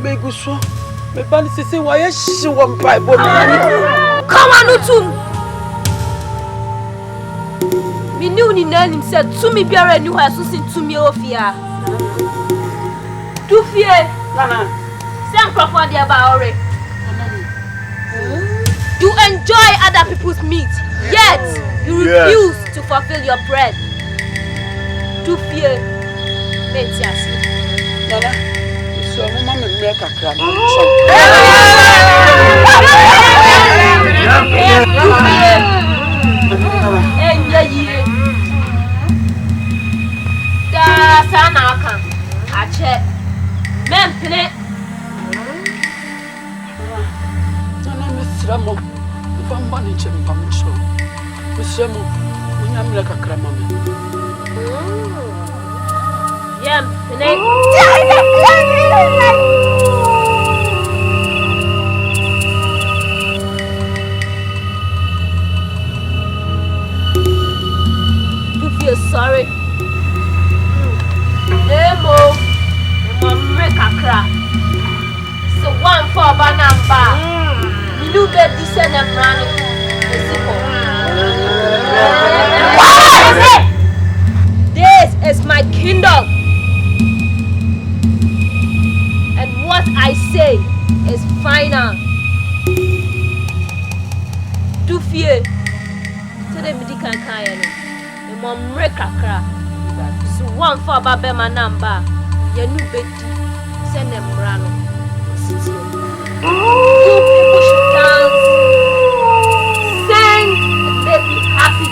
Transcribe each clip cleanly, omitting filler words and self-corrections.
beg you so. My band is saying why she won't buy. Come on, Utum. Me knew ni name said to me be a new house to me off here. Do fear, Nana. Send Crawford the about You enjoy other people's meat, yet you refuse to fulfill your bread. Do fear, Vincent. Nana, so Mama make a crab. Ramo, if I'm managing, I'm sure. Monsieur Mo, when I'm like a crama. Yeah, you feel sorry? Nemo, make a crack. So one for Banamba. You get this and I'm running. This is my kingdom. And what I say is final. Do fear. So the medical kind. The mom rekakra. So one for Babema number. You new baby. Send them running. People should dance, sing, and make me happy.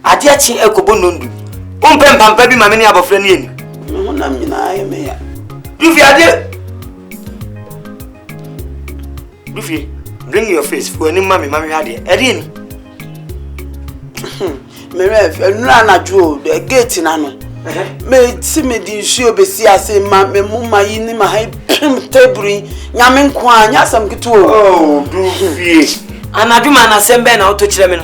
Atiachi ekobonondu. Umpem pampa bi mame ni abofra ni eni. Honam nyina ayeme ya. Dufi ade. Dufi, bring your face for any mame ade. Ede ni. Meref, enura na jo the gate na no. Me ti me di nsuo besi ase ma me muma yi ni ma hai teburi nyame nko anya asam kitu o. Oh, Dufi. Anaduma na sembe na oto kire me no.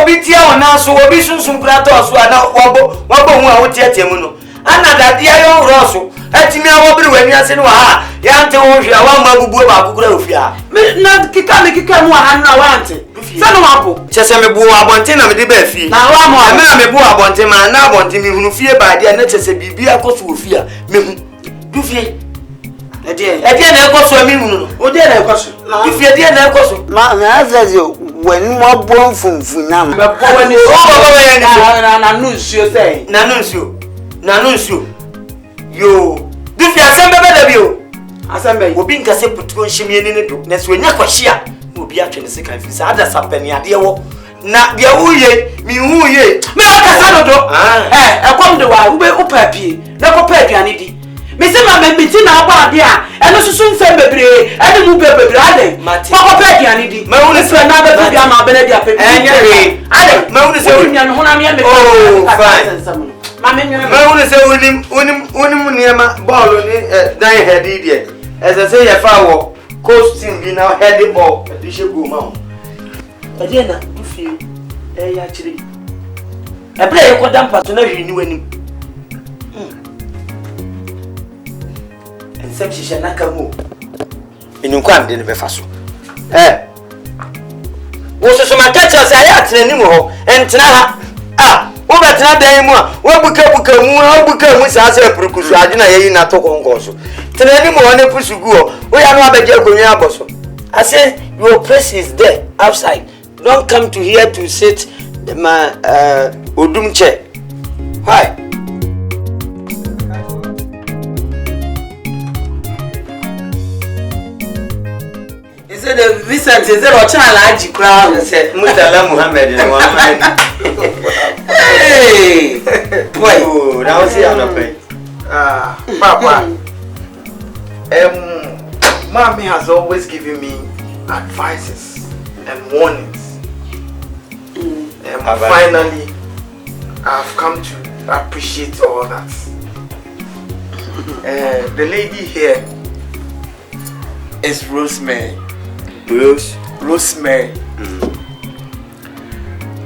Obi tia wona so obi sunsun kura to so ana wabo hu a wo tietie mu no Another dear young Rosso, at me, I will be when you are saying, "Ah, Yante, I want my boo about Grovia." Not Kikam 100 Sanomapo. Chesame Boo, I want him, I'm the best. Now I'm a boo, I want him, and now want him who fear by the necessary be a cost of fear. Do fear. Again, I cost a minimum. Oh, dear, I cost. If you didn't have cost, man, you when more born from Funam. But when you say, Nanuncio, you do you assemble you? Assemble will be Cassette put on Shimmy in it. Next when you share will be actually the second piece. Others are penny at the old. Not the Uye, me Uye. Me, I come to our Ube Upapi, no Papi. Missy Mamma Bettina Badia, and also soon say baby, and the movie baby, Papa Peggy, and it. My own is another Gama Benedia Pepper. I don't say, oh, fine. My own is a winning ball on it, dying head idiot. As I say, a foul, coasting be now heading ball, a bishop go mount. Again, you feel, actually. I play a quadam patronage in winning. And she shall not come in your quam didn't be fast. Was my catchers I asked anymore, and Tana. What about anymore? What become with us a procus? I didn't not talk on Gosso. Tell anymore when they push you go. We are not a Jacob. I said, your place is there outside. Don't come to here to sit my Udum chair. Why? Vincent is a child crown and said, Mutala Muhammad in one man. Hey, boy, now see on a Papa, Mommy has always given me advices and warnings. Finally, I've come to appreciate all that. The lady here is Rosemary. Rosemary.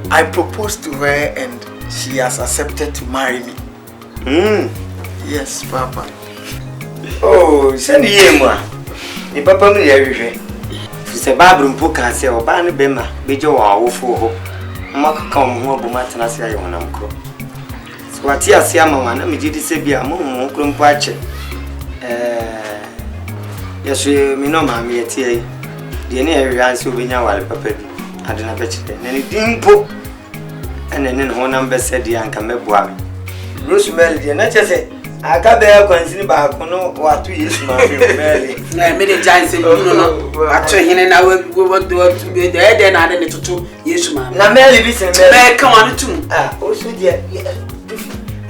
I proposed to her and she has accepted to marry me. Yes, Papa. Oh, send the the papa me everything. She's a bathroom book and say, "Oh, Barney Bema, be Joe or for Mark come home, but I say, I want to so what you see, Mamma, and me did say, be a moon, watch it. Yes, me no, mammy, at tea. The near answer will be now, Papa. I didn't bet you. And it didn't put. And then one number said, the uncle Mebwa. Rosemary, and I just say, I can't bear consider back what 2 years, my family. I made a giant say, no, actually, and I will do it to be there, then I didn't to 2 years, ma'am. Now, Mary, listen, come on, too. Oh, so dear,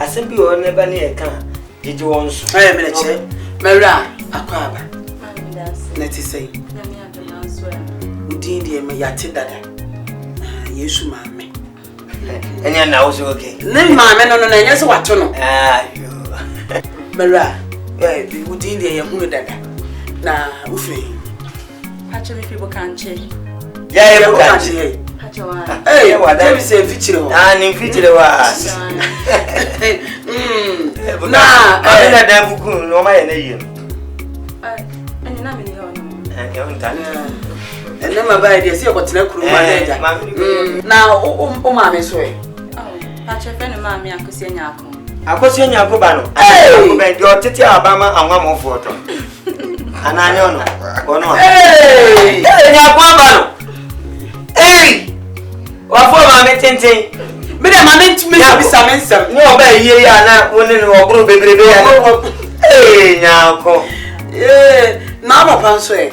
I said, you are never near a car. Did you want to? I am in a chair. Mara, a crab. Let us say, Udin, my yatin dada. Yes, ma'am. And you're now okay. Name my man on an answer what to know. Mara, we would in the young dada. Now, Uffy. Actually, people can't change. Yeah, you can't say. Hey, what I say, feature and in future was. Nah, I didn't have a good no my name. And you're not in your and then my idea, see what's no crew. Now, oh, mammy, sorry. Oh, patch a friend of mammy, I could see an apple. I could see your cubano. Hey, your Titi Alabama and one more photo. And I know. Hey, hey, what for my tinting? Madam, I meant to make some. No, baby, you are not winning or group, baby. Hey, now, come. Yeah, now, upon sway.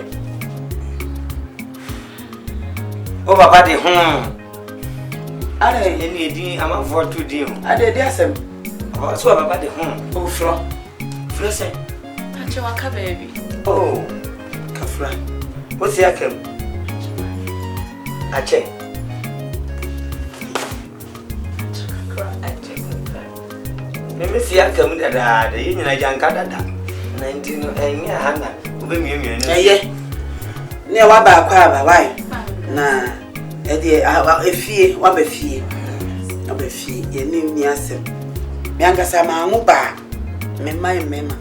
Oh, Papa, the home. I didn't I'm for 2 deal. I did, yes, so about the home. Oh, Flossie. Patchawaka, baby. Oh, Kafra. What's the outcome? I check. Let me see, I come that the Union I young Canada. 19 and Hannah will be me. Near what about why? Nah, if ye, what be fee, no be fee, ye name me as him. Younger Sama Muba, Mema.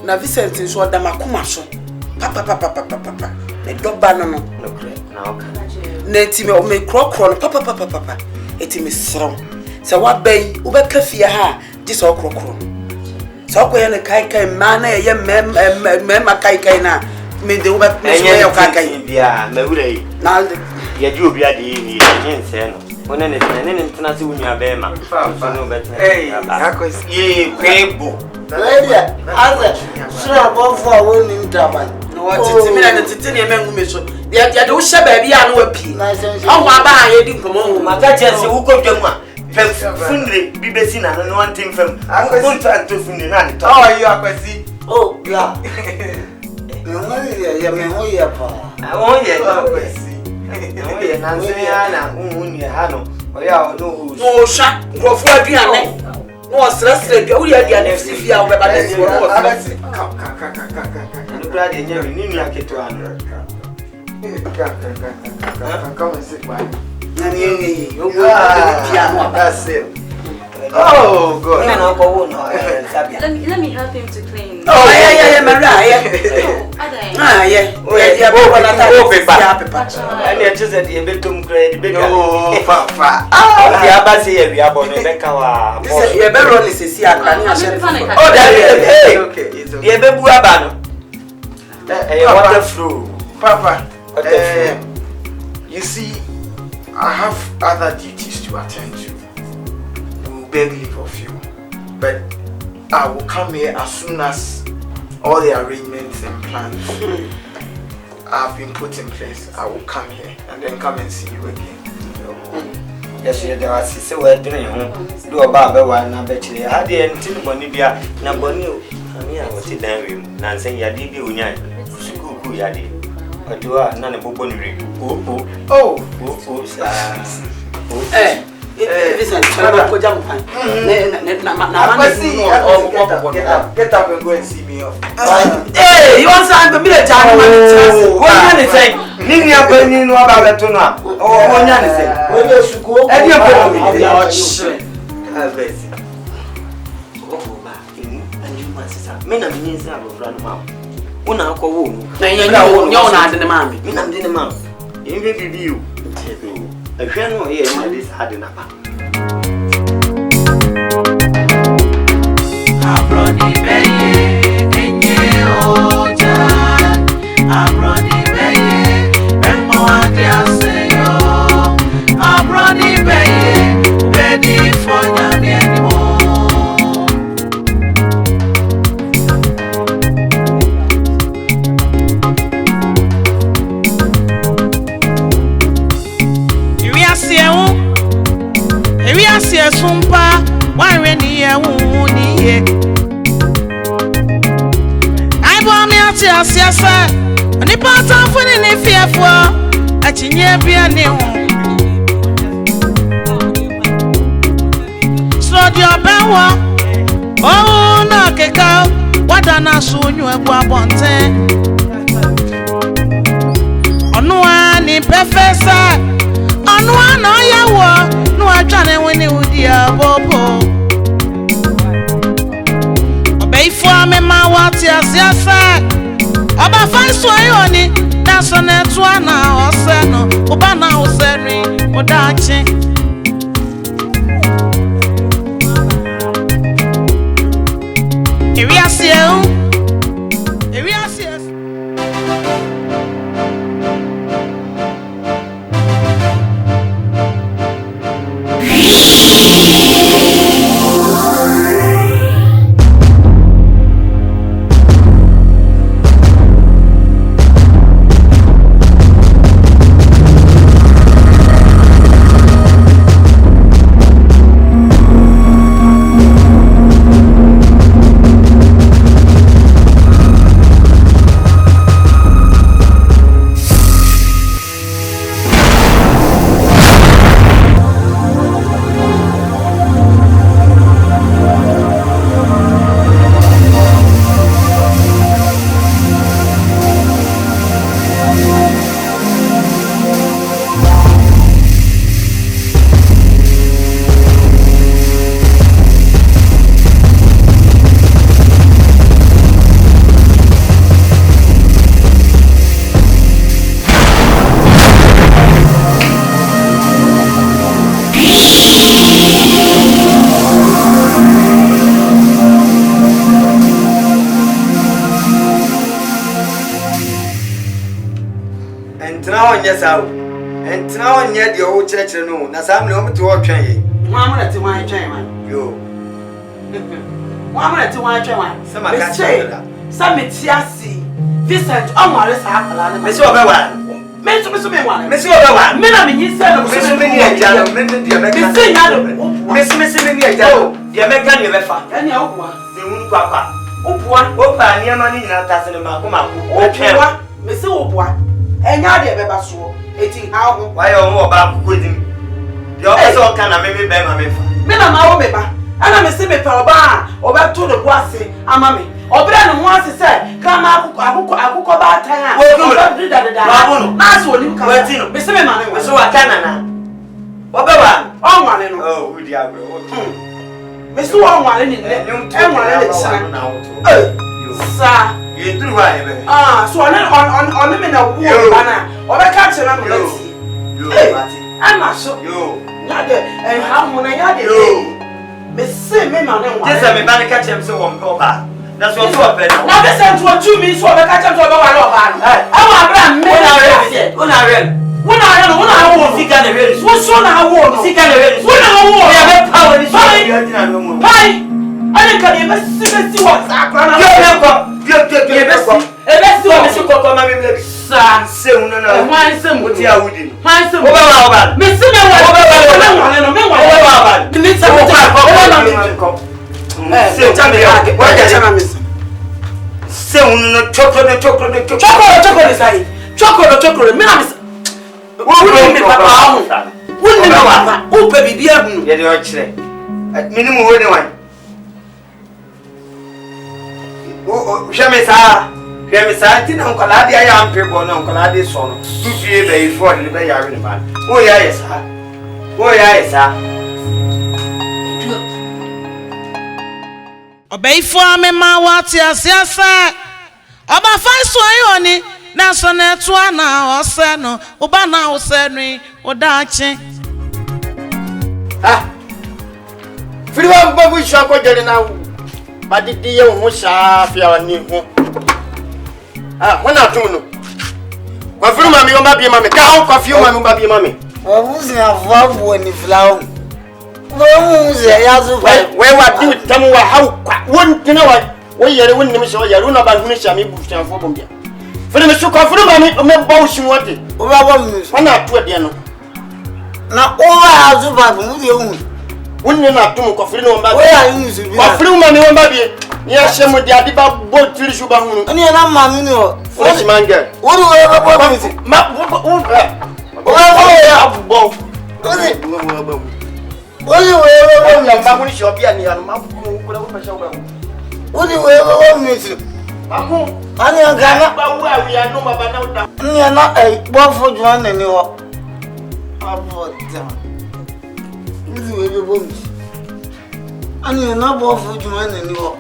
Na Vincent is what Damakuma so. Papa. The dog banner no. Netime o me krokro no papa. Etime sro. Se wa bay, ubeka fie ha, dis o krokro. So ko ye ne kai ma na ye mema kai na. Me de ubeka me so ye kai bia, me wure. Na ye di obi ade ni nyense no. One ne tena se wunu abema. So no bet. Ye kwebo. Lady, sure for winning Taban. No, what it's me and it's in a man who so. The do share baby and wepi. Oh, my bye, didn't come on. My catches who go to one. Fundry, Bibesina, and one thing from Uncle to Fundinan. Oh, you are crazy. Oh, yeah. I want you. No, shut. Go for a piano. No, stress. You are the anesthesia. Glad you never knew like it to come and sit by. That's it. Oh, God. Let me help him to clean. Oh, yeah, Maria. Yeah. And you just said you become great. Oh, Papa. The Abbas here, we are born in Becca. You're better on this. Oh, that is okay. You're the Buabano. What the flu, Papa. You see, I have other duties to attend to. We will beg leave of you, but I will come here as soon as all the arrangements and plans have been put in place. I will come here and then come and see you again. Yes, there was so well doing. Do a barber one, I bet you had the entire Bonibia, Nabonio. I was it down, Nancy Yadi, Union. Yadi. But you are none of Bobonry. Oh, Vincent, get up and go and see me off. Hey, you want to be a gentleman? What can you say? Nini up and you know about it tonight. Oh, one can say. When you should go, and you're going to Una ko wo na nya na ade ne mami mi na de ne mam yin be bibi you ehwe no ye ma this ade na pa abroni beye enye oja abroni beye emo ade aseyo abroni beye bedi fonya mi enimo Sumpa, why when you won't hear? I bought me out here, sir. And the part of winning if you have a chinny be a new. So your power, oh, no, cacao, what an assume you have bonte. On one in professor, on one, oh, yeah, no, I can't win it with the bobo. Obey for me, my what yes, about 5 sway that's on that one now, or seno, Obana was serving, or dancing. Here we are, see you. Here we are, see us. just out. And now and yet your old church no. Na sam no to what train. Mama na ti wan train man. Yo. Mama na ti wan train man. Some I can't. Some itiasi. Vincent on wale sa akala na. Me so be wan. Me so me wan. Me so be wan. Me na me yin say no. Me so me ni eja no. Me ndi me kan. Me say ya no. Me so me ni eja no. Dia me kan ye be fa. Ya ni okwa. Se hun papa. Opua. Opa ni ama ni na ta se ne ma ko ma ko. Opua. Me say opua. Enya de be ba so. Eti ha ho. Why you want ba ko dim? Dia o so kan na me be ma me fa. Me na ma wo me ba. Ana me say me pe oba oba to de bo ase ama me. Obra no ho ase say kama akukọ ba tan a. Oba do da. Na so oni ka. Me say me ma ne. Me so wa kan na. Oba wa. O ma ne no. Oh, we dia bro. Me so wa wa ne ni. E wa ne sana. Sa. You do why be. So on me na wo ba na. Oba ka che na mo lati. Yo, Mati. Ama so. Yo. Ya de ha mo na ya de. Yo. Me say me ma ne wa. Just me ba ne catch him so won go ba. That's what so open. Na be say to 2 minutes so be catch him so be wa lo ba no. E wa bra me na re. Una re. Una wo sika na re. Wo so na wo no. Sika na re. Una wo. Ya be power ni so. Pai. Ani ka ye be si wa sa akra na. Yo be ko. Yo. Ye be si. E be si wa me si ko ma me me. Sa Se una na. Hwan se mo ti awudi. Hwan se mo. Oba. Me si me wa. Me wa. Oba. Ni se mo ko. Se chame ya. Wa ja chama me. Se una chocolate. Chocolate sai. Chocolate. Me na me. Wo me papa ahu. Wo ni me papa. Wo pe bibi ahunu. Ye de o kire. Minimum wo ni wan. O hweme saa ti na nkola de aya ampe bo na nkola de so no. Tu fie be ifo ni be yare ni ba. O ya yesa. Obeifo amema wati asiasa. Oba faiso ayoni na so na etu ana ose no. Oba na ose nwi odachi. Firiwa babu sha ko jere na badidi ye ho sha fia wani ho. Wana tunu. Kwa firu mami o mabie mami. Ka ho kwa fiu mami o mabie mami. Wabuzi na vavu ni flower. Wabuzi ya zo fa. We wa di tamu wa hau kwa. Won tina wa. We yere won ni misho yere una ba hunu sha mi bu sha fo bombia. Firu mi su kwa firu mami o me ba ushi wote. O ba wa mi. Wana tu de no. Na o wa zo fa mu de hu. Wonni na tumu kwa firu no mabie. We ya use bi. Kwa firu mami o mabie. Ya shemu di adiba bo tiri shuba hunu. Ani na mami ni o. Fresh manga. Wori we ba mi si. Ma O wa ya abubo. Wori ya mbamu shop ya ni ya mabu kula kwa shauba. we mi si. Mabu Ani ngana ba wa wi ya no baba na uda. ni na bo fo juan ni o. Abo ta. Wori we bo mi. Ani na bo fo juan ni o.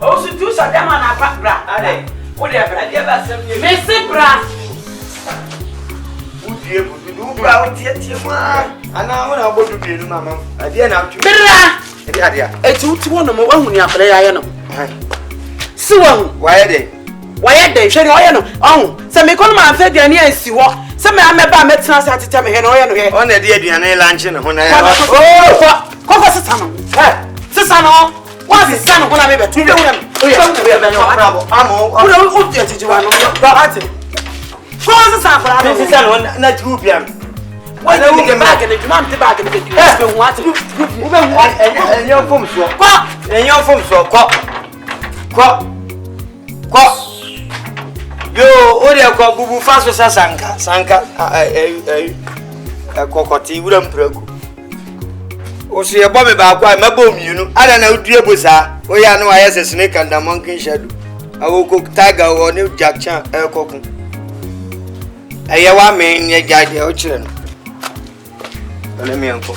O su tu sa dama na pa bra. Ade. O de bra. Ade ba sem ni. Me si bra. Udie bu bra o tie ma. Ana wona obodu bi nu mama. Ade na atwu. Bra. Ade. Eti uti wono mo wahu ni akre ya ye no. Si wahu. Waye de. Waye de hwe ni oye no. Ohu. Se me kono ma fa aduane ansi wo. Se me ameba metena sa tete me he no oye no he. O na de aduane lunch ne ho na ya. Koko sisa no. Sisa no. What's the son of one I ever told you? I'm going to teach you one. What's the son for this is not Rubian. Why don't you get back and you want to back and get you? What? And your phone so. And your phone so. Yo, Odia Bubu Faso Sanka, a cocotti wouldn't prego. O se ebo ba kwa mabo miunu ada na udue bosa o ya no ayese snake and the monkey shadow awo ko tiger o ne jack chan kokun eye wa me ne jade o kire no ole mi enko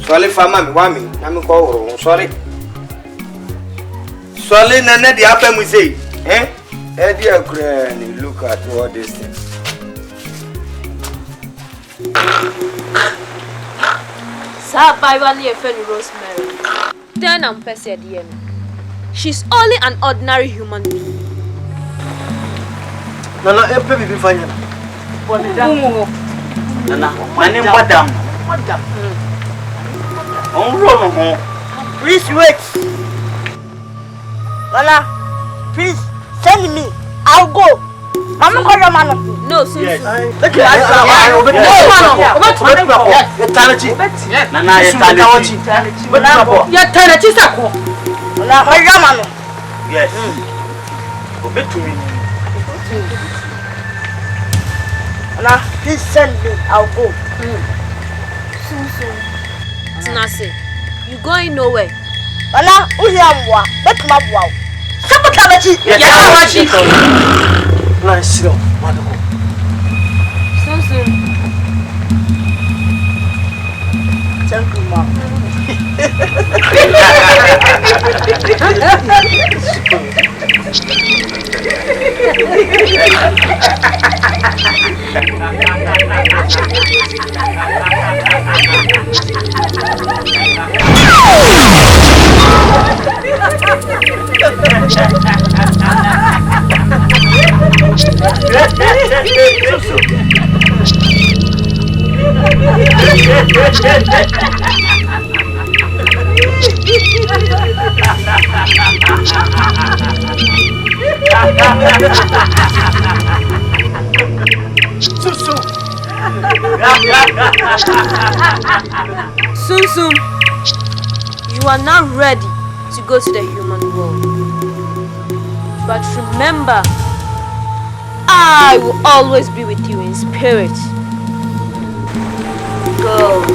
so le fama mi wa mi na mi ko woro sorry so le na na di apa mu sei e di akura ni look at all this thing Rosemary. Then I'm said she's only an ordinary human being. Nana, baby, be fine. Nana, my name Madam. Madam. Please wait. Nana, please send me. I'll go. Mama, call your man. No, soon. Yes. Nana, please send me. I'll go. Soon. Tinase, you going nowhere? Nana, who here am wa? Bet my wow. Sapa Tanachi. Nice. Soon. Thank you, Mom. Soon, you are now ready to go to the human world. But remember, I will always be with you in spirit. Go.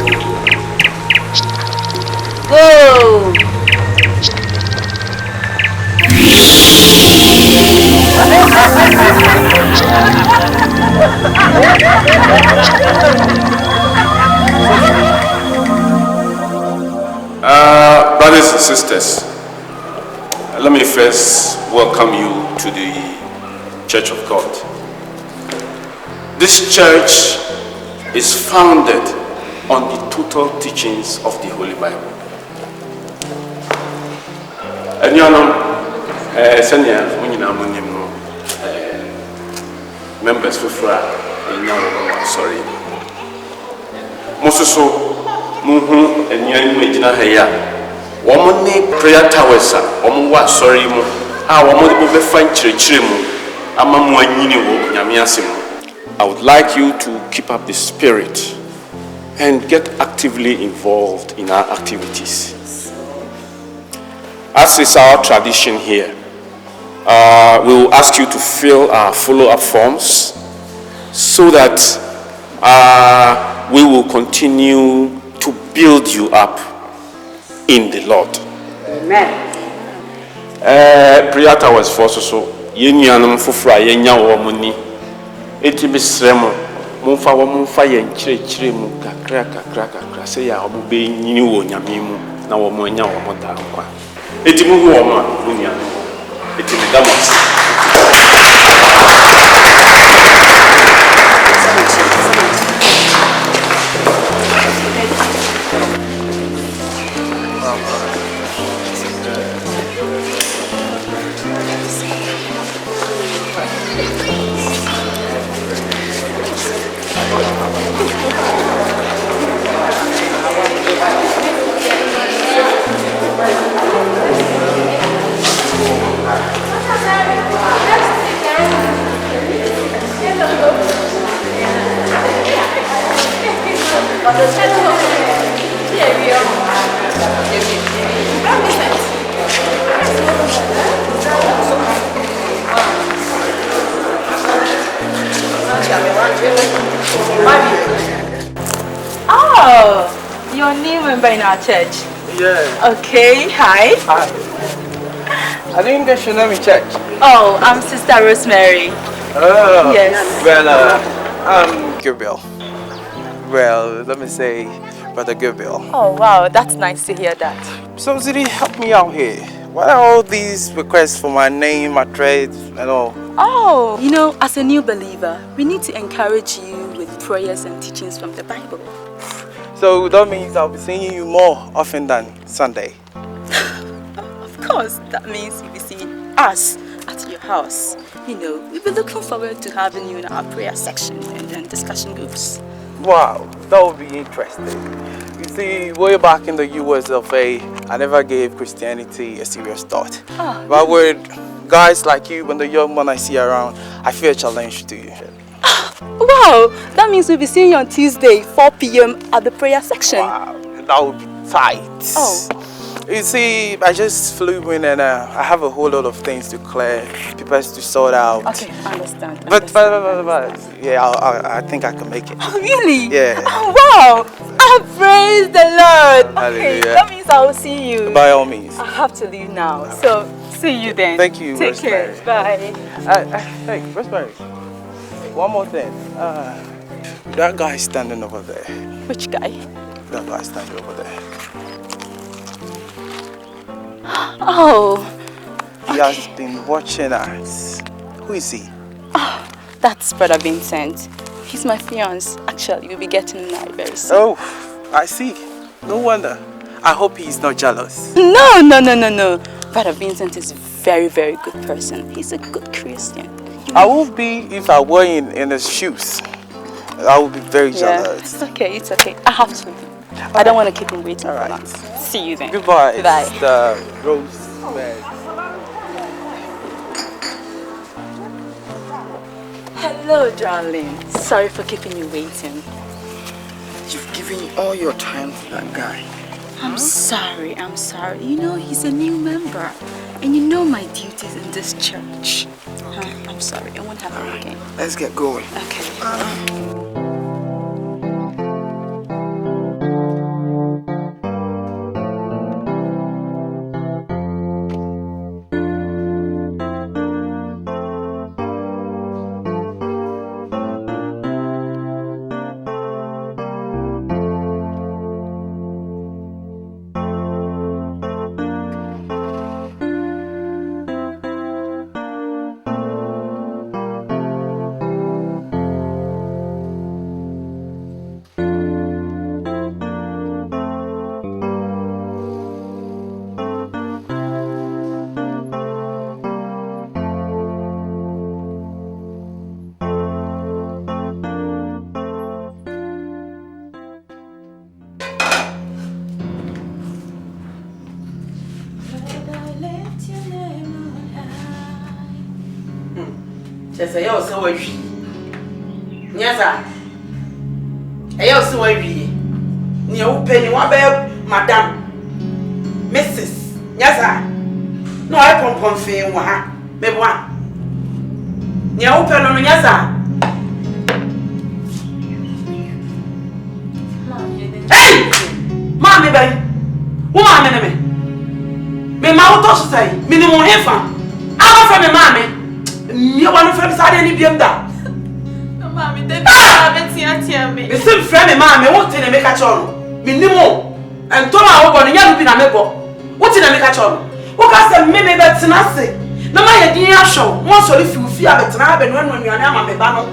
Brothers and sisters, let me first welcome you to the Church of God. This church is founded on the total teachings of the Holy Bible. And you know, members sorry. Mosuso muhu enyan megina heya. Womo ne prayer towers womo wa sorry mu a womo de be fan chirechire mu ama mu anyini wo nyame asem. I would like you to keep up the spirit and get actively involved in our activities. As is our tradition here, we will ask you to fill our follow-up forms so that we will continue to build you up in the Lord. Amen. Prayer towers for so yenuanum fofra yenya wo muni eti bisremo mumfa wo mumfa yen chire mu kakra se ya obo be nyini wo nyame mu na wo mo nya wo mo da nkwa eti mu wo mo munia eti me damos. Oh, you're a new member in our church. Yeah. Okay, hi. Hi. I didn't get your name in church. Oh, I'm Sister Rosemary. Oh. Yes. Well, I'm Gabriel. Well, let me say Brother Gabriel. Oh, wow, that's nice to hear that. So, Zidi, help me out here. What are all these requests for my name, my trade, and all? Oh, you know, as a new believer, we need to encourage you with prayers and teachings from the Bible. So that means I'll be seeing you more often than Sunday. Of course, that means you'll be seeing us at your house. You know, we'll be looking forward to having you in our prayer section and then discussion groups. Wow, that would be interesting. You see, way back in the US of A, I never gave Christianity a serious thought. But with guys like you and the young man I see around, I feel a challenge to you. Wow, that means we'll be seeing you on Tuesday, 4 p.m. at the prayer section. Wow, that would be tight. Oh. You see, I just flew in and I have a whole lot of things to clear, papers to sort out. Okay, I understand. But yeah, I think I can make it. Oh, really? Yeah. Oh, wow! Praise the Lord! Hallelujah. Okay, that means I will see you. By all means. I have to leave now, so see you then. Thank you, Take Rosemary. care. Bye. Hey, Rosemary. One more thing. That guy standing over there. Which guy? That guy standing over there. Oh. He has been watching us. Who is he? Oh, that's Brother Vincent. He's my fiance. Actually, we'll be getting married very soon. Oh, I see. No wonder. I hope he's not jealous. No. Brother Vincent is a very, very good person. He's a good Christian. I would be if I were in his shoes. I would be very jealous. It's okay. I have to leave. I don't want to keep him waiting for long. See you then. Goodbye. Bye. Mr. Rosemary. Hello, darling. Sorry for keeping you waiting. You've given all your time to that guy. I'm sorry. You know, he's a new member. And you know my duties in this church. Okay. I'm sorry. I won't have him again. Let's get going. Okay. Say you so we. Nyasa. Eyo so we. Ni o pe ni wa be madam. Mrs. Nyasa. No I pom fe wa ha. Me boa. Ni o pe no nyasa. Hey! Mama be. Wo mama ne me. Me ma wo to so sai. Me ni mo hefa. Aba fa me mama. Me want to friend side any bienda. No, mommy, they don't me. The same friend, mammy, what in a make a chon. Minimo and Toma over the young pin a mebo. What in a make a chon? What has the maybe that's nothing? No, my dear show. Once or if you fear the trap and when you're now, my bano.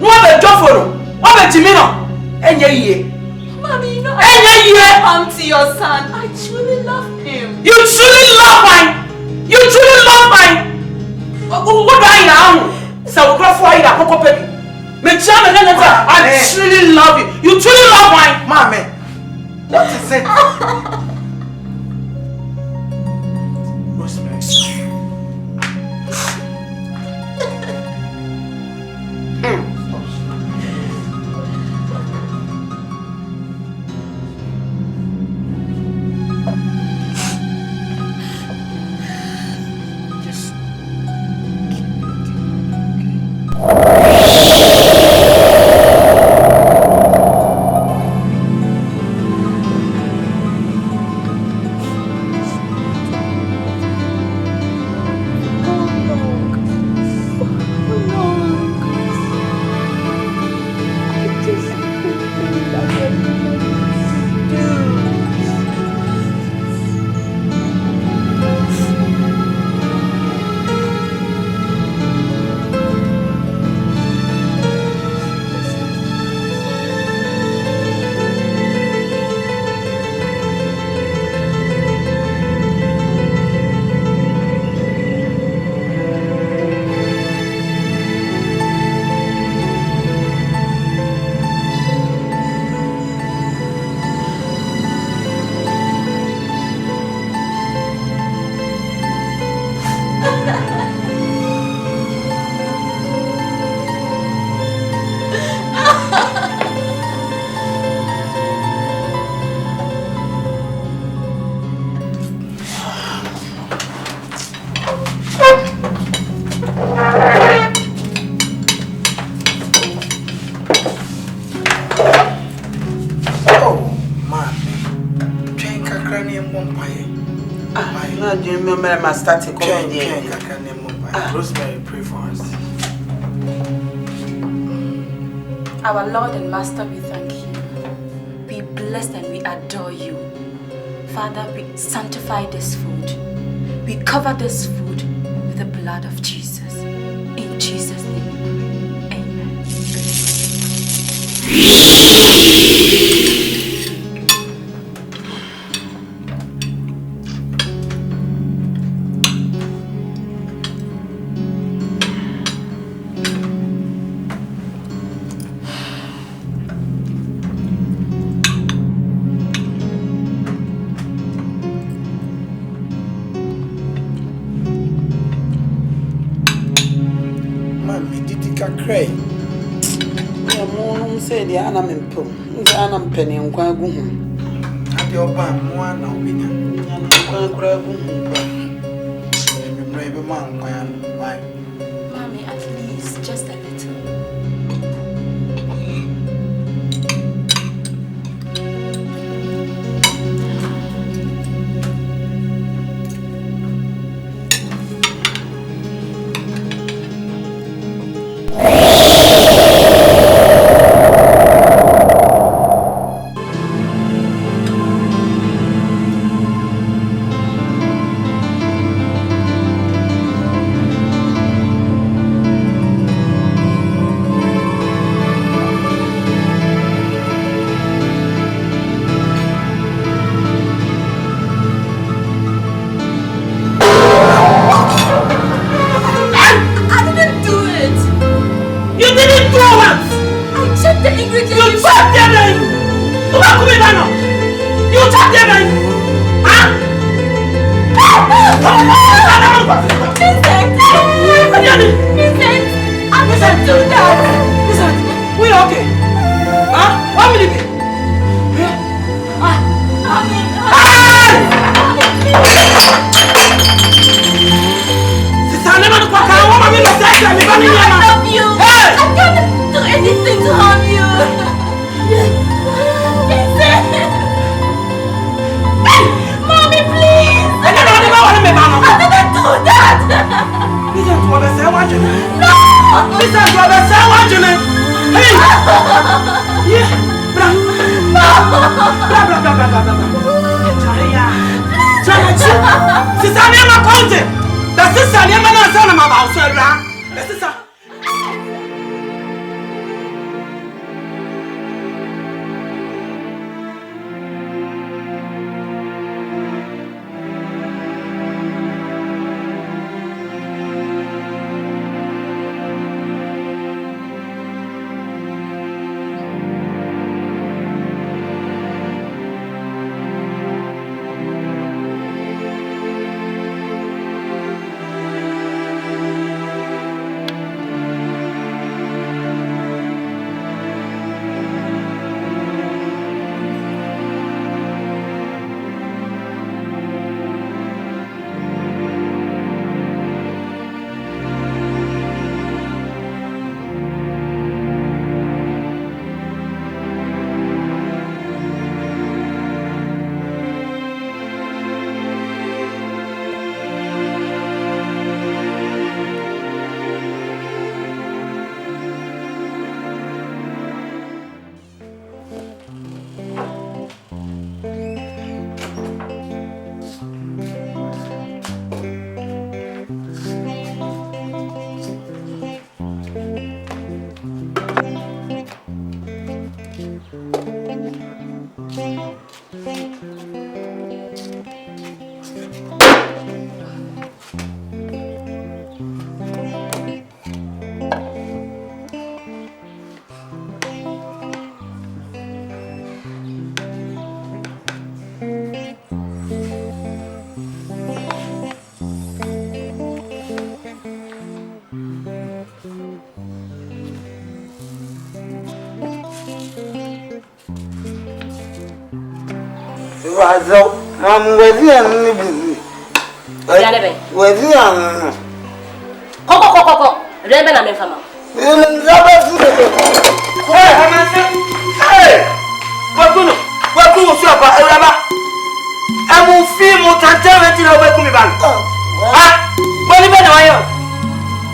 No other job for them. What about Timino? And ye, mommy, you know, I come to your son. I truly love him. You truly love mine. You truly love mine. What do I now? So go for it. I go baby. I truly love you. You truly love my mommy. What is it? Rosemary. No, do you remember my starting comedy? Rosemary, pray for us. Our Lord and Master, we thank you. We bless and we adore you. Father, we sanctify this food. We cover this food with the blood of Jesus. In Jesus' name, amen. Cray. Yeah, Mom said the Anam Pum, the Anam Penny and Quagum. At your bam, one of me. Brave man, why? Mommy, at least just a little. I'm with you and busy. With you and Coco, Rebel and Fama. Hey! What do you I will feel more transparent in our way to me back. What even are you?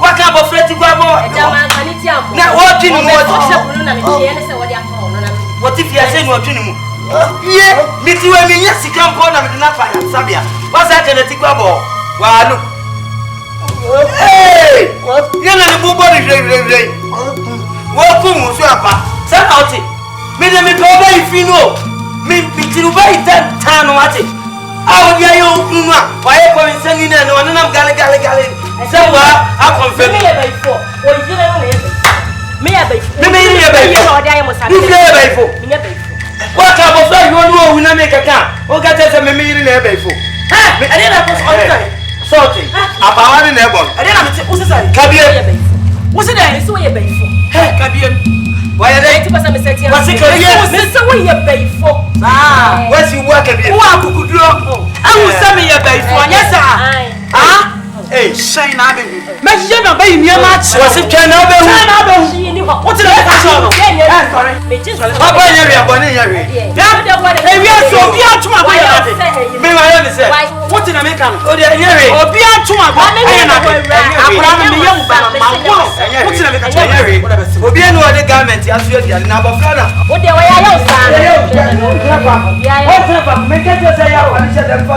What kind of friend to go about? Now, what do you want? What if you are saying what you know? Yeah, me too. I mean, yes, you can't go on with enough. Sabia, what's that? Can I take a ball? Well, look. Hey, you're not a body. Welcome, Swapa. Send out it. Me, let me go by if you know. Me, to buy that town or what? I would hear you. Why are you going sending in one? I'm galley. So, I'll confirm me before. Or you never me a baby. What kind of flag you know when I make a car? What got us a meeting in a before? I didn't have salty. About an airborne. I didn't have to say, Cabia. What's it there? It's the way you pay for. Hey, Cabia. Why are they? What's it? Yes, the way you pay for. Ah, where's you work at? What could you do? I will send me a pay for. Yes, sir. Ah? Hey, shine up. Make you not pay me a match. What's it? Can I be? What's it? Papa, you're born in your way. We are so be out to my way. May I understand? What's in America? Oh, they're here. Or be out to my way. I'm a young man. What's in America? We'll be in the government. As you are now, Father. What the way I know, make it say, I said, I'm for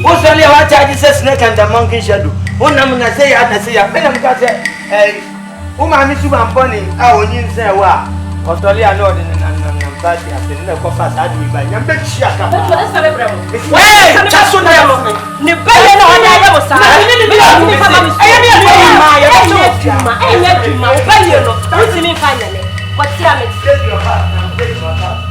what's only what I just snake and the monkey shadow? One number I say, I say, I'm going to say, hey, woman, Miss Bunny, I will use say, wow, Australia, Lord, and party. I said, no, coffers, I do by your big shaka. Wait, just so I am. The baby, I was finally. What's your name? Take your heart now. Take your heart.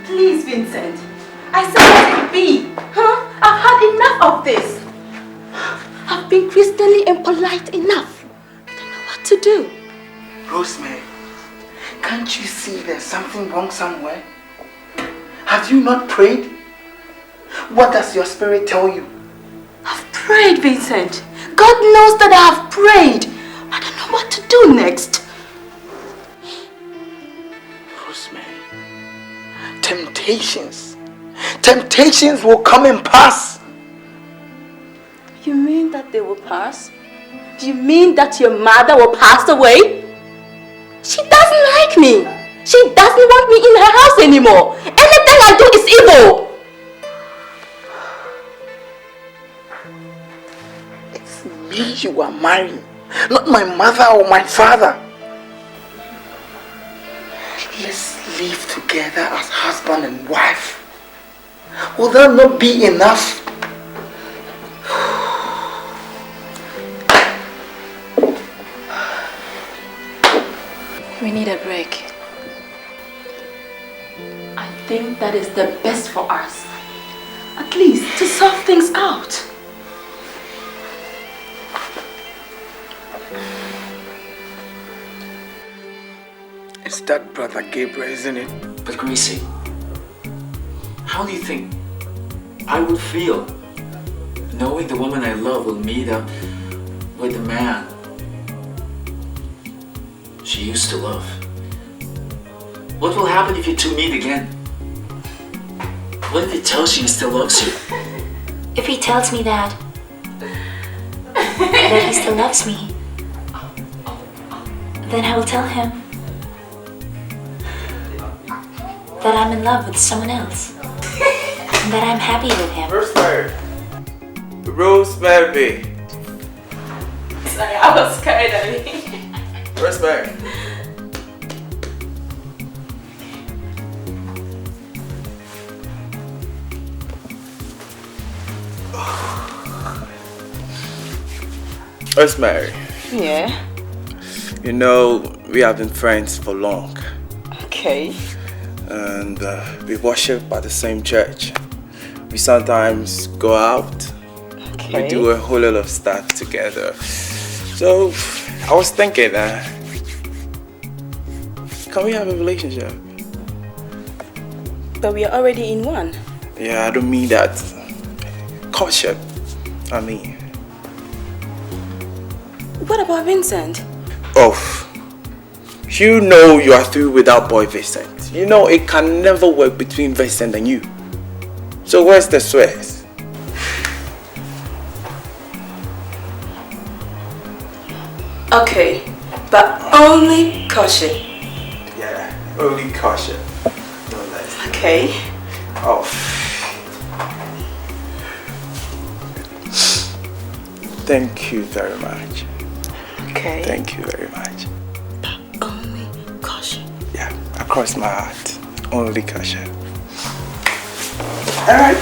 Please, Vincent. I said let it be. Huh? I've had enough of this. I've been Christianly impolite enough. I don't know what to do. Rosemary, can't you see there's something wrong somewhere? Have you not prayed? What does your spirit tell you? I've prayed, Vincent. God knows that I have prayed. I don't know what to do next. Rosemary, temptations will come and pass. You mean that they will pass? You mean that your mother will pass away? She doesn't like me. She doesn't want me in her house anymore. Anything I do is evil. It's me you are marrying, not my mother or my father. Let's live together as husband and wife. Will that not be enough? We need a break. I think that is the best for us. At least to sort things out. It's that brother Gabriel, isn't it? But Gracie, how do you think I would feel knowing the woman I love will meet up with the man she used to love? What will happen if you two meet again? What if he tells you he still loves you? If he tells me that he still loves me, then I will tell him that I'm in love with someone else and that I'm happy with him. Rosemary. Rosemary. Sorry, I was scared of me. Rosemary. Rosemary. Yeah. You know, we have been friends for long. Okay. And we worship at the same church. We sometimes go out. Okay. We do a whole lot of stuff together. So I was thinking, can we have a relationship? But we are already in one. Yeah, I don't mean that. Courtship, I mean. What about Vincent? Oh, you know you are through with that boy Vincent. You know it can never work between Vincent and you. So where's the sweat? Okay, but only caution. Yeah, only caution. No less. Okay. Oh. Thank you very much. Okay. Thank you very much. But only caution. Yeah, across my heart. Only caution. Alright.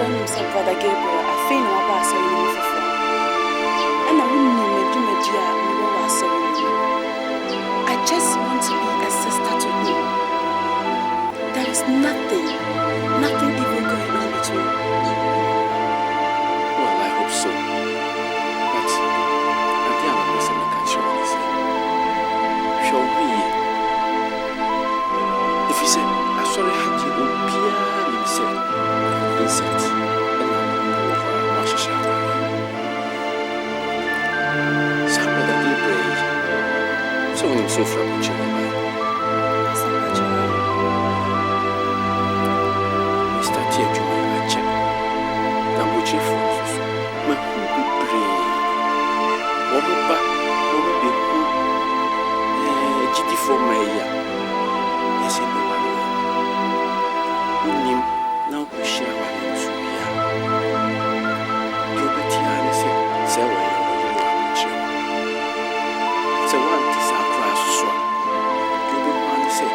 Pastor himself, Brother Gabriel, I feel no about sorry for free. And I wouldn't even do my dear, no was sorry. I just want to be a sister to him. There is nothing even going on between. Well, I hope so. But I think I'm going to catch you on this. Show me. If you say, I'm sorry, I had you piano, you said, Vincent, and I'm not sure. Somebody that you pray. So when you so from each other, we start here to make a check. Now, which is for us, we could be brave. What about GT for Maya? Yes, you know. Now, we share what you should be. You'll be tired, say, where you are. So, one is our class, so you don't want to say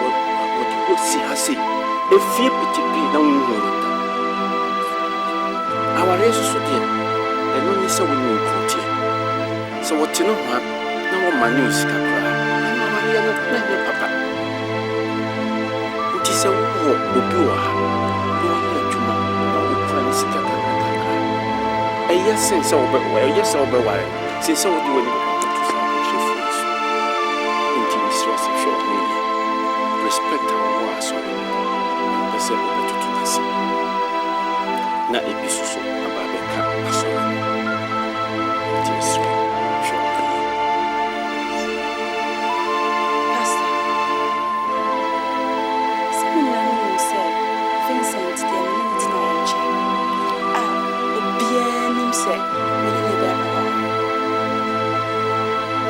what you would see. I say, if you pity be down our race is so dear, and only so we know put here. So, what you know, no one news can cry. No, I don't papa. It is a war, the pure. No one here to know, friends, a yes, sense over where, yes, over where, since so do any to salvation for us. Intimacy was a short media. Respect our war, sorry, and the same over to the sea. Not a piece so about the cat, sorry. Intimacy, short media. Pastor, someone said, Vincent, the minute now in check. Bien said, we didn't ever.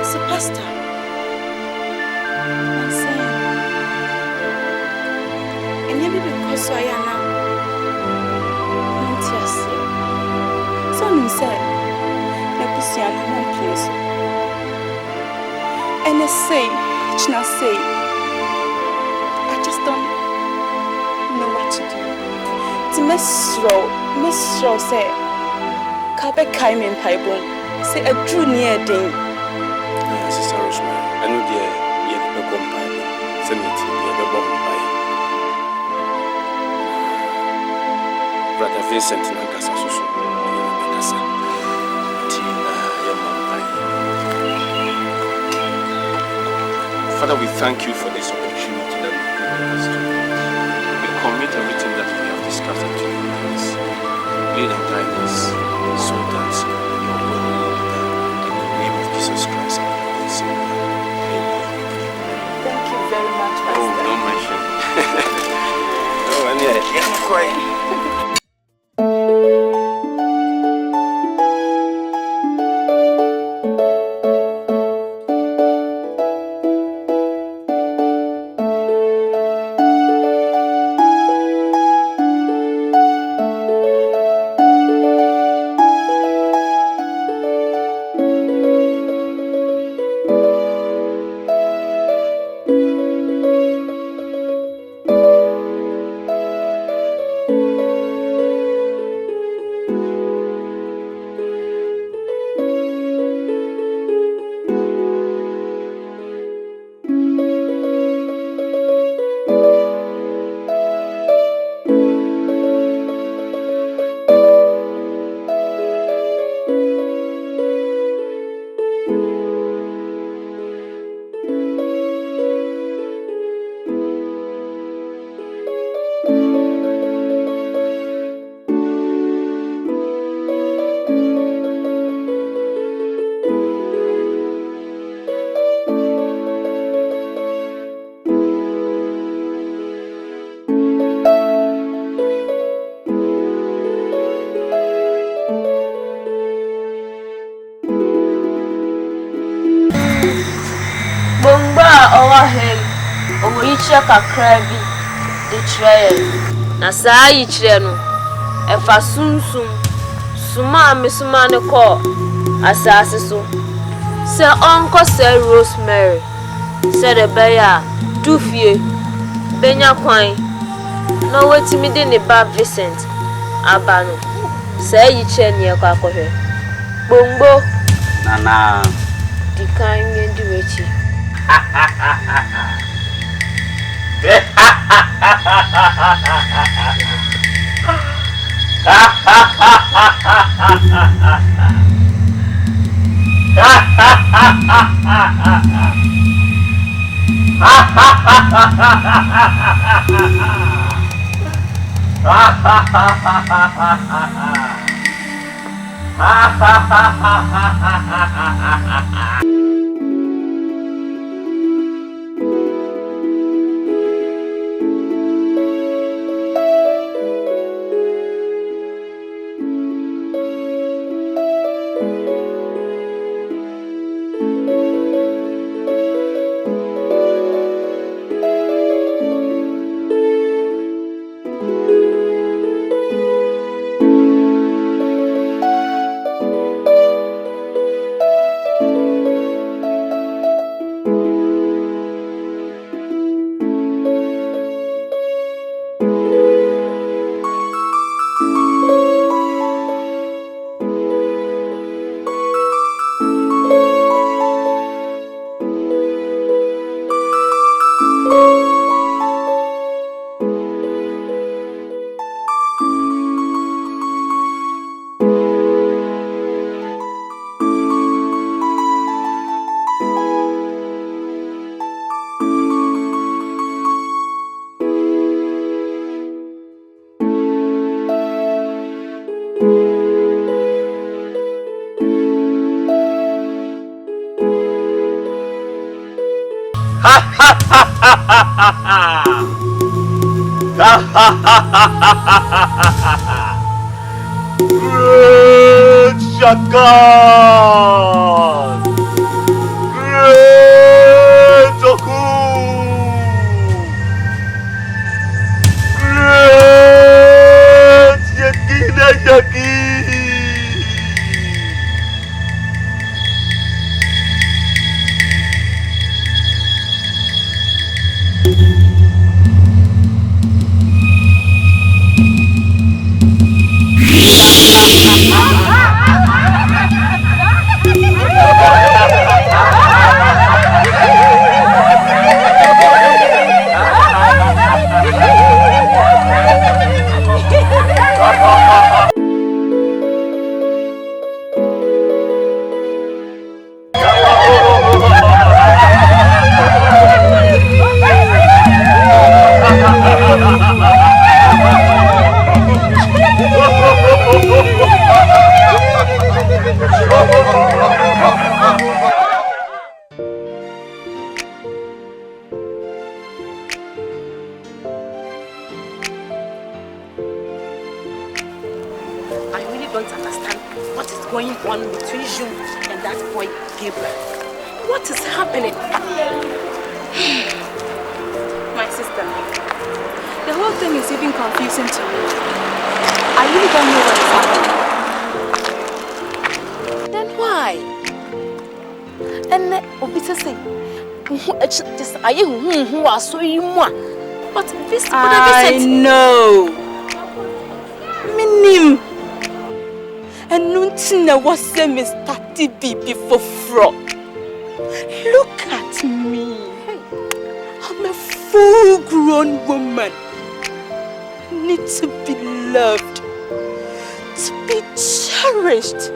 So, Pastor, I'm saying, and maybe because I am now, someone said, let me see one place. And I say, I just don't know what to do. To Miss Rowe say, Kabe Kaim in Piebon, say a true near day. Sister Rosemary, I know you have a bomb pipe. Send it to you, the bomb pipe. Brother Vincent and Natasha, so Natasha. Tina, your mom pipe. Father, we thank you for this opportunity that you've given us to. We commit everything that we have discussed into your hands. Lead and guide us so that your will will be done in the name of Jesus Christ, our Lord and Savior. Amen. Thank you very much, Pastor. Oh, don't mention. Oh, and yeah, I'm crying. Kakra bi de kyerɛ na saa yi kyerɛ no ɛfa sunsum suma mesuma ne kɔ asase so sɛ ɔnkɔ sɛ Rosemary sɛ de bɛyɛ dufie benya kwan na wetimi de ne ba Vincent Abano. Say you chain near Quacohe. Bumbo. Nana. The kind and do it. Great Shakar! Great Oku! Great Yakina Yaki! But Vincent, I know. Minim. And Nuntina was Mr. TB before fraud. Look at me. I'm a full-grown woman. Need to be loved, to be cherished,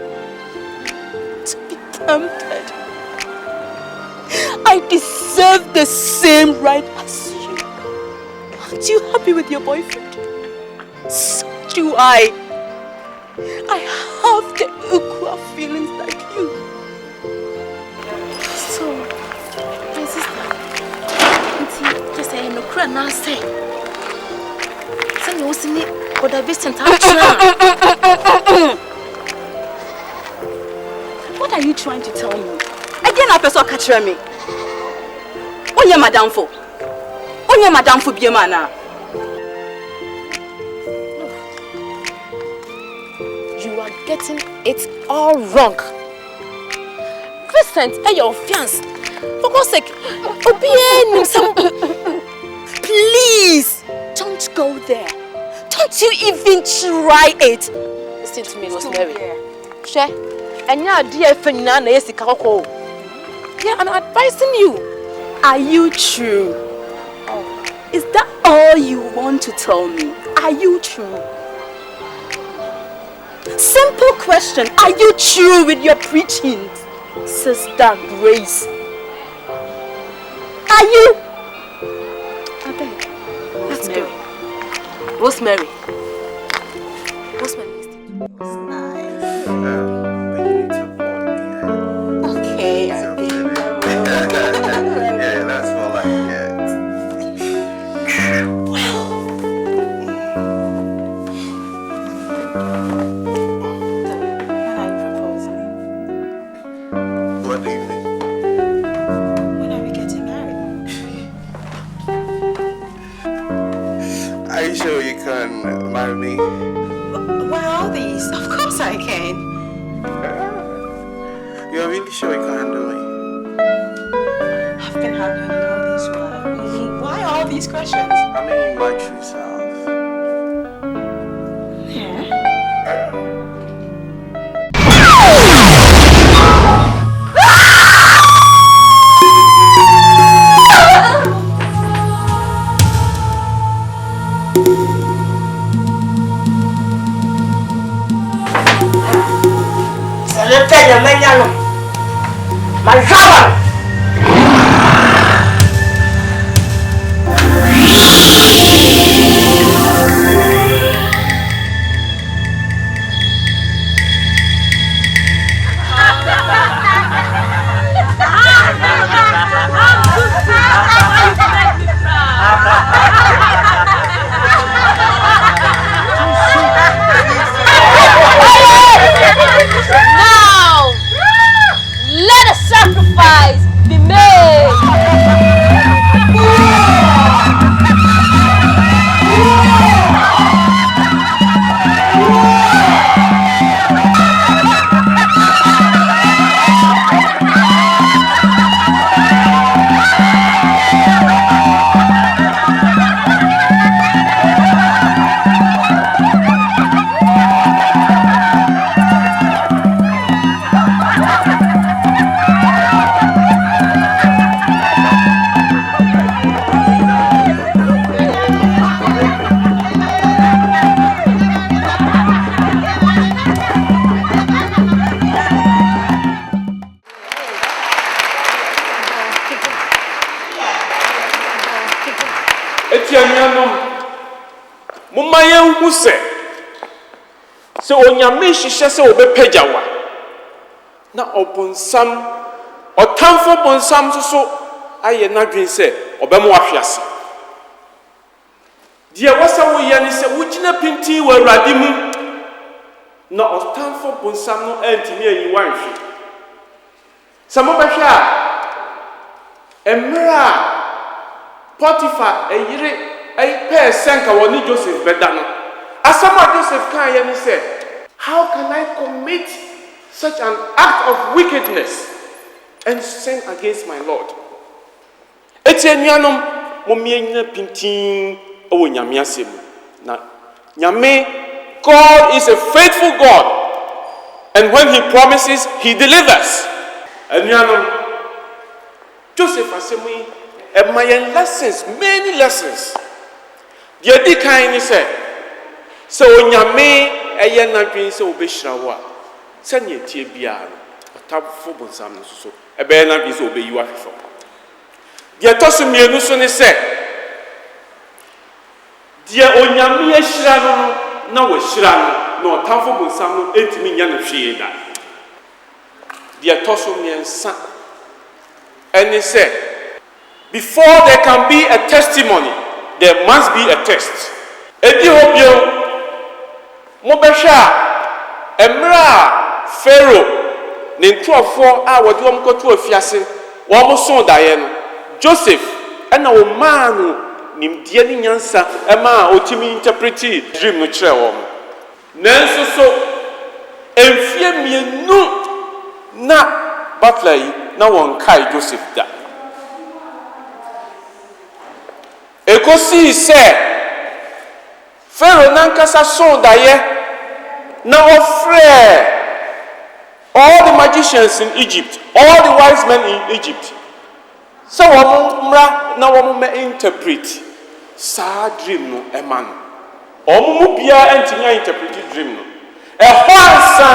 to be pampered. I deserve the same right as you. Aren't you happy with your boyfriend? So do I. I have the equal feelings like you. So, my sister, just say no cry now. Say you see me, but I Vincent. What are you trying to tell me? Again, I person catch me. Onya madam for be mana. You are getting it all wrong. Vincent, your fiance. For God's sake, please don't go there. Don't you even try it. Listen to me, Rosemary. Share. And you're dear Fernanda. Yeah, I'm advising you. Are you true? Is that all you want to tell me? Are you true? Simple question. Are you true with your preaching? Sister Grace. Are you? Okay. Let's go. Rosemary. Okay. Yeah, that's more like it. What do you mean? When are we getting married? Are you sure you can marry me? Why all these? Of course I can. You're really sure you can handle me? I've been handling all these while. Why all these questions? I mean, my true self. Yeah. Now, let a sacrifice be made. Mumaye wuse se onyame hihye se obepagyawa na obonsam otamfo bonsam so aye nadwen se obemo ahwease die wasa wo ye ne se wugina pinti wa awurade mu na otamfo bonsam no antimi ayi wanhwe samo behwe a emra Potiphar eyire ay person ka woni Joseph bedano asama Joseph kan ye ni say how can I commit such an act of wickedness and sin against my Lord etianuanom momienya pintin owo nyame asem na nyame God is a faithful God and when he promises he delivers anuanom Joseph asemi lessons, many lessons. Yedi kind say, so onyame eye nadwen se obehira wo a se ne tie bia otafo bonsam no so ebe na bi se obeyi wa hwefo de toso mienu so ne se de onyame ahira no na wo hira no na otafo bonsam no entimi nya na hwe da de toso miensa ene se before there can be a testimony, there must be a test. Edi hobio mobesha emra Pharaoh ne nkrofo a wode wom koto afiase wom so daye no Joseph ena wo man nimdie ni nyansa ema otimi interpreti dream no kire wom nanso so emfie mienu na butler na won kai Joseph da Ekosi said Pharaoh nankasa so daye na ofre all the magicians in Egypt, all the wise men in Egypt. So wamra na wamume interpret sa dream no eman. Omumu bia entinya interpret dream no. Ehwansa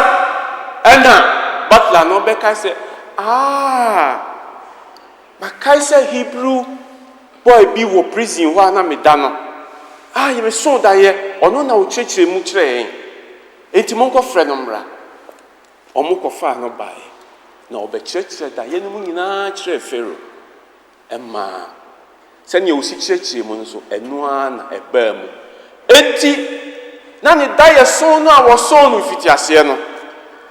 ena butler no beka say makai say Hebrew boy bi wo prison ho na medano. You me so daye ono na wo chechire mu kire enti monko frɛ no mra. Omu kofa no bae na obechechire daye no mu nyina kire Pharaoh. Emma sɛnea osi kyerɛkyerɛ mu nso ɛnoa na ɛbaa mu enti na ne da yɛ so no a wɔsɔn no mfitiaseɛ no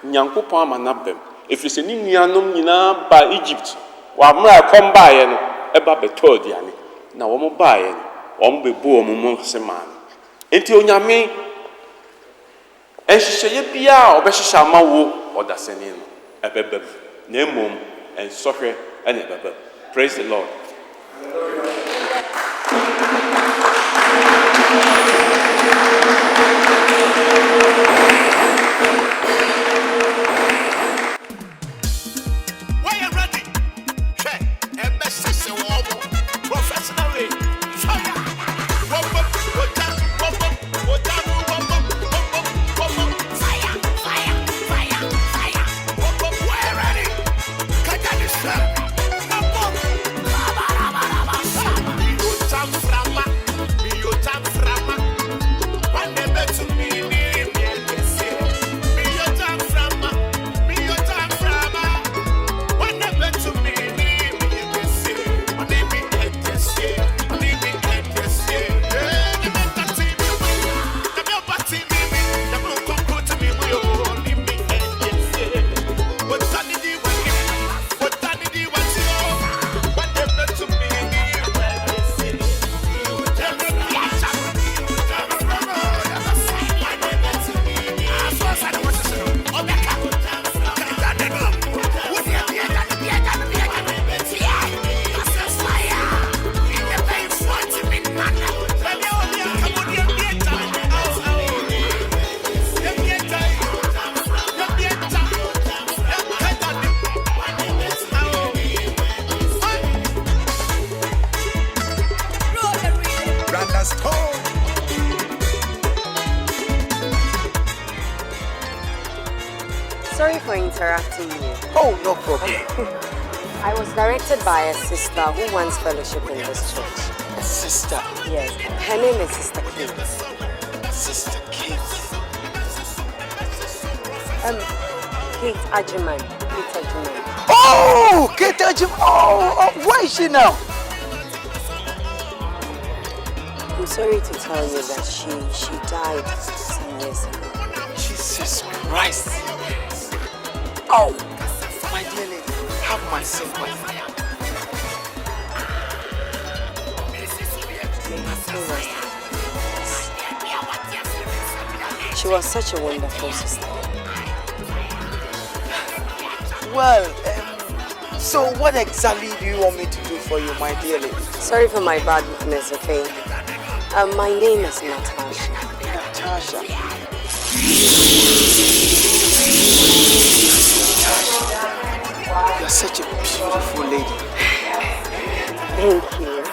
Nyankopɔn ama n'abam ɛfiri sɛ ne nuanom nyinaa ba Egypt wɔamra ɛkɔm baeɛ no ɛba bɛtɔɔ aduane na wɔn baeɛ no wɔn bɛbu wɔn mu se maa no enti Onyame ɛhyehyɛeɛ biara a ɔbɛhyehyɛ ama wo ɔdasɛne no ɛbɛba mu na mmom ɛnsɔhwɛ ɛna ɛbɛba mu. Praise the Lord. When you're ready, check and best system professionally. We're ready. Catch this stuff. Sorry for interrupting you. Oh, no problem. I was directed by a sister who wants fellowship in this church. A sister? Yes. Her name is Sister Kate. Sister Kate? Kate Ajiman. Kate Ajiman. Oh, Kate Ajiman. Oh, where is she now? I'm sorry to tell you that she died some years ago. Jesus Christ. Oh, my dear lady, have my sympathy. She was such a wonderful sister. Well, so what exactly do you want me to do for you, my dear lady? Sorry for my badness, okay? My name is Natasha. Natasha. You're such a beautiful lady. Thank you.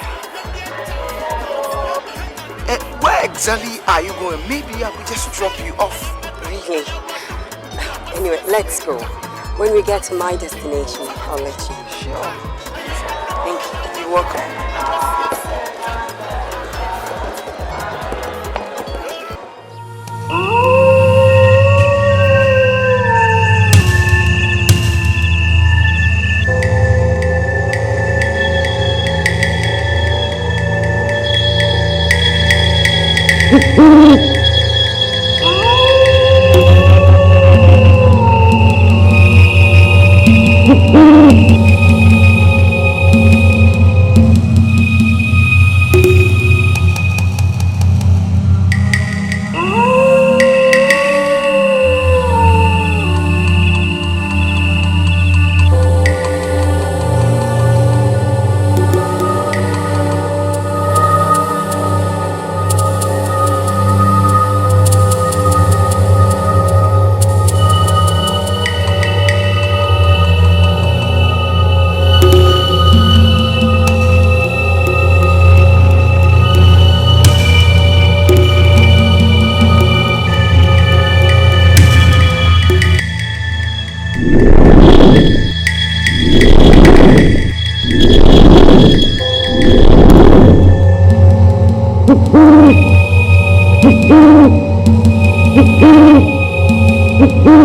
Where exactly are you going? Maybe I could just drop you off. Really? Anyway, let's go. When we get to my destination, I'll let you. Sure. Thank you. You're welcome. Right.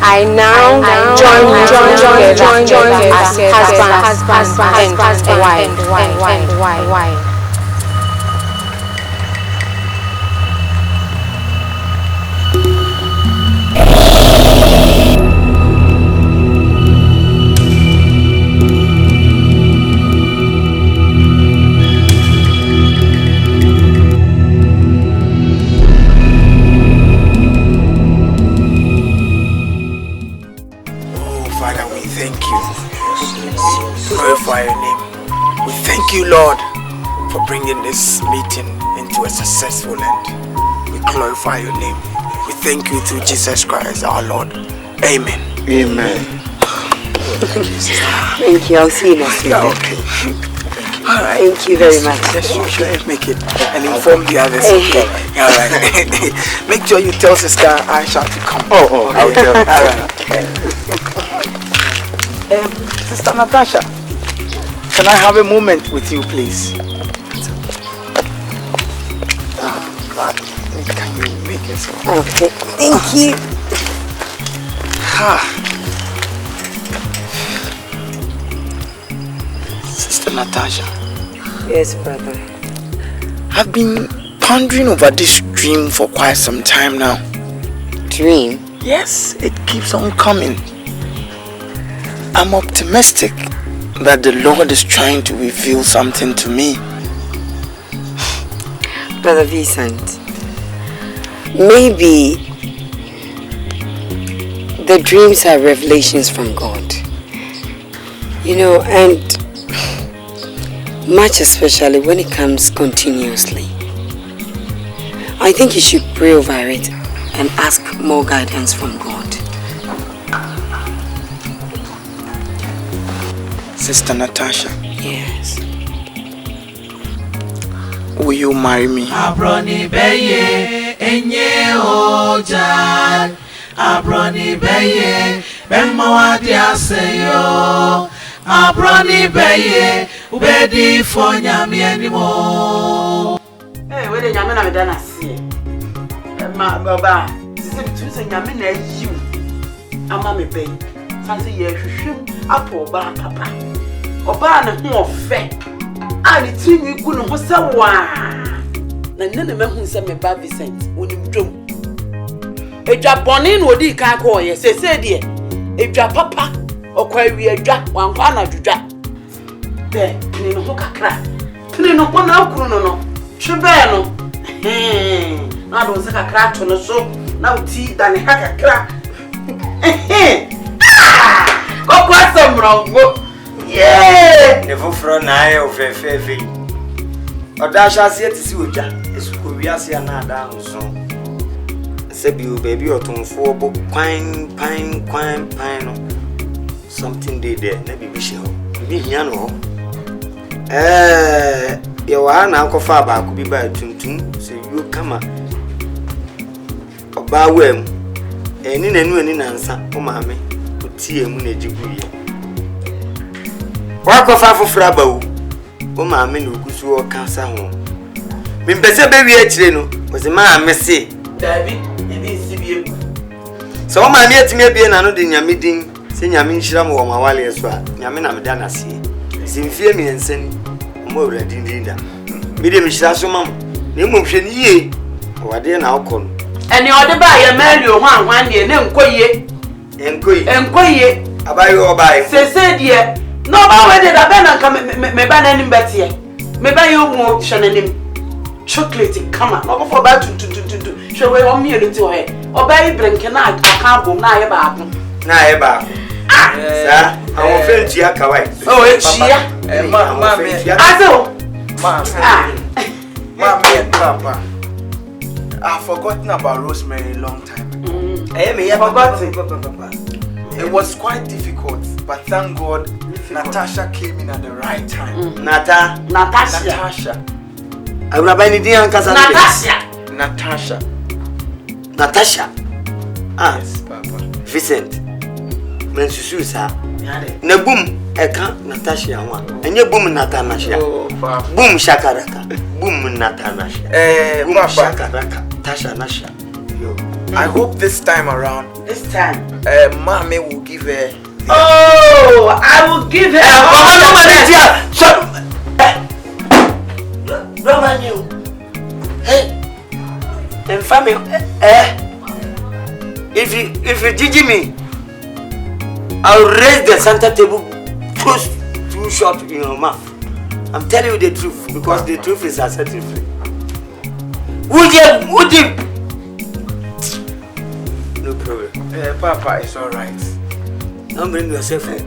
I now join together as husband and wife. Glorify your name. We thank you, Lord, for bringing this meeting into a successful end. We glorify your name. We thank you through Jesus Christ, our Lord. Amen. Amen. Thank you. I'll see you next week. Okay. All right. Thank you very much. Yes, you should make it and inform the others. Okay. All right. Make sure you tell Sister Aisha to come. Oh, I'll tell. All right. Sister Natasha, can I have a moment with you, please? Can you make it so? Okay, thank you. Sister Natasha. Yes, brother. I've been pondering over this dream for quite some time now. Dream? Yes, it keeps on coming. I'm optimistic that the Lord is trying to reveal something to me. Brother Vincent, maybe the dreams are revelations from God. You know, and much especially when it comes continuously. I think you should pray over it and ask more guidance from God. Sister Natasha. Yes. Will you marry me? Abroni beye enye ojan. Abroni beye bemawadi aseyo. Abroni beye ubedi fonya mienimo. Hey, where the nyame na me dana see? Ma baba, sisi bitu se nyame na yi ama me bey. Sanse ye hwehwem apo ba papa. Oba na ho ofe. Ali trinwi gu no ho se wa. Na nne me hu se me ba Vincent wonim dwom. Edwa bone na odi ka ko ye sese de. Edwa papa okwa wi edwa wankwa na dwudwa. De ni no ho kakra. Tini no ko na akuru no. Twebe no. Na do se kakra to no so na uti da ne kakra. Koko asomrongo. Yeah. Never from I of Fefe. Natasha said to see what we are seeing now. So, said you baby or to for book pine. Something they there, maybe we shall be here. You are now far back, could be by Tum, so you come up. About when, and in any answer, oh, mammy, put tea and moon. Walk off for Frabo. Oh, mammy, no good to walk cancer home. When Bessie baby Etreno was a man, Messi. David, it is CBM. So, my near to me be another in your meeting, saying Yamin Shram or Mawali as well. Yamina Madana see. Sim fear me and send more than dinner. Medium Shasumam, Nimum Sheni, What do you now call? And you order by a man you want year, name Koye. And Koye. About your buy. Say, dear. No, I did a banner come, me ban any better. Me buy you more shannon. Chocolate, come on, over for about to show away on me into her. Or buy drinking I can't go nigh about. Sir, our friend Chiaka wife. Oh, it's Chia. Mommy and Papa. I've forgotten about Rosemary a long time ago. I forgot it was quite difficult, but thank God Natasha came in at the right time. Natasha. I will buy anything on Natasha. Ah, yes, Papa. Vincent. Men susu sa. Na boom eka Natasha one. Enye boom Natasha. Boom shakaraka. Boom Natasha. Boom shakaraka. Tasha Nasha. I hope this time around. This time. Mommy will give her. Oh, I will give her. Roman you. Hey. And family. If you judge me, I'll raise the center table too short in your mouth. I'm telling you the truth because the truth is assertive. Would you? No problem. Papa, it's alright. Don't bring yourself in.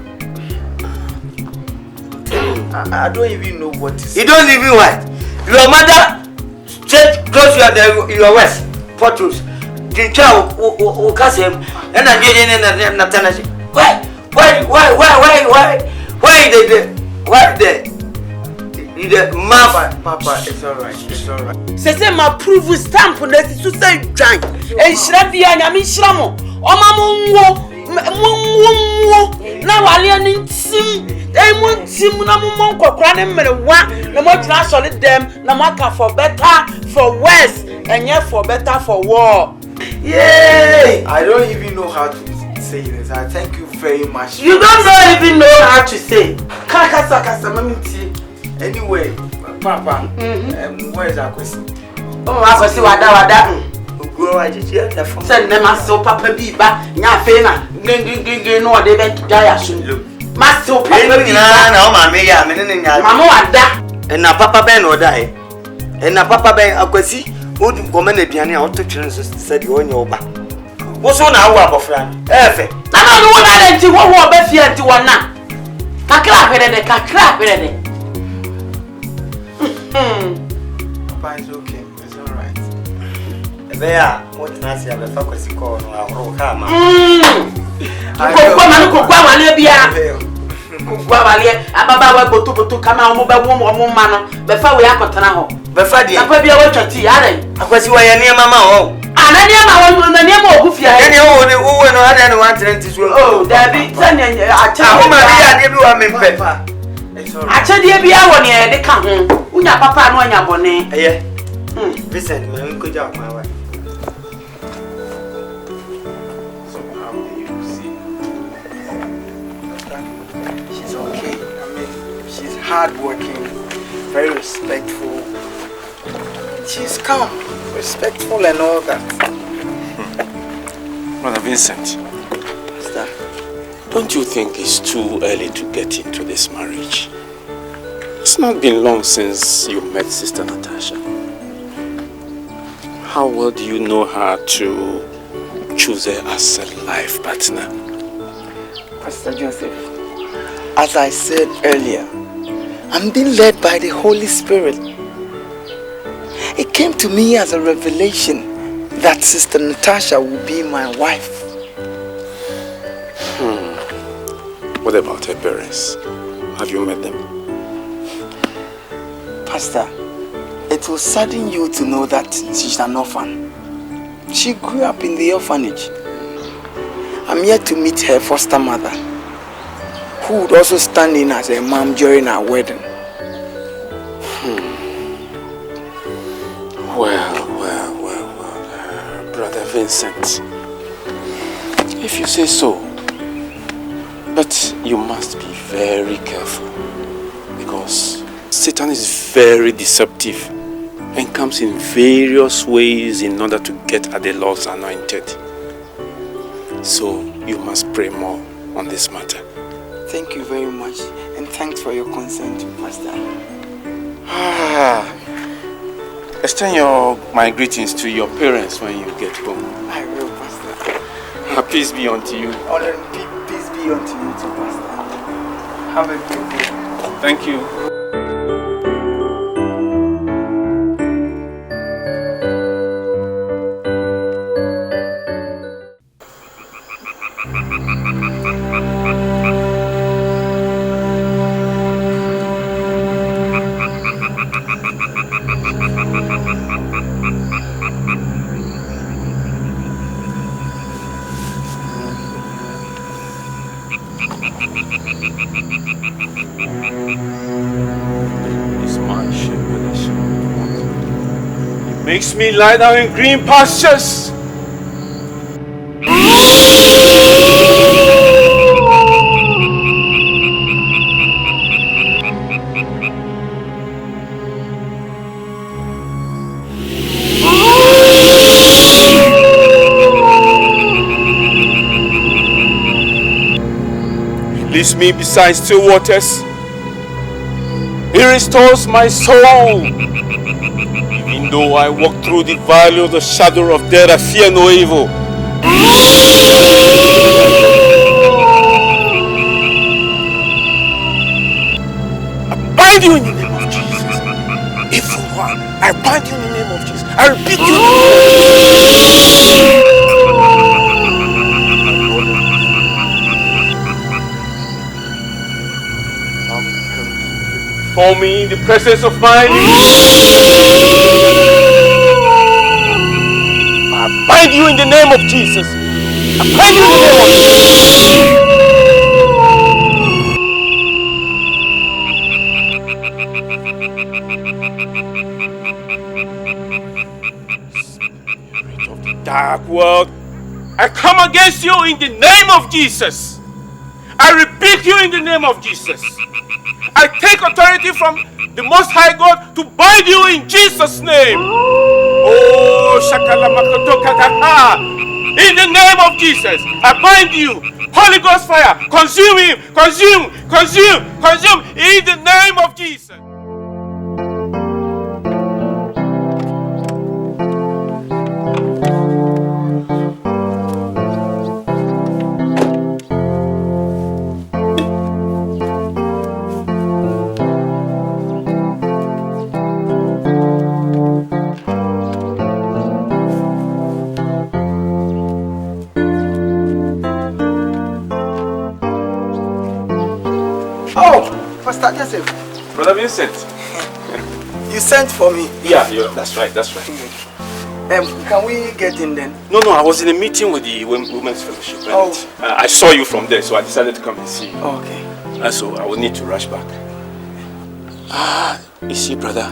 I don't even know what to say. You don't even what? Your mother straight close your west portals. Why the mouth? Papa, it's alright. Say my proof stamp on this to say giant. And Shrabi and Yamishramo. Oh, now I learn sim. They want sim no more craning me one. No more solid them. No more for better, for worse, and yet for better for war. Yay! I don't even know how to say this. I thank you very much. You don't even know how to say. Anyway, Papa, where is our question? Oh, I was wada. Send them as so Papa Biba, Yafena, no, they went to die soon. Master Papa, and now Papa Ben or die. And now Papa Ben, I could see would come in the piano out to children said you on your back. What's on our friend? I don't know what I did. What will be feared to one now? Clap it. Papa, it's okay. It's alright. There, what nice you have a focus call or Rokama. Ababa boto kama mo ba wo ma no be fa we akotana ho be fa die apa bia wo twati are akwasi wa ye ne mama ho ana ne ma wo na ne ma ogu fia ye ne wo ne wo no ada ne wan trent so oh dabi sane acha ho ma bia de bi wa mempe acha de bia wo ne de ka ho unya papa no anya bone eh Vincent me nko ja ma wa hardworking, very respectful. She's calm, respectful and all that. Brother Vincent, don't you think it's too early to get into this marriage? It's not been long since you met Sister Natasha. How well do you know her to choose her as a life partner? Pastor Joseph, as I said earlier, I'm being led by the Holy Spirit. It came to me as a revelation that Sister Natasha will be my wife. What about her parents? Have you met them? Pastor, it will sadden you to know that she's an orphan. She grew up in the orphanage. I'm yet to meet her foster mother, who would also stand in as a mom during our wedding. Well, Brother Vincent, if you say so, but you must be very careful because Satan is very deceptive and comes in various ways in order to get at the Lord's anointed. So you must pray more on this matter. Thank you very much, and thanks for your consent, Pastor. Extend my greetings to your parents when you get home. I will, Pastor. Peace be unto you. Honor and peace be unto you too, Pastor. Have a good day. Thank you. Makes me lie down in green pastures. He leads me beside still waters. He restores my soul. Even though I walk through the valley of the shadow of death, I fear no evil. I bind you in the name of Jesus. Evil one, I bind you in the name of Jesus. I rebuke you. For me in the presence of my I bind you in the name of Jesus. I bind you in the name of Jesus. Spirit of the dark world, I come against you in the name of Jesus. I rebuke you in the name of Jesus. I take authority from the Most High God to bind you in Jesus' name. Oh, Shakalamakotokataha. In the name of Jesus, I bind you. Holy Ghost fire, consume him, consume, consume, consume. In the name of Jesus. Pastor Joseph. Brother Vincent. You sent for me. Yeah, that's right, that's right. Can we get in then? No, I was in a meeting with the Women's Fellowship. And, I saw you from there, so I decided to come and see you. Okay. So I will need to rush back. You see, brother,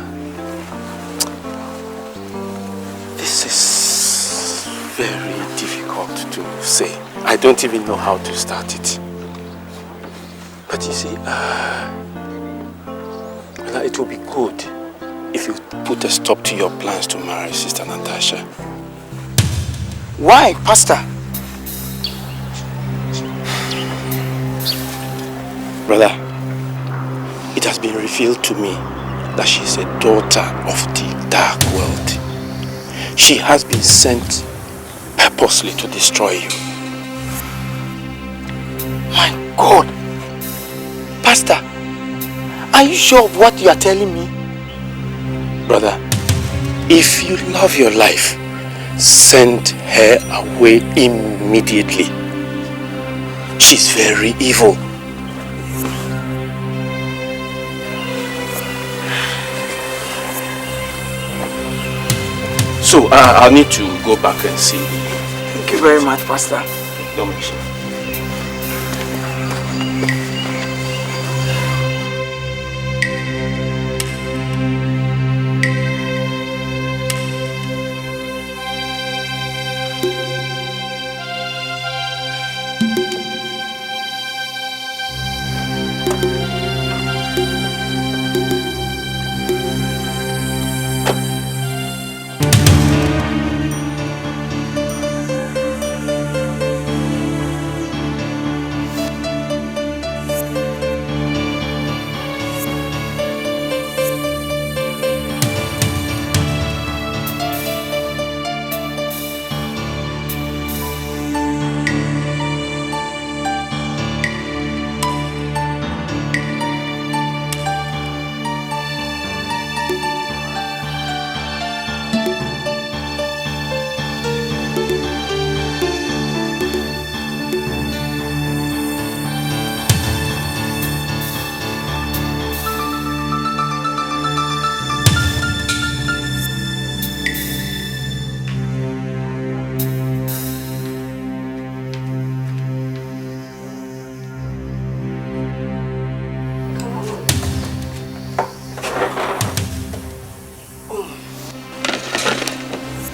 this is very difficult to say. I don't even know how to start it. But you see, it will be good if you put a stop to your plans to marry Sister Natasha. Why, Pastor? Brother, it has been revealed to me that she is a daughter of the dark world. She has been sent purposely to destroy you. My God! Pastor, are you sure of what you are telling me? Brother, if you love your life, send her away immediately. She's very evil. So, I'll need to go back and see. Thank you very much, Pastor. Don't mention it.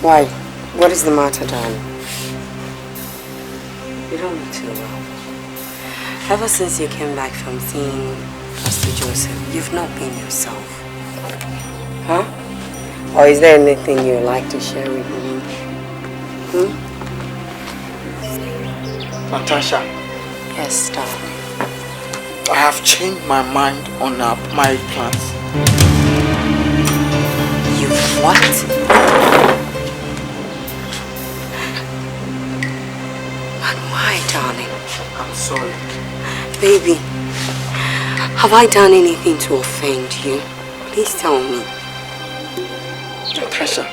Why? What is the matter, darling? You don't look too well. Ever since you came back from seeing Pastor Joseph, you've not been yourself. Huh? Or is there anything you'd like to share with me? Natasha. Yes, darling. I have changed my mind on our marriage plans. You what? And why, darling? I'm sorry. Baby, have I done anything to offend you? Please tell me. Natasha,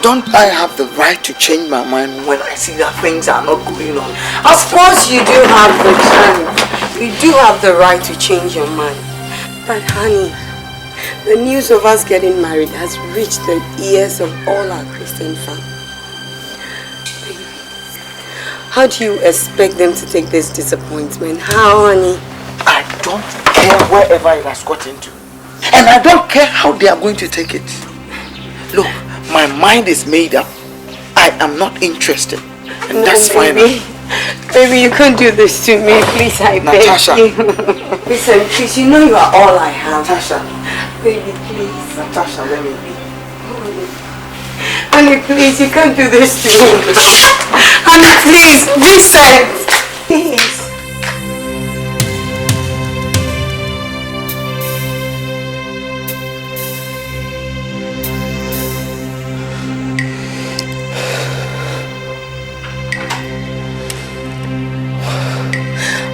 don't I have the right to change my mind when I see that things are not going on? Of course you do have the chance. You do have the right to change your mind. But honey, the news of us getting married has reached the ears of all our Christian family. How do you expect them to take this disappointment? How, honey? I don't care wherever it has got into. And I don't care how they are going to take it. Look, my mind is made up. I am not interested. And that's fine. Baby, you can't do this to me. Please, I Natasha. beg you. Listen, please, you know you are all I have. Natasha. Baby, please. Natasha, let me be. Honey, please, you can't do this to me. Honey, please, Vincent. Please.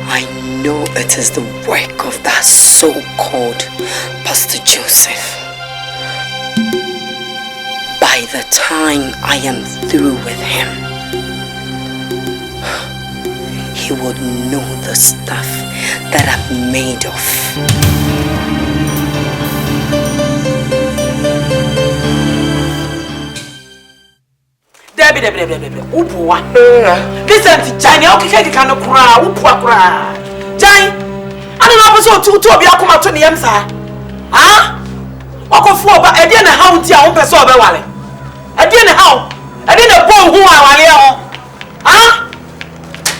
I know it is the work of that so-called Pastor Joseph. By the time I am through with him, he would know the stuff that I'm made of. Debbie. Upuwa. Vincent, Jani, okay, can no cry, Upua. Jani, I don't know so to be a come out to the answer. Ah? Oko for but I didn't how to your own person. I didn't how. I didn't know who I am. Ah?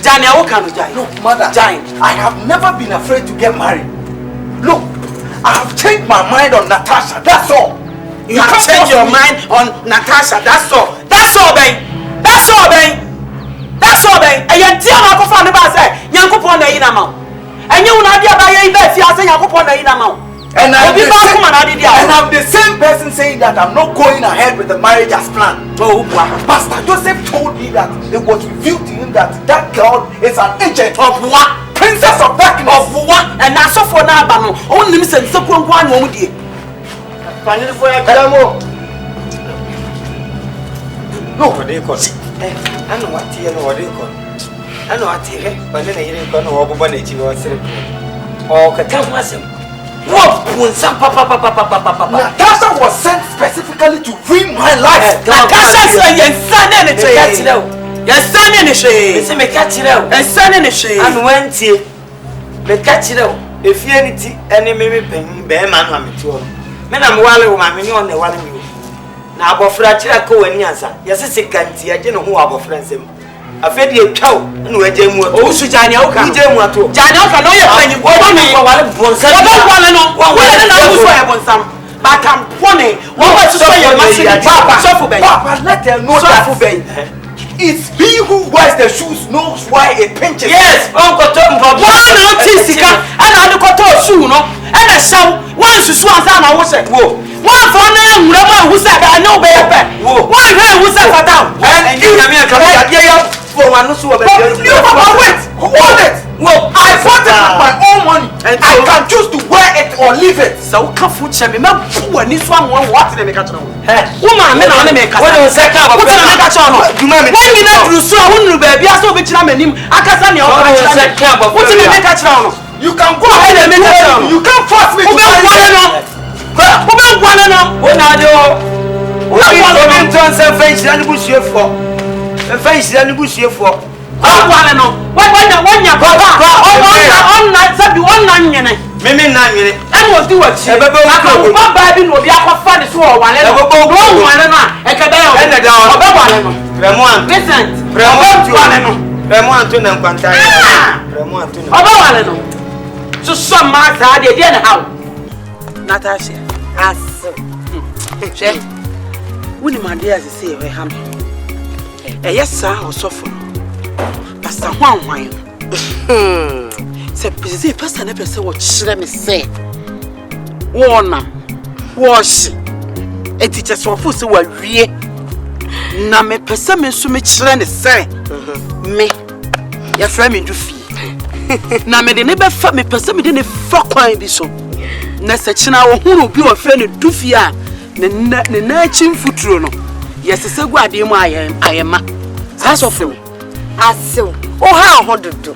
Jani, I can Jani. Look, mother, Jani, I have never been afraid to get married. Look, I have changed my mind on Natasha, that's all. You have changed your mind on Natasha, that's all. That's all, babe. That's all, babe. That's all, babe. And you tell me how to find say, Yanko Pon the Inamau. And you will not be about your best, you are saying Yanko Pon the Inamau. And I'm the same person saying that I'm not going ahead with the marriage as planned. Oh, Pastor Joseph told me that it was revealed to him that that girl is an agent of what? Princess of darkness. Of what? And I saw for now, but only Miss and Sokon one woman. No, what do you call it? I know what you know what you call it. I know what you hear, but then I didn't know what you were saying. Oh, Katam. What? Natasha was sent specifically to ruin my life. Natasha said, "Yes, son, and it's yes, son, and it's a me catch it out. And son, and it's and went here. Me catch it out. If you any maybe bear man, I'm at all. Men, I'm well, my minion on the one of you. Now, about fracture, go and answer. Yes, it's a canty. I don't know who our friends him. I fed you a cow and we jam with oh, Sujani, okay, jam what to Jani, I know you're playing what I mean. I don't want to know what I want some. But I'm funny. What was to say your machine? Papa, let them know that it's he who wears the shoes knows why it pinches. Yes, Uncle Tom, one out Tisica and I look at all soon, and I saw one to swans and I was at war. One for them, who said I know better. One who said for down. And you have me for one who wait. Hold it. Well, I bought it with my own money, and I can choose to wear it or leave it. So, come food, Chemmy, man, when this one what in the make a woman, men on the make a you may be not through so I wouldn't be a so bitch. I'm in him. I can't stand your what's in the make a channel. You can go ahead and make a channel. You can't force me to one. What are you? What are you doing? Face and bush here for a face and bush here for. I want to know. What you're on that, you want Mimi na nyere. And was do what you Baba no be akwa ni so o wale no. No wale no. E ka da yo. Ene da o. Oba wale no. Remo Vincent. Remo wale no. Remo anto na nkwanta. Remo anto na. Oba wale no. So some ma sa de na how. Natasha. Aso. She. Wuni ma de as say we ham. Yes sir osofo. Pastor Hwan. Se pese pastor na pese wo kire me se. Wona. Wash. E teacher so fo se wa wie. Na me pese me so me kire ne se. Me. Ya fra me ndufi. Na me de ne be fa me pese me de ne fa kwan bi so. Na se kina wo huru bi wo fra ne dufi a ne na chimfuturo no. Yesese gu ade mu ayema. Asofo. Aso. O ha hododo.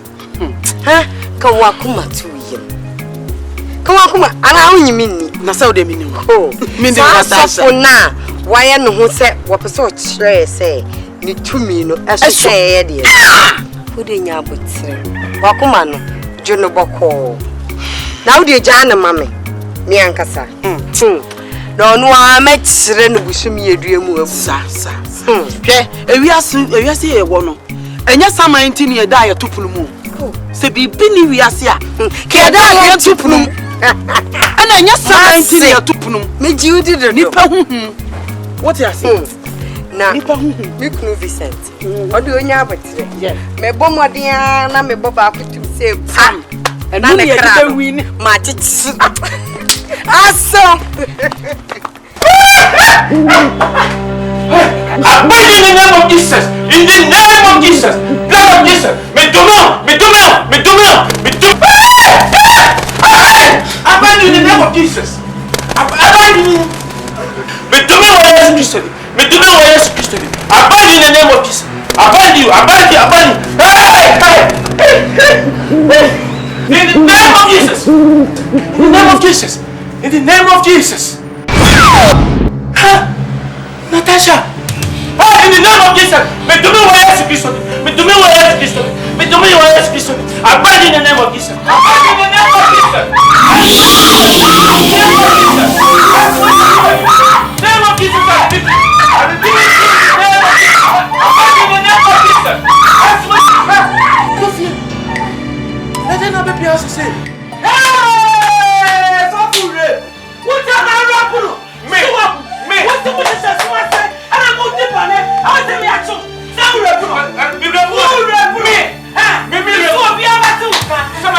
Ha ka wakuma tuye. Ka wakuma ana unyimi ni. Na sa o de mini ko. Mi de Natasha. Na waye no ho se wopese o kire se ni tumi no eso ye de. Wo de nya abotire. Wakuma no jono boko. Na wo de gya na mame. Mi ankasa. No no a me kire no busumi eduemu abu. Sa. Hwe ewiase ye wo no. Enya samanti ni eda ya tupunu mu. Se bibi ni wiase a. Ke da ya tupunu mu. Ana enya samanti ni ya tupunu. Me jiudi do. Nipa huhu. What you say? Na nipa huhu. Me kunu Vincent. Odi onya abotire. Me bom odia na me boba akutum se pam. Na me kra win. Ma chichi. Aso. I pray in the name of Jesus. In the name of Jesus. Blood of Jesus. Me do. I pray in the name of Jesus. I pray in the name of Jesus. Me do what Jesus Christ. I pray in the name of Jesus. I pray you. In the name of Jesus. In the name of Jesus. In the name of Jesus. Natasha. In the name of Jesus. Me do what Jesus Christ. I pray in the name of Jesus. I pray in the name of Jesus. Name of Jesus. I repeat it. In the name of Jesus. Let them not be able to say. Hey, so cool. What am I rapping? Me. What's the point of say? And I'm going to dip on it. I want to reaction. Sound rapping. Me. Me. So be able to. Some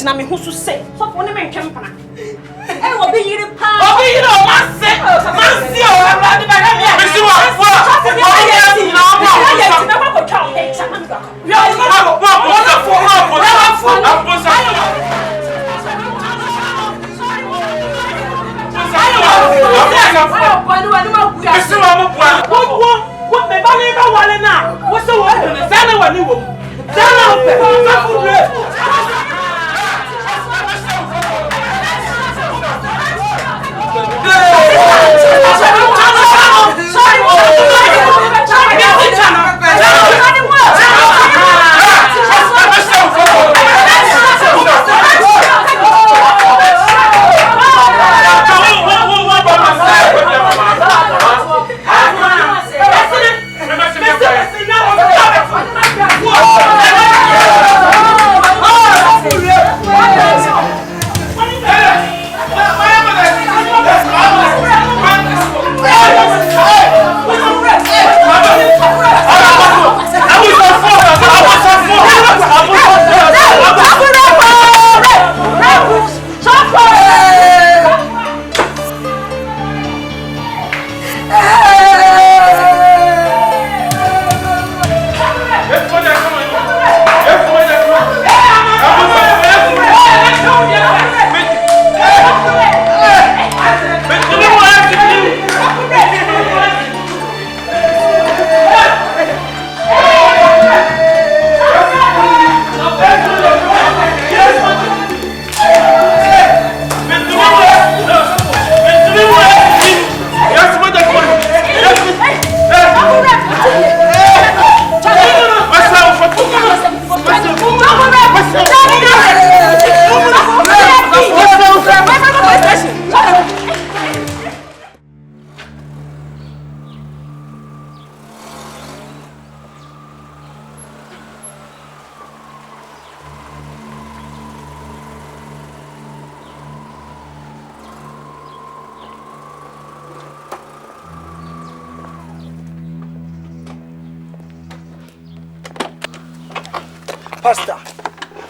na me husu se so for ne me ntwe mpana e wo be yiri pa obi yiri o manse o abadi ba na me si wa fo o ye na mo na ko twa o he cha man ga yo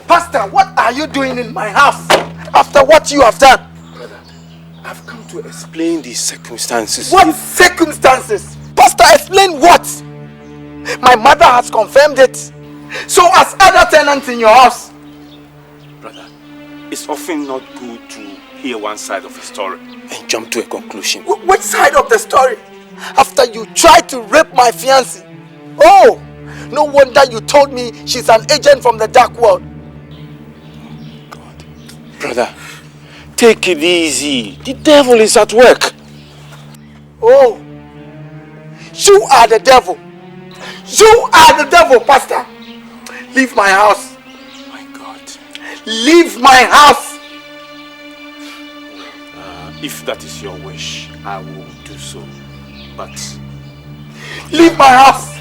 Pastor, what are you doing in my house after what you have done? Brother, I've come to explain these circumstances. What circumstances? Pastor, explain what? My mother has confirmed it. So as other tenants in your house. Brother, it's often not good to hear one side of a story and jump to a conclusion. Which side of the story? After you tried to rape my fiancée. Oh, no wonder you told me she's an agent from the dark world. God. Brother, take it easy. The devil is at work. Oh, you are the devil. You are the devil, Pastor. Leave my house. My God. Leave my house. If that is your wish, I will do so. But leave my house.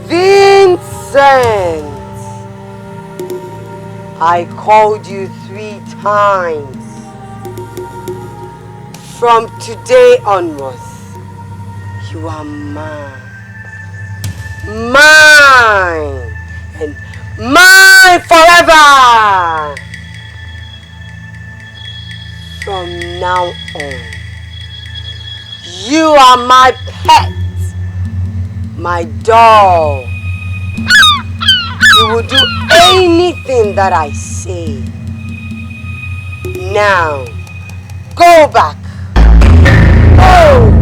Vincent! I called you 3 times. From today onwards, you are mine. Mine! And mine forever! From now on, you are my pet, my doll. You will do anything that I say. Now, go back. Go!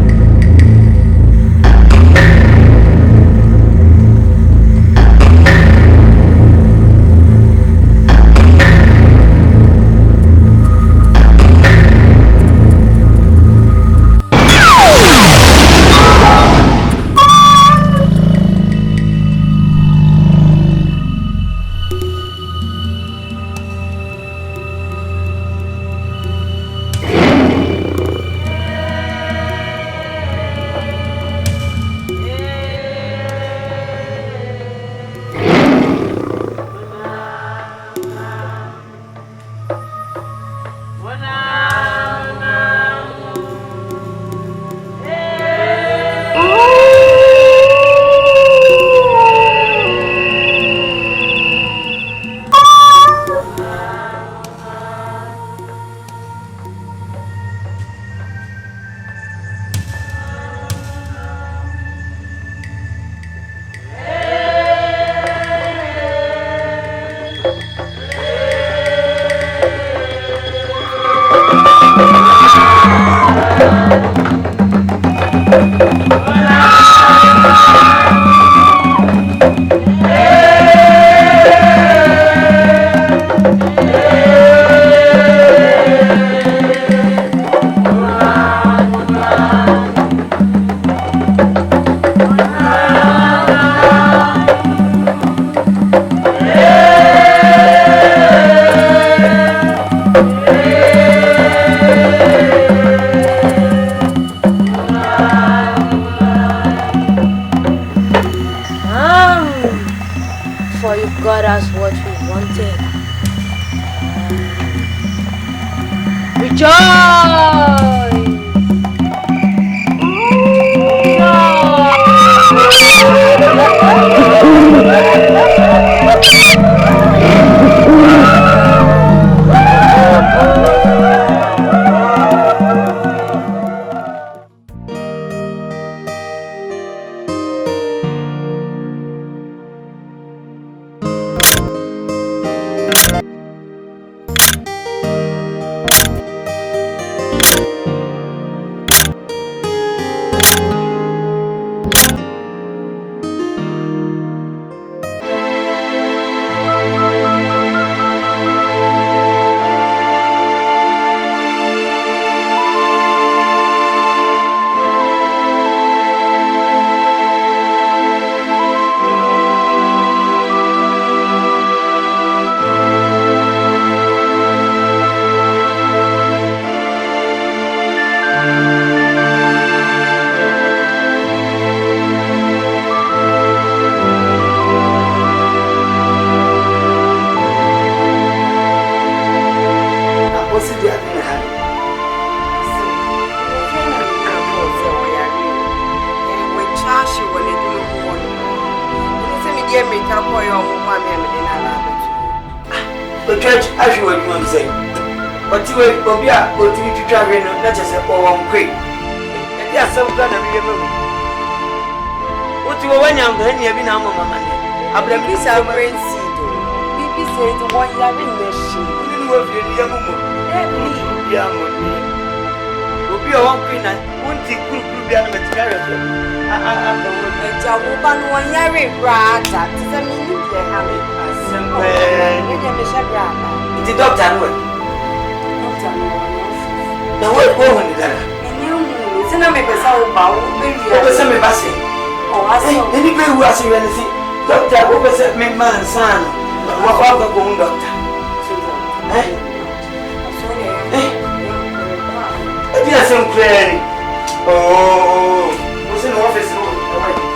Oh, what's in the office?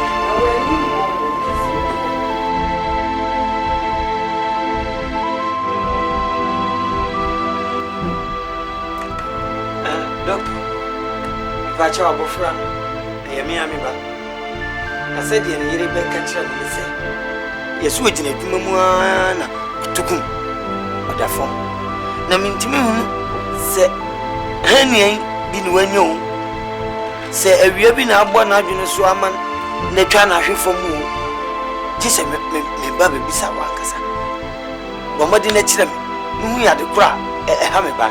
kyerɛ abɔfra no ɛyɛ me ame ba na sɛdeɛ ne yere bɛka kyerɛ no ne sɛ yɛsɛ ɔgyina adwuma mu ara na ɔtokum ɔda fam na mentimi hu sɛ hanian bi ne wanya wo sɛ awia bi na abɔ n'adwene so ama na twa na ahwe fam wo gye sɛ me ba bɛbisa wo ankasa bɔ mmɔden no kyerɛ me mehu yɛade kora ɛha me ba.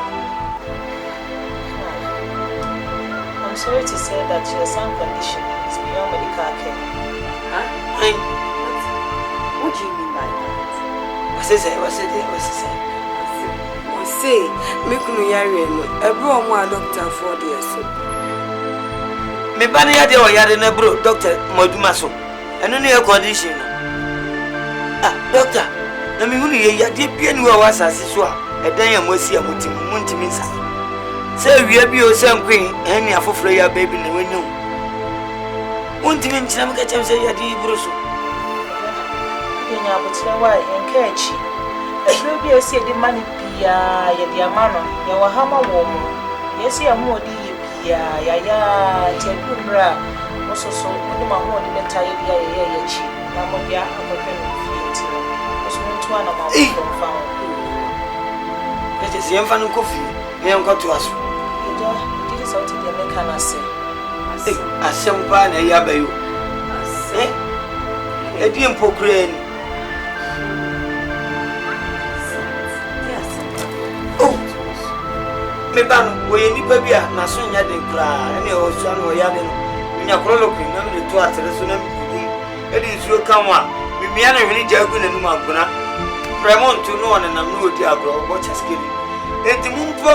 I'm sorry to say that your son's condition is beyond medical care. Huh? What do you mean by that? What's it say? Say, make me yari no. Ebro mo a doctor for the so. Me bani ya de o yari na bro doctor moduma so. Eno ne condition no. Ah doctor, na me hunu ye ya de bia ni wa wasase so a edan ya mosi ya mutim muntimi nsa. Say wia bi o se nkwen eni afoforo ya baby na wanyu. Muntimi ntina me ka chem say ya de bro so. Nya abotire wa enka achi. Ebro bi o se de mani ya di amano ya wahama wo mu yesi ya mu odi ya tedumra ososo odi ma ho odi beta ya ya chi na mo dia akokwe no fienti oso ntu ana ma wo fa ho ete si emfa no kofi ne enko to aso ida didi so ti de meka na se asem pa na ya bayo edi empokure ni me ban we ni pa bia na so nya den kra ene o so na o ya den nya krolokin na me to atere so na me edi nsuo kanwa me mia na hwene jagu na num aguna premont no on na no odi agro bo chaskeli enti mu mpo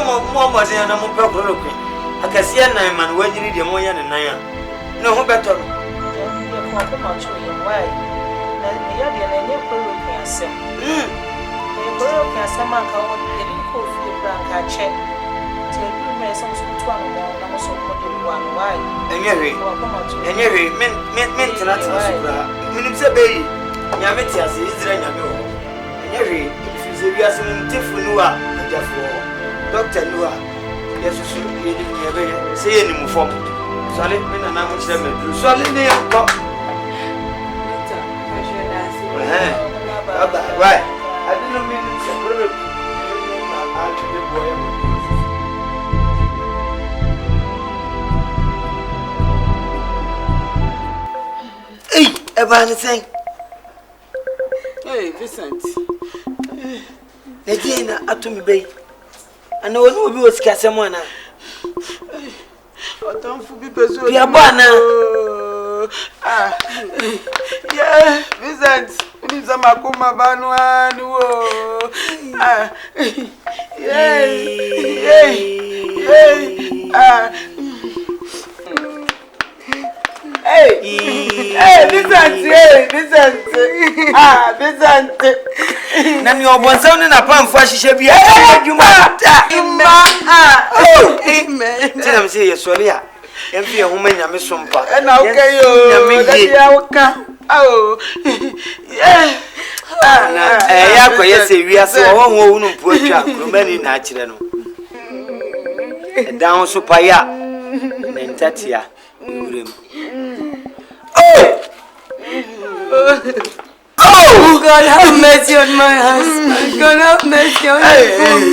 mo den na mo pa krolokin akasia nan man wanyini de mo ya ne nan a ne ho beto no ya ko ko ma cho ye wai na ya de na ne krolokin asem krolokin asem aka o de ko fi bra ka che Anyway, men tena subra. Minim se beyi. Nyame ti ase Israel nyame wo. Anyway, if you say we are some tifu nuwa ajafo. Doctor nuwa. Yesusu ye ni nyebe. Say ye ni mu fom. So ale me na na mo kire me. So ale ne ko. Baba, why? I didn't mean to separate. I'll tell you boy. Hey, everyone saying. Hey, Vincent. Again, I told me, babe. I know what we was catching someone. I don't feel because we are born now. Yeah, Vincent. We need some akuma banwan. Hey, Vincent. Vincent. Na mi obon se oni na pan fo ahihye bia. Amen. Tell me say yesori a. Emfi ehuma nyame sompa. Na okay yo. Dadia woka. Oh. Yeah. Ya ko yese wiase wo ho wo no mpu atwa kromani na akire no. Dan so paya. Nentatia. Urem. Oh, God have mercy on my husband. God have mercy on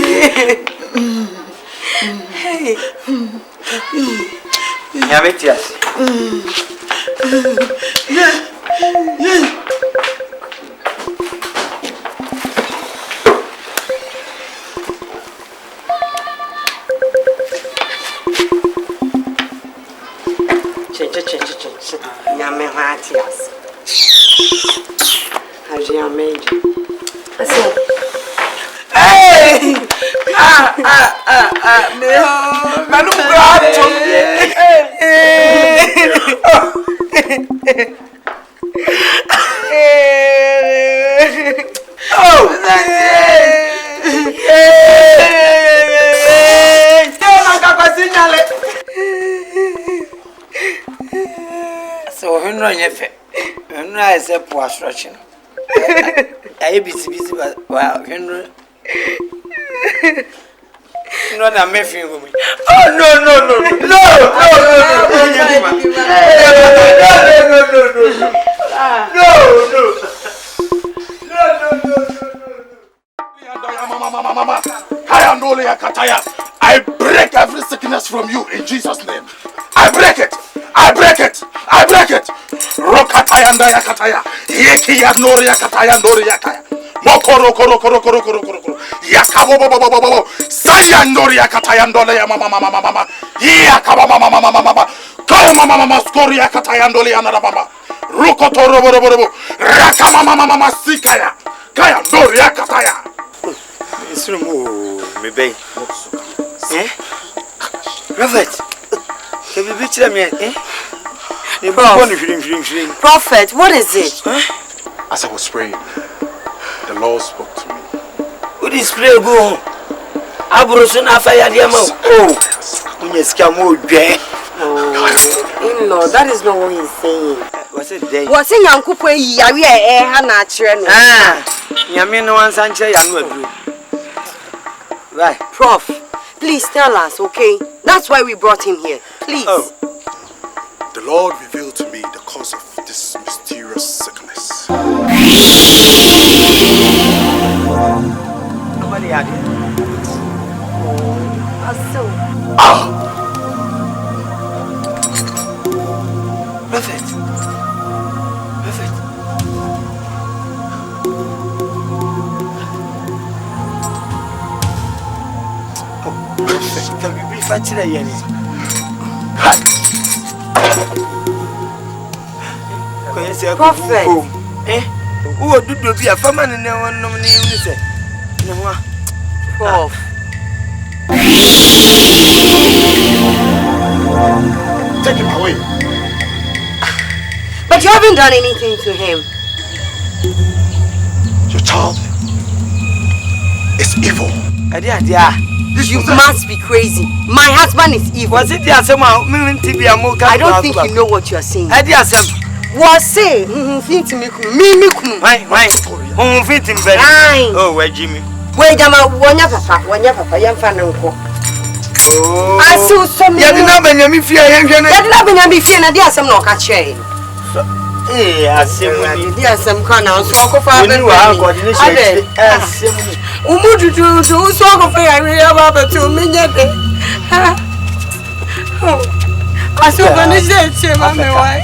me. Hey. Yametias. Nyame Matias. Haji Ameji. Hey! Manu grato. So Henry Nefe. Henry is a poor structure. I busy but well Henry. No, no, I'm making you. Oh, no. I break every sickness from you in Jesus' name. I break it. Rokatayanda yakataya. Yekiya nori yakataya nori yakaya. Mokoro. Yakabo. Saya nori yakataya ndole ya mama. Yakaba mama. Kama mama skori yakataya ndole ya mama. Rukoto. Rakama mama sikaya. Kaya nori yakataya. Isrumu mebe. Prophet. Can you beat them yet? Prophet, what is it? As I was praying, the Lord spoke to me. What is prayer go? Abroson afaya diamo. Oh, in-law, that is not what he's saying. What's it day? What's in Yankupo Yawi Hana Children? Yamino and Sanche Yanu. Right, Prof, please tell us, okay? That's why we brought him here. Please. Oh. The Lord revealed to me the cause of this mysterious sickness. Nobody had it. Perfect. Oh, perfect. Can we be fighting again? Prophet. Who do be a farmer and no one nominated? Prof. Take him away. But you haven't done anything to him. Your child is evil. You must be crazy. My husband is evil. Was it the Asama? I don't think you know what you are saying. Was say, think to me. Oh, where Jimmy? Wait, one your papa, young fan uncle. Oh, I saw some. You didn't have any fear. You didn't have any fear, and there's some no catch. I see there's some kind of sort of family. Umudu to sort of I remember to me. I saw when it's there, Mamma.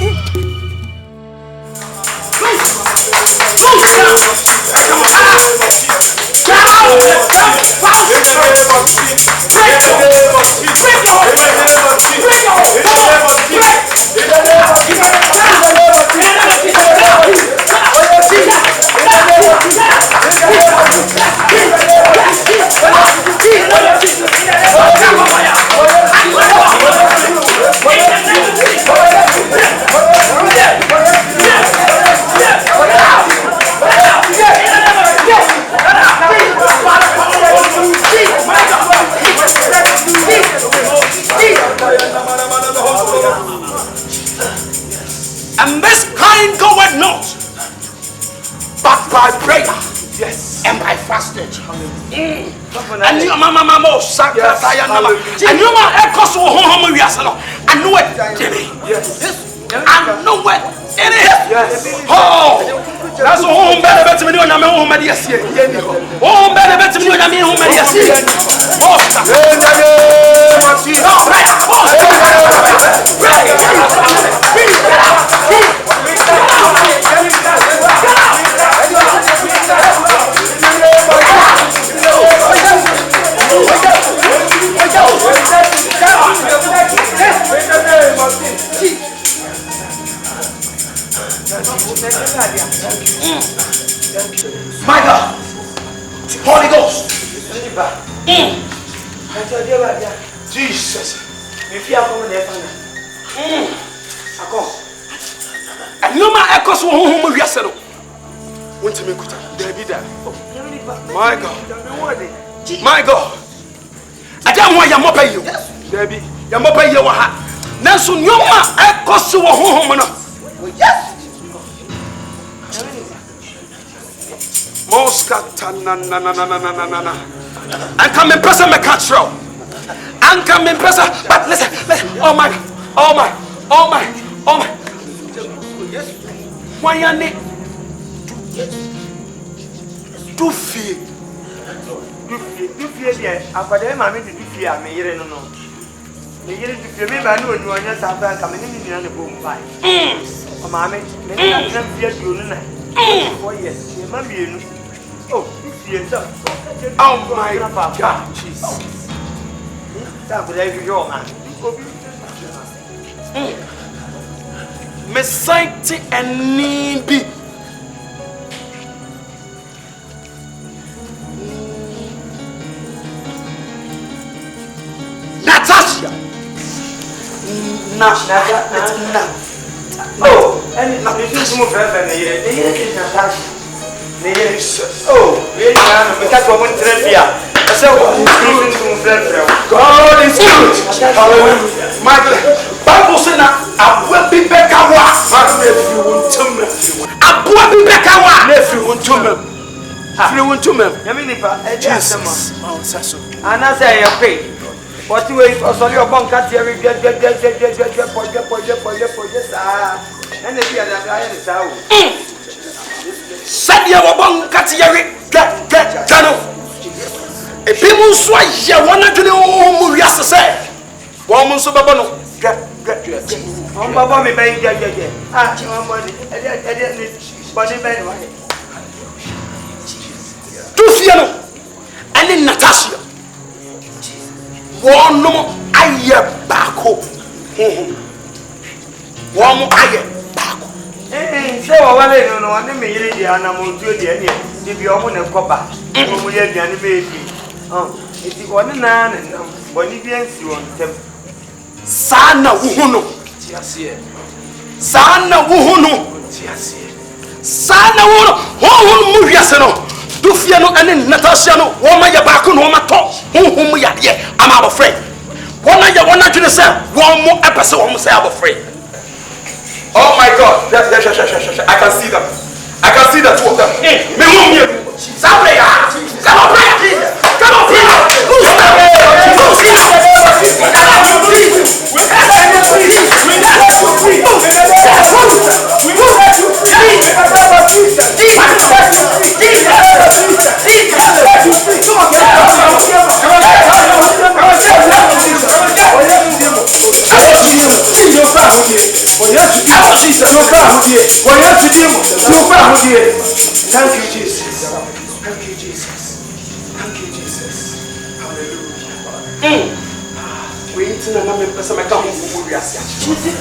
And this kind goeth not, but by prayer, yes, and by fasting. And you, mama, sakataya, and you are a cost of home. I know it, Jimmy. Yes, I know it. Oh, that's a home better to me when I'm home at the SC. Oh, better to me when I'm home at the SC. My God, Holy Ghost, Jesus, and no man echoes whom we are settled. Want to make it my God, I don't want your mopay you, Debbie, your mopay you are. Nanso no man echoes whom. Yes. Moskata na. And come and present me catch row. Anchor me person. But listen. Oh my. Why you need to fear? Do fear there. After mommy do fear me here no. Me here do fear me ba no onu onya safa ka me ni na bo mbai. O mommy, me na fear you na. 4 years. Me ma mienu. Oh, do fear so. Oh my God, Jesus. That would have your man. Me sainti and be. Natasha. Oh, and nothing to move forever. Natasha. Oh, really? Because I want to live God is good. Michael, Bible says I will be back. I will be back. Jesus. And I say, okay. But you wait for your bunk at your get. And if you are the guy in the south, said your bunk at your get. A people sway here, one to the home, yes, say. Woman, so Babano, get. Oh, Baba, me by get. Ah, money. I didn't need money by two Fiano and then Natasha. One no, I hear back home. One more, I hear back home. Eh, so I don't know, I'm the animal to the end. If you want to go back, we have the animated. If you want to know, when you want them. Sana Wuhuno. Sana Wuhuno. Sana Wuhuno. Who Muriasano. Do fear no and Natasha no. Woman ya back on Woma talk. Whom we are here. I'm afraid. One night you want to say one more episode. I'm say I'm afraid. Oh my God. I can see them. I can see the two of them. Me whom you. Somebody. Come on, prayer. Come on, prayer. Who's Thank you, Jesus. Thank you, Jesus. Thank you, Jesus. Hallelujah. Wait till I'm a person. I can't move.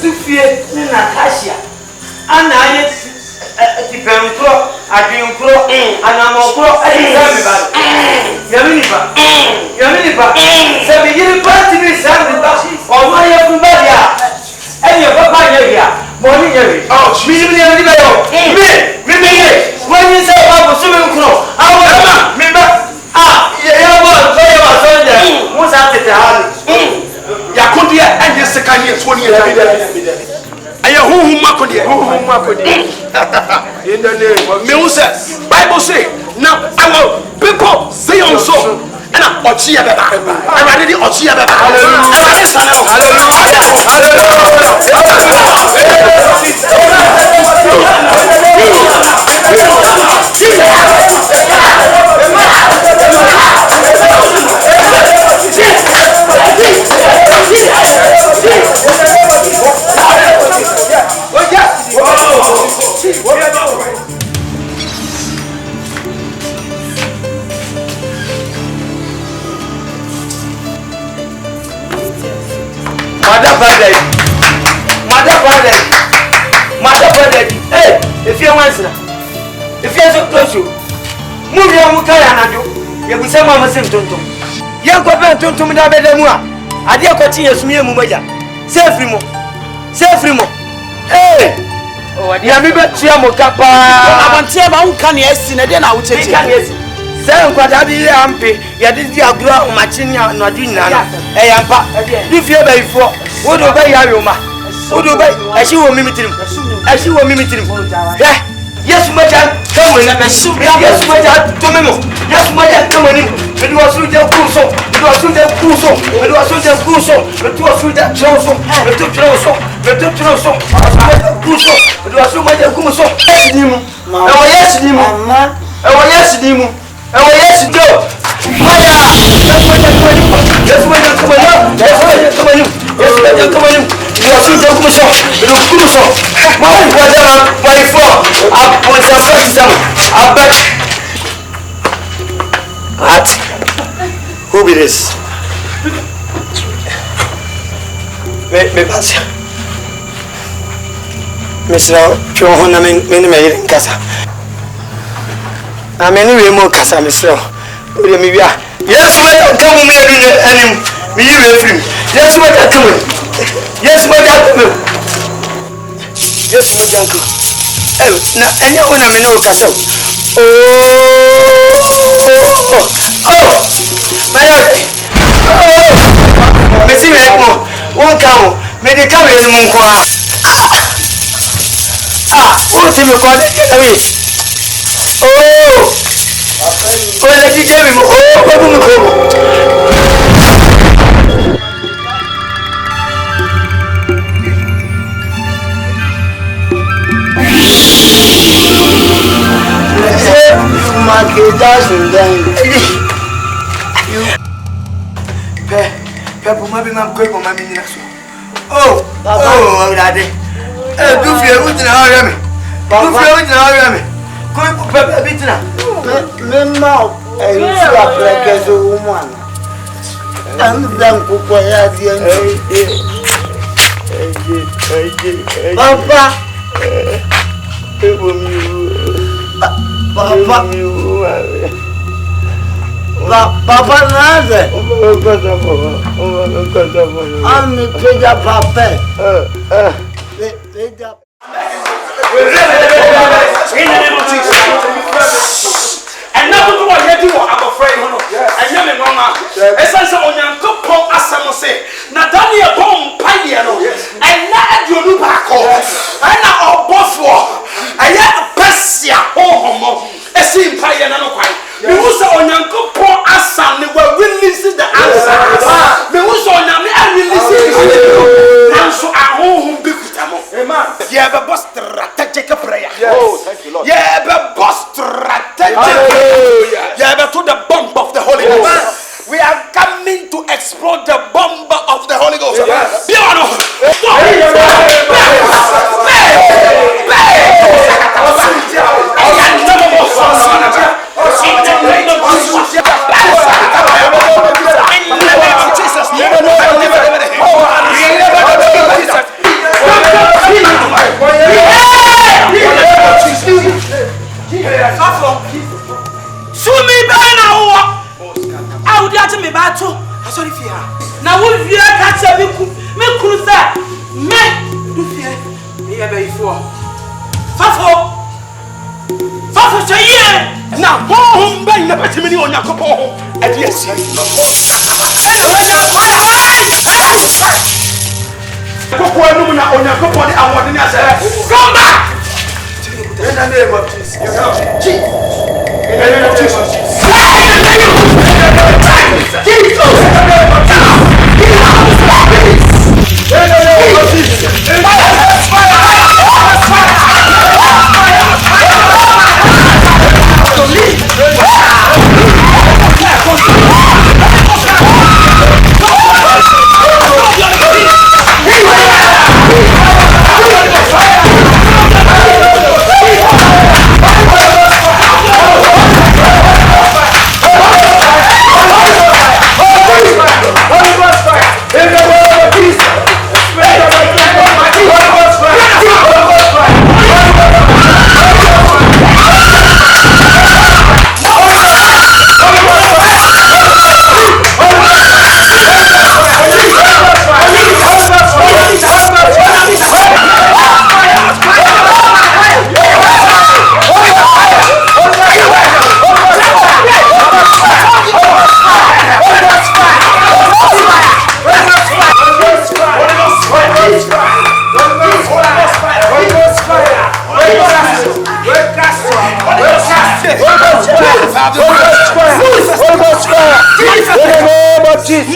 To fear Natasha. And I depend on I drink pro and I'm a pro. Yaminipa. So we give party with something or my everybody. And your papa here. Morning, oh, me. When you say about swimming pool, I will remember. Yeah, what's at the house? Yakudia and the second year 20 years. I am who Makodia. In the name of Moses, Bible say, now our people say also. And I'm Ochia Baba. I'm ready to Ochia Baba. Mother brother, hey, if you want to, if you're so close to move your Mukaya and you, you will say, Mamma Simptonto. Young Copan to me, I dare continue to me, Mumaja. Save Frimo. Hey, oh, I dare me back to Yamokapa. I want to have a can yes, and then I will take it. Say, what I did, Ampy, you did your grow, Machinia, Nadina, hey, Ampa, if you're very for, what obey Yayoma. What do I? She will mimic him. She will mimit him. Yeah. Yes, madam, come on, I'm a super. Yes, madam, Tomemo. Yes, madam, come on. It was through the Crusoe. It was through the Crusoe. It was through the Crusoe. It was through the Johnson. It took Johnson. It took Johnson. Crusoe. It was through my Crusoe. Yes, Nemo. Oh, yes, Nemo. Oh, yes, Nemo. Oh, yes, Joe. Fire! Yes, madam, come on. Yes, madam, come on. Yes, madam, come on. Yes, madam, come on. It was through the Crusoe. It was Crusoe. My brother, my four. I want some. I bet. What? Who be this? Me pass. Mr. John, many in casa. I'm anyway more casa, Mr. Yes, madam, come with me and yes, madam, come in. Yes, madam, come in. Yes, madam, come. Oh, now, anyone I know casa. Oh, madam. Oh, Messi, one cow, made a cow in Monqua. What's in your father? Oh, well, let you tell him. Pepper, maybe I'm going for my ministry. Oh, daddy. Do you want to hurry me? Do you want to hurry me? Going for Pepper Bitina. Member, and you are like a woman. And then cook Papa nada. I'm Papa. In the name of Jesus. And now do what you do, I'm afraid. And you're in Mama. As I said, on your good pong, as I say, Natalia Bomb Pioneer, and now you look back off. And now, both war. I have a Persia home. A sim Pioneer, no quite. We was on your good pong, as some were releasing the answers. We was on your releasing the answer. Our home be with them. Yeah, but boss strategic prayer. Oh, thank you, Lord. Yeah, but boss strategic. Yeah, but to the bomb of the Holy Ghost. We are coming to explode the bomb of the Holy Ghost. Now we fear catch a me cruiser. Me do fear. Me have before. Fafo say now home ben na patimini on yakopon. And yes. Koko enu na on yakopon the award ni ase. Come back. In the name of Jesus. In the name of Jesus.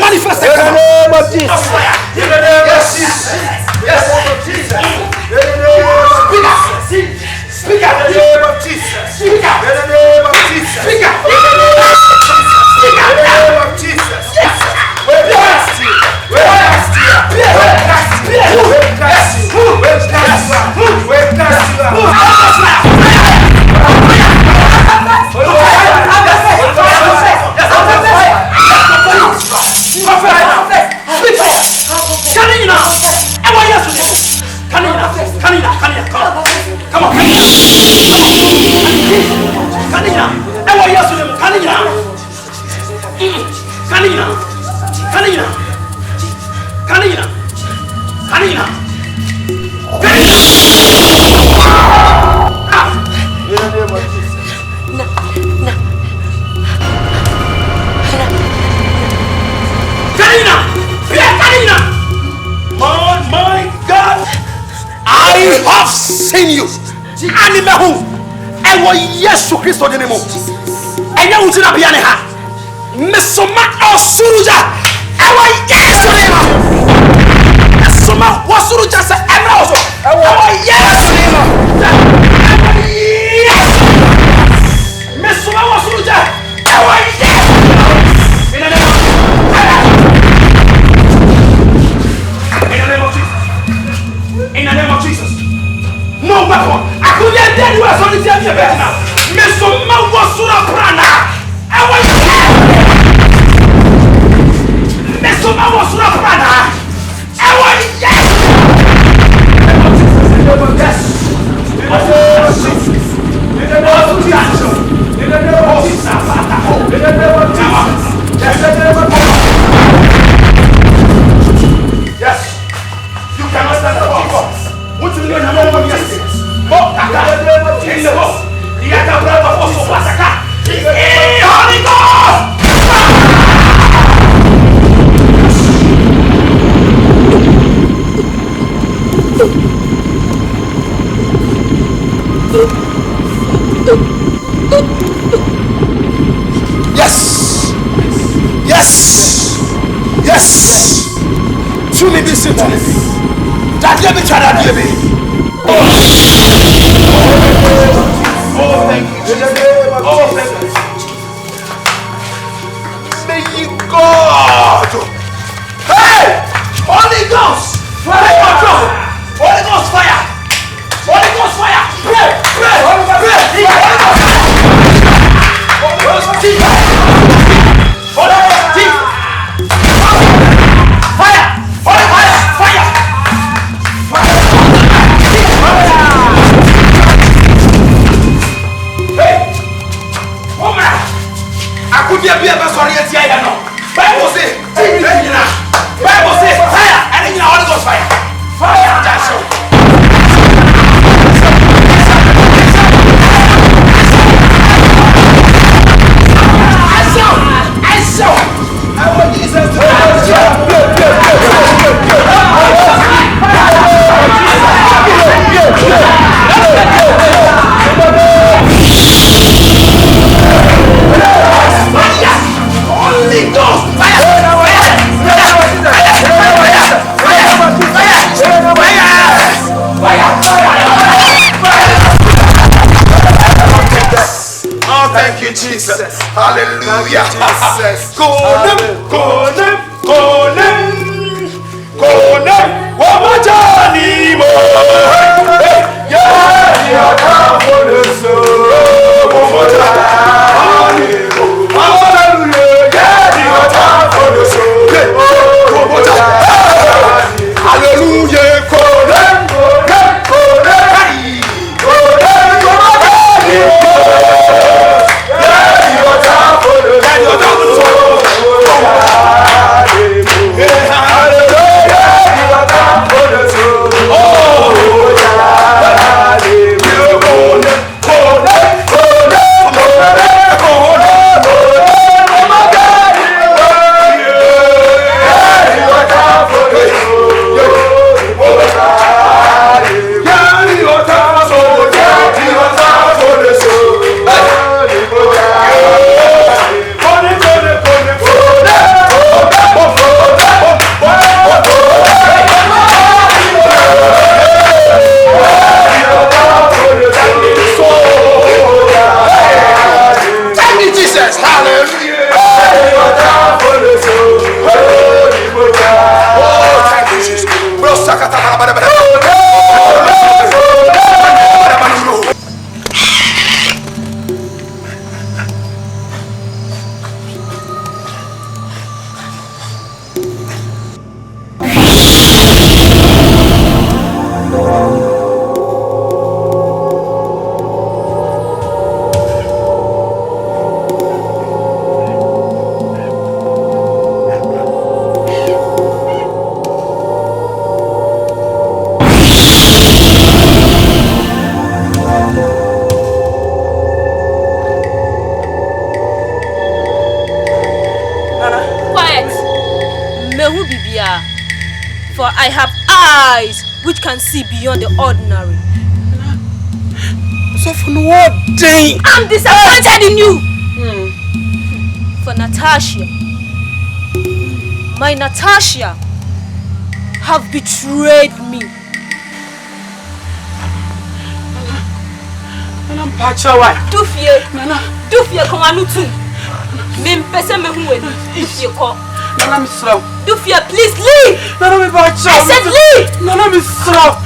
Manifest it. Speak out. In the name of Jesus. Speak out. In the name of Jesus. Speak out. In the name of Jesus. Speak out. In the name of Jesus. We're blessed you. We're blessed you. We're blessed you. We're blessed you. We're blessed you. We're blessed you. I have seen you. Animal. And what yes to Christ or the name of and you will not be any ha. Mesoma or Suruja. And what yes to the name of Mesoma was Suruja said and also. And what yes to the name of yes. Mesoma was Suruja. And what yes in the name of Jesus. In the name of Jesus. No weapon. I could get dead who has only taken your bed now. Mesoma was Sura Prana. I was Mesoma was Sura Prana. I was yes. Yes. You cannot stand up. What do you mean? I'm yesterday. In the book, the other brother also was a cat. Holy Ghost! Yes! Yes! Yes! Truly listen to me. That let me try that, baby. Oh, thank you. Oh, thank you. May you God. Hey! Holy Ghost! Fire! Holy Ghost fire! Holy Ghost fire! Pray! Pray! Pray! Holy Ghost fire! Holy Ghost fire! Holy Ghost fire! I could be a sorry at the end. Bible say, Bible say, fire, and then you know, Holy Ghost fire. Fire, that's all. I saw. I want Jesus to Holy Ghost fire! Oh, thank you, Jesus. Hallelujah. which can see beyond the ordinary. So for what day? I'm disappointed in you. For Natasha, my Natasha have betrayed me. I'm Pachawa. Dufie come on too. Me pese me hu eni. Dufie ko. Nana me slow. Dufie, please leave. Nana me Pacha. I said leave. Nana me slow.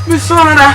Me slow Nana.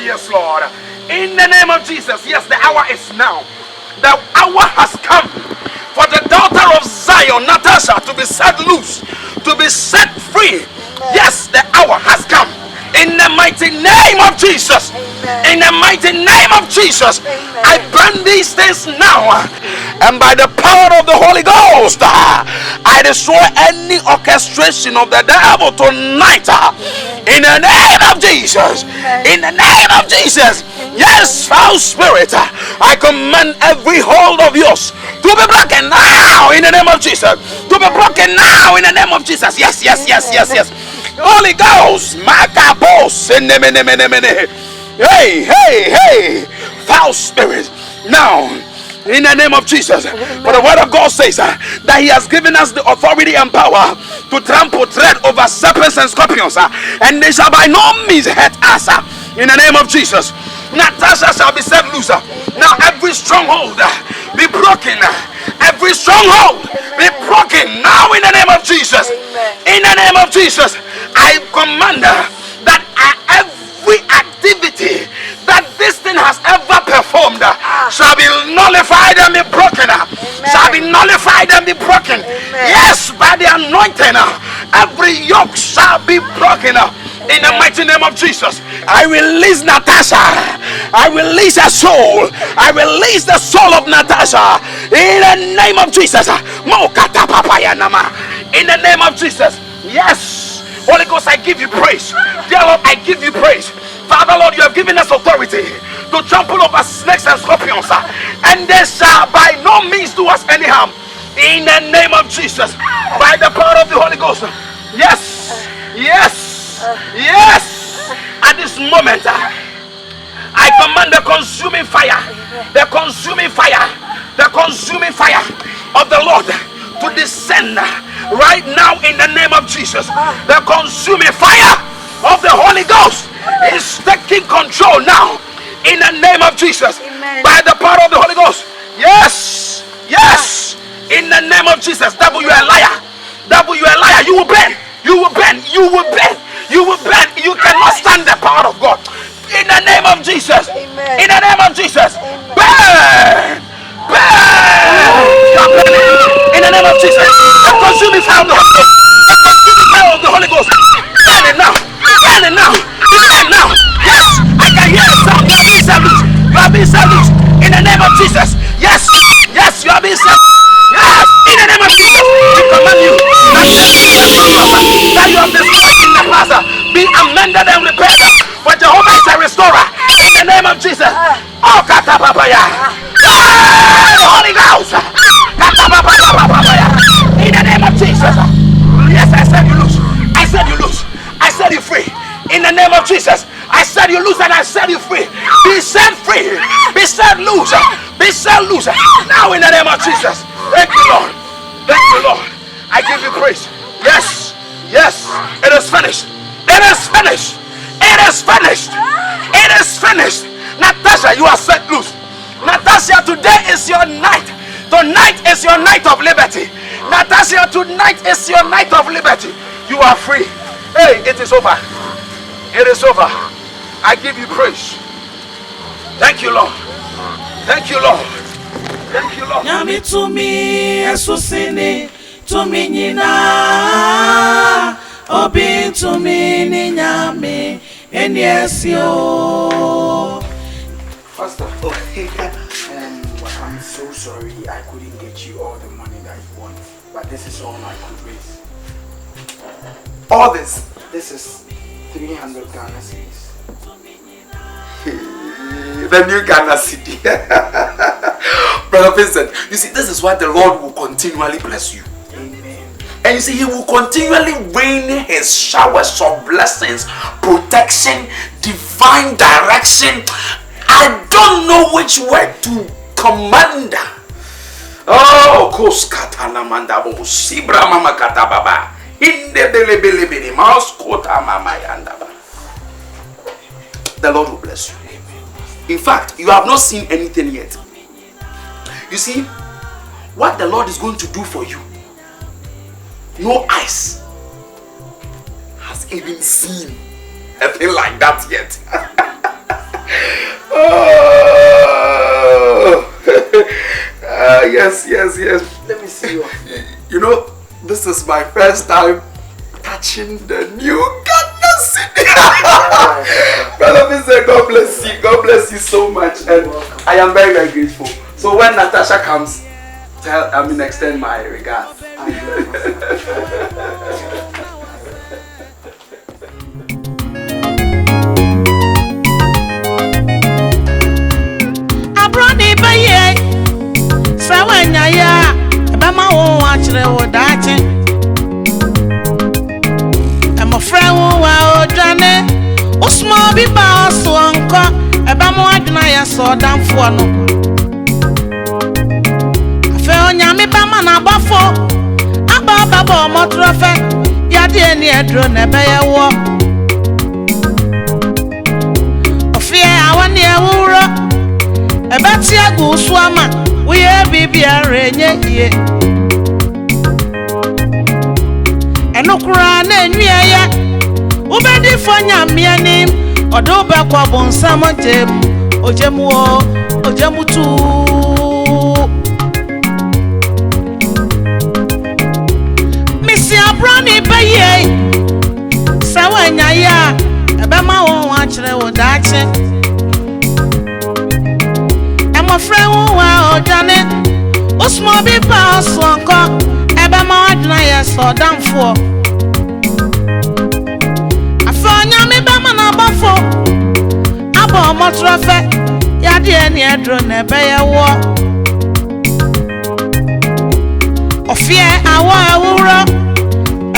Yes, Lord. In the name of Jesus, yes, the hour is now. The hour has come for the daughter of Zion, Natasha, to be set loose, to be set free. Yes, the hour has come. In the mighty name of Jesus. In the mighty name of Jesus. I burn these things now. And by the power of the Holy Ghost, I destroy any orchestration of the devil tonight. In the name of Jesus. In the name of Jesus. Yes, foul spirit, I command every hold of yours to be broken now in the name of Jesus. To be broken now in the name of Jesus. Yes. Holy Ghost, Makapos, hey, foul spirit, now in the name of Jesus. For the word of God says that He has given us the authority and power to trample, tread over serpents and scorpions, and they shall by no means hurt us. In the name of Jesus, Natasha shall be set loose. Now every stronghold be broken. Every stronghold be broken now in the name of Jesus. In the name of Jesus, I command that every activity that this thing has ever performed shall be nullified and be broken. Shall be nullified and be broken. Yes, by the anointing, every yoke shall be broken. In the mighty name of Jesus, I release Natasha. I release her soul. I release the soul of Natasha. In the name of Jesus. In the name of Jesus. Yes. Holy Ghost, I give you praise. Dear Lord, I give you praise. Father, Lord, you have given us authority to trample over snakes and scorpions, and they shall by no means do us any harm. In the name of Jesus. By the power of the Holy Ghost. Yes. At this moment, I command the consuming fire of the Lord to descend right now in the name of Jesus. The consuming fire of the Holy Ghost is taking control now in the name of Jesus. By the power of the Holy Ghost. Yes. In the name of Jesus. Devil, you are a liar. You will burn. You cannot stand the power of God. In the name of Jesus. In the name of Jesus. Burn. In the name of Jesus. The consuming fire of the Holy Ghost. The consuming fire of the Holy Ghost. Burn it now. Yes, I can hear the sound. You are being set loose. In the name of Jesus. Yes, you are being set loose. mend them, repair them. For Jehovah is a restorer. In the name of Jesus. Oh, Katapapaya. Holy Ghost. Katapapapapapaya. In the name of Jesus. Yes, I said you lose. I said you lose. I said you free. In the name of Jesus. I said you lose and I said you free. Be set free. Be set loose. Be set loose. Now in the name of Jesus. Thank you, Lord. Thank you, Lord. I give you praise. Yes. Yes. It is finished. It is finished. It is finished. It is finished. Natasha, you are set loose. Natasha, today is your night. Tonight is your night of liberty. Natasha, tonight is your night of liberty. You are free. Hey, it is over. It is over. I give you praise. Thank you, Lord. Thank you, Lord. Thank you, Lord. Nyami to me, esusini to me nina. Obi to me ni nyami enyesio. Pastor, I'm so sorry I couldn't get you all the money that you want, but this is all I could raise. All this is 300 Ghana cedis. The new Ghana city. Brother Vincent, you see, this is why the Lord will continually bless you. Amen. And you see, He will continually rain His showers of blessings, protection, divine direction. I don't know which word to command. Oh, Koskatana Mandabo, Sibra Mama Katababa, Indelebelebele, Mauskota Mama Yandaba. The Lord will bless you. In fact, you have not seen anything yet. You see, what the Lord is going to do for you, no eyes has even seen a thing like that yet. Oh. Yes. Let me see you. You know, this is my first time touching the new Ghana city. Brother Vincent, God bless you. God bless you so much. And I am very, very grateful. So when Natasha comes, extend my regards. Abroni baye sawanya ya bama wo achire wo dache am friend wo wa odwane usmo bi ba so anko bama adwuna ya so damfo no afa onyame bama na bafo aba baba omotrofe ya de ni edro na beye wo ofie awani ewuro ebati agu suama we bibi arenye ye enukura na enwiye ubedi fonya mianim odo be kwa bonsam ojemu tu misi abroni baye sawanya ya ebema won achire wo dache my friend who are done Usmo be pass onko ebe ma wadna ya so damfo afanya me ba ma na bafo abo motrofe ya de ni edro na ebe ye wo ofie awo awuro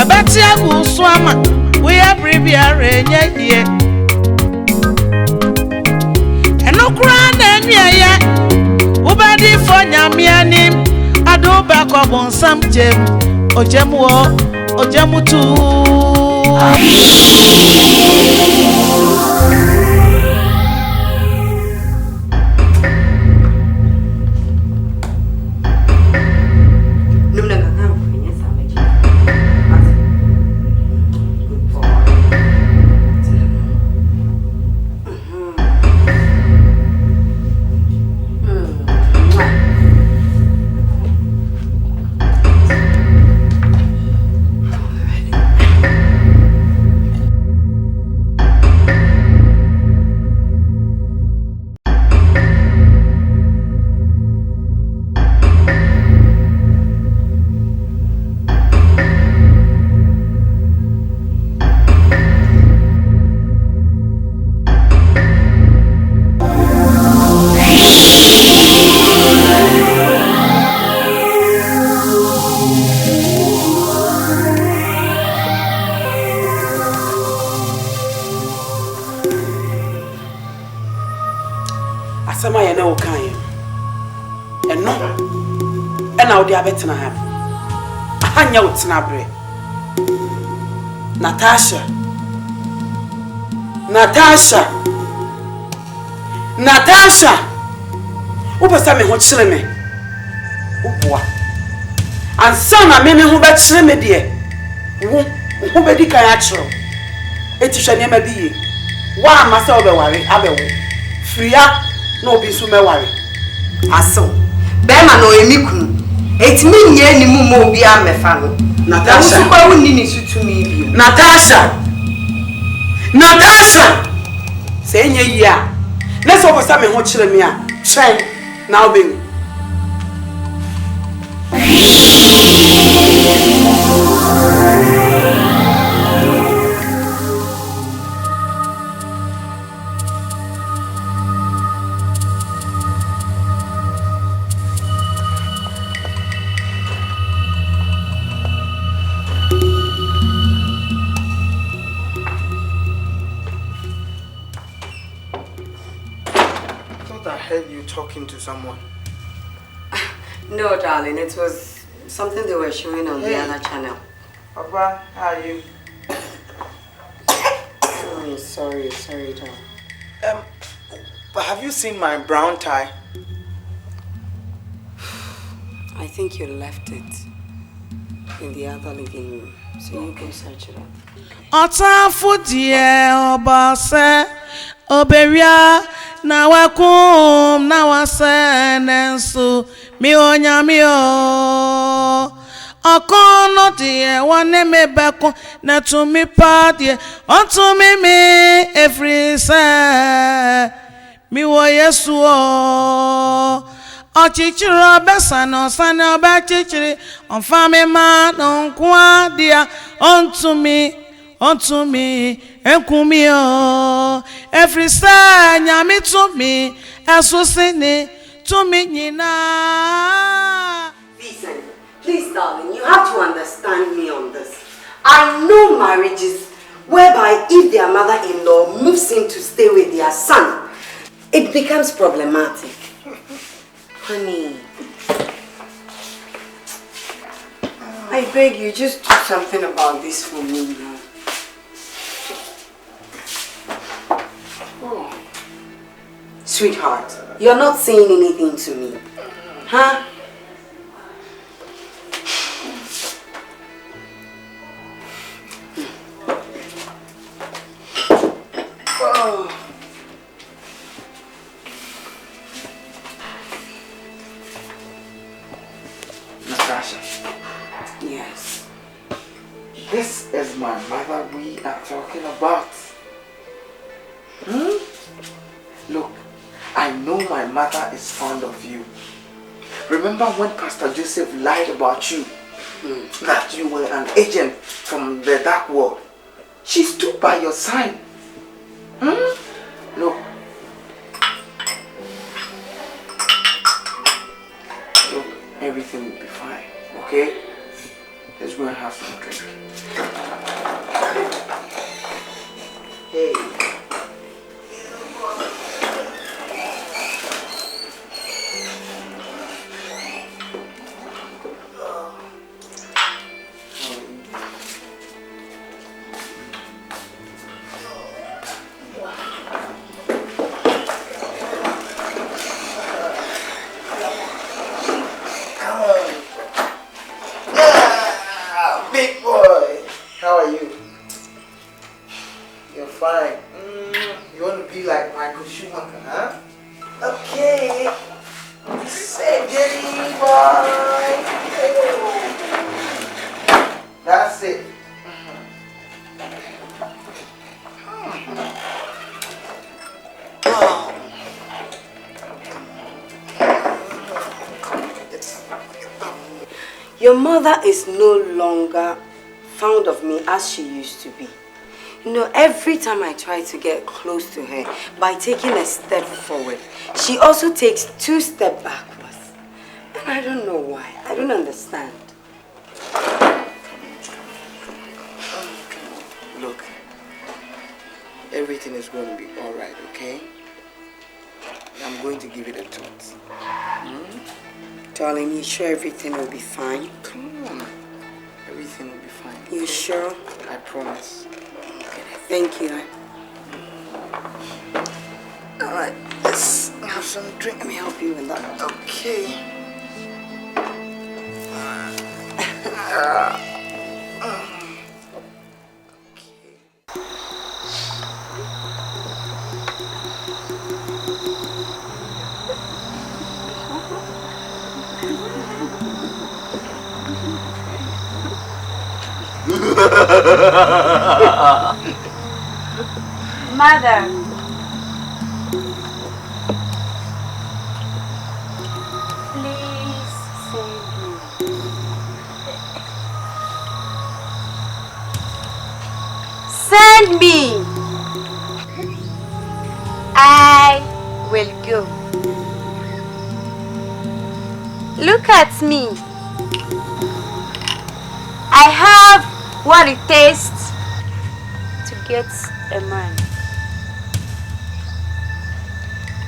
ebe ti agu so ama we abribia renye ye enukura na enye ubadi fonya mianim adoba kwa bonsam ojemu tu na odi abetena ha. Ahanya utina bre. Natasha. Upesa me ho kyere me. Uboa. Ansa na me ho ba kyere me de. Wo bedi kan a kyero. Etisha ne ma biye. Wa amasa obeware abewo. Fria na obi so meware. Aso. Be ma no emikunu. Etimi nye ni mu mo obi amefa no. Natasha. Wo so wonni ni sutumi bio. Natasha. Say nye ya. Let's over me ho kyere me a. Twen na obem. Talking to someone? No, darling, it was something they were showing on the other channel. Papa, how are you? Sorry, darling. Have you seen my brown tie? I think you left it in the other living room, so you go search it up. Na wakum na wasenensu mi onyamio okono die wane mebeko na tumi padie ontumi mi every say mi wo Yesu o ochichiro besano sana ba chichiri onfame ma nonkwa dia ontumi enkumio every say nyami to me asusini to me nyina. Vincent, please darling, you have to understand me on this. I know marriages whereby if their mother-in-law moves in to stay with their son, it becomes problematic. Honey, I beg you, just do something about this for me now. Sweetheart, you're not saying anything to me. Huh? Oh. Natasha. Yes. This is my mother we are talking about. Look, I know my mother is fond of you. Remember when Pastor Joseph lied about you? That you were an agent from the dark world. She stood by your side. Look, everything will be fine, okay? Let's go and have some drink. Hey. Your mother is no longer fond of me as she used to be. You know, every time I try to get close to her by taking a step forward, she also takes 2 steps backwards. And I don't know why. I don't understand. Look, everything is going to be alright, okay? I'm going to give it a thought. Darling, you sure everything will be fine? Come on. Everything will be fine. You sure? I promise. Okay, thank you. Alright, let's have some drink. Let me help you with that. Okay. Mother. Please save me. Send me. I will go. Look at me. I have what it takes to get a man.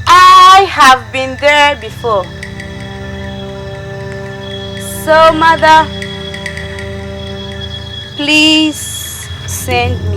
I have been there before. So, Mother, please send me.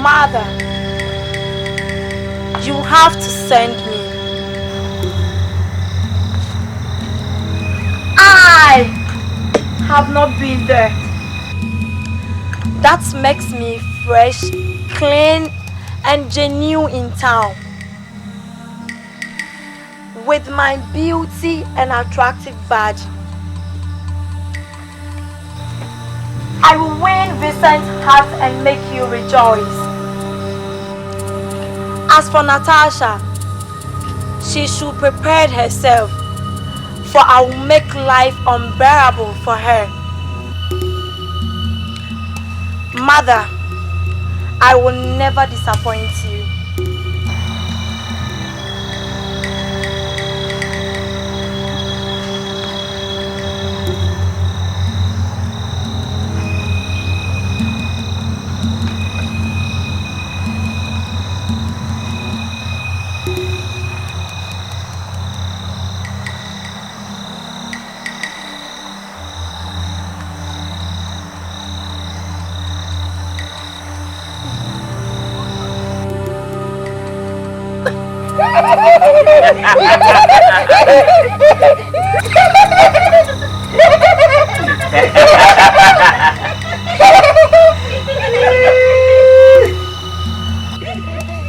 Mother, you have to send me. I have not been there. That makes me fresh, clean, and genuine in town. With my beauty and attractive badge, I will win Vincent's heart and make you rejoice. As for Natasha, she should prepare herself, for I will make life unbearable for her. Mother, I will never disappoint you.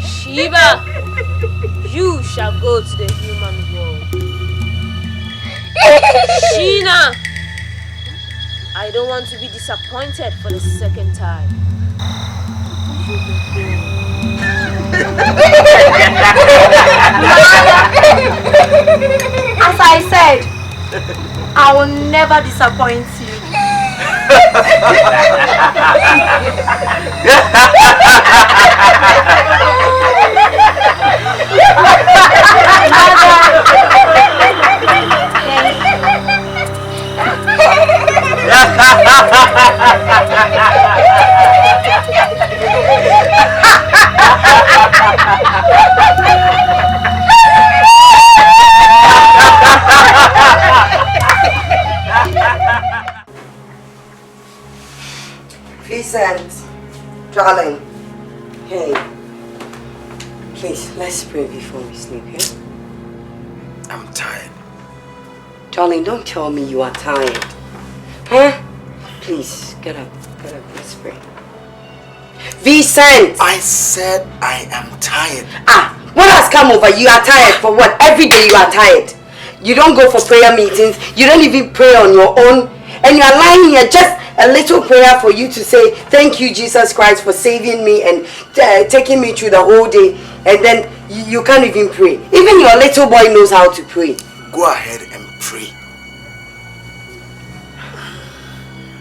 Shiva, you shall go to the human world. Sheena, I don't want to be disappointed for the second time. As I said, I will never disappoint you. Vincent, darling, hey, please, let's pray before we sleep, yeah? I'm tired. Darling, don't tell me you are tired. Huh? Please, get up, let's pray. Vincent! I said I am tired. Ah, what has come over? You are tired for what? Every day you are tired. You don't go for prayer meetings. You don't even pray on your own. And you are lying here, just a little prayer for you to say, thank you, Jesus Christ, for saving me and taking me through the whole day. And then you can't even pray. Even your little boy knows how to pray. Go ahead and pray.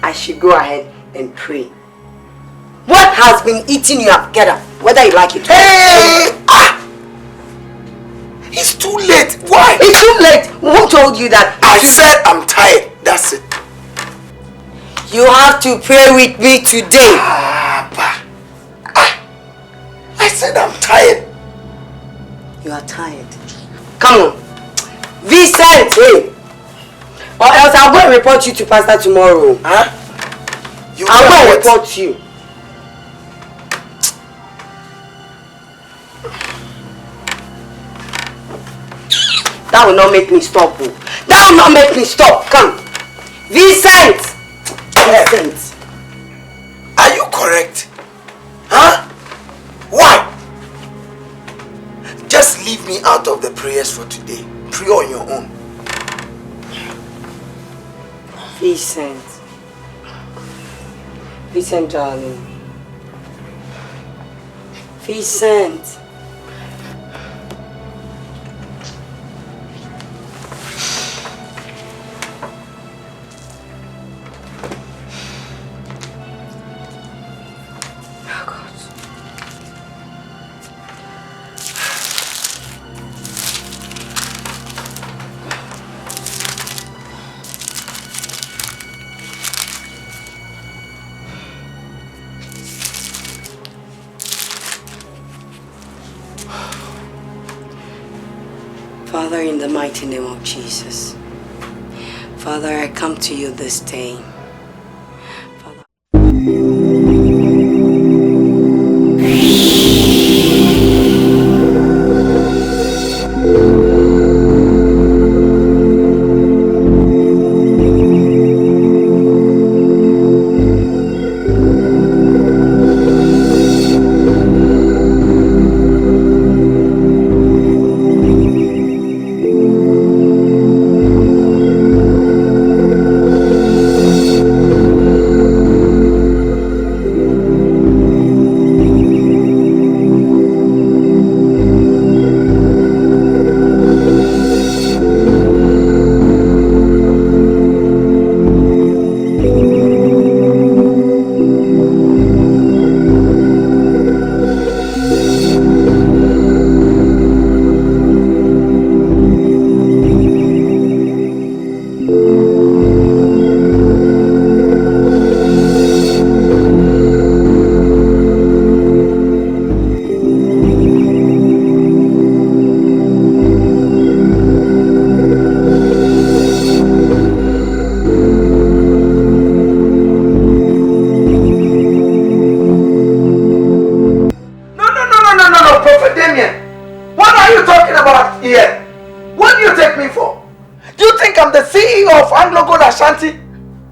I should go ahead and pray. What has been eating you up? Get up. Whether you like it or not. Hey! It's too late. Why? It's too late. Who told you that? I said I'm tired. That's it. You have to pray with me today. I said I'm tired. You are tired. Come on. Vincent, hey. Or else I'll go and report you to Pastor tomorrow. Huh? I'll go and report you. That will not make me stop. That will not make me stop. Come. Vincent! Vincent. Are you correct? Huh? Why? Just leave me out of the prayers for today. Pray on your own. Vincent. Vincent, darling. Vincent. Father, in the mighty name of Jesus, Father, I come to you this day.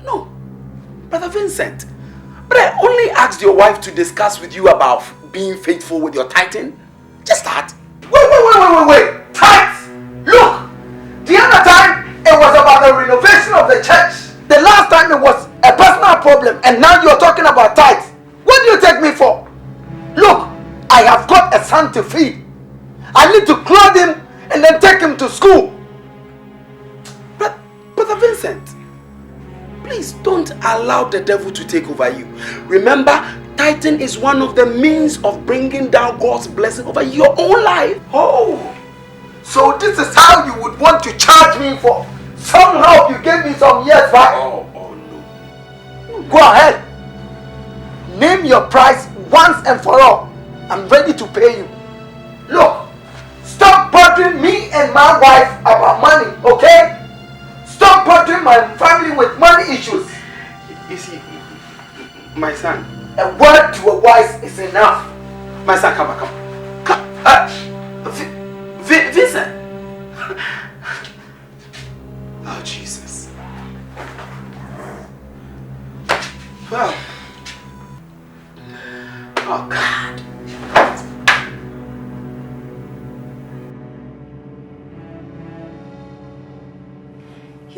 No, Brother Vincent. But I only asked your wife to discuss with you about being faithful with your tithing. Just that. Wait. Tithes! Look! The other time it was about the renovation of the church. The last time it was a personal problem, and now you're talking about tithes. What do you take me for? Look, I have got a son to feed. I need to clothe him and then take him to school. Brother Vincent, please don't allow the devil to take over you. Remember, tithing is one of the means of bringing down God's blessing over your own life. Oh, so this is how you would want to charge me for some help you gave me some years back? Oh no. Go ahead. Name your price once and for all. I'm ready to pay you. Look, stop bothering me and my wife about money, okay? Stop bothering my family with money issues. You see, my son. A word to a wise is enough. My son, come. Vincent. Oh, Jesus. Well. Oh, God.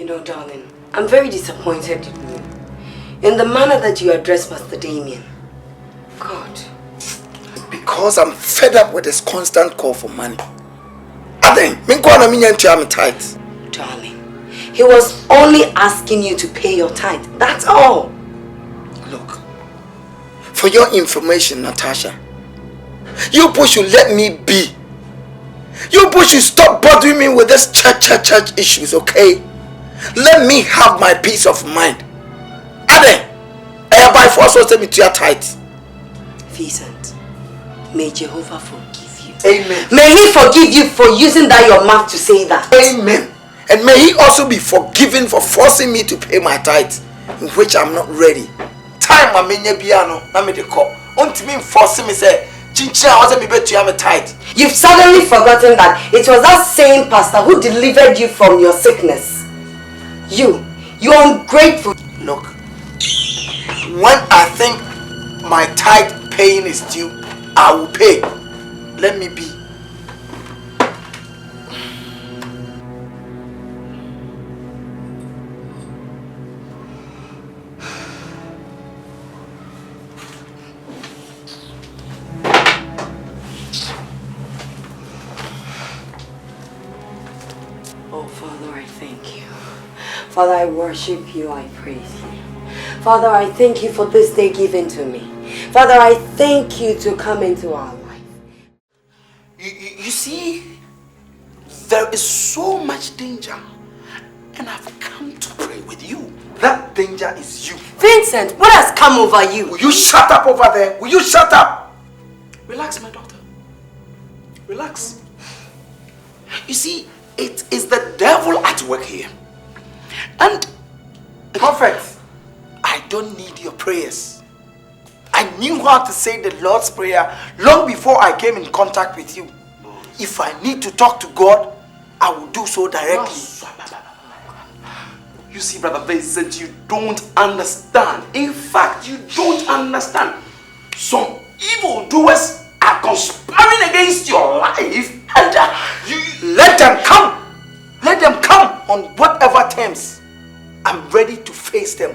know, darling, I'm very disappointed in you. In the manner that you address Pastor Damien. God. Because I'm fed up with this constant call for money. Darling, he was only asking you to pay your tithe. That's all. Look, for your information, Natasha, you both should let me be. You both should stop bothering me with this church issues, okay? Let me have my peace of mind. Ade, I have by force also me to your tithe. Vincent, may Jehovah forgive you. Amen. May he forgive you for using that your mouth to say that. Amen. And may he also be forgiven for forcing me to pay my tithe, in which I'm not ready. Time I mean piano, I made the call. Until me forcing me say, Chinchina wasn't me bet to have a tithe. You've suddenly forgotten that it was that same pastor who delivered you from your sickness. You're ungrateful. Look, when I think my tithe paying is due, I will pay. Let me be. Father, I worship you, I praise you. Father, I thank you for this day given to me. Father, I thank you to come into our life. You see, there is so much danger, and I've come to pray with you. That danger is you. Vincent, what has come over you? Will you shut up over there? Will you shut up? Relax, my daughter. Relax. You see, it is the devil at work here. And Prophet, I don't need your prayers. I knew how to say the Lord's Prayer long before I came in contact with you. If I need to talk to God, I will do so directly. You see, Brother Vincent, you don't understand. In fact, you don't understand. Some evildoers are conspiring against your life, and you let them come. Let them come on whatever terms. I'm ready to face them.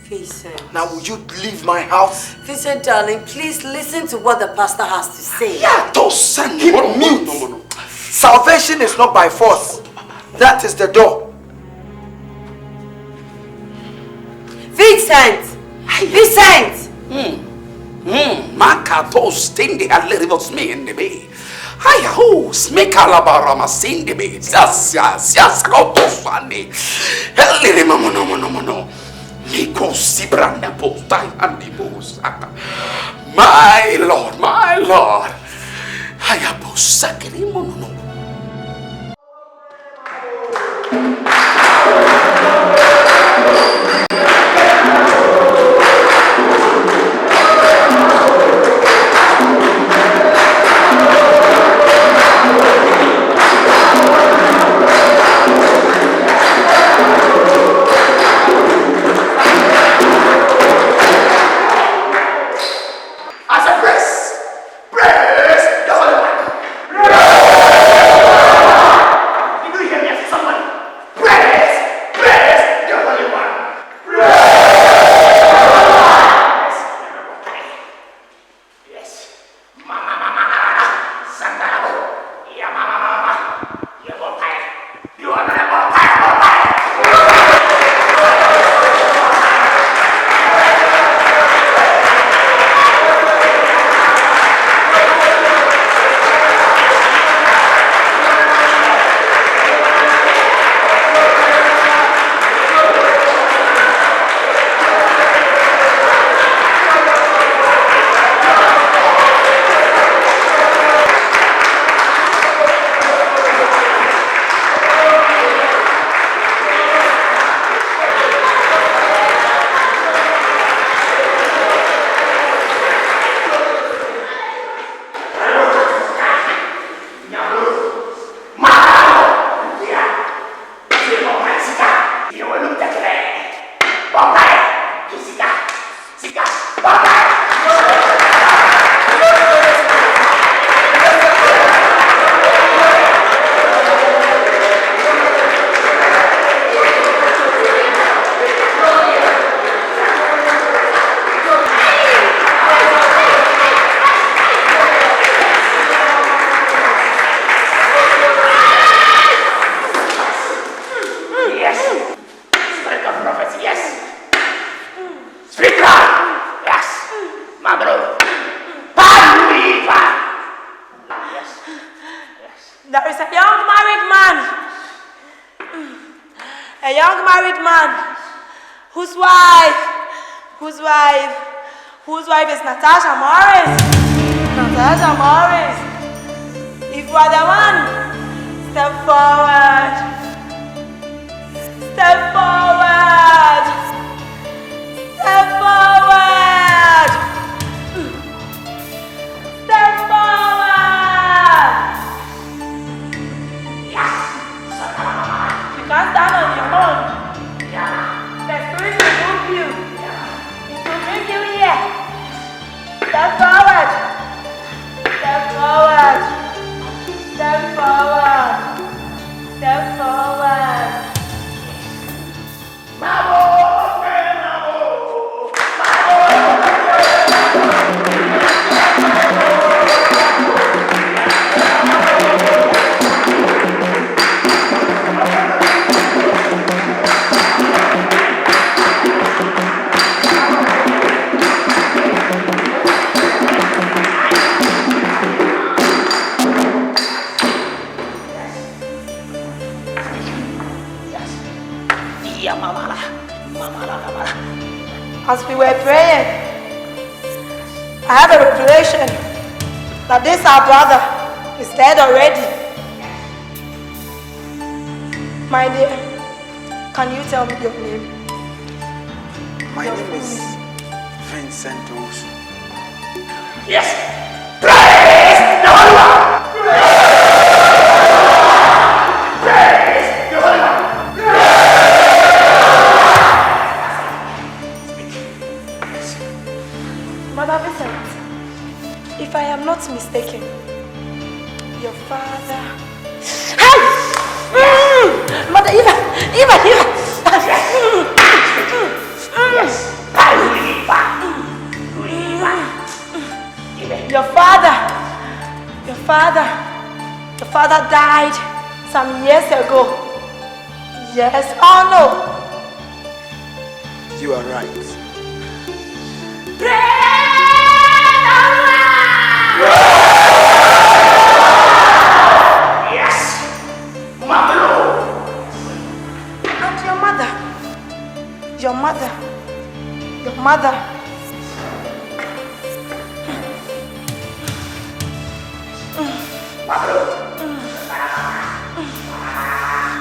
Vincent. Now would you leave my house? Vincent, darling, please listen to what the pastor has to say. Yeah, don't send Keep mute. No. Salvation is not by force. That is the door. Vincent! Vincent! Makato stindi alle rivosmi in the bay. Hiya ho, smekalabarama sindi be. Yes, rotosani. Helli no. Miko sibranda postai andi posaka. My Lord. Hiya posakri mono. Praise the Holy One. young married man whose wife is Natasha Morris. Natasha Morris. If you are the one, step forward. Step forward. Step forward. Step forward. Yes. You can't stand on your own. The Spirit will move you. It will bring you here. Step forward. Step forward. Step forward. Step forward. As we were praying, I have a revelation that this our brother is dead already. My dear, can you tell me your name? My name is Vincent also. Yes. Praise the Holy One. Praise the Holy One. Mother Vincent, if I am not mistaken, your father... Hey! Mother, Eva! Your father died some years ago. Yes or no? You are right. Yes, my Lord. And your mother.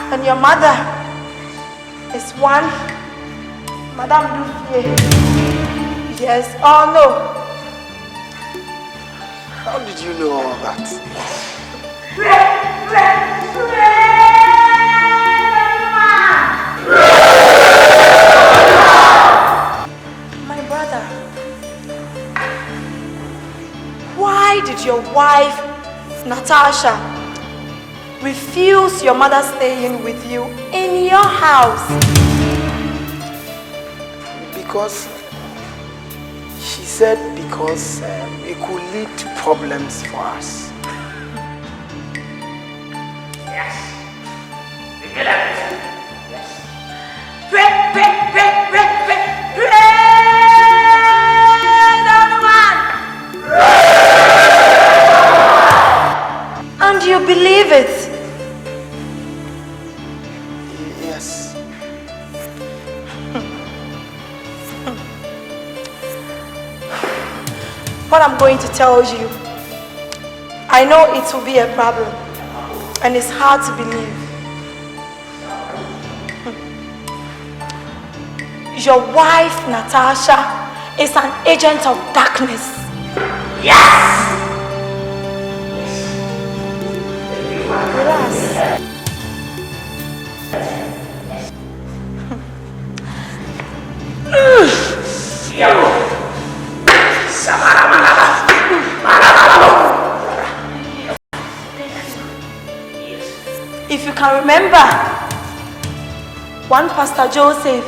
And your mother is one Madame Duffier. Yes or no? How did you know all that? My brother, why did your wife, Natasha, refuse your mother staying with you in your house? Because she said it could lead to problems for us. Yes. And you believe it? Yes. What I'm going to tell you, I know it will be a problem, and it's hard to believe. Your wife, Natasha, is an agent of darkness. Yes! If you can remember, one Pastor Joseph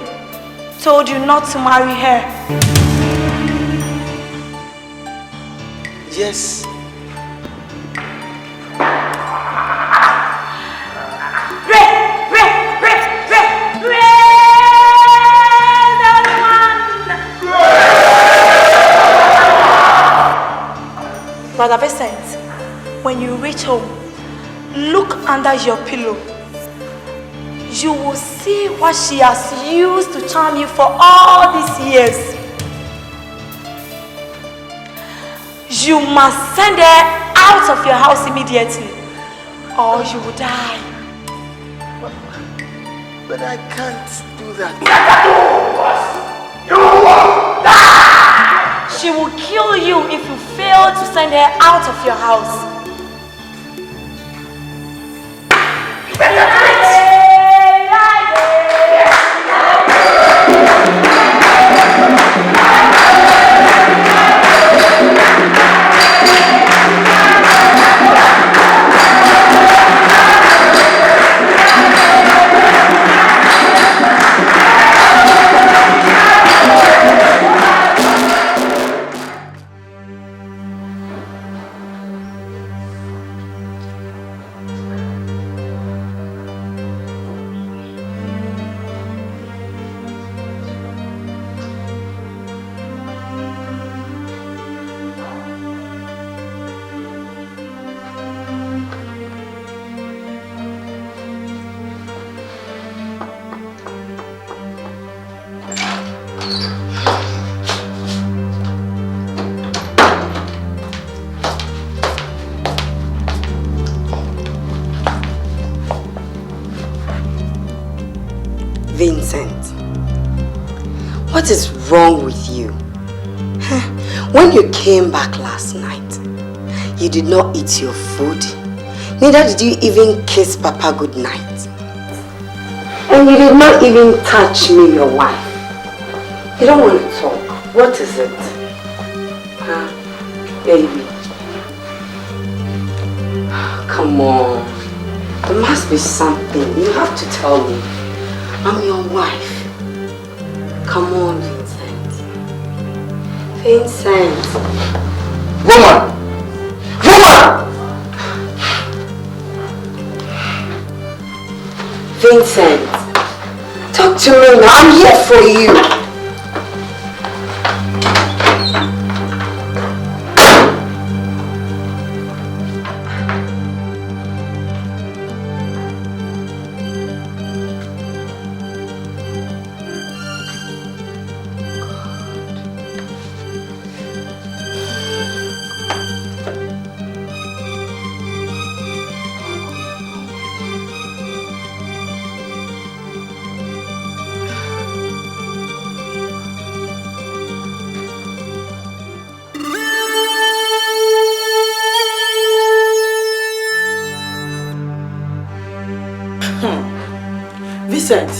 told you not to marry her. Yes. Brother Vincent, when you reach home, look under your pillow. you will see what she has used to charm you for all these years. You must send her out of your house immediately, or you will die. But I can't do that. You will die! She will kill you if you fail to send her out of your house. Vincent, what is wrong with you? When you came back last night, you did not eat your food. Neither did you even kiss Papa good night. And you did not even touch me, your wife. You don't want to talk. What is it? Huh? Baby. Come on. There must be something. You have to tell me. I'm your wife. Come on, Vincent. Vincent. Woman! Woman! Vincent. Talk to me now. I'm here for you. Vincent,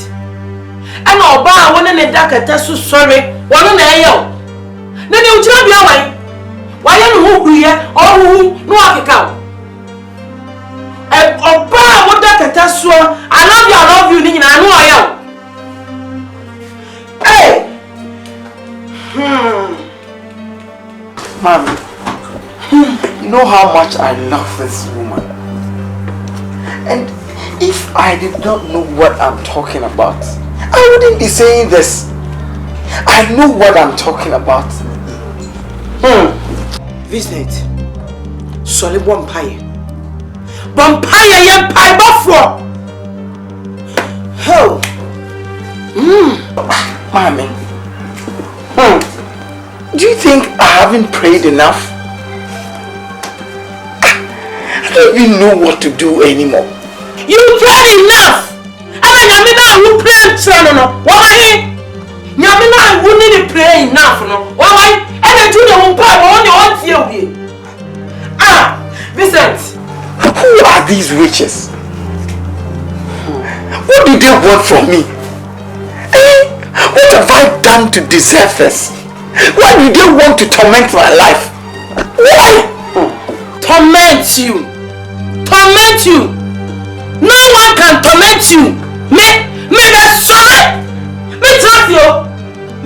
and Oba, one in a dark at so sorry, one on a yo. Then you tell me away. Why am who here or who no account? Oba, what that at so I love you, Nina, I know I am. Mommy, you know how much I love this woman. And if I did not know what I'm talking about, I wouldn't be saying this. I know what I'm talking about. Vincent, solid vampire. Vampire, young pie buffalo. Oh. Mommy. Do you think I haven't prayed enough? I don't even know what to do anymore. You prayed enough! I mean, you pray no. Why? You wouldn't pray enough, no. Why? And I do the one part on your own. Ah, Vincent. Who are these witches? What do they want from me? What have I done to deserve this? Why do they want to torment my life? Why? Torment you. Torment you. No one can torment you. Me that's sorry. Me trust you.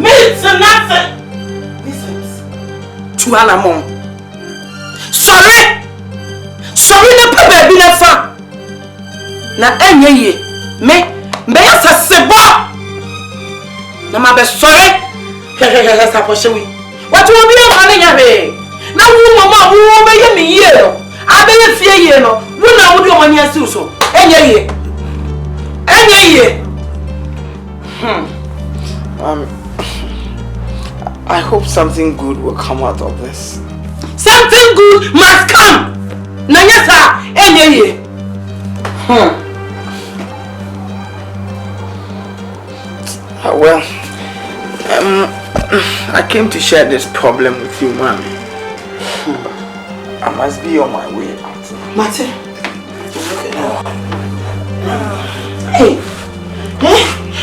Me it's nothing. Listen. Chuana mom. Sorry. Sorry na pe baby na fa. Na enye ye. Me yasa sebo. Na ma be sorry. Hehehe saposhewi. What you be on na be. Na wu mama wu be ye me ye no. Abeye fie ye no. Wu na wo de o mani asi so. Enye ye. I hope something good will come out of this. Something good must come. Nanyasa, enye. Well, I came to share this problem with you, Mommy. I must be on my way out. Mate. Hey.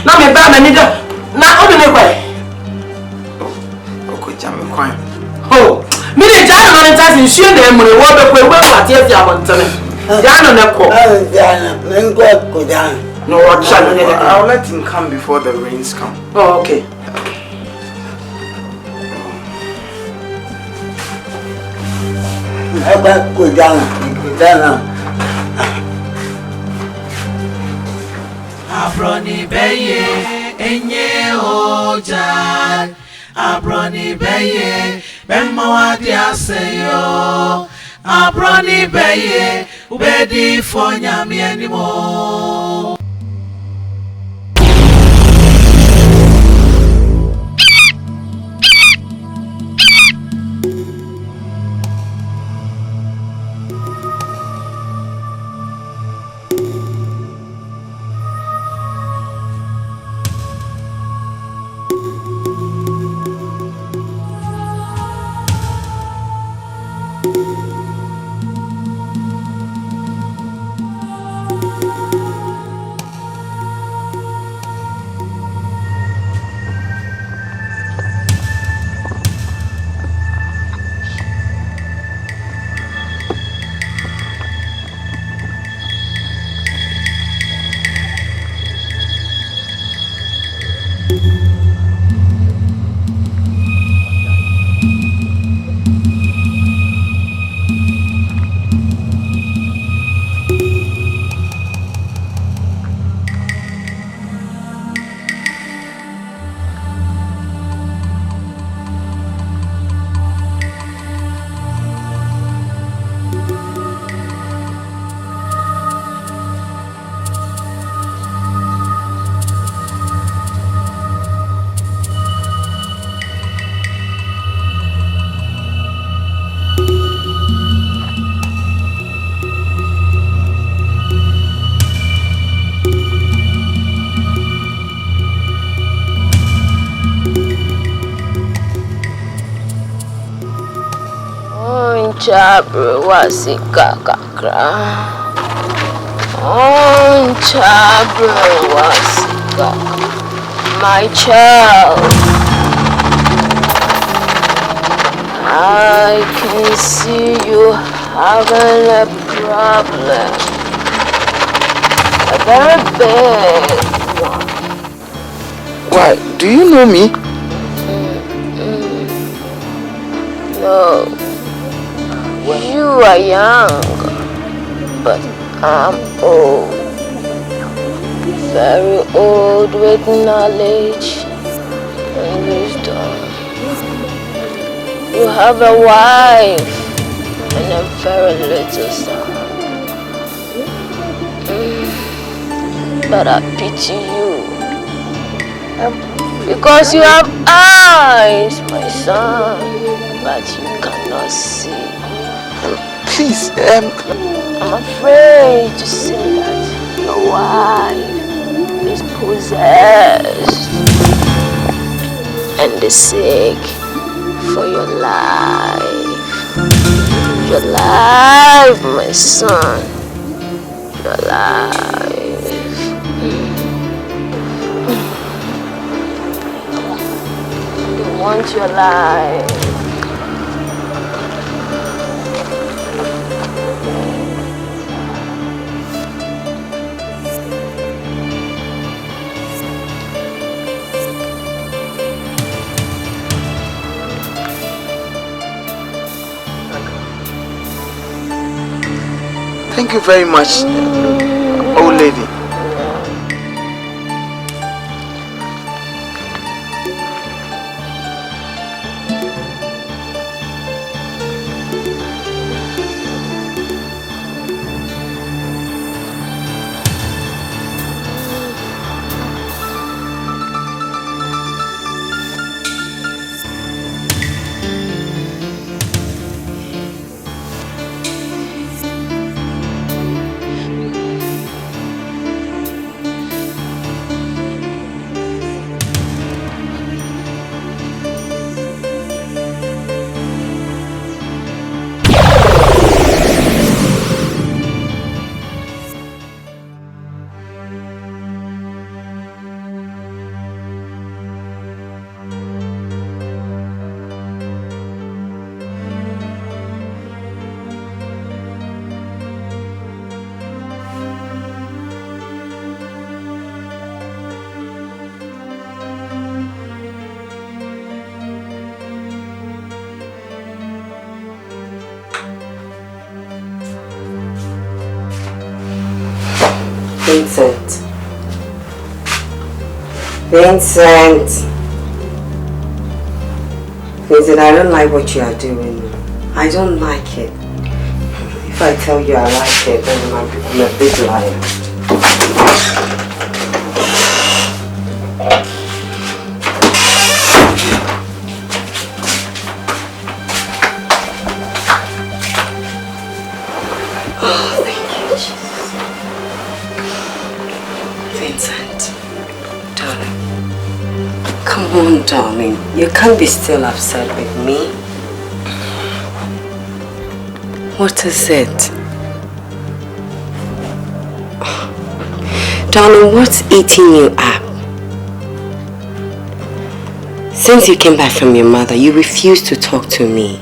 Now me ba me nido. Na odu me kwai. Okojame kwan. Oh, me dey jana no ntas nsuo na emure wo be kwe wate ase abontene. Jana na ko. Jana, mengo ko jana. No, what shall I'll let him come before the rains come. Oh, okay. Abroni beye enye oja. Abroni beye bemawadi aseyo. Abroni beye ubedi fonya mi anymore. Chabro wasika kakra. Oh, Chabro wasika. My child. I can see you having a problem. A very big one. Why? Do you know me? No. You are young, but I'm old. Very old with knowledge and wisdom. You have a wife and a very little son. But I pity you. Because you have eyes, my son, but you cannot see. Please, I'm afraid to say that your wife is possessed and is sick for your life. Your life, my son. Your life. You want your life. Thank you very much, old lady. Vincent. Vincent, I don't like what you are doing. I don't like it. If I tell you I like it, then I'm a big liar. Oh, thank you, Jesus. Vincent, darling. Come on, darling. You can't be still upset with me. What is it? Darling, what's eating you up? Since you came back from your mother, you refuse to talk to me.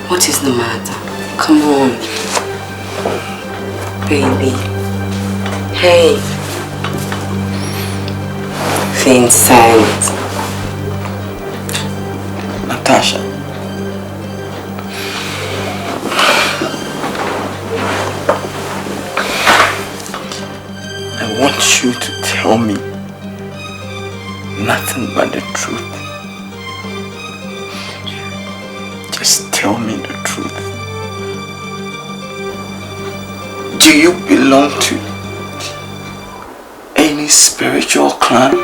What is the matter? Come on. Baby. Hey. Vincent. Natasha. I want you to tell me nothing but the truth. Just tell me the truth. Do you belong to any spiritual clan?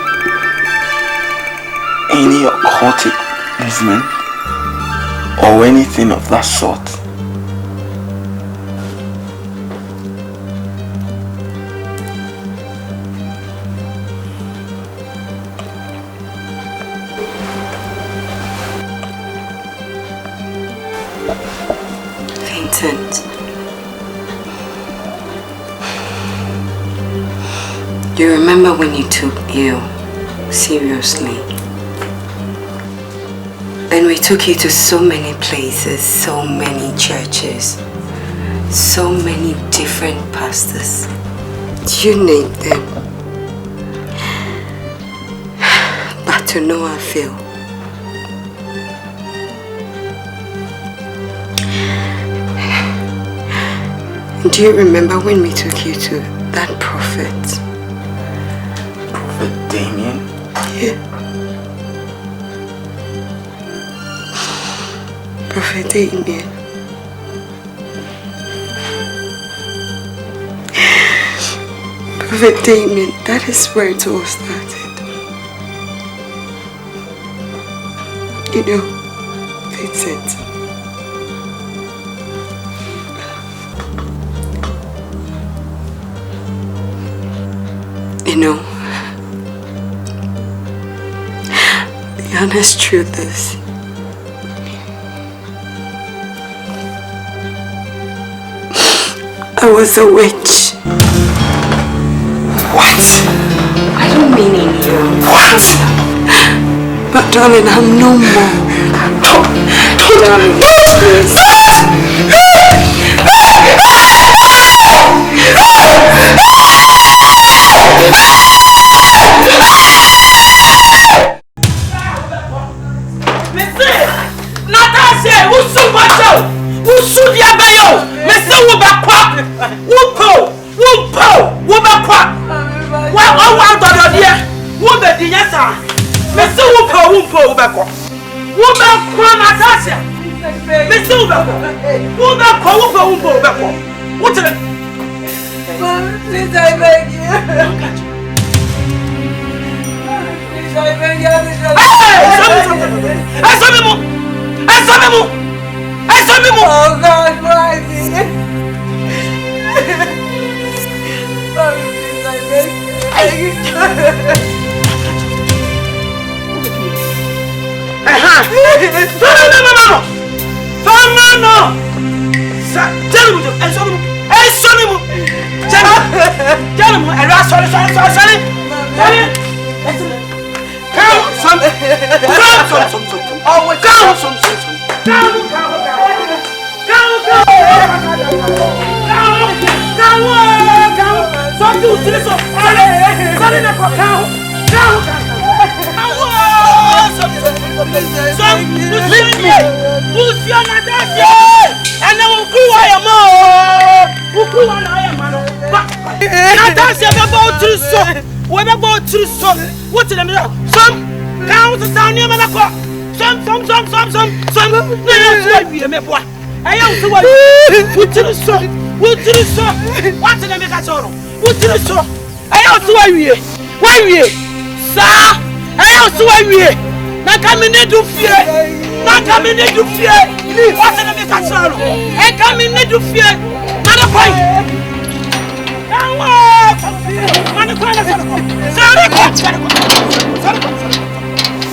Any occultic movement? Or anything of that sort? Vincent, you remember when you took ill seriously? And we took you to so many places, so many churches, so many different pastors. You name them. But to no avail. Do you remember when we took you to that prophet? Prophet Damien? Yeah. Prophet Damien. Prophet Damien, that is where it all started. You know, Vincent. You know, the honest truth is, I was a witch. What? I don't mean in you. What? But darling, I'm no more. Darling, please. Natasha, who so much? Who should you be? Mr. Wubakwa, Wupo, Wubakwa. Well, all out of your dear, Wubedi, yes, sir. Mr. Wupo, Wubakwa. Wubakwa, Natasha. Mr. Wubakwa, Wubakwa. What's it? Please, I beg you. Please, I beg you. Oh God, why is it? Please, I beg you. No. Tell him, Natasha, so. Whether go to so. What's in the middle? Some count the sound near Manako. Some. No, we are boy. I am to what? What to the so? What to the so? What's in the middle? What to the so? I am to why we. Sir, I am to why we. Not coming into fear. Not coming into fear. What's in the middle? I come in into fear. Not a point.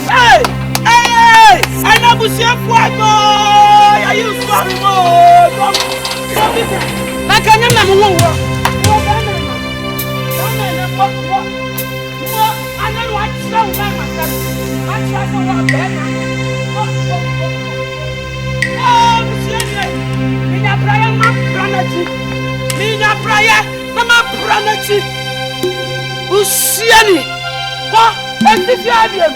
Hey! I never see a boy. I use sorry more. I can't remember what. I don't know what to say. I try to walk better. Oh, Monsieur, in a prayer, my granity. Mina prayer, mama pranati. Usiani. Ko, etifiabiam.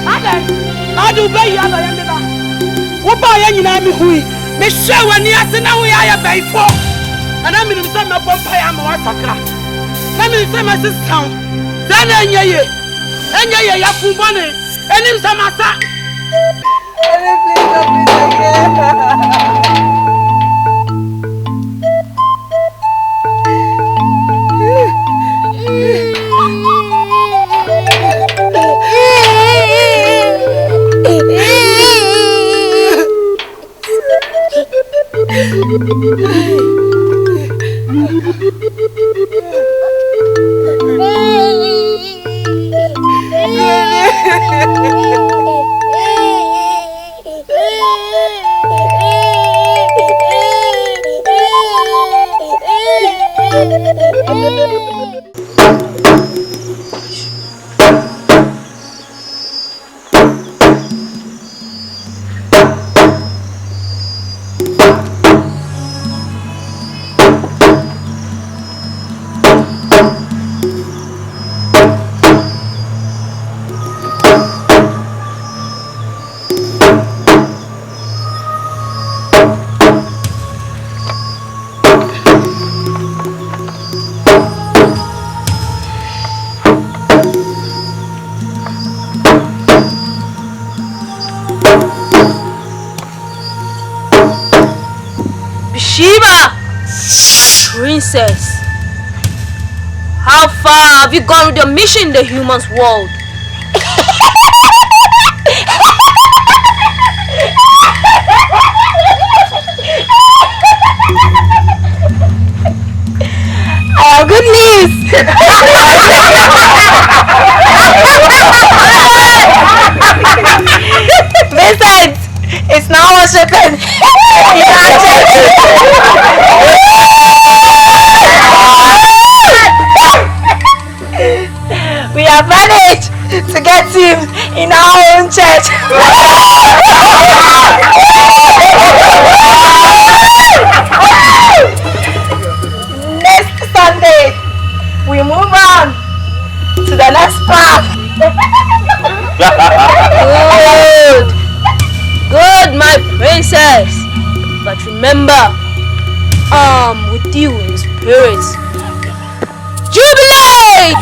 Ada. Adu be ya ba ya meba. Wo ba ya nyina mi hui. Me hwe wani ase na wo ya baifo. Ana mi nim se me bompa ya ma wasakra. Na mi se me sisan. Se na enye ya fu bone. Enim se masa. Princess, how far have you gone with your mission in the human's world? I have good news. Vincent, it's now worshiping. We have managed to get him in our own church. Next Sunday, we move on to the next part. Good, my princess. But remember, I'm with you in spirit. Jubilate!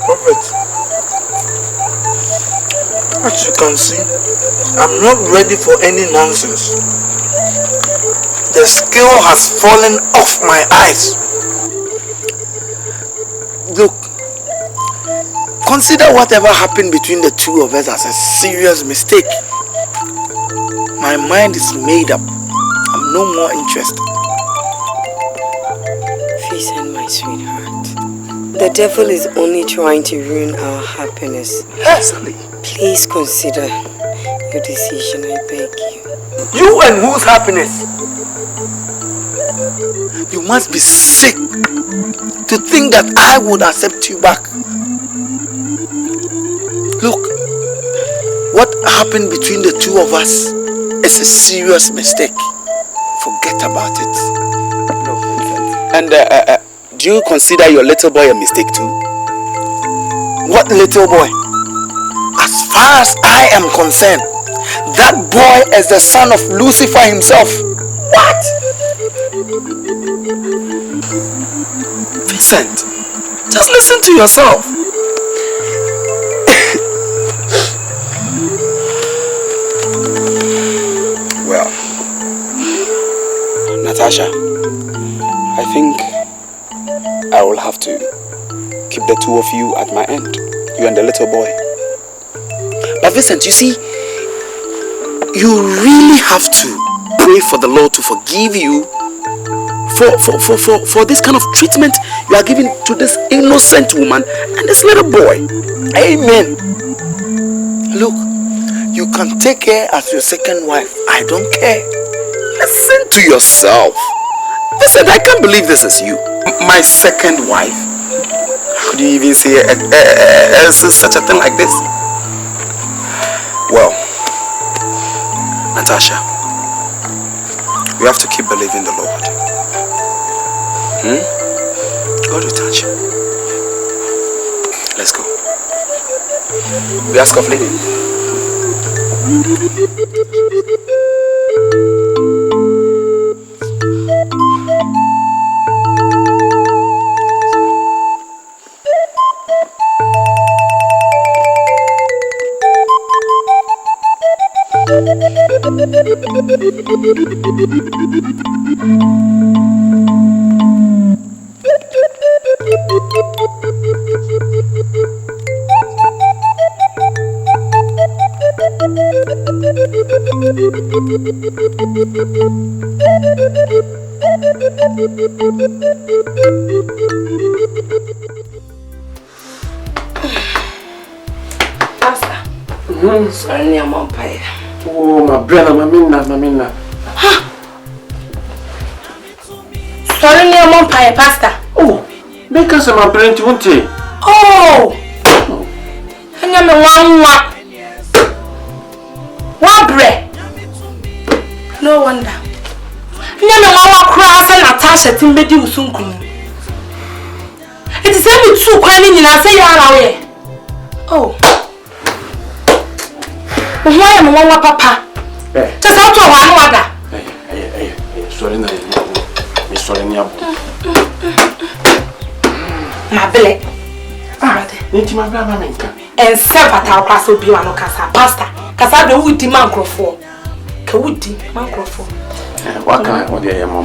Prophet, as you can see, I'm not ready for any nonsense. The scale has fallen off my eyes. Look, consider whatever happened between the two of us as a serious mistake. My mind is made up. I'm no more interested. Vincent, my sweetheart, the devil is only trying to ruin our happiness. Exactly. Please consider your decision, I beg you. You and whose happiness? You must be sick to think that I would accept you back. Look, what happened between the two of us is a serious mistake. Forget about it. No, Vincent. And would you consider your little boy a mistake too? What little boy? As far as I am concerned, that boy is the son of Lucifer himself. What? Vincent, just listen to yourself. Well, Natasha, I think I will have to keep the two of you at my end, you and the little boy. But Vincent, you see, you really have to pray for the Lord to forgive you for this kind of treatment you are giving to this innocent woman and this little boy. Amen. Look, you can take her as your second wife. I don't care. Listen to yourself. Listen, I can't believe this is you. My second wife. How could you even say such a thing like this? Well, Natasha, we have to keep believing the Lord. God will touch you. Let's go. We ask of living. Sorry, I'm on fire. Oh, my brother, Mamina. Sorry, I'm on fire, Pastor. Oh, make us my parent, won't you? Oh! And I'm one bread. No wonder. I'm cross and Natasha Timbedi Usunkum. It is only two crying in I say away. Oh. Why am I papa? Just out of one water. Sorry, Miss Sorenia. My belly. And several class will be one of Casa Pasta. Casa the wood demand for. Kawudi, Mancroft. What kind of day am I?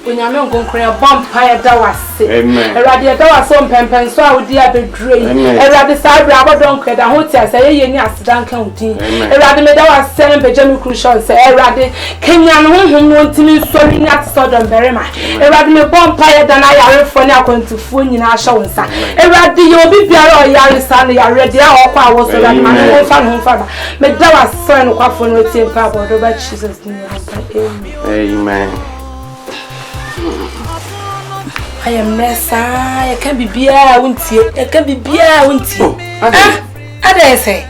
When I'm not going to create a vampire, that was it. Amen. A radio that was some pen, so I would be drained. A radio side rubber don't care the hotel, say, yes, Duncan. A radio that was selling Benjamin Crucial, say, a radio Kenyan who wants me sorry not Southern very much. A radio vampire than I are for now going to fool in our show. A radio you'll be there or Yaris and you are ready or power so that my own father. But that was son of a phone with him, Papa, over Jesus' name. Amen. I am Nessa. I can't be beer, won't you? I can't be beer, won't you? I dare say.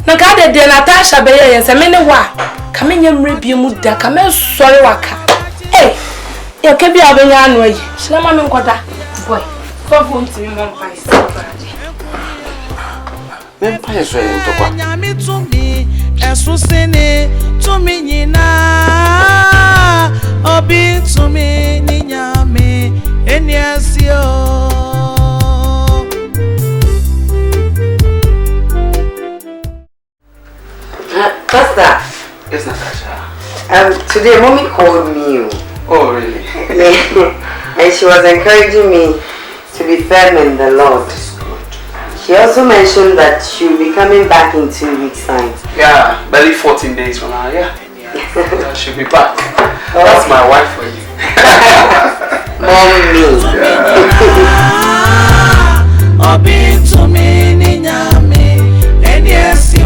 No, God, dear Natasha, Bay, and some many wa. Come in your review, Muda, come in, sorry, waka. Eh, you can be a young way. Slamman, boy. Come home to me, vampire. Vampire, to me, as so sene to me, Obi to me, Ninyame, and yes, yo. Pastor. Yes, Natasha. Today, Mommy called me. Oh, really? And she was encouraging me to be firm in the Lord. She also mentioned that she'll be coming back in 2 weeks' time. Yeah, barely 14 days from now, yeah. She'll be back. That's my wife for you. Mommy. Obi to me, Ninyame, and yes, yo.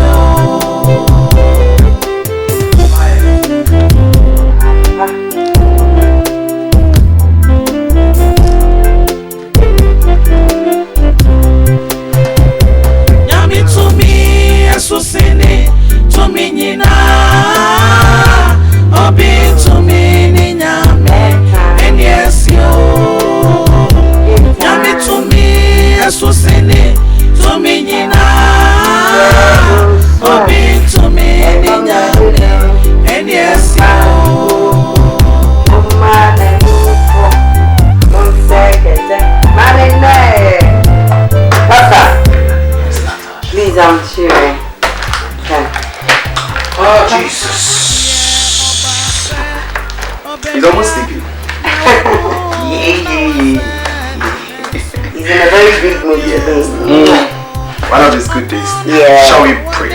Yami to me, Asusene, to me, Nina. Obi to me, Ninyame. I'm sure. Oh, Jesus. He's almost sleeping. He's in a very good mood today. One of his good days. Yeah. Shall we pray?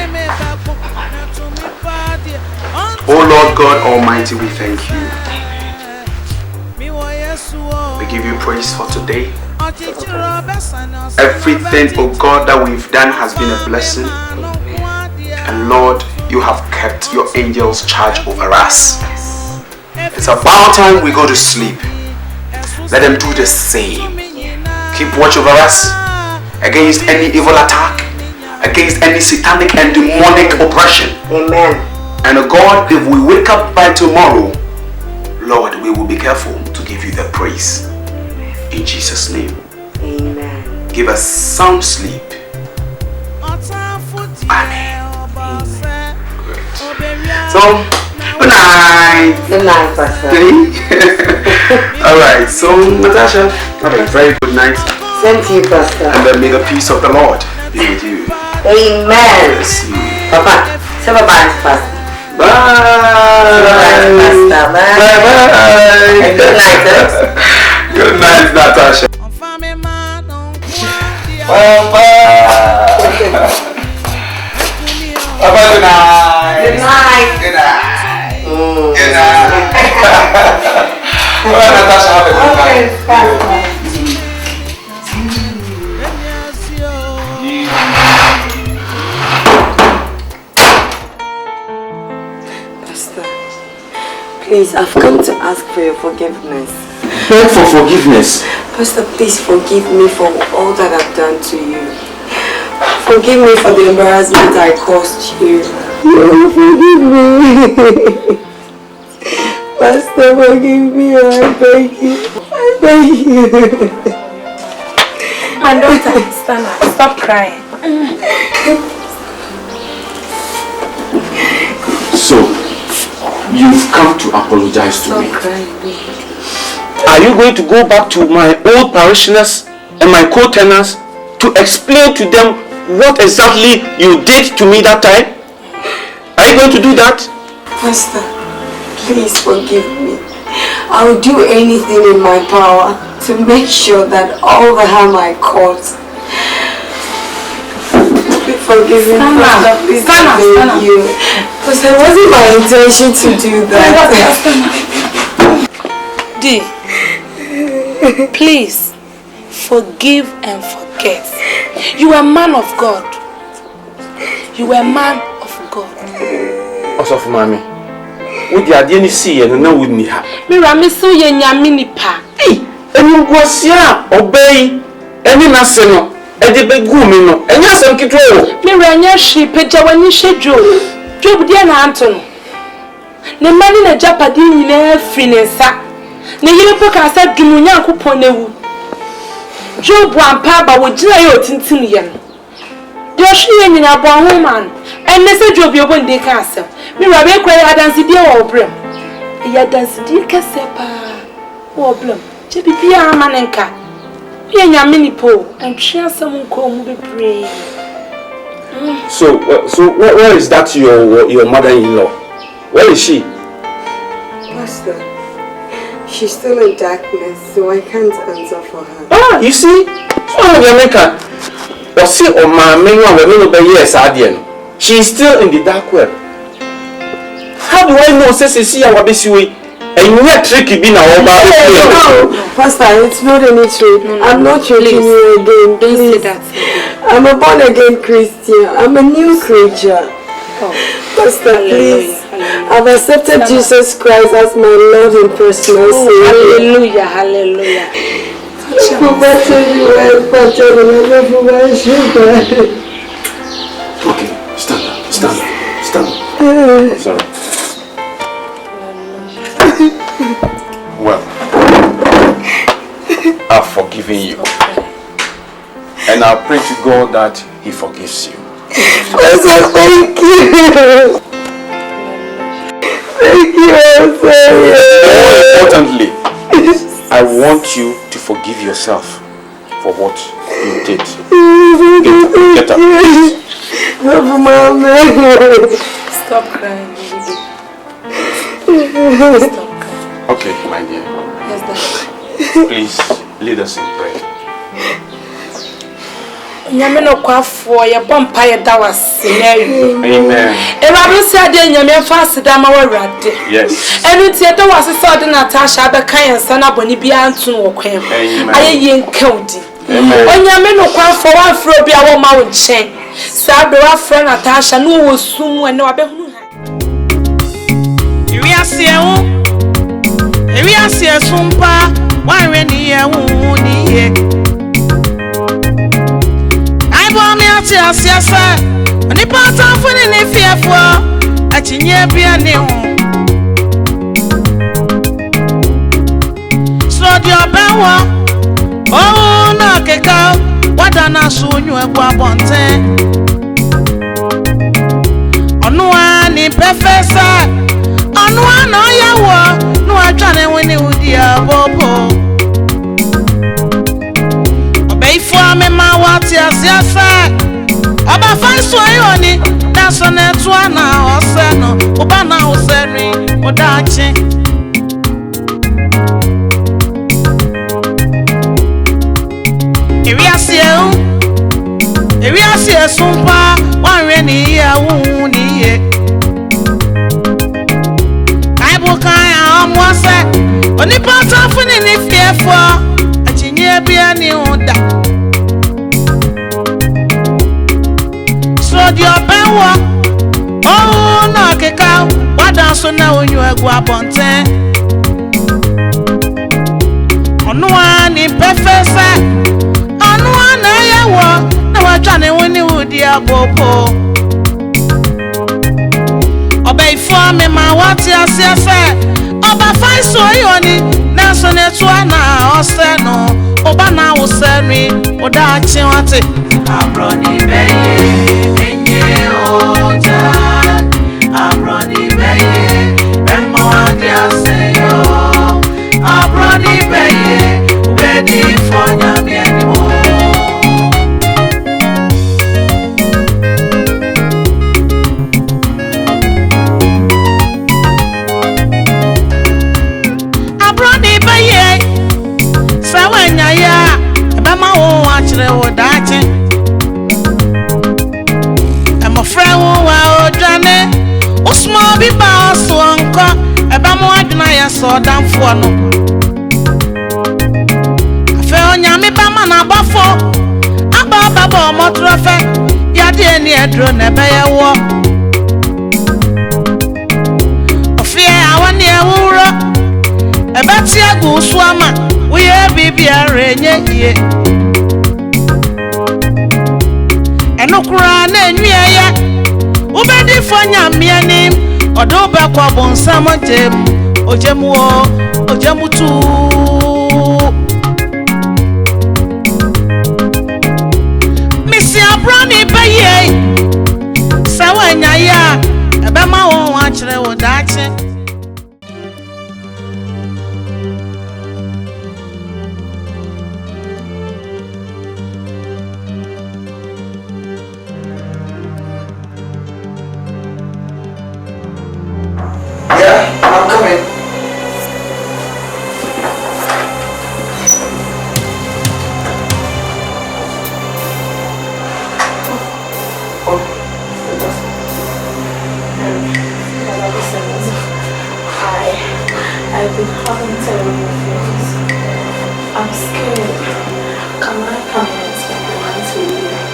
Oh Lord God Almighty, we thank you. We give you praise for today. Everything, oh God, that we've done has been a blessing. And Lord, you have kept your angels charge over us. It's about time we go to sleep. Let them do the same. Keep watch over us against any evil attack, against any satanic and demonic oppression. Amen. And oh God, if we wake up by tomorrow, Lord, we will be careful to give you the praise. In Jesus' name. Amen. Give us sound sleep. Amen. Great. So, good night. Good night, Pastor. Alright, so Natasha, have a very good night. Same to you, Pastor. And then may the peace of the Lord be with you. Amen. Bless you. Papa, say bye-bye, Pastor. Bye. Bye, Pastor. Bye. Bye. Good night, Good night, Natasha. Bye-bye. Bye-bye, good night. Good night. Good night. Good night. Well, Natasha, have a good night. Pastor, please, I've come to ask for your forgiveness. Beg for forgiveness. Pastor, please forgive me for all that I've done to you. Forgive me for the embarrassment I caused you. Forgive me. Pastor, forgive me. I beg you. I beg you. My daughter, stop crying. So, you've come to apologize to me. Stop crying, baby. Are you going to go back to my old parishioners and my co-tenants to explain to them what exactly you did to me that time? Are you going to do that? Pastor, please forgive me. I will do anything in my power to make sure that all the harm I caused be forgiven. Please forgive you. Because it wasn't my intention to do that. D, please forgive and forget. You are a man of God. You are a man of God. Also for mommy, would you adhere see and no would me have? Mira, so ye nyamini pa. Hey, and you go see obey any national. Edi be gumi no. Enya sem kitwo. Mira nya shi peja wani shejo. Job dia na Anton. Ne mani na japadi nyina free ne nsa. Ne yire po ka sa dumu Nyankopon newu. Job ampa ba wo gina ye otintim ye no. De hwe nyina bo ho man. Enne se Job yobo ndi ka asem. Mira be kwere adansi die wo obrem. Ya dansi die kase pa. Wo obrem. Je bibia amanenka. Ye nyamini po and tria some ko mu be pray. So where is that your mother-in-law? Where is she? Pastor, she's still in darkness, so I can't answer for her. Ah, you see? So Jamaica. You see, oh my man, we no be yes adian. She is still in the dark web. How do I know say see our besiwe? And you are tricky being our No, Pastor, it's not any trick. I'm not tricking you again. Please. I'm a born again Christian. I'm a new creature. Pastor, please. I've accepted Jesus Christ as my Lord and personal Savior. Hallelujah, hallelujah. Okay, stand up. Sorry. Well, I've forgiven you. And I pray to God that He forgives you. Thank you. Thank you, More importantly, I want you to forgive yourself for what you did. Get up, please. love you, Mommy. Stop crying, baby. Stop crying. Okay, my dear. Yes, Dad. Please lead us in prayer. Nyameno kwa for your vampire that was scenario. Amen. And I will say, Nyame fast dama warade. Yes. And it's yet was a sort of Natasha, but kind son of Bonibia and soon walk him. I ain't county. When Nyameno kwa for one fro be our mount chain. Sabra friend Natasha, no was soon when no abe. We are seeing. We are seeing Sumpa. Why when you won't Siasa, and the part of any fear for a chinny be a new. Slot your power. Oh, no, Kaka, what an assume you a bonte. On one in professor, on one, oh, ya no, I try when you would dear Bobo. Obey for me, my what yes, Oba fanso ayoni na so na etua na oseno oba na oseni odachi Ewi asie sumpa wanwe ni ya wu ni ye Bible kan amwase oni pata funi ni fiefo achinye bia ni oda your power. Oh, no, Kaka, what does now when you are go up on 10? On one in professor, on one I walk, no, I try when you would dear Bopo. Obey for me, my what you say, Oba find so yoni, Nelson at one or Seno, Obana will send me, or that chimate. I'm running, baby. I'm running, baby. And more dear say, oh, I'm running, baby. Ready for me anymore. I'm running, baby. So when you're about my own watch, they would die. Friend wa ojane usmo bi ba oso nko eba mo adwuna ya so damfo no afa onyame ba ma na bafo aba baba omotrofe ya de ani edro na be ye wo ofie awani ewuro eba ti agu so ama wo ye bibia renye ye enokura na enwiye ubedi fanya mianim odoba kwa bonsamo ojemu tu Missy Abroni baye sawanya ya ebe ma won achire wo dache I'm coming. I've been having terrible feelings. I'm scared. Can I come and spend the night with you?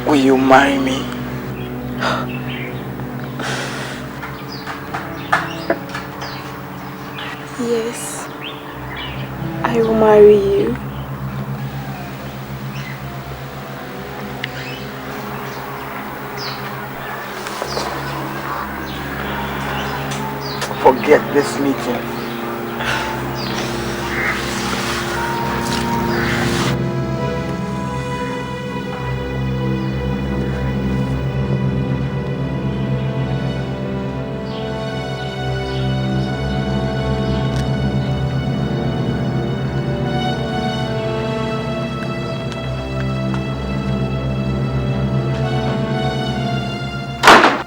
Will you marry me? Yes, I will marry you. Forget this meeting.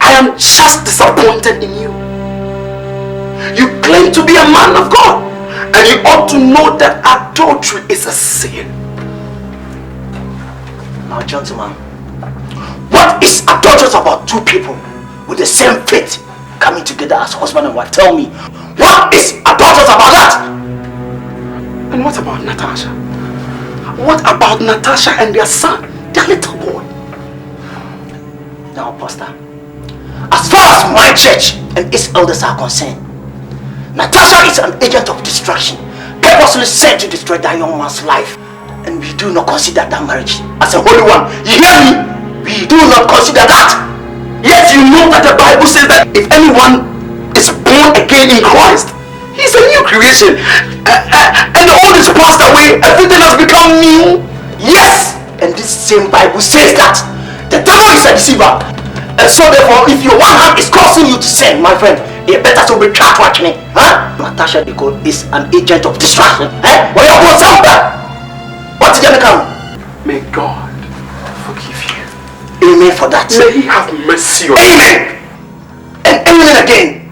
I am just disappointed in you. You claim to be a man of God, and you ought to know that adultery is a sin. Now, gentlemen, what is adulterous about two people with the same faith coming together as husband and wife? Tell me, what is adulterous about that? And what about Natasha? What about Natasha and their son, their little boy? Now, Pastor, as far as my church and its elders are concerned, Natasha is an agent of destruction, purposely sent to destroy that young man's life. And we do not consider that marriage as a holy one. You hear me? We do not consider that. Yet you know that the Bible says that if anyone is born again in Christ, he's a new creation. And the old is passed away, everything has become new. Yes! And this same Bible says that the devil is a deceiver. And so therefore, if your one hand is causing you to sin, my friend, you better to be trapped watching it. Huh? Natasha is an agent of destruction. What did you come? May God forgive you. Amen for that. May He have mercy on you. Amen. And amen again.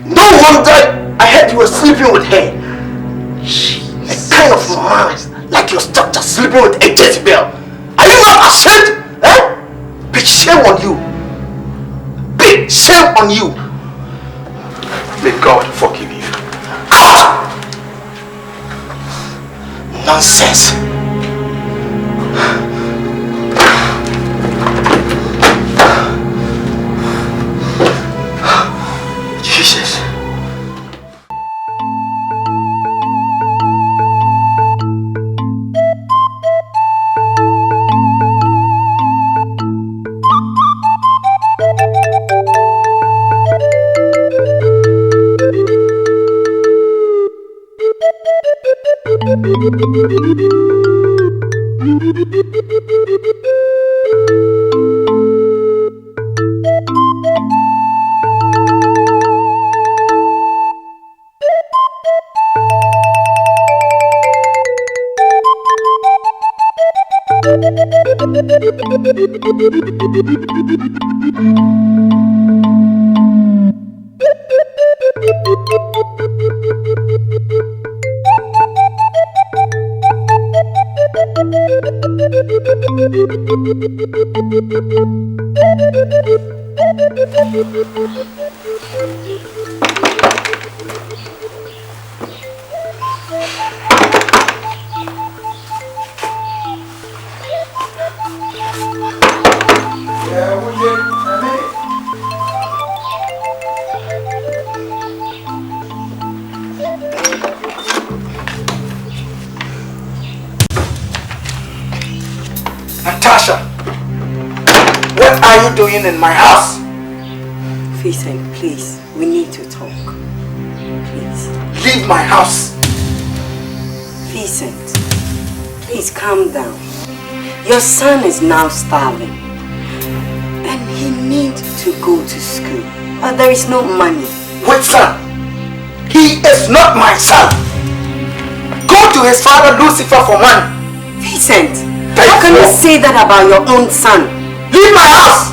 No wonder I heard you were sleeping with her. A kind of man like your doctor sleeping with a Jezebel. Are you not ashamed? Big shame on you. Big shame on you. May God forgive you. Out! Nonsense. Jesus. Natasha, what are you doing in my house? Vincent, please, we need to talk. Please. Leave my house. Vincent, please calm down. Your son is now starving. And he needs to go to school. But there is no money. Which son? He is not my son. Go to his father Lucifer for money. Vincent, how can you say that about your own son? Leave my house!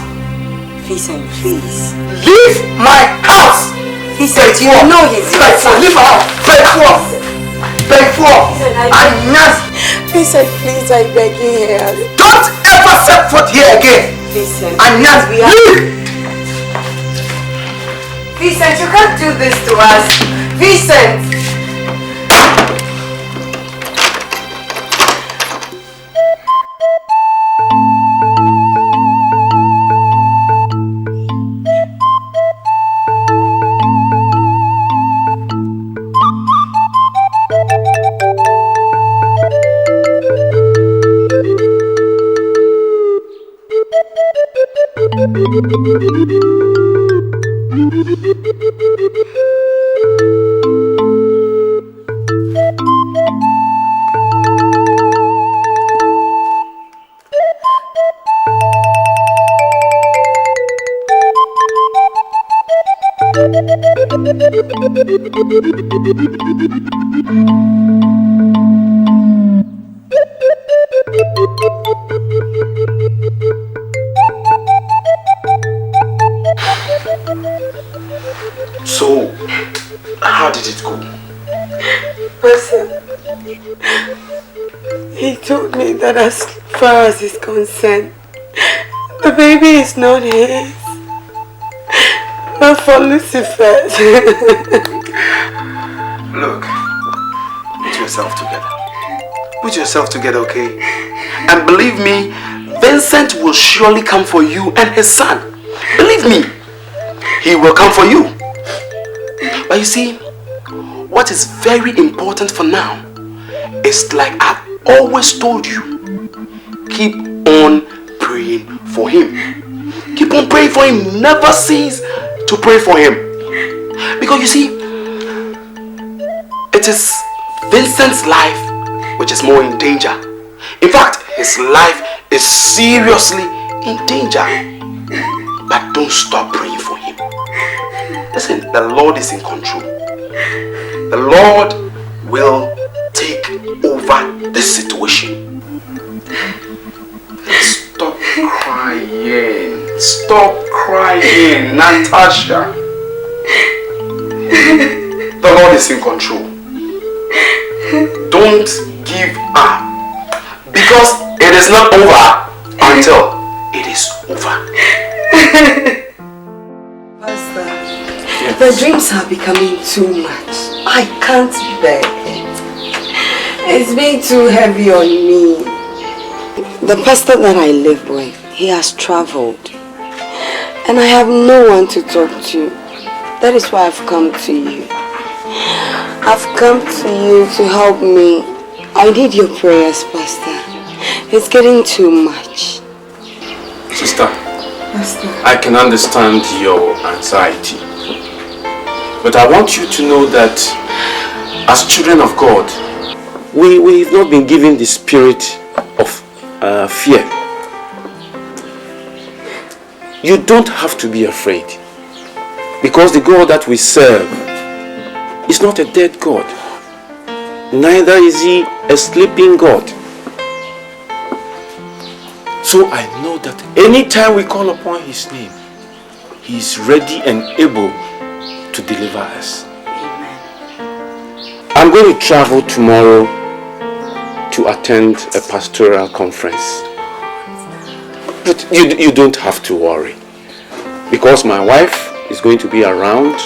Vincent, please. Leave my house! Vincent, you know he's your son. Leave my house! Beg for! Beg for! Vincent, please, I beg you here. Don't ever set foot here again! Vincent, Agnes, leave! Vincent, you can't do this to us. Vincent! So, how did it go? Pastor, he told me that as far as he's concerned, the baby is not his, but for Lucifer. Look, put yourself together. Put yourself together, okay? And believe me, Vincent will surely come for you and his son. Believe me, he will come for you. But you see, what is very important for now is, like I've always told you, keep on praying for him. Keep on praying for him. Never cease to pray for him. Because you see, it is Vincent's life which is more in danger. In fact, his life is seriously in danger. But don't stop praying for him. Listen, the Lord is in control. The Lord will take over the situation. Stop crying. Stop crying, Natasha. The Lord is in control. Don't give up. Because it is not over until it is over. Pastor, the dreams are becoming too much. I can't bear it. It's being too heavy on me. The pastor that I live with, he has traveled. And I have no one to talk to. That is why I've come to you. I've come to you to help me. I need your prayers, Pastor. It's getting too much. Sister, Pastor, I can understand your anxiety. But I want you to know that as children of God, we've not been given the spirit of fear. You don't have to be afraid. Because the God that we serve is not a dead God. Neither is he a sleeping God. So I know that anytime we call upon his name, he is ready and able to deliver us. I'm going to travel tomorrow to attend a pastoral conference. But you don't have to worry. Because my wife is going to be around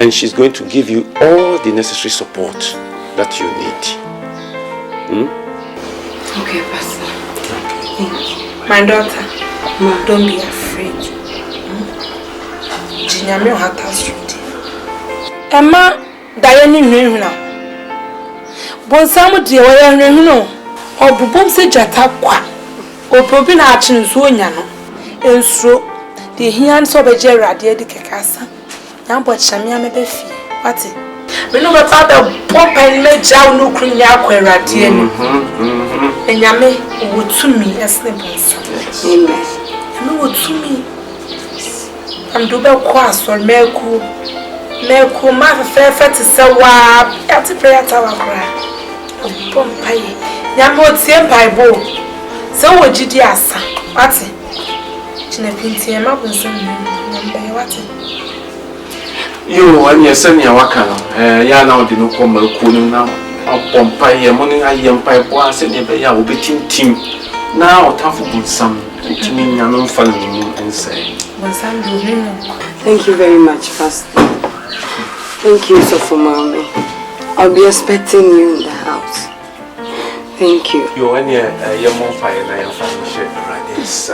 and she's going to give you all the necessary support that you need. Okay, Pastor. Thank you. My daughter, don't be afraid. Jinyame hata street. Emma, Diane Nuna. Bonsamu dear, where I know. Or Bubum se jata qua. Or Probina Achin Zunyano. And so, the hands of a Gerard, dear de Cacassa. Young but Shamia may be fee. What's it? We know about the pump and let Jow no cream yaquera, dear. And Yame would to me as the boss. Amen. And would to me. And do the quas or Mercu. Mercu, my fair fat is so wab. At the prayer tower cry. Pompey. Yambo Tiempai bow. So would you, dear son? What's it? Chinapinti and Mabinson. What's it? You and your son, your wakano. Yana did not come now. Pompey, morning I am pipe was and never ya will be team. Now, tough of some. It means I'm not following you and say. Thank you very much, Pastor. Thank you so for mommy. I'll be expecting you in the house. Thank you. You're any young fire and I am fine right this.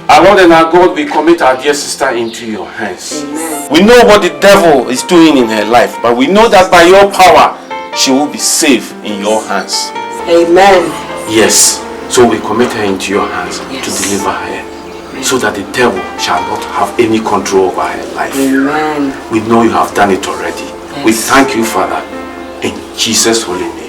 Our Lord and our God, we commit our dear sister into your hands. Amen. We know what the devil is doing in her life, but we know that by your power, she will be safe in your hands. Amen. Yes. So we commit her into your hands to deliver her, so that the devil shall not have any control over her life. Amen. We know you have done it already. Yes. We thank you, Father, in Jesus' holy name.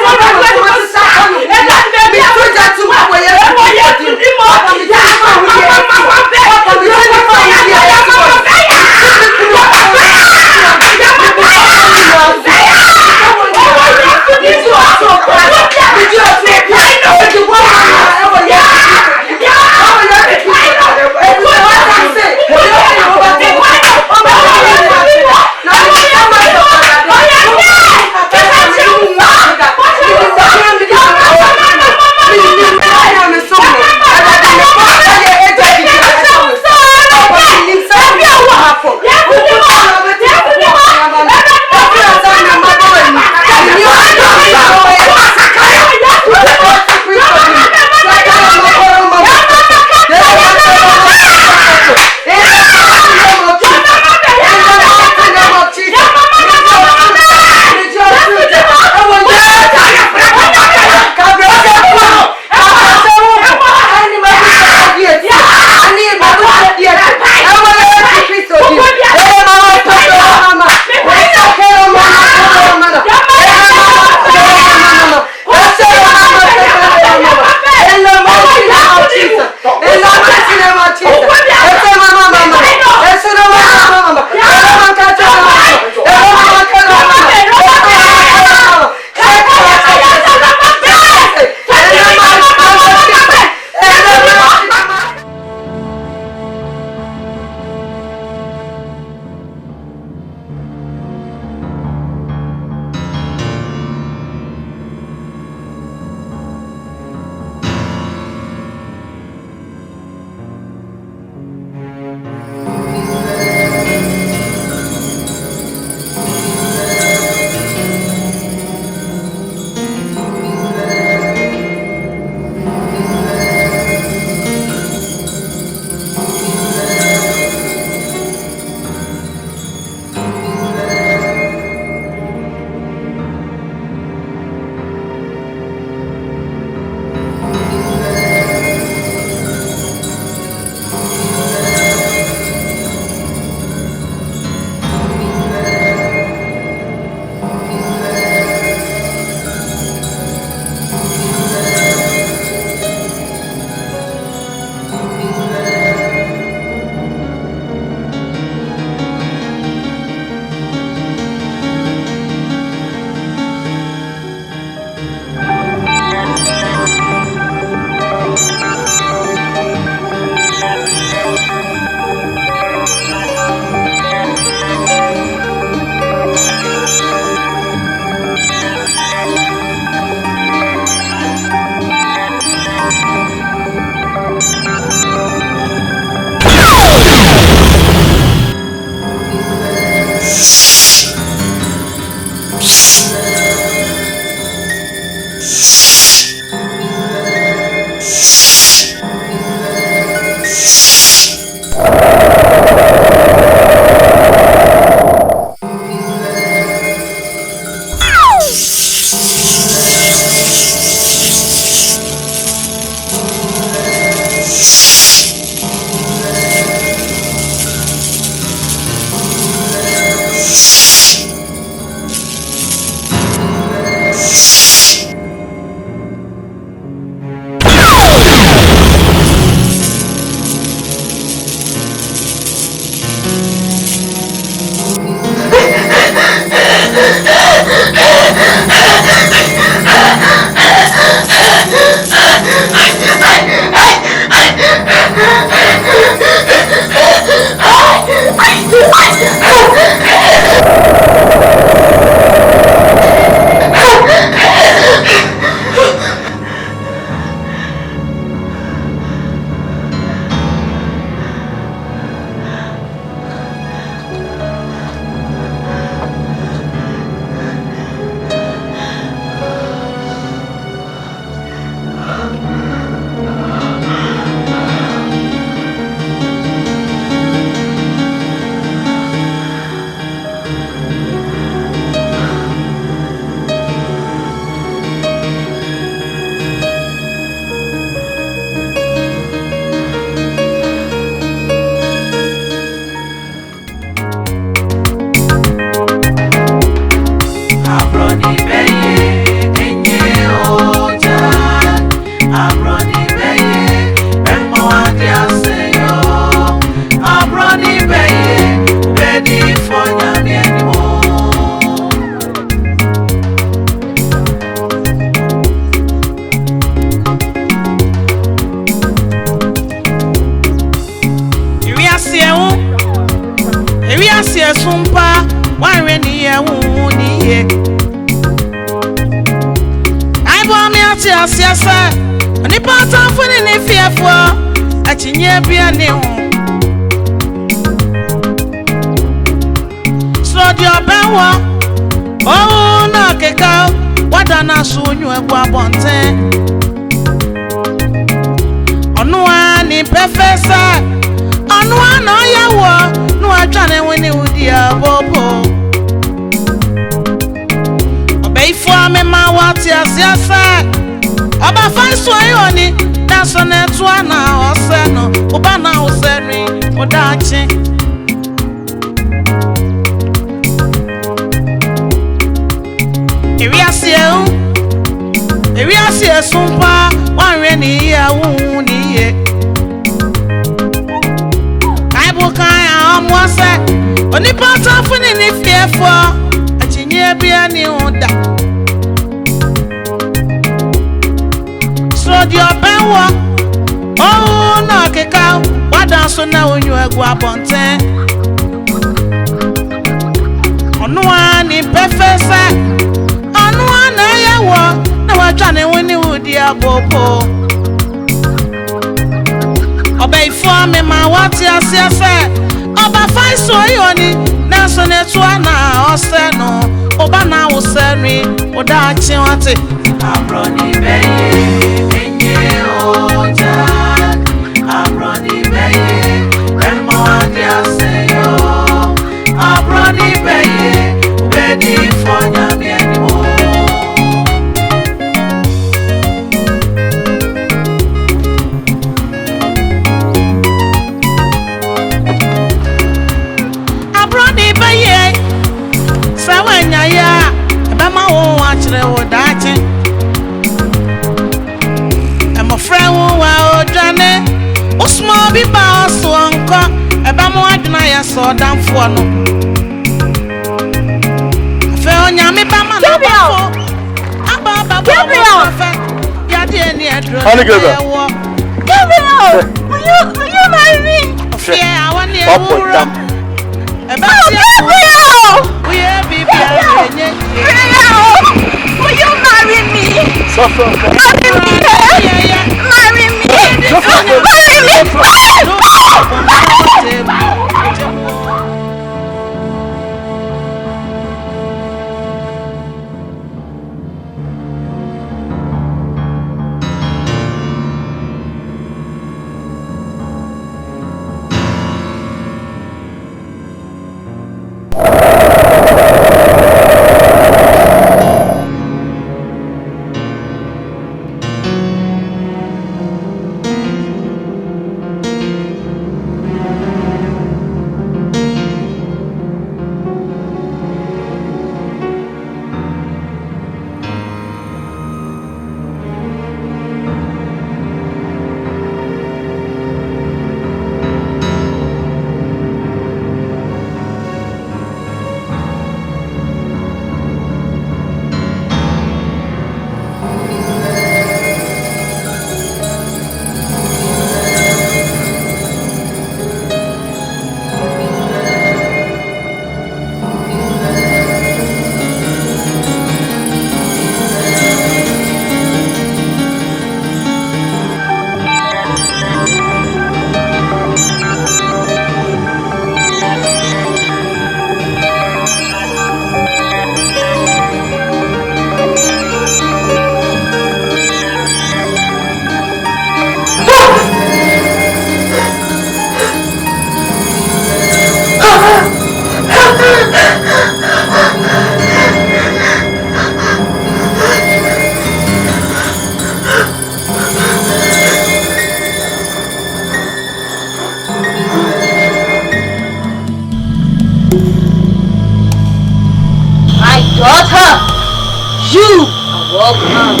You are welcome.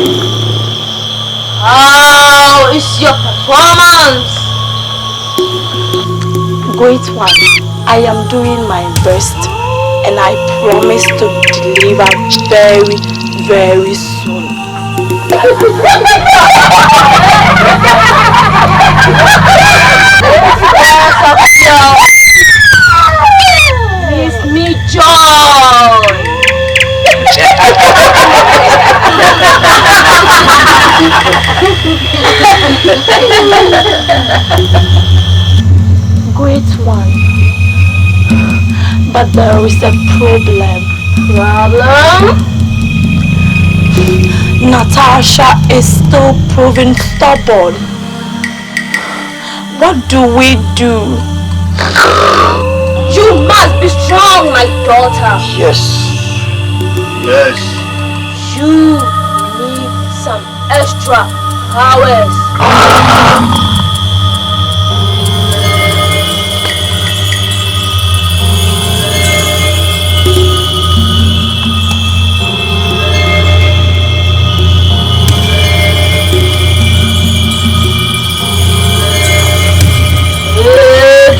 How is your performance? Great one. I am doing my best and I promise to deliver very, very soon. Gives me joy. Great one. But there is a problem. Natasha is still proving stubborn. What do we do? You must be strong, my daughter. Yes. Yes. You need some extra powers.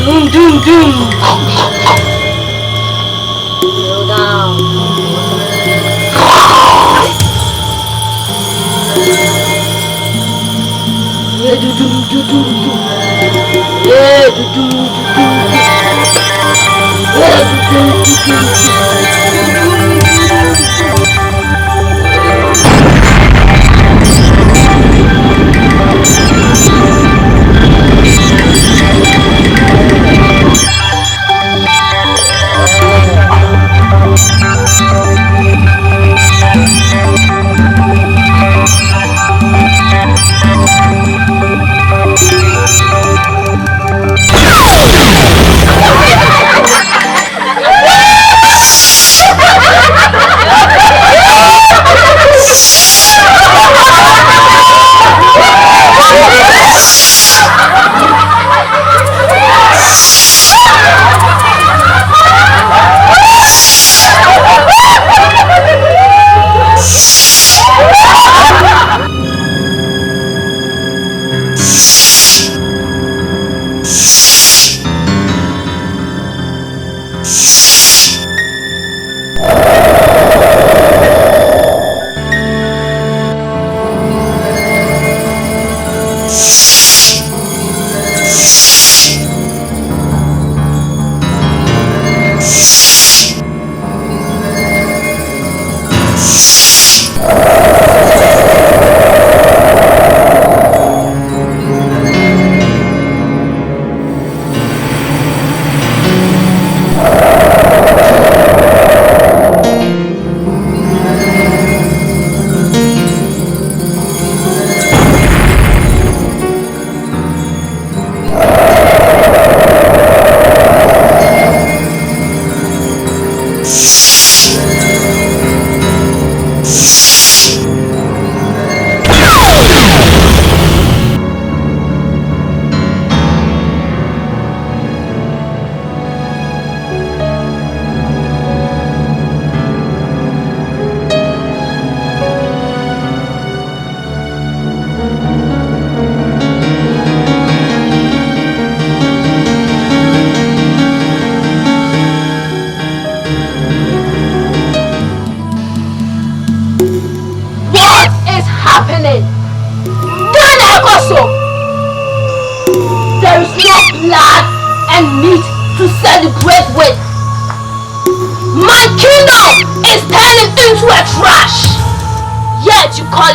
Doom, doom, doom. Kneel down. Yeah, do do do do do. Yeah, do do do do. Yeah, do do do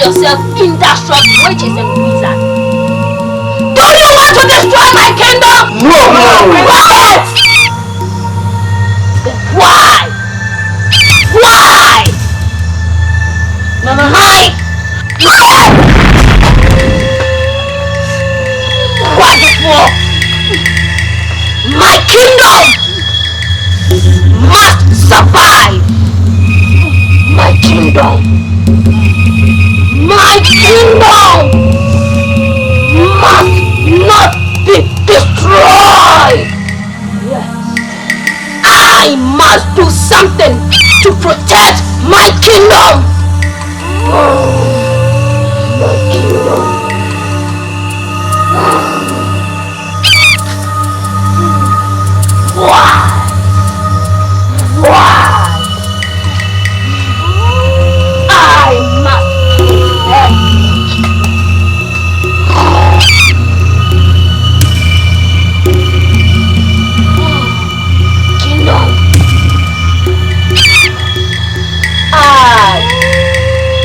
yourself industrial witches and wizards. Do you want to destroy my kingdom? No, no. What? Then why? Why? My wonderful. My kingdom must survive. My kingdom. My kingdom must not be destroyed. Yes. I must do something to protect my kingdom.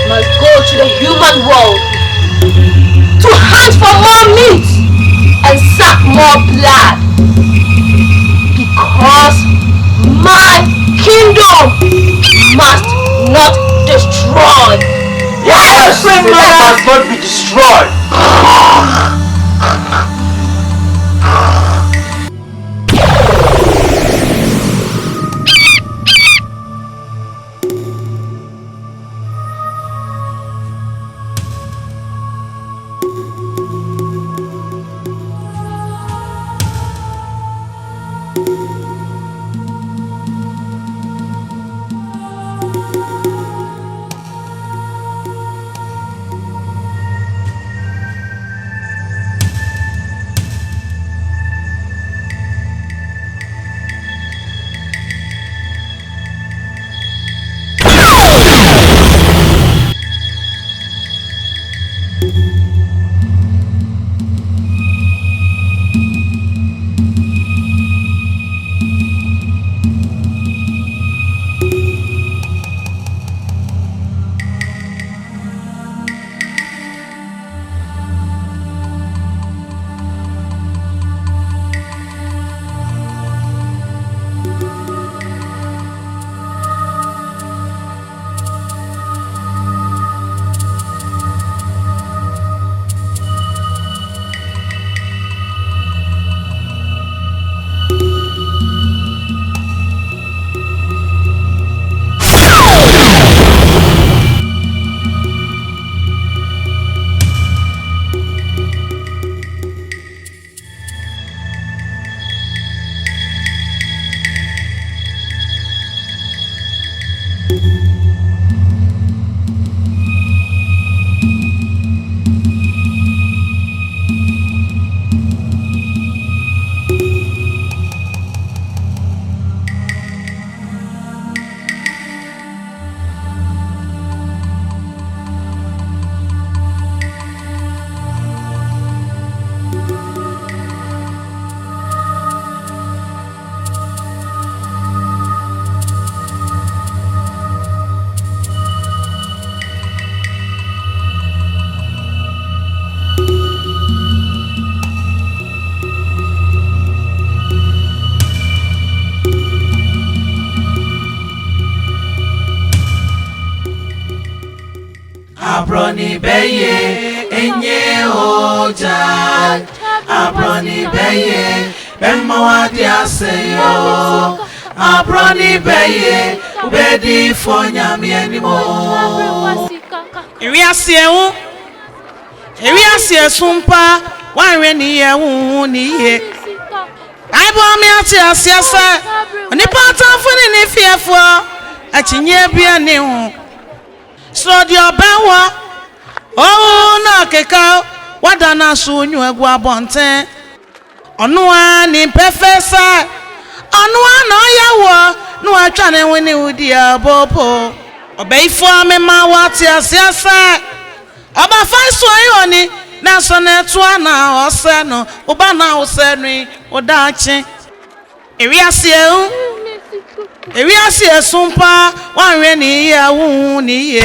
must go to the human world to hunt for more meat and suck more blood, because my kingdom must not destroy. Yes, it must not be destroyed. Abroni beye enye oja Abroni beye bemawadi aseyo Abroni beye ubedi fonya mienimo Ewi asie sumpa wanwe ni ye hu ni ye Aibo mi ati asie se onipa tanfuni ni fiefo achinye bia ni hu So your bawa oh na keka wadana sunyu egwu abonten onua ni perfesa onua no yawo no atwa ne wini udi abopo obeifo amema wati asiasa oba faiso ayoni na so na etu ana ose no oba na ose nu odachi Ewi asie sumpa wanwe ni ya wu ni ye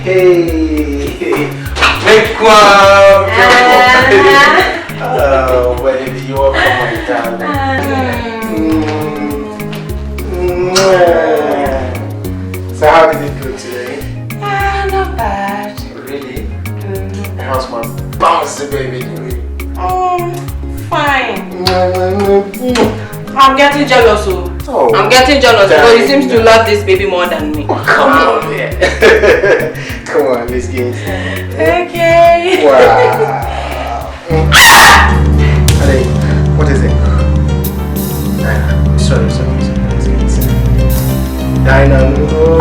Hey. Make one. Oh, baby, you are from my darling. So how did it go today? Not bad. Really? How's my bouncy baby doing? Fine. I'm getting jealous. I'm getting jealous because he seems to love this baby more than me. Oh, come on, yeah. Come on, let's get inside. Okay. Wow. Hey, what is it? Sorry. Let's get inside. Dinah, no.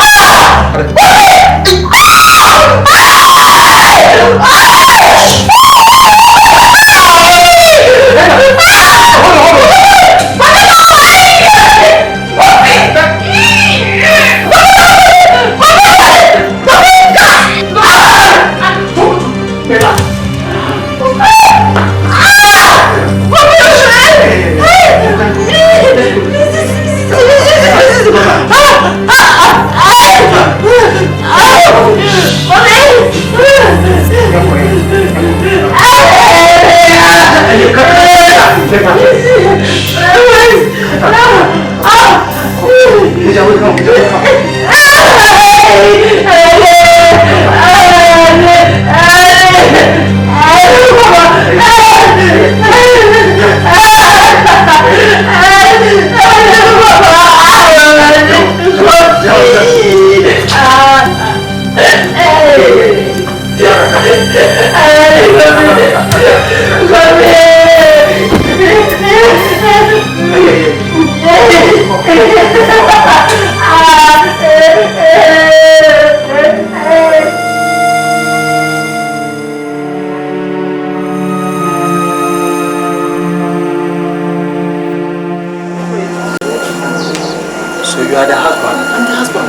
So you are the husband? I'm the husband.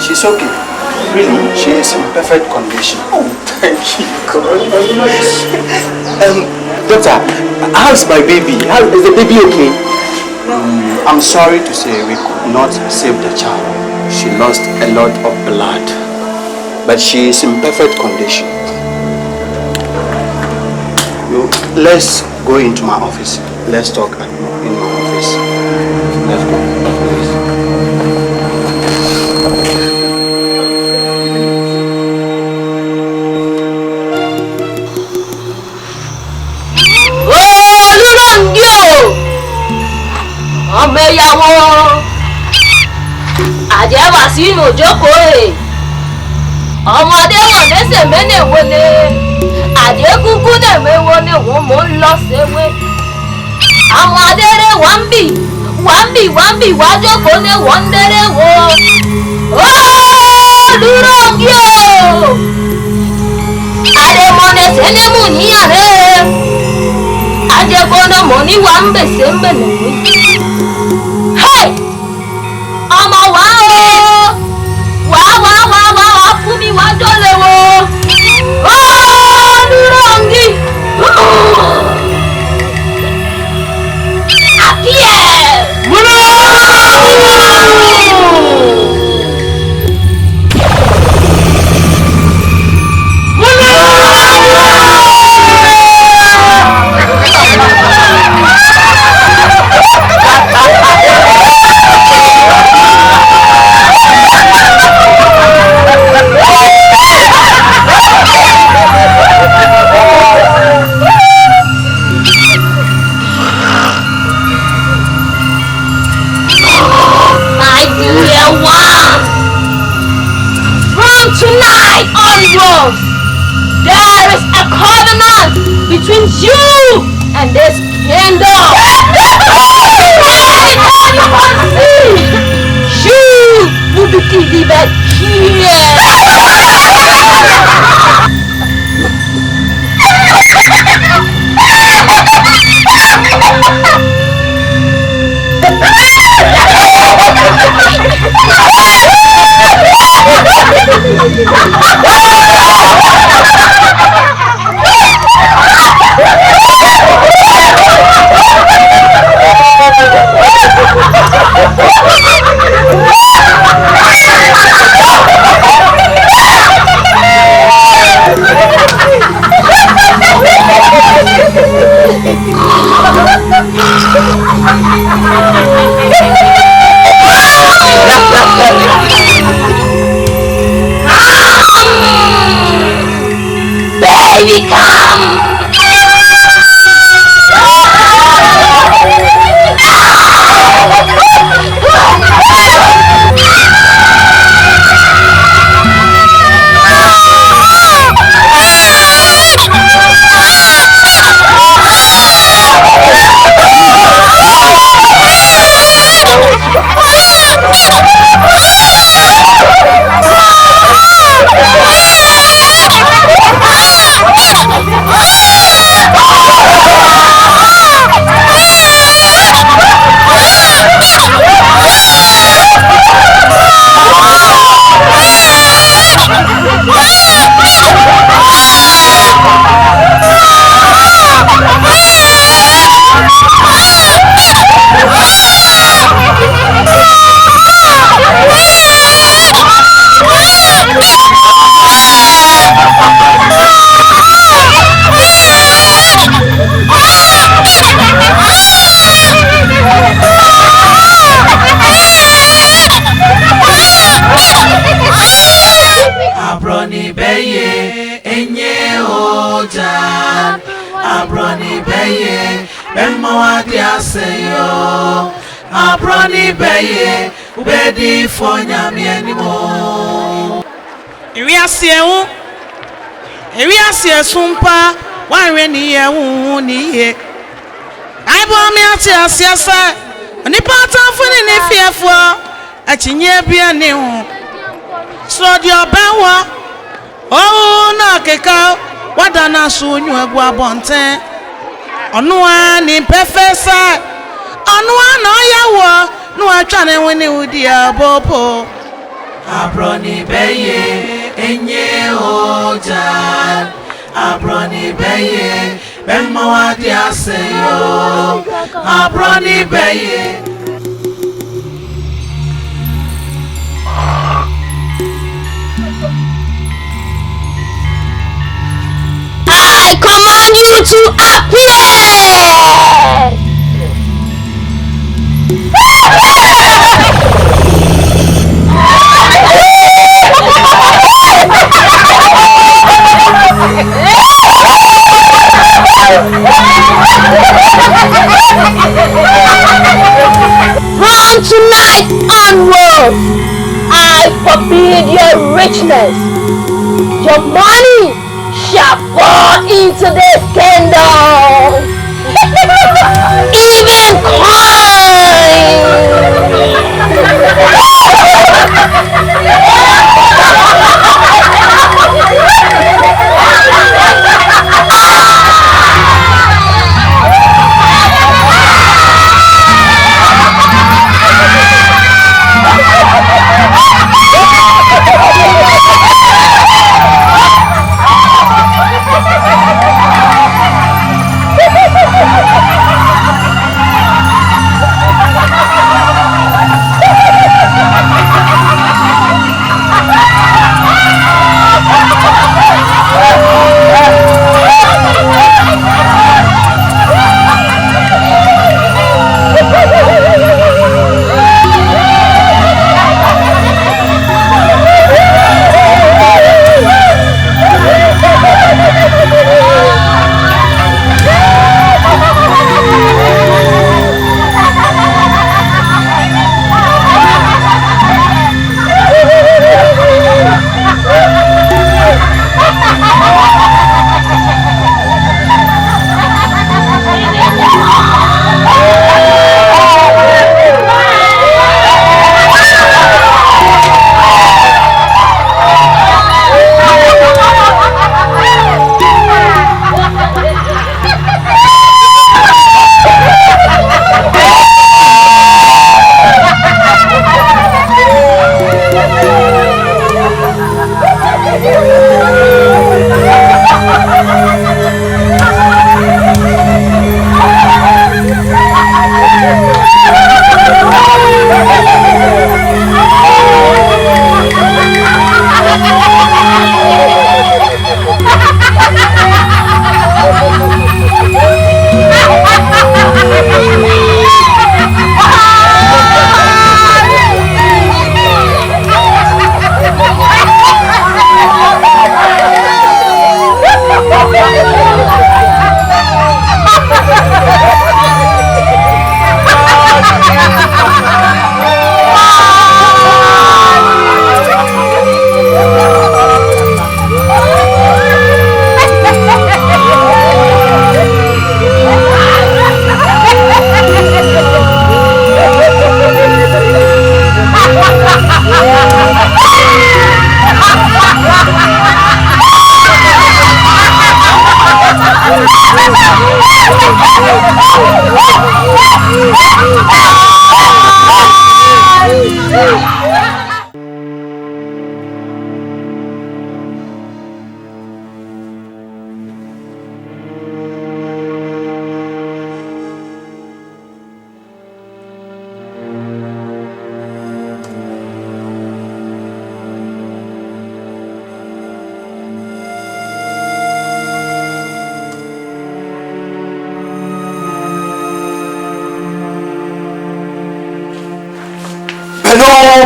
She's okay. Really? She is in perfect condition. Oh, thank you. Doctor, how's my baby? Is the baby okay? I'm sorry to say we could not save the child. She lost a lot of blood. But she is in perfect condition. Let's go into my office. Let's talk in my office. Let's go, please. Ọmọ ìyàwó àjẹ́wà sínú òjókòó ẹ̀ ọmọdé wọ̀ lẹ́sẹ̀ mẹ́nẹ̀wó ni àjẹ́kúkú dẹ̀mẹ́wó ni wọ́n mọ̀ ń lọ séwé àwọn adẹ́rẹ́ wà ń bì wá jókòó ni wọ́n ń dẹ́rẹ́ wò ó dúró kí o àdèmọ̀nẹ̀sẹ̀ ní mú níyàrá àjẹkọ́nà mọ̀ ní wà ń bẹ̀sẹ̀ ń bẹ̀nẹ̀ wé. Ọmọ wá o wá fún mi wá jọ́lẹ̀ wo ó dúró ngí àkíyè múlò. Tonight onwards, there is a covenant between you and this kingdom. You will be delivered here. Mawadia Sayo, Abroni Baye, Ubedi for Yami anymore. We are seeing, we are seeing Sumpa, why when ye won't ye. I bought me at your sister, and the part of any fearful, a chinye be a new. So your bawa, oh, no, Kaka, what an assume you are guabonte. On one in Professor, on one Oyawa, no, I try when you would dear Bopo. Abroni Baye, Enye Ojan, Abroni Baye, Benmawadia Sayo, Abroni Baye. I command you to appear! From tonight onward, I forbid your richness. Your money shall fall into this kingdom. Even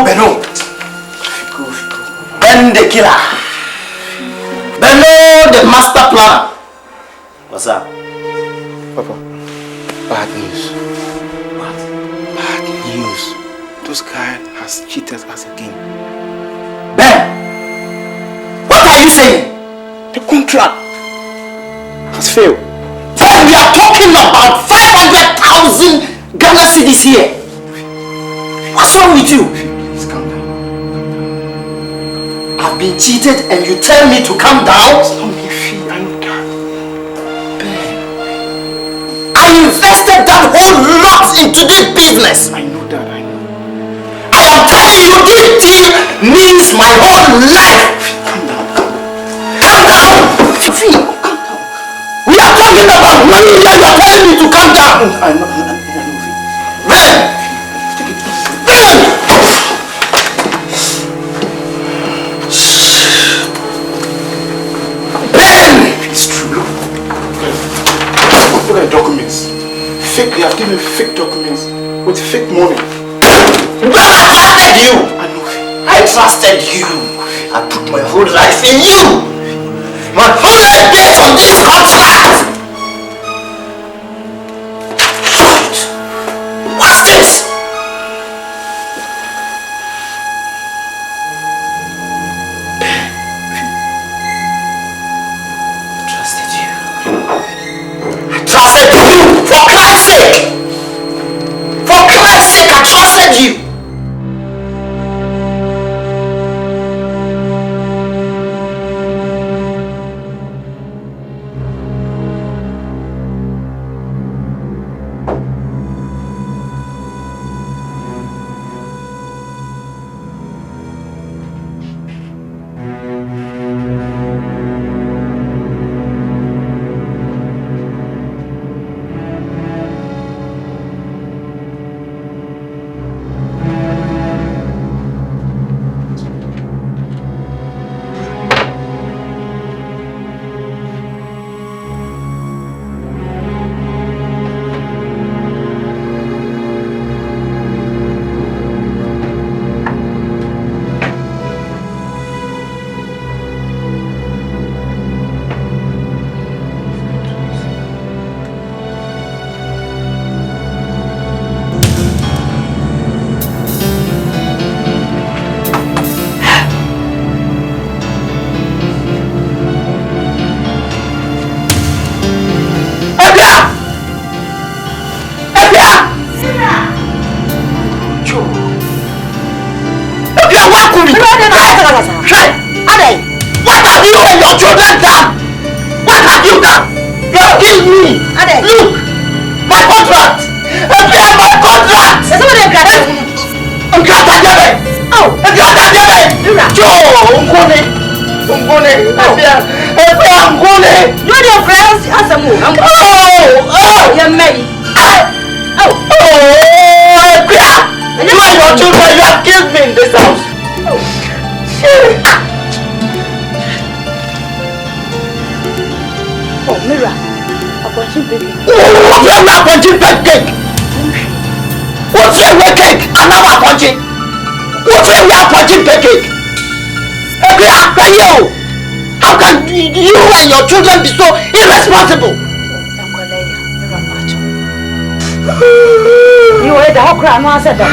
Beno. Ben the killer. Beno the master planner. What's up? Papa, bad news. What? Bad news. This guy has cheated us again. Ben! What are you saying? The contract has failed. Then we are talking about 500,000 Ghana cedis here. What's wrong with you? Please calm down. I've been cheated and you tell me to calm down? I invested that whole lot into this business. I know that, I know. I am telling you, this deal means my whole life. Calm down. Calm down! Fifi, calm down. We are talking about money and you are telling me to calm down. I know. Ben! It's true. Look at the documents. Fake, they have given fake documents with fake money. But I trusted you. I know. I trusted you. I put my whole life in you. My whole life based on this contract. What's this? Trusted you for Christ's sake. For Christ's sake, I trusted you. What have you and your children done? What have you done? You have killed me. Look, my contract. My contract. You and your children, you have killed me in this house. Oh, Mira, a punching baby. What's your not punching cake? What's your way cake? Another punching. What's your way punching cake? How can you and your children be so irresponsible? You heard the whole crowd. I said that.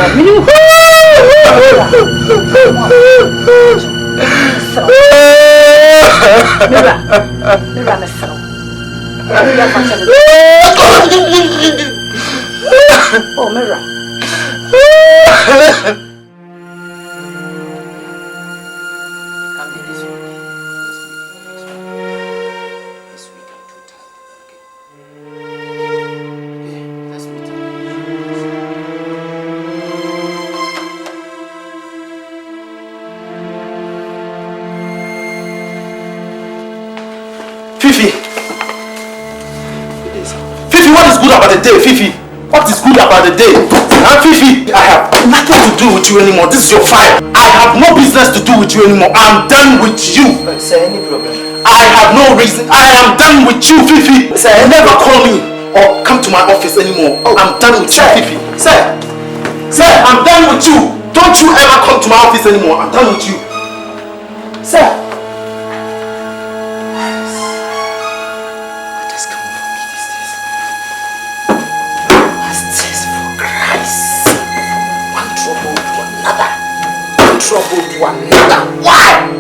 Oh, Mira. Fifi, what is good about the day, Fifi? What is good about the day? And Fifi, I have nothing to do with you anymore. This is your file. I have no business to do with you anymore. I'm done with you. Sir, any problem? I have no reason. I am done with you, Fifi. Sir, never call me or come to my office anymore. Oh, I'm done with you, Fifi. Sir, I'm done with you. Don't you ever come to my office anymore. I'm done with you. Sir. trouble to another. Why?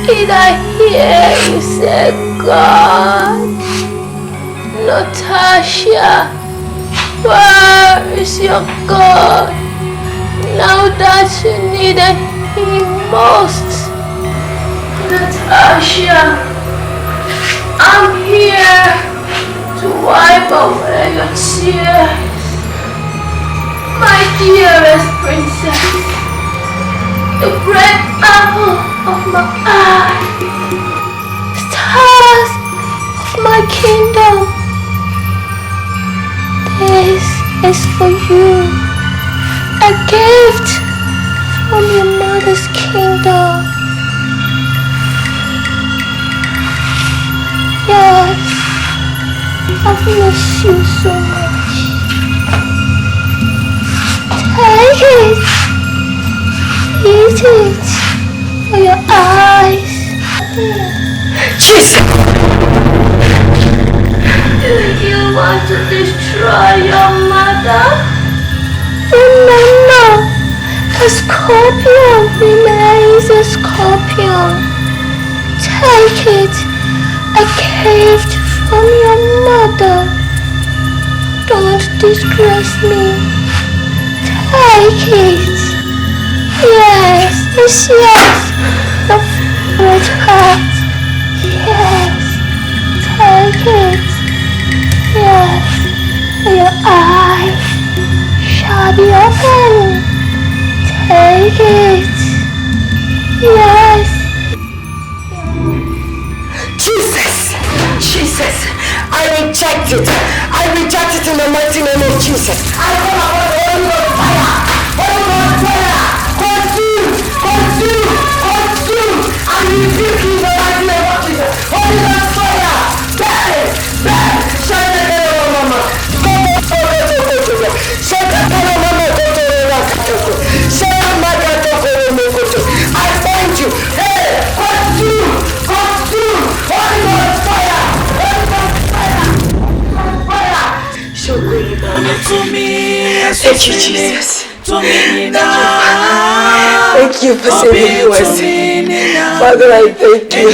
Did I hear you say God? Natasha, where is your God? Now that you needed him most. Natasha, I'm here to wipe away your tears. My dearest princess, the great apple of my eye, stars of my kingdom. This is for you, a gift from your mother's kingdom. Yes, I've missed you so much. Take it, eat it for your eyes. Jesus! Do you want to destroy your mother? Remember, a scorpion remains a scorpion. Take it, a gift from your mother. Don't disgrace me. Take it. Yes, it's yours. The favorite heart. Yes, take it. Yes, your eyes shall be open. Take it. Yes. Jesus, I reject it. I reject it in the mighty name of Jesus. I call upon the Holy Ghost fire. Holy Ghost fire. Consume, consume, consume. I rebuke you in the mighty name of Jesus. Holy Ghost fire. Burn, burn. Shine the head of mama. I thank you. Hey, consume, consume. Holy Ghost fire. Thank you, Jesus. Thank you for saving us. Father, I thank you.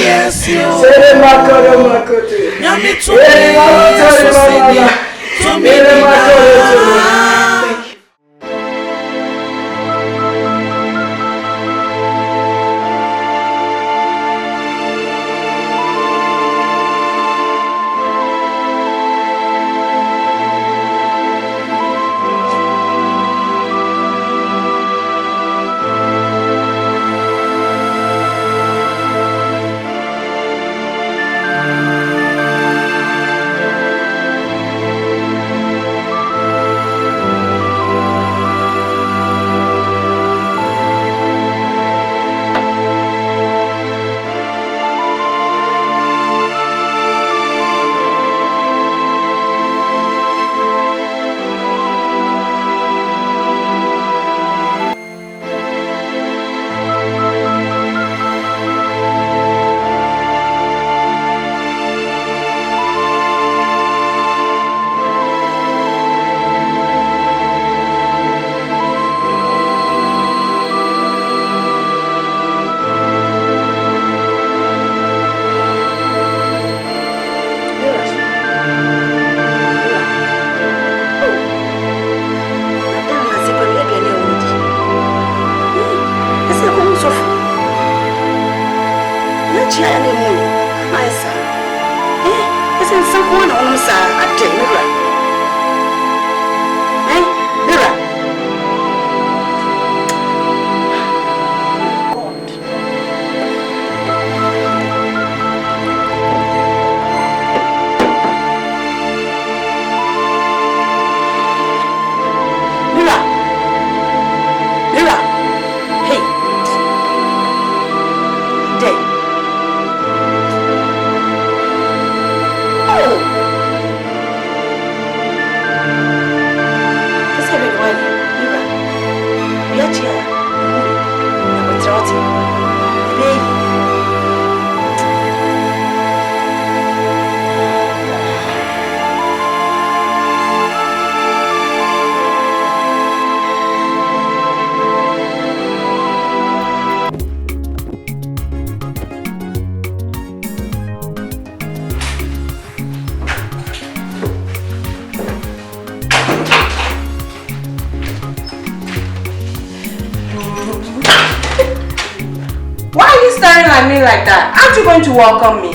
me like that? Aren't you going to welcome me?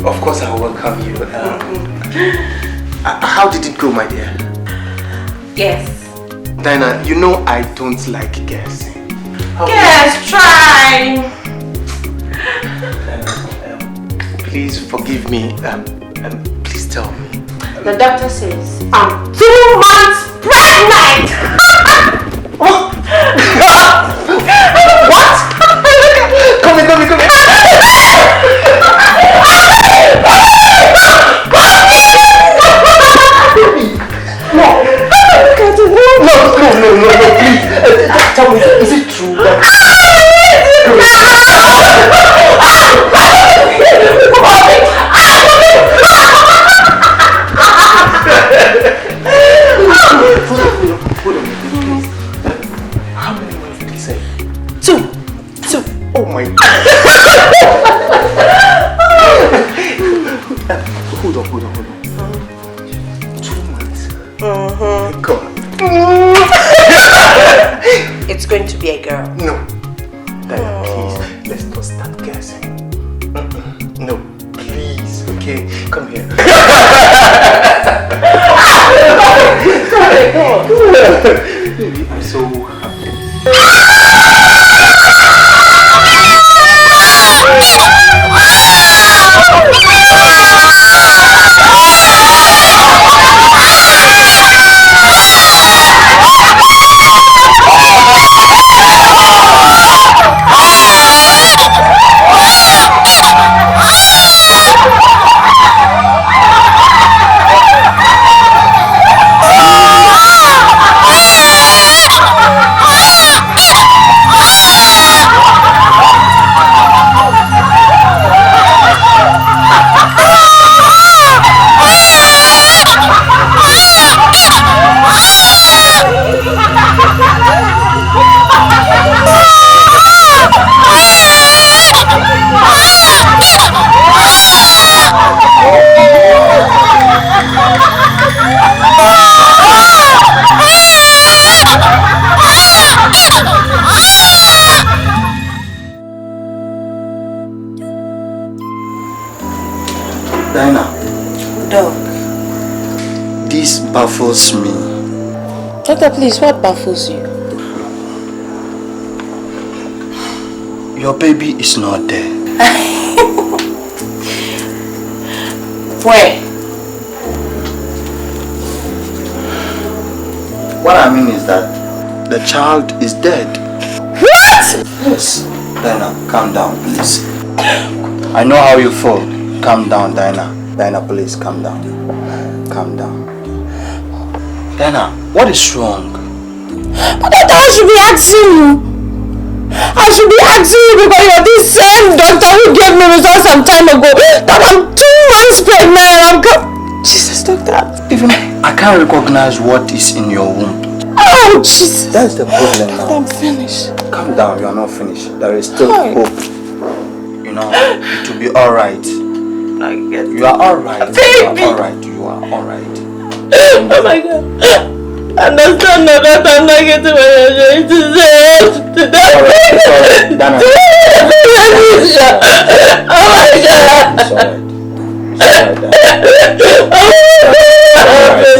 Of course I will welcome you. How did it go, my dear? Yes. Dinah, you know I don't like guessing. Yes, try. Please forgive me. Please tell me. The doctor says I'm 2 months pregnant. What? Come here. No, please. Tell me, is it true that... Hold on, please. How many months did he say? 2. Oh my God. Hold on. 2 months. My God. It's going to be a girl. No. Diana, please, let's not start guessing. No, please, okay? Come here. Baby, I'm so happy. Baffles me. Doctor, please, what baffles you? Your baby is not there. Where? What I mean is that the child is dead. What? Yes. Dinah, calm down, please. I know how you feel. Calm down, Dinah. Dinah, please, calm down. Calm down. Dinah, what is wrong? But I should be asking you. I should be asking you because you're this same doctor who gave me results some time ago that I'm 2 months pregnant. Jesus, doctor. Even I can't recognize what is in your womb. Oh, Jesus. That's the problem now. I'm finished. Calm down, you are not finished. There is still hope. You know, it will be alright. You are alright. Baby. You are alright. You are alright. Oh my God. Understand now that I'm not getting what you're going to say. Sorry, Dana. Oh my God.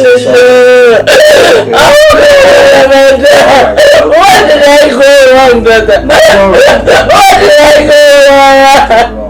It's alright. What did I go wrong, brother? What did I go wrong?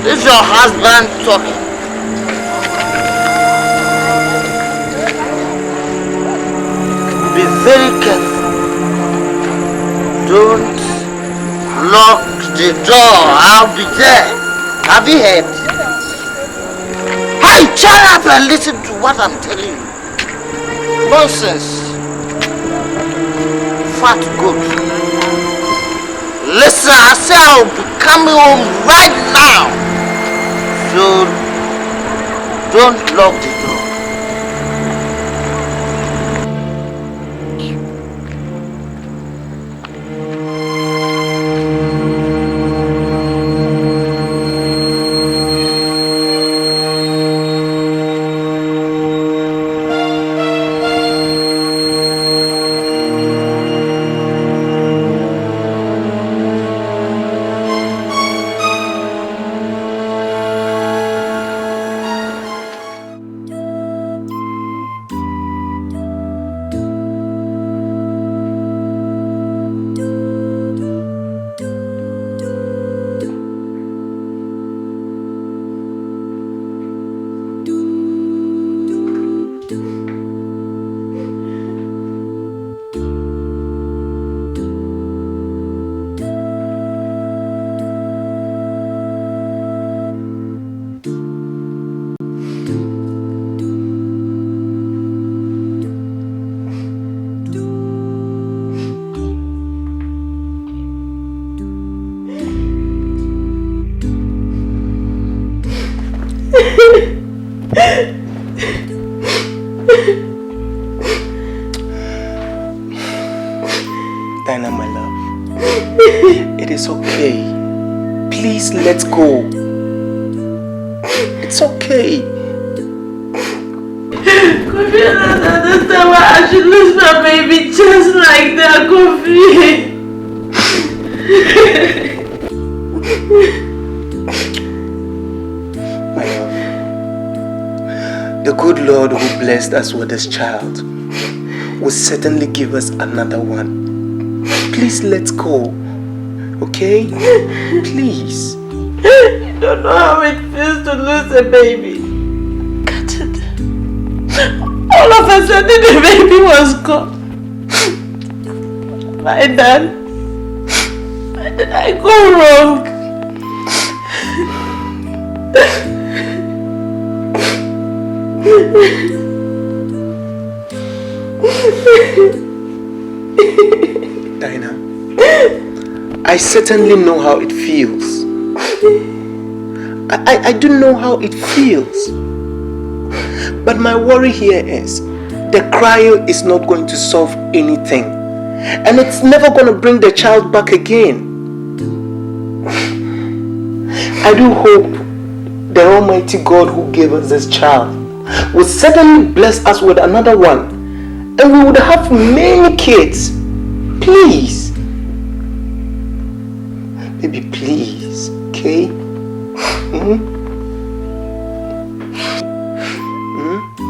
This is your husband talking. Be very careful. Don't lock the door. I'll be there. Have you heard? Hey, shut up and listen to what I'm telling you. Nonsense. Fat goat. Listen, I say I'll be coming home right now. So don't lock the door. Dinah, my love, it is okay. Please let's go. It's okay. Kofi, I don't understand why I should lose my baby just like that, Kofi. My love, the good Lord who blessed us with this child will certainly give us another one. Please let's go, okay? Please. You don't know how it feels to lose a baby. Got it. All of a sudden the baby was gone. Why then? Why did I go wrong? Dinah, I certainly know how it feels. I do know how it feels. But my worry here is the cryo is not going to solve anything. And it's never going to bring the child back again. I do hope the Almighty God who gave us this child will certainly bless us with another one. And we would have many kids. Please. Baby, please. Okay?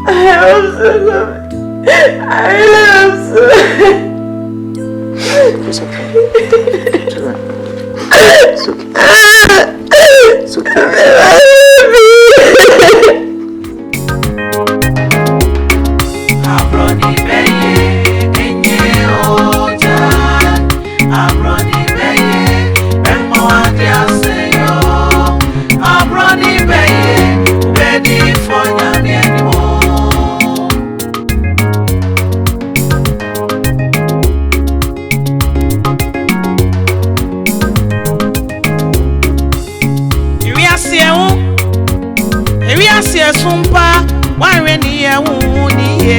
I hope so. I hope so. It's okay. It's alright. It's okay. It's okay. Abroni beye, ye sumpa wanwe ni ye wu ni ye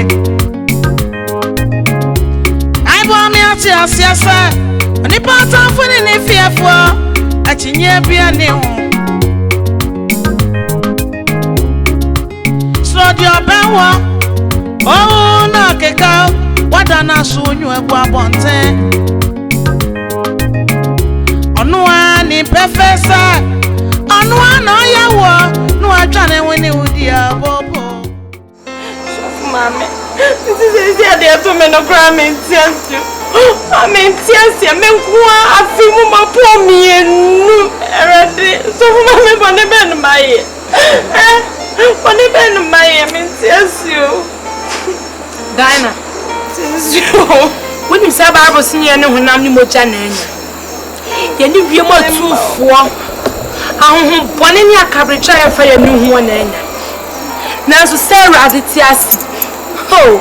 ai bo mi ati asiasa oni pata funi ni fiefo achinye bia ni hu so di obewo oh na keka wadana sunyu egwa bonte onua ni professor onua no yawo no atwane woni udi abobo so mama this is the day to me no gram intense amen tiasia me kwa afimu mapo mienu erade so mama bone ben maye bone ben maye me tiasio Diana tiasio when you say Bible senior no honam ni moja na anya ye ni wie mo tufuo ahun bone ni akabrecha ya fa ya ni hu na anya na so Sarah tiasi oh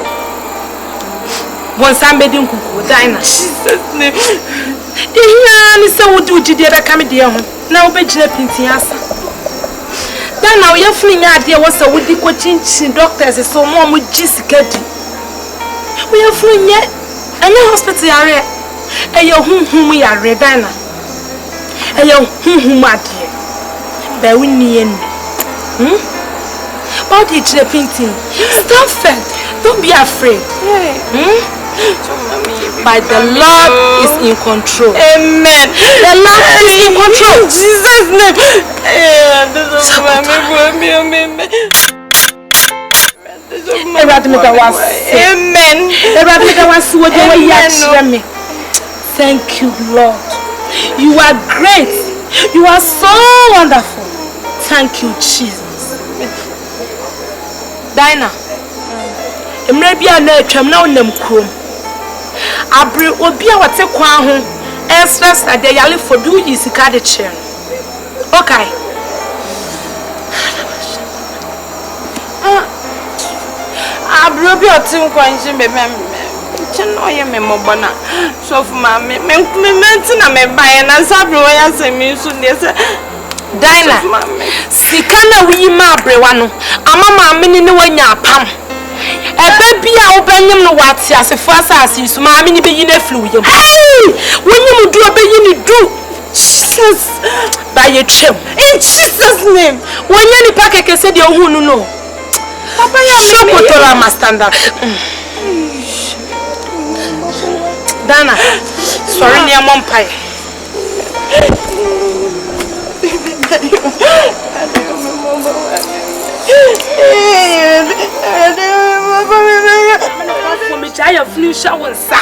bon somebody nkuku Diana Jesus name ihe ni se wodi ujide be kam de ho na wo be gina pintin asa Diana wo yefuni nya ade wo se wodi ko chinchin doctors so mo gisikadi wo yefuni nya anya hospital yare eye hunhum yare Diana eye hunhum ade be wini en body gina pintin stand firm don't be afraid But the Lord is in control. Amen. The Lord is in control. In Jesus' name. Amen. Thank you, Lord. You are great. You are so wonderful. Thank you, Jesus. Dinah. Maybe I know I'm now nem chrome. Abri obi a wate kwan ho express na de yale for do is ka de chair. Okay. Abri obi otin kwan je be chen no ye me mobona. So for ma me na me buy na sabri wo ya se mi su de se Diana. Sika na wi ma abrewa no. Ama me ni wanya apam. Ebe bia obanyem no wate asefo asase so ma me ni beyi na flu yem. Wonyem du obeyi ni du. Jesus. By your trim. In Jesus name. Wonya ni pakeke se de ohunu no. Papa ya me motora ma stand up. Dana. Sorry ni amon pai. I flew shower, sir.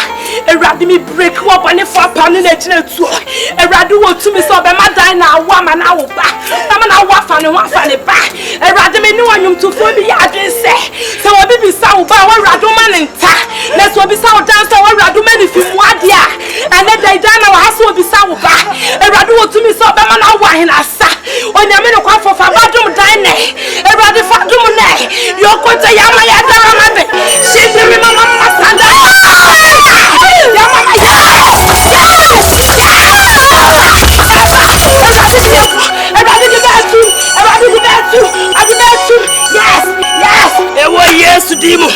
A radimi break up on a 4 pound in a two. A radu to me so by my diner, woman, I will back. I'm an hour fan and 1 fan back. A radimi no one to phone me, I didn't say. So I'll be sound by one raduman and ta. Let's be sound dance to one raduman if you want, yeah. And then they done our house will be sound back. A radu to me so by my hour in a sack. When you're in a quaff for Fadum dine, a radu Fadum neck. You're going to Yamaya. She's the mama. Yes, Dimo.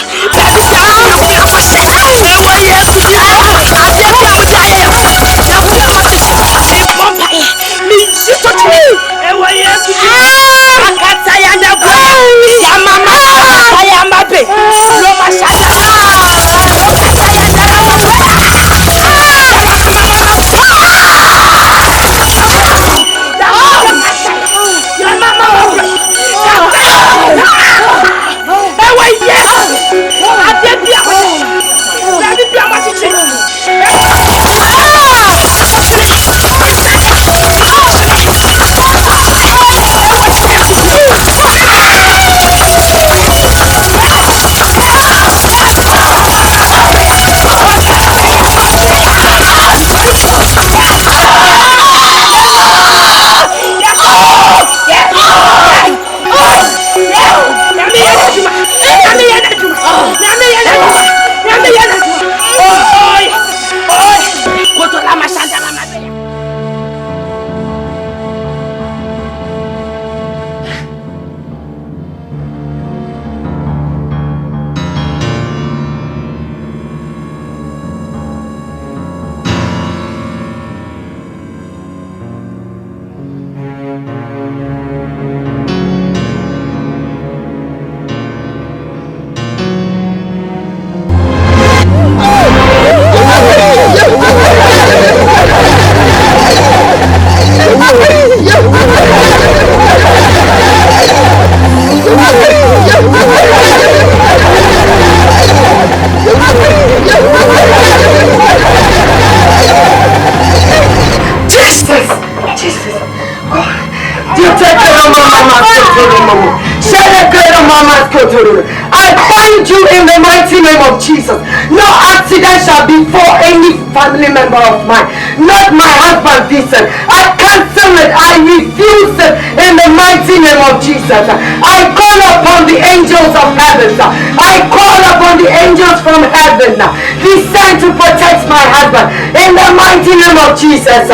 shall befall any family member of mine. Not my husband Vincent. I cancel it. I refuse it in the mighty name of Jesus. I call upon the angels of heaven. I call upon the angels from heaven. Descend to protect my husband in the mighty name of Jesus.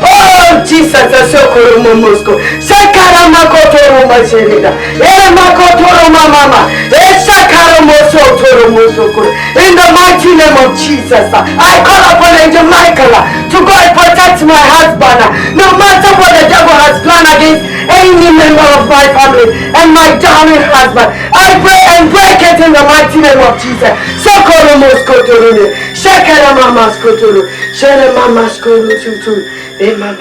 Oh Jesus, Sokoro Momosko. Shakara Makotoro Maserida. Makotoro Mama. Shakara Mosotoro Mosoko. In the mighty name of Jesus, I call upon Angel Michael to go and protect my husband. No matter what the devil has planned against any member of my family and my darling husband, I pray and break it in the mighty name of Jesus. Sokoro Moskotoro. Shakara Mama Skotoro. Shara Mama Skotoro. Mama.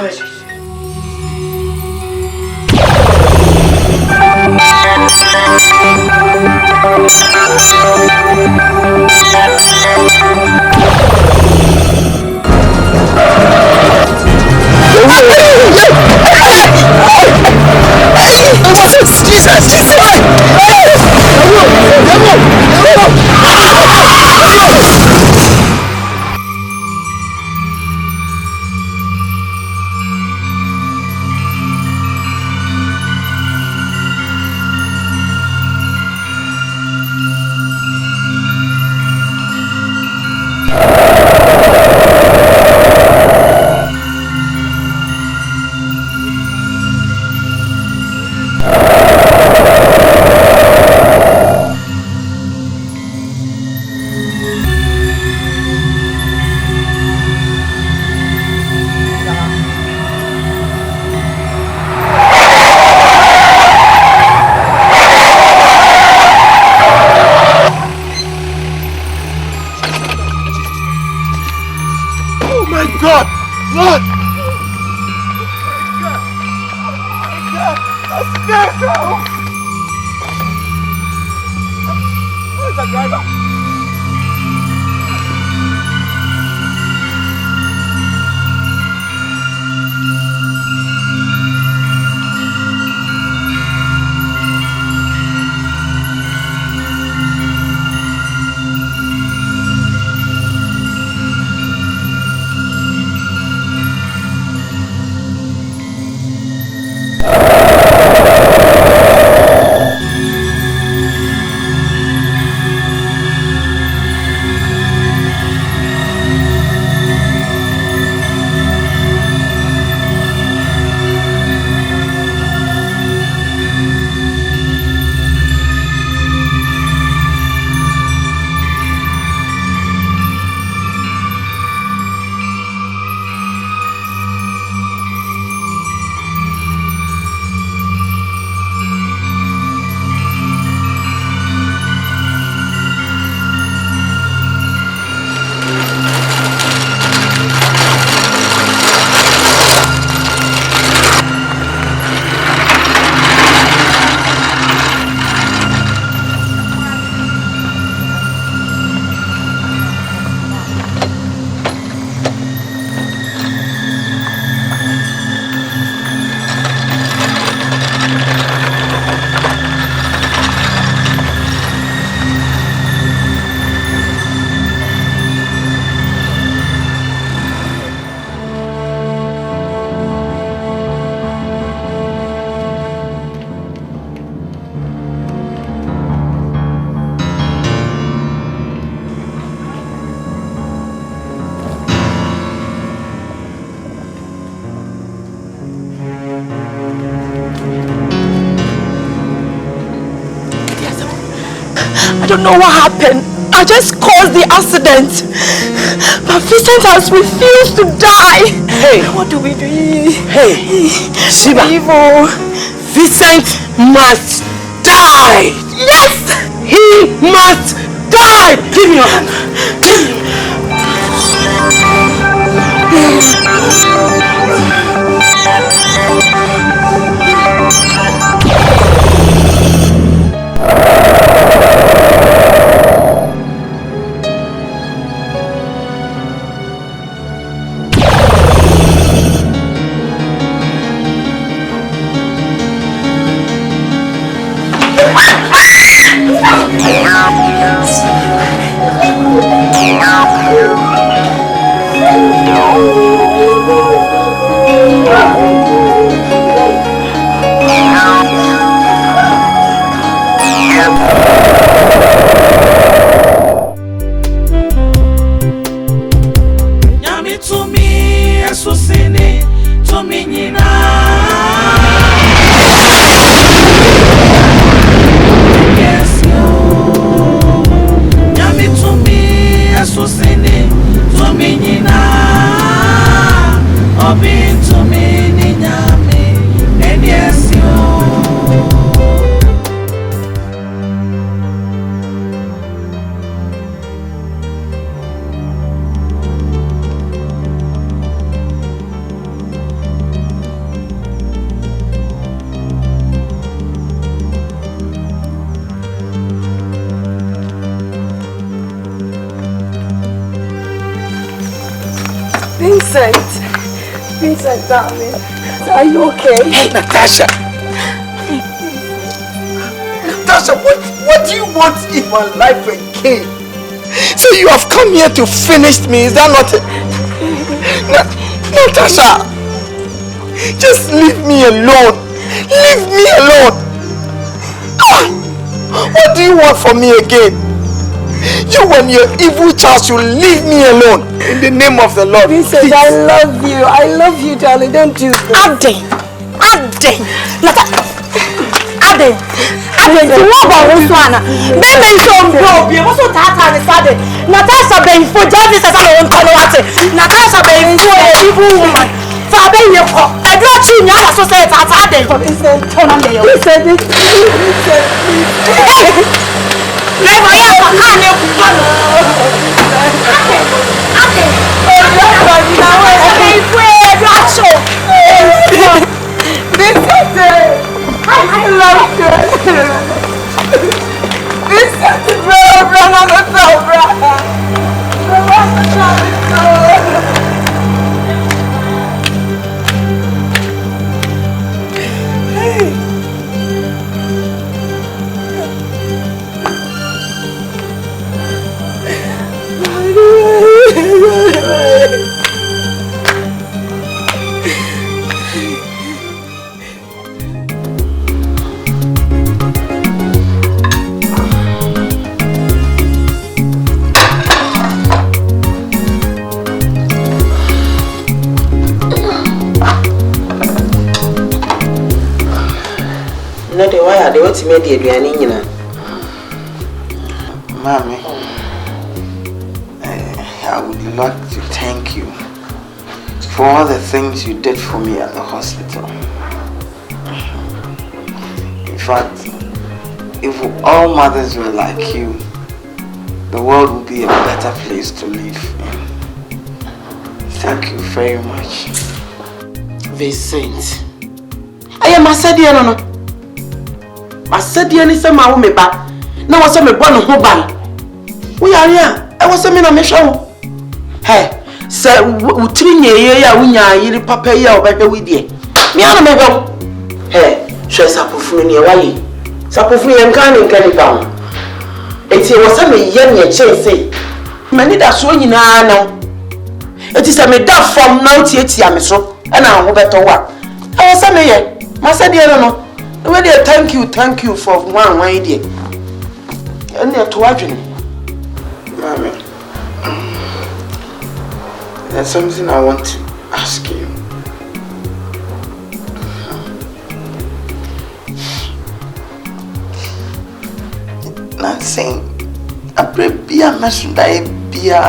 I don't know what happened. I just caused the accident. But Vincent has refused to die. Hey. What do we do? Hey. Shiba. Evil. Vincent must die. Yes. He must die. Give me your hand. Yeah. to me, Esusini, to me, Nina. Yes, yo. Yami to me, Esusini, to me, Nina. Obi to me, Ninyami, and yes, yo. Vincent, darling, are you okay? Hey, Natasha. Natasha, what do you want in my life again? So you have come here to finish me, is that not it? Natasha, just leave me alone. Leave me alone. What do you want from me again? You and your evil child should leave me alone in the name of the Lord. Vincent, I love you, darling. Don't do this. Aden, you walk on this one. Baby, so bro, you also tata and Saturday. Natasha being for justice as I don't know what. Natasha being for a evil woman. For a baby, I brought you in your society. Aden, turn on the Vincent. Never ever can you I love you. This is They want to make the Mommy, I would like to thank you for all the things you did for me at the hospital. In fact, if all mothers were like you, the world would be a better place to live in. Thank you very much. Vincent, I am a Sadiano. I said, "Dear, Nisa, my woman, but now I saw me born who by. We are here. I was a man on my show. Hey, sir, Utrin, ya, Winya, you papa, ya, baby, with you. Me, I don't know. Hey, she's up for me, away. Suppose me and can't get it down. It was a young chase. Many that's when you know. It is a medaf from now to Yamiso, and I hope better work. I was a mayor. My said, "Dear, thank you for one idea. And you're to watching. Mommy, there's something I want to ask you. Not saying a baby, a message, be a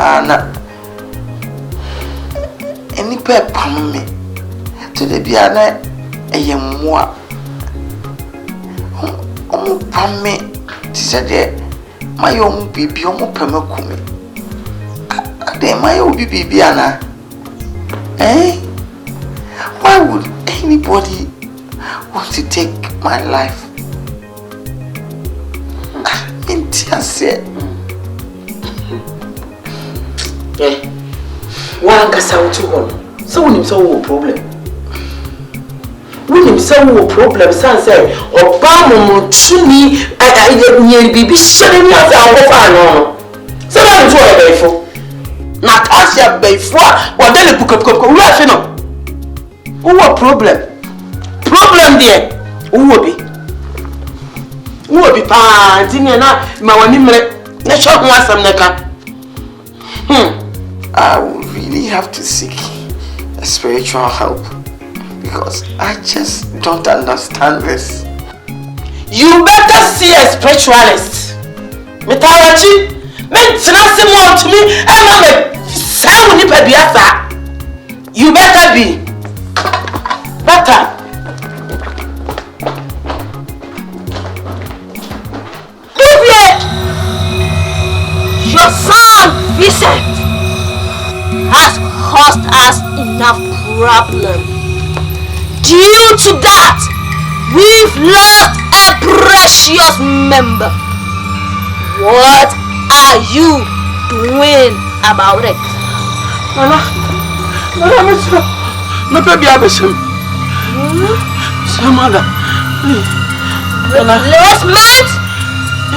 any pep on me to the piano a young moi. Me, said, my own baby, almost permacumi. My own baby, Anna. Eh? Why would anybody want to take my life? I said, eh? One can sound too on. So, when himself a problem. When himself a problem, son said, or Bam to me, I be shutting me out of so that's what I for. Natasha before, or then the book of Raffino. Who a problem? Problem there. Who will be? Who will be panting and my one minute? Let's show me some necker. I would really have to seek a spiritual help because I just don't understand this. You better see a spiritualist. Mitawachi, mentinasi more to me, and I'm you better be. Better. Your son, Vincent, has caused us enough problem. Due to that, we've lost a precious member. What are you doing about it? Mama, baby, I was some mother. Replacement?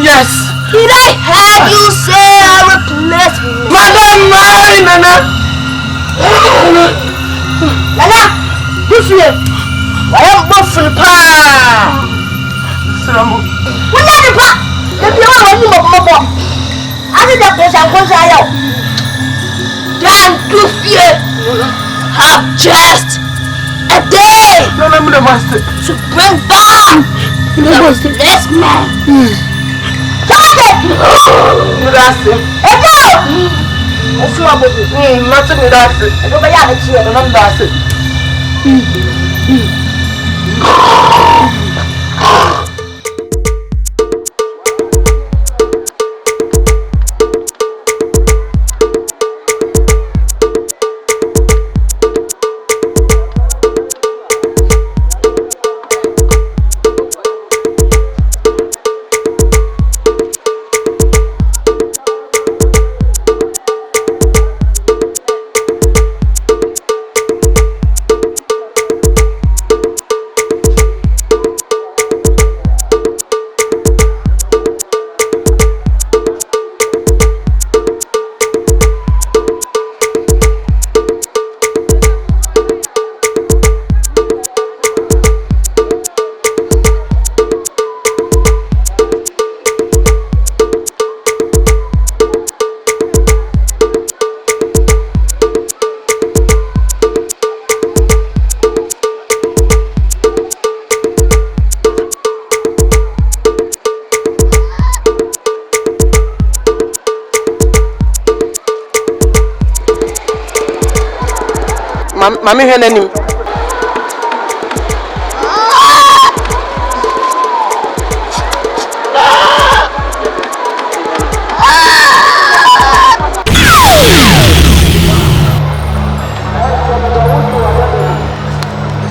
Yes. Did I hear you say a replacement? Madam, Nana. Nana, this way. I am buffing pa. What are the pa? If you want to move, I think that there's a conscience. Dan Duffier have just a day to bring back the replacement. Mami hwe nanim.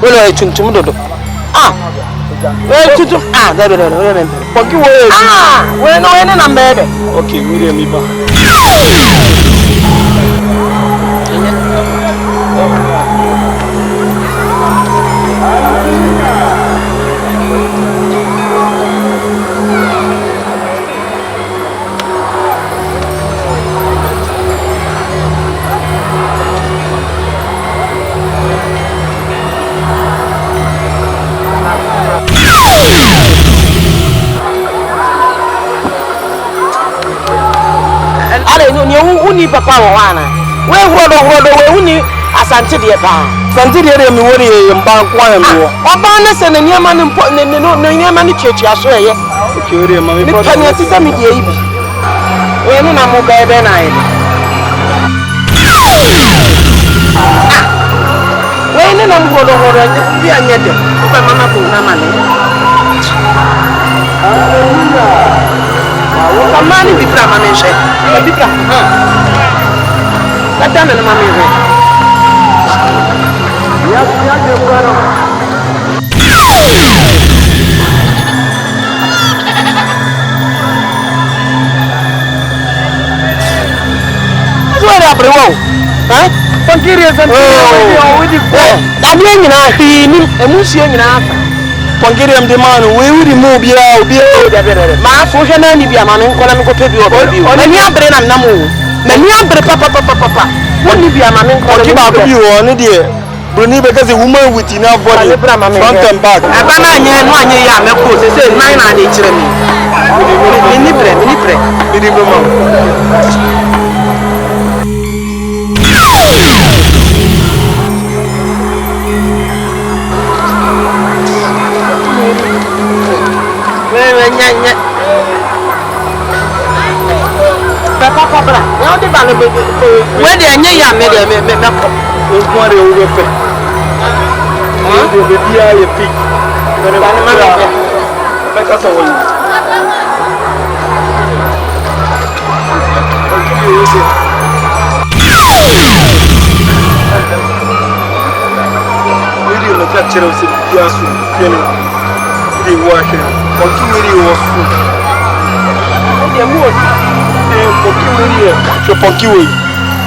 Wala chuntum dodo. Chuntum. Dodo. Poki wo. We no ene na mbebe. Okay, Miriam iba. Uni papa wana we hrodo we uni asante de pa asante de mi wori ye mba kwa mi wo oba na se na niama ne mpo ne no niama ne chechi aso ye okay ori ma mi papa ni ati sami de ibi we no na mo ba ebe na ye we ne na hrodo bi anya de oba mama ko na ma ne Kamani bibra mama nche. Bibra. Kadame na mama nche. Ya de kwaro. Zuwa brewo. Pankiri zanti we di ko. Dabi nyina hini emusie nyina afa. Pankiri am de man we wudi mu bia obi ma so hwe na ni bia ma me nkola me kope bi obi mani abre na namu mani abre papa woni bia ma me nkola ki ba bi wo ni de bruni be kaze woman with enough body front and back aba na anya no anya ya me ko se nine na de kire mi ni pre mi di mo Where the Anya made a map. One over pay. Baby, I pick. Make us away. Really, the catcher of the Piasu, the working. Or too many was food.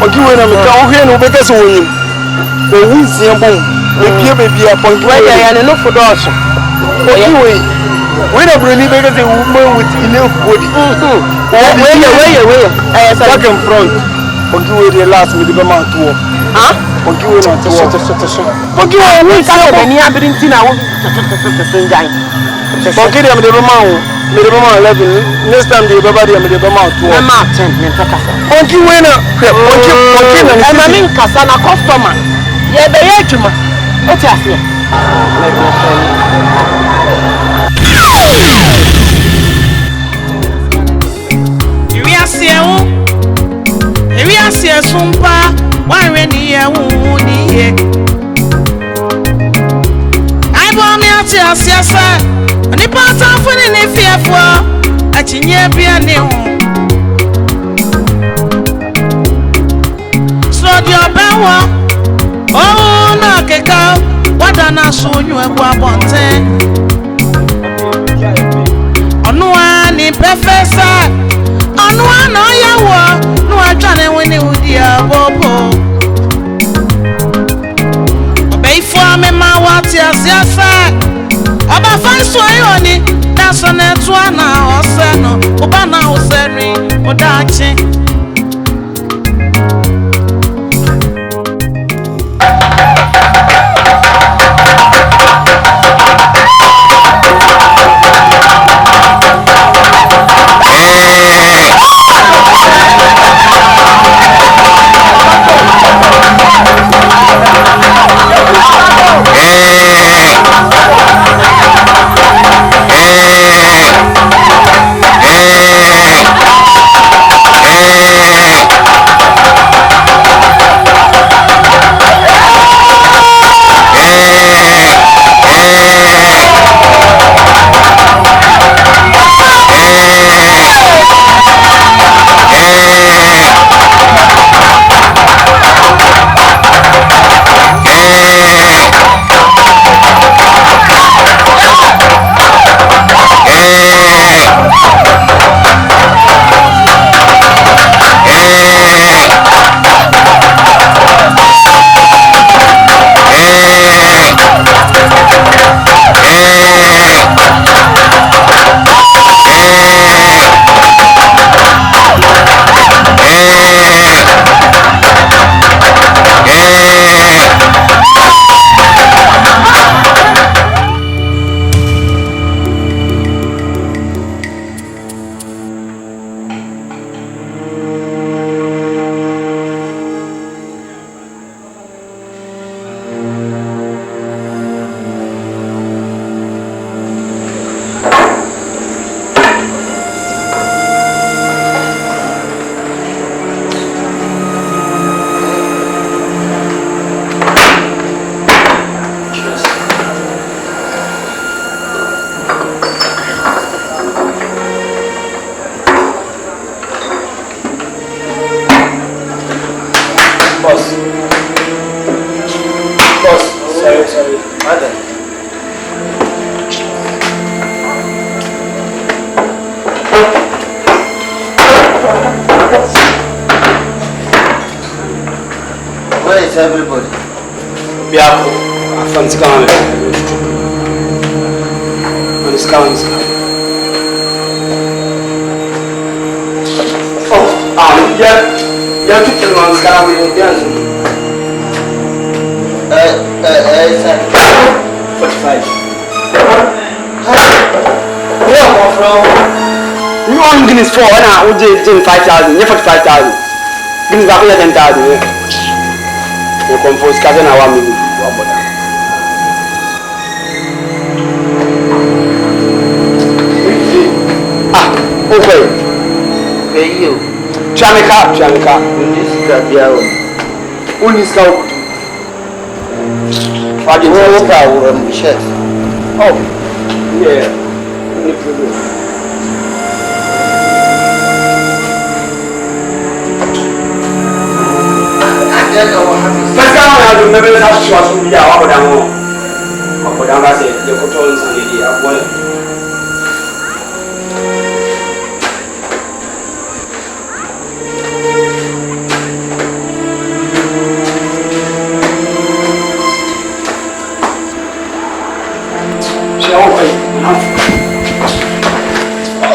Pokiwe na mekao hwe no beka so wonim o wunsia bom baby pokiwe ya ne no fodoso pokiwe we na broni beka say woman with enough body we back in front pokiwe the last me the man to pokiwe na to pokiwe we ka be ni abirinti na wo njan pokiwe me the man me the mama 11 next time the baba dey me the mama 12 mama 10 me taka onki wena onki na e ma min kasa na customer ye be ye adwuma o ti ase ewi ase sumpa wanwe ni ye wu ni ye ai bo me ate ase ni pasa funi ni fiefo achinye bia ni hu so di obawo oh na keka wada na so nyu ebu abonte onu ani professor onu ana yawo nu atwane wini udi abobo obeifo amema wati asiasa Oba fanso ayoni na so na etu ana ose no oba na oseri odachi Everybody. Biako, afanti kama Maniskama. Oh, ya kitu Maniskama ndio. 45. Yeah, from you only give us 4 now, we did 5,000, you 45,000. Give us back 10,000. You come for scatter na 1 million. Okay. Hey you. Chaneka. This Gabiao. Uniska. What do you power chef? Oh, yeah. No problem. Let's go now. Remember that she was with our down. Our down. I said, the controls on the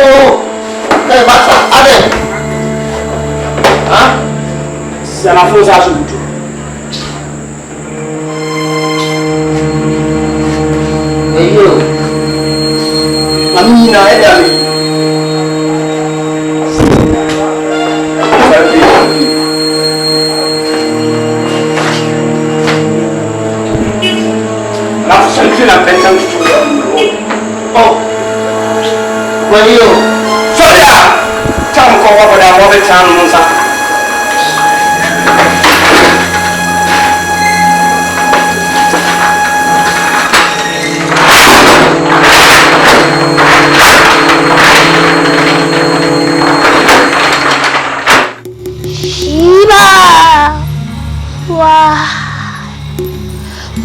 Oh, hey, Master, Ade. Huh? C'est la fausse à tout. Hey, yo. Amina, aide-moi. La fausse la personne qui joue. Oh. Where you? Sonia! Tell me what I'm over town, Monsa.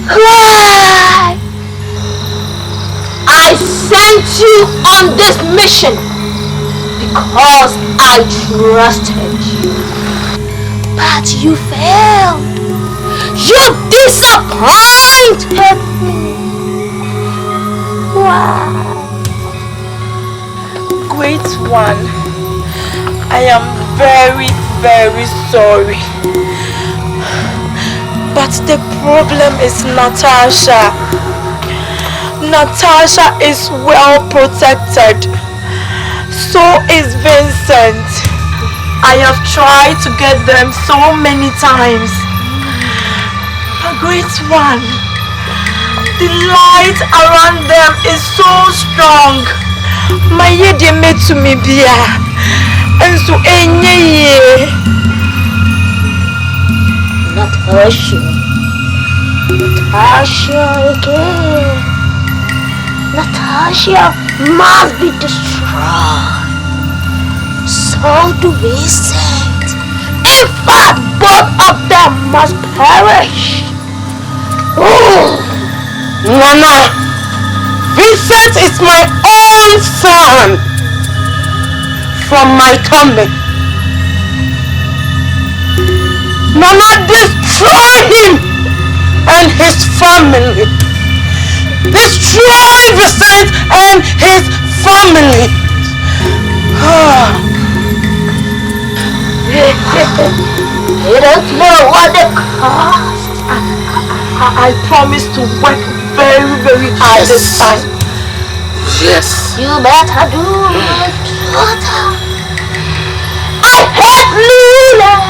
Why? I sent you on this mission because I trusted you. But you failed. You disappointed me. Why? Great one, I am very, very sorry. But the problem is Natasha. Natasha is well protected. So is Vincent. I have tried to get them so many times. A great one. The light around them is so strong. My yedi made to me bia. And so enye. Natasha again. Natasha must be destroyed. So do Vincent. In fact, both of them must perish. Oh, Nana, Vincent is my own son from my tummy. Nana, destroy him and his family. Destroy Vincent and his family. You don't know what it cost. I promise to work very, very hard this time. Yes. You better do my daughter. I hate losers.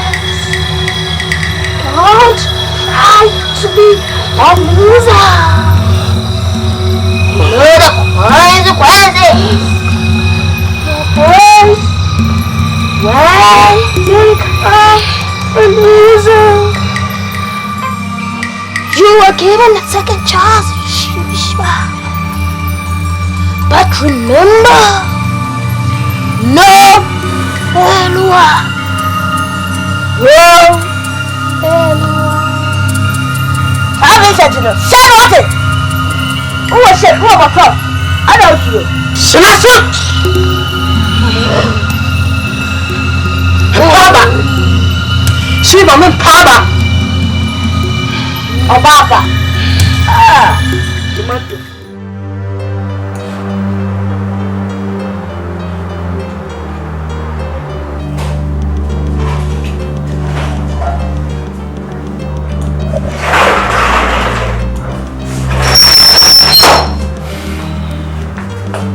Don't try to be a loser. You know the consequences. Because when you become a loser, you were given a second chance, Shishma. But remember, no failure. No failure. How is it? Say what it? Who was it? Who was it? I don't know. Shinasu! Papa! She mama Papa! Oh, Papa! Ah! Tomato.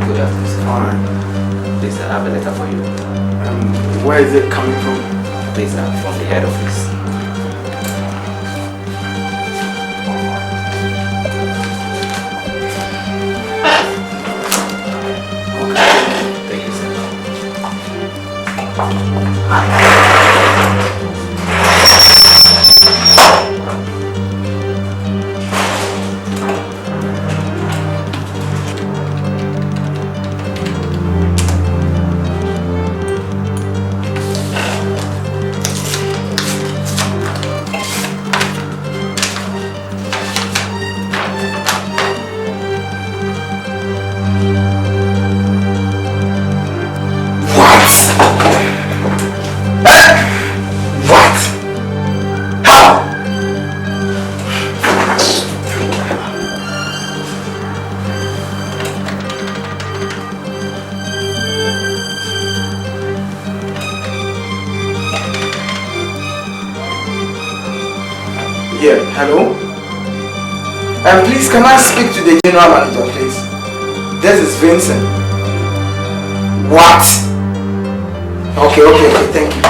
Good afternoon. Please, I have a letter for you. Where is it coming from? Please, from the head office. Okay. Thank you, sir. Yeah, hello? Please, can I speak to the general manager, please? This is Vincent. What? Okay, thank you.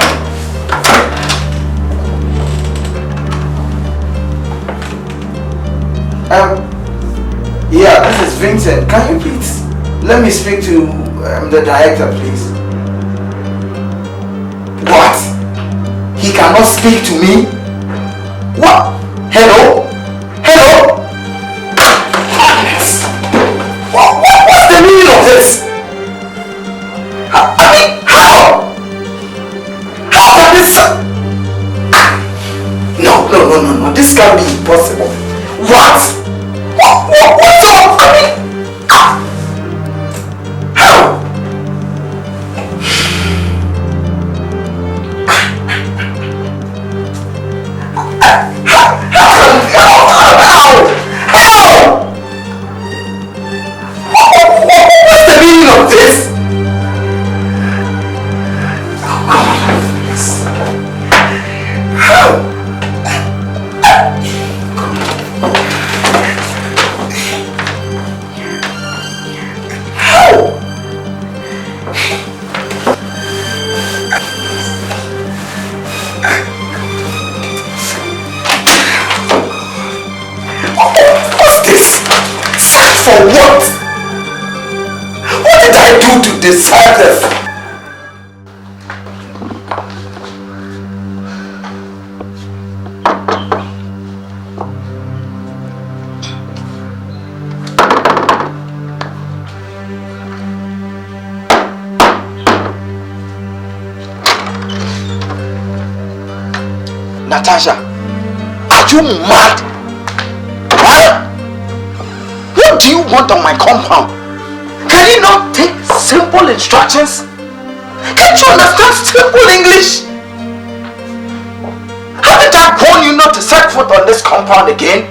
Yeah, this is Vincent. Can you please let me speak to the director, please? What? He cannot speak to me? What? Hello? Hello? What's the meaning of this? I mean, how? How can this... No, this can't be impossible. What? What's up? I mean, how? What's the meaning of this? For what? What did I do to deserve this? Natasha, are you mad? Huh? What do you want on my compound? Can you not take simple instructions? Can't you understand simple English? Haven't I warned you not to set foot on this compound again?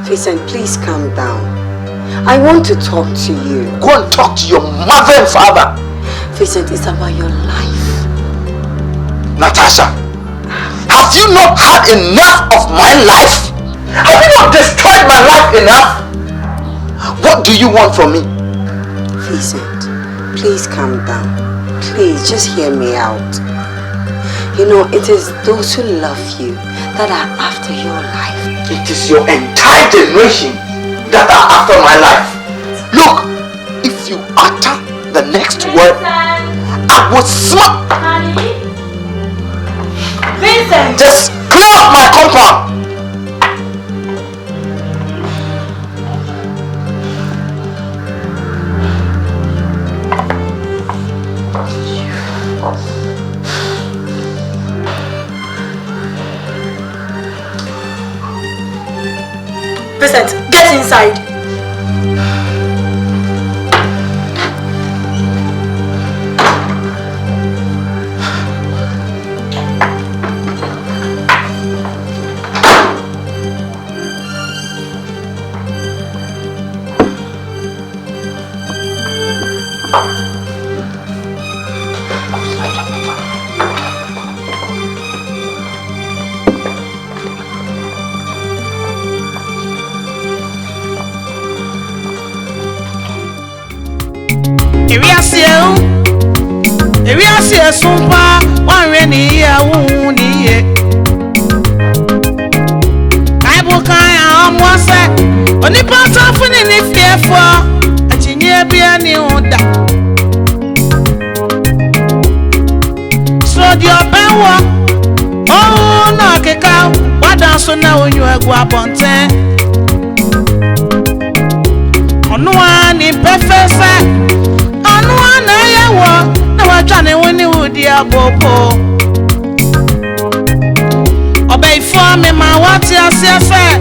Vincent, please calm down. I want to talk to you. Go and talk to your mother and father. Vincent, it's about your life. Natasha, have you not had enough of my life? Have you not destroyed my life enough? What do you want from me? Vincent, please calm down. Please, just hear me out. You know, it is those who love you that are after your life. It is your entire generation that are after my life. Look, if you utter the next word, I will smack. Vincent! Just clear up my compound. Vincent, get inside. Sumpa one reni ya wundi ye Kaibu kaya amwase Oni pasa funi ni fiefo Achinye bia ni onda So di openwo Oh no keka Wadanso na unywe gwa ponte Onuwa ni pefese Onuwa na yewo Trying when you would dear Bobo Obey for me, my what you say,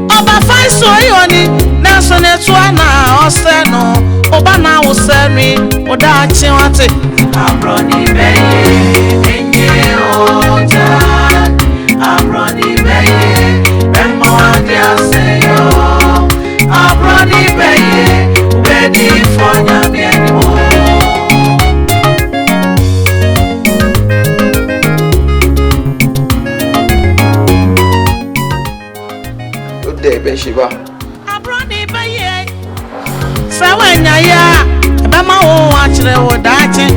Oba fine so yoni, Nelson Etwana, or Seno, Obana will send me, or that Chiwati. I'm running, baby, in your time. I'm running, baby, and more dear say, I'm running, baby, ready for you anymore. there, Beshiba. Sawanyaya, Bama won't watch the old dancing.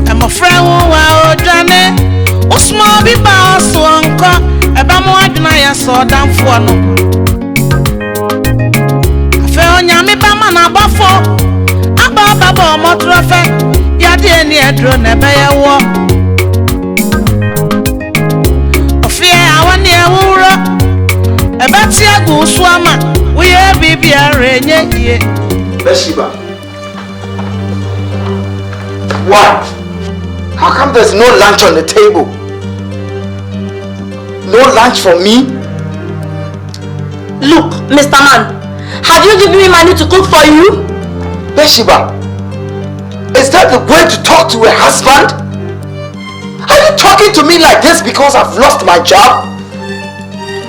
I'm a friend who are Johnny. Osmo be boss, so uncle. Bama Gnaya saw down for no. I fell Yami Bama na buffo. Ababa Motrofe. Yadi any drone a bear war. Of fear, I want near Wura. A batia go swama. We are baby arrange. Beshiba. What? How come there's no lunch on the table? No lunch for me? Look, Mr. Man, have you given me money to cook for you? Beshiba, is that the way to talk to a husband? Are you talking to me like this because I've lost my job?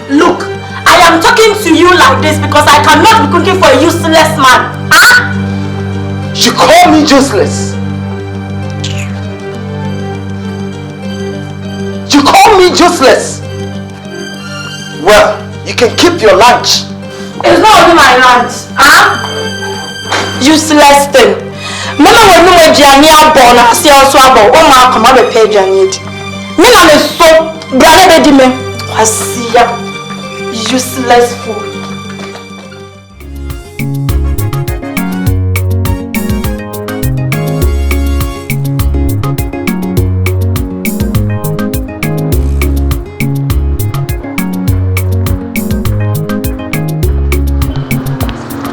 Look, I am talking to you like this because I cannot be cooking for a useless man. Huh? You call me useless? You call me useless? Well, you can keep your lunch. It's not only my lunch. Huh? Useless thing. Mama will know where Gianni are born. I see also about my come up a page and it. Me I'm so brother baby me. I see ya. Useless fool.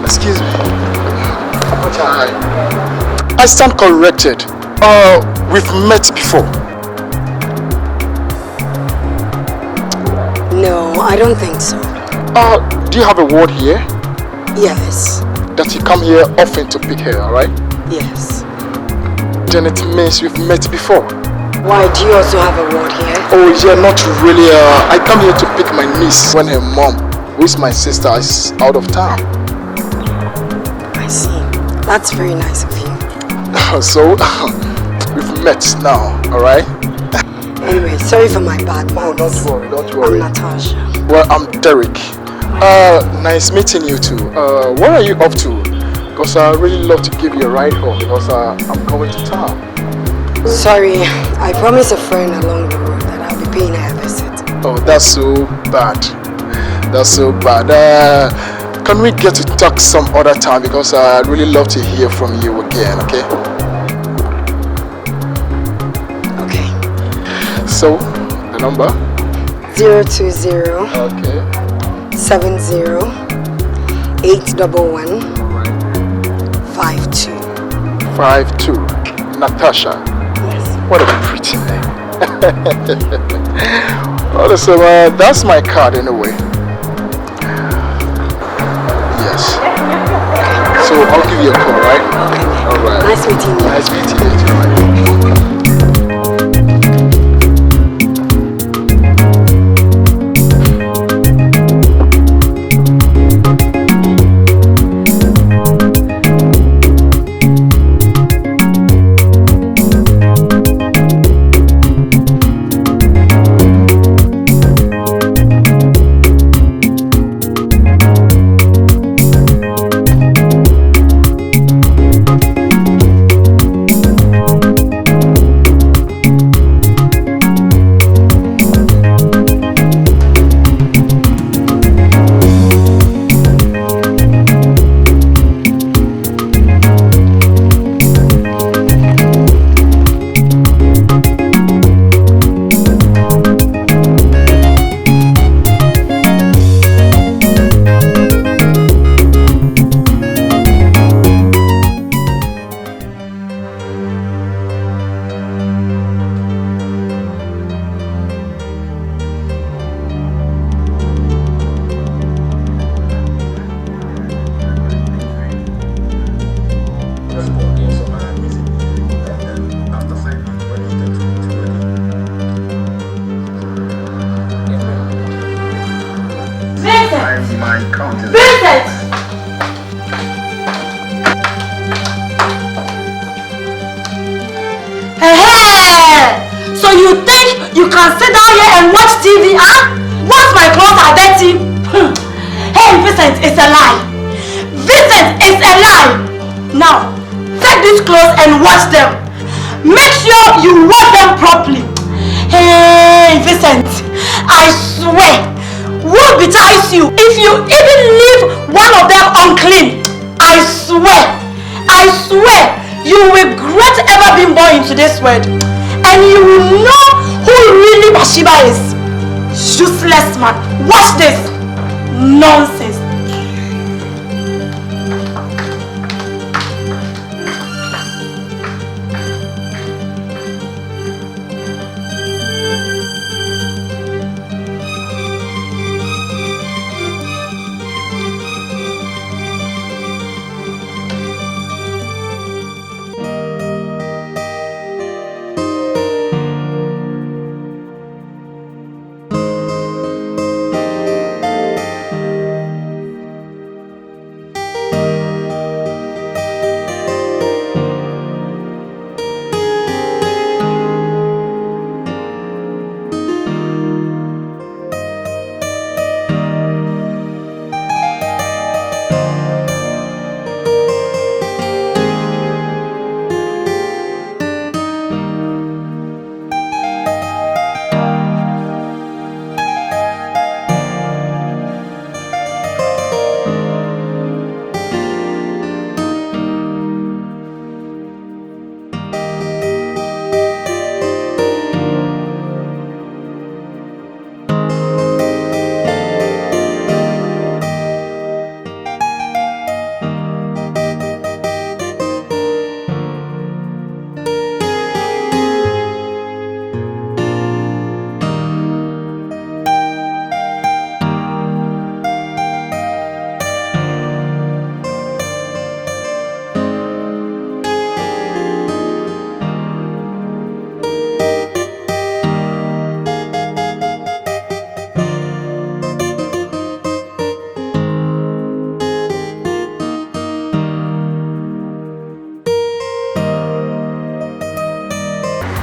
Excuse me. I stand corrected. We've met before. No, I don't think so. Do you have a word here? Yes. That you come here often to pick her, alright? Yes. Then it means we've met before. Why, do you also have a word here? Oh yeah, not really. I come here to pick my niece when her mom, who is my sister, is out of town. I see. That's very nice of you. So, we've met now, alright? Anyway, sorry for my bad manners. Oh, don't worry, don't worry. I'm Natasha. Well, I'm Derek. Nice meeting you too. Where are you off to? Because I really love to give you a ride home because I'm going to town. Sorry, I promised a friend along the road that I'll be paying her a visit. Oh, that's so bad. That's so bad. Can we get to talk some other time because I'd really love to hear from you again, okay? Okay. So, the number? 020 okay. 70 811 52. 52. Natasha. Yes. What a pretty name. Well, so that's my card anyway. Yes. So I'll give you a call, right? Okay. All right. Nice meeting you. Nice meeting you too, right? Vincent! Hey! So you think you can sit down here and watch TV, huh? What's my closet Betty. Hey, Vincent, it's a lie. Vincent, it's a lie. Now, take these clothes and wash them. Make sure you wash them properly. Hey, Vincent, I swear, woe betides you if you even leave one of them unclean. I swear, you will regret ever being born into this world. And you will know who really Bathsheba is. Useless man. Watch this. Nonsense.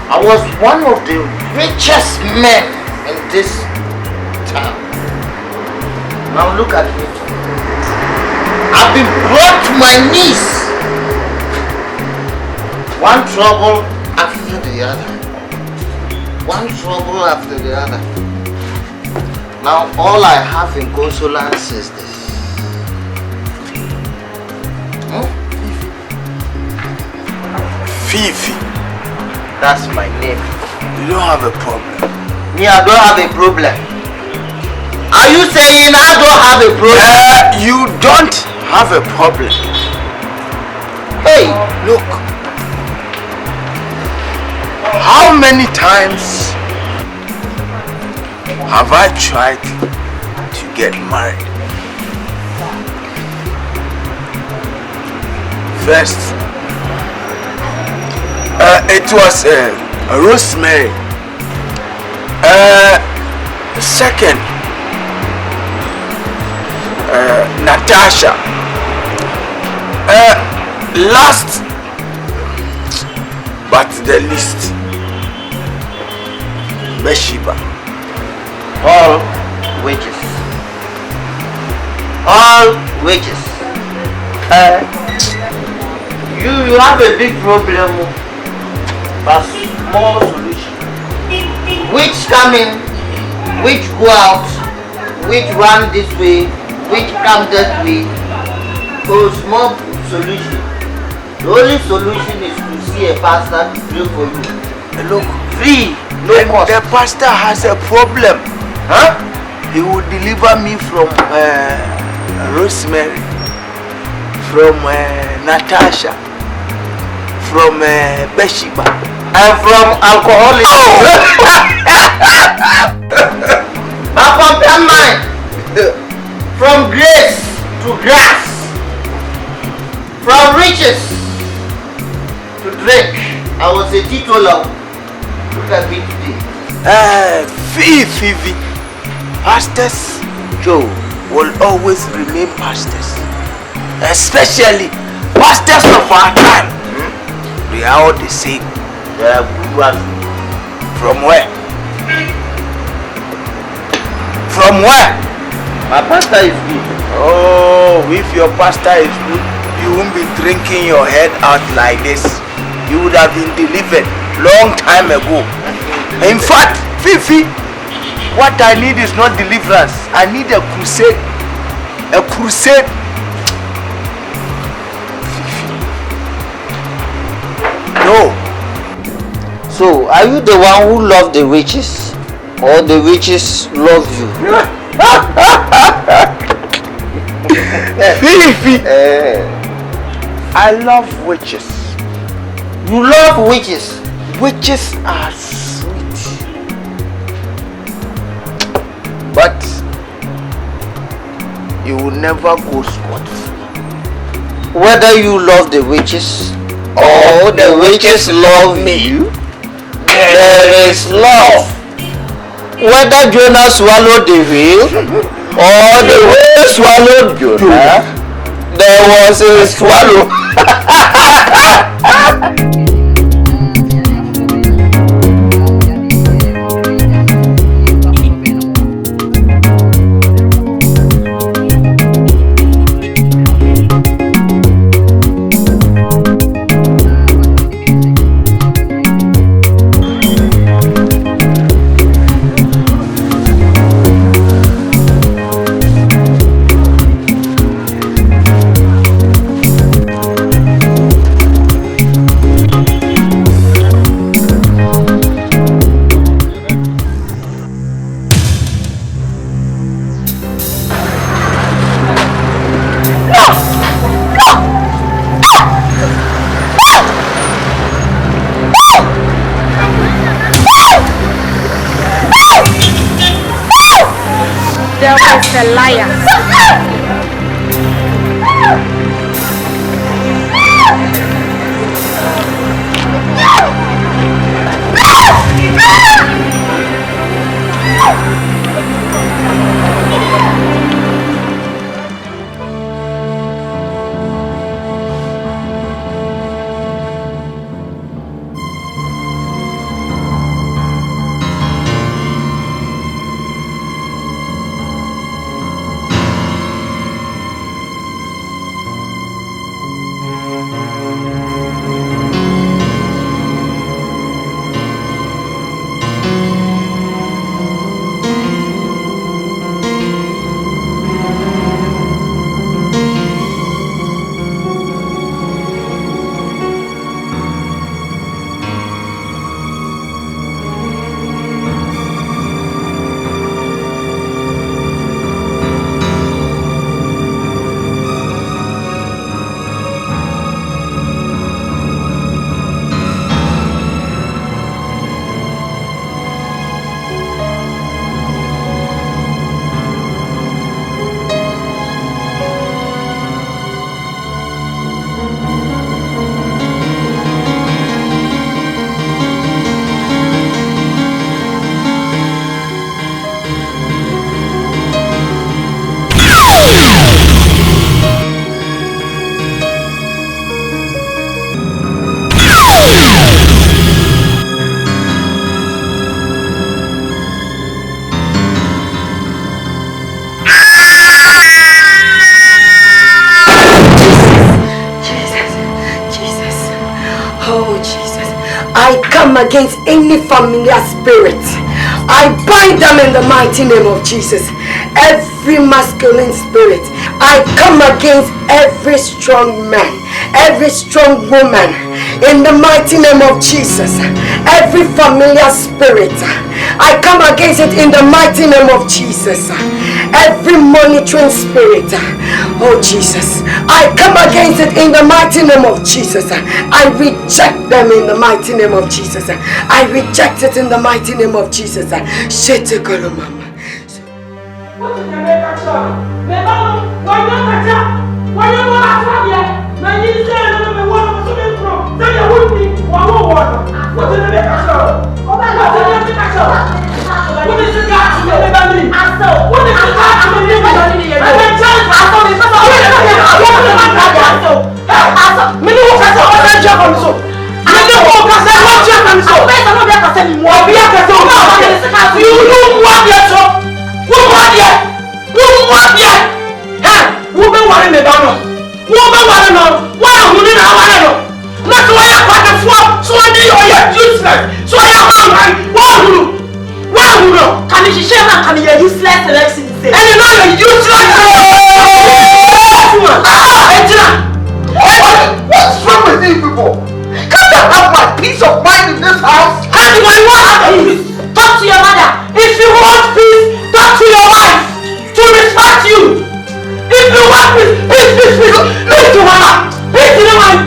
I was one of the richest men in this town. Now look at me. I've been brought to my knees. One trouble after the other. One trouble after the other. Now all I have in consolence is this. Fifi. That's my name. You don't have a problem. Me, I don't have a problem. Are you saying I don't have a problem? You don't have a problem. Hey, look. How many times have I tried to get married? First, it was Rosemary. Second, Natasha. Last but the least, Bathsheba. All wages. All wages. You have a big problem, but small solution. Which come in, which go out, which run this way, which come that way. So small solution. The only solution is to see a pastor to pray for you. Look, free, no cost. The pastor has a problem. Huh? He will deliver me from Rosemary, from Natasha, from Bathsheba, and from alcoholics. But compare mine. From grace to grass, from riches to drink. I was a teetotaler. Look at me today. Fifi. Pastors, Joe, will always remain pastors. Especially pastors of our time. They are all the same. They are good ones. From where? From where? My pastor is good. Oh, if your pastor is good, you won't be drinking your head out like this. You would have been delivered long time ago. In fact, Fifi, what I need is not deliverance. I need a crusade. A crusade. Fifi. No. So, are you the one who loves the witches? Or the witches love you? Fifi. I love witches. You love witches? Witches are sweet. But you will never go scot-free. Whether you love the witches or the witches love me, there is love. Whether Jonah swallowed the whale or the whale swallowed Jonah, there was a swallow. A liar. Against any familiar spirit, I bind them in the mighty name of Jesus. Every masculine spirit, I come against every strong man, every strong woman, in the mighty name of Jesus. Every familiar spirit, I come against it in the mighty name of Jesus. Every monitoring spirit, oh Jesus, I come against it in the mighty name of Jesus. I reject them in the mighty name of Jesus. I reject it in the mighty name of Jesus. Not why I got the swap, so I need your useless. So I am one. Can you share that? Can you useless election? And you know you're useless. What's wrong with you people? Can't I have my peace of mind in this house? How do I want peace? Talk to your mother. If you want peace, talk to your wife to respect you. If you want peace, peace to her. Peace to the wife.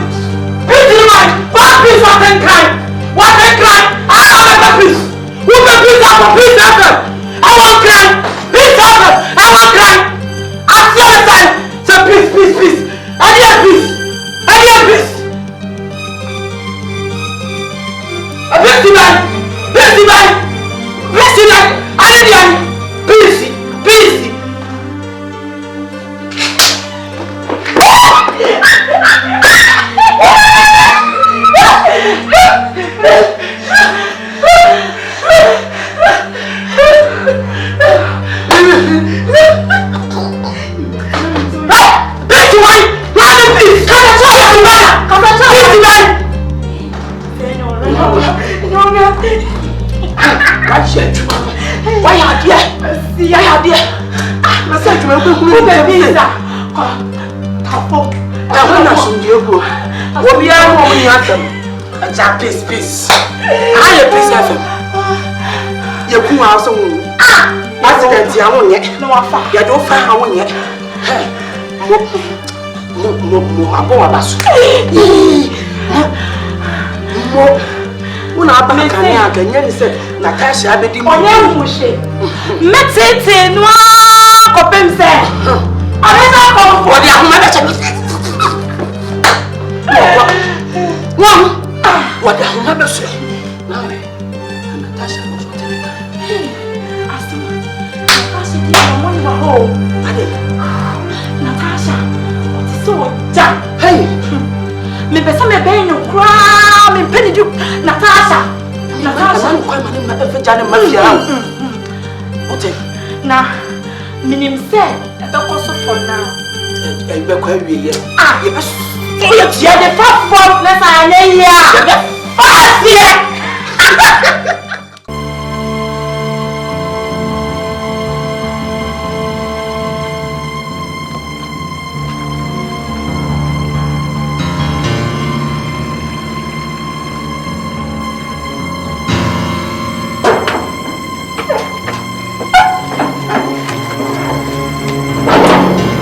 Peace to the wife. What peace? What can crime? What can crime? I have peace. Who can peace out for peace after? I want crime. Peace after. I want crime. I see the time. So peace. I need peace. Peace to man. I need peace. Peace. I am peace. You come out so accident. I won't yet. No, I don't find I won't yet. Natasha, what the hell mother say? Now, Natasha knows what to do. Natasha, what is so done? Hey, me be some be no cry, me penny do. Natasha, I'm quite my name ever Janet Mafia. What? Now, minim say, I don't also for now. I be quite real. You are the first faultless I am here. First here.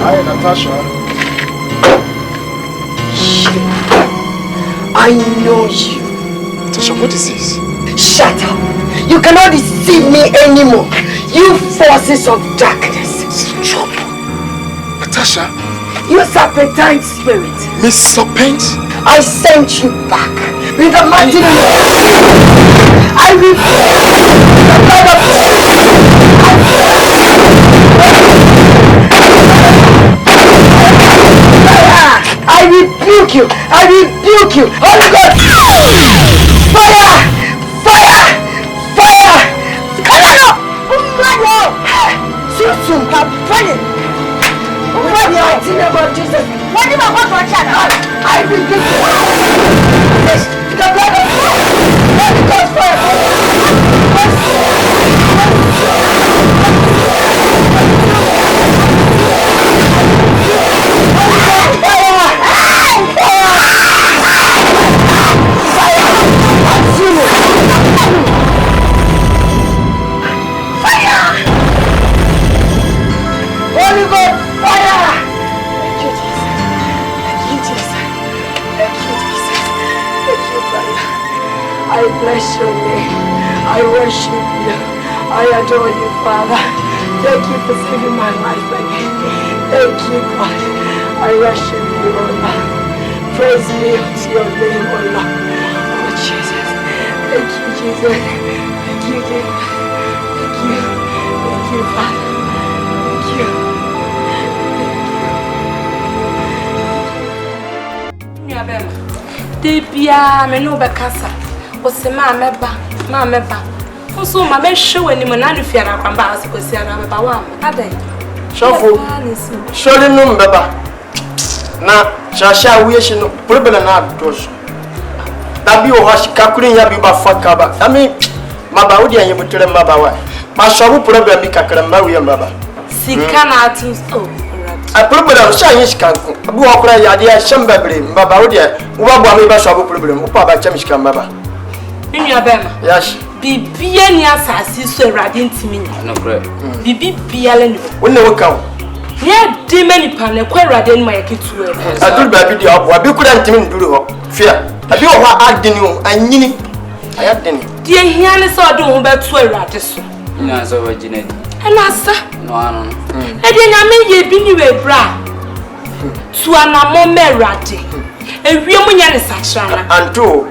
Hi, Natasha. I know you. Natasha, what is this? Shut up. You cannot deceive me anymore. You forces of darkness. Stop. Natasha. You serpentine spirit. Miss Serpent? I sent you back with the mighty name. I rebuke the blood of I rebuke you! Holy God! Fire! Come on! Soon, I'm praying! Over the mighty name of Jesus! What do you want to check? I rebuke you! The blood of God! Holy God, fire! I bless your name. I worship you. I adore you, Father. Thank you for saving my life again. Thank you, God. I worship you, oh Lord. Praise be to your name, oh Lord. Oh, Jesus. Thank you, Jesus. Thank you, Jesus. Thank you. Thank you, Father. Thank you. Debia, me no be kasa. O se ma meba. Nso ma me hwe wani mo na no fiara kwamba asiko siara meba wa adai. Shofo. Sholi no mbeba. na shasha wiye no problem na dos da bi o hashi kakuri ya bi ba fakaba I mean maba odi anye mutere maba wa ma shobu problem bi kakra mba wiye maba sika na atus oh a problem sha yin shikanku bi wa kura ya dia shamba bre maba odi wo ba bo am ba shobu problem upa ba cham shika maba nwa bema yes bibia ni asasi so Awurade ntimi nya no kra bibia le ni wonne wo kawo ya di many pan kwa Awurade ni ma yakitu e adul ba bi di abo abi kura ntimi nduru ho fia abi o ho adini o anyini ayadini die hia ne so do ho betu Awurade so ina so ba gina di ana sa no ano e de nyame ye bi ni we bra tu anamo me Awurade ewie mu nya ne sakrana anto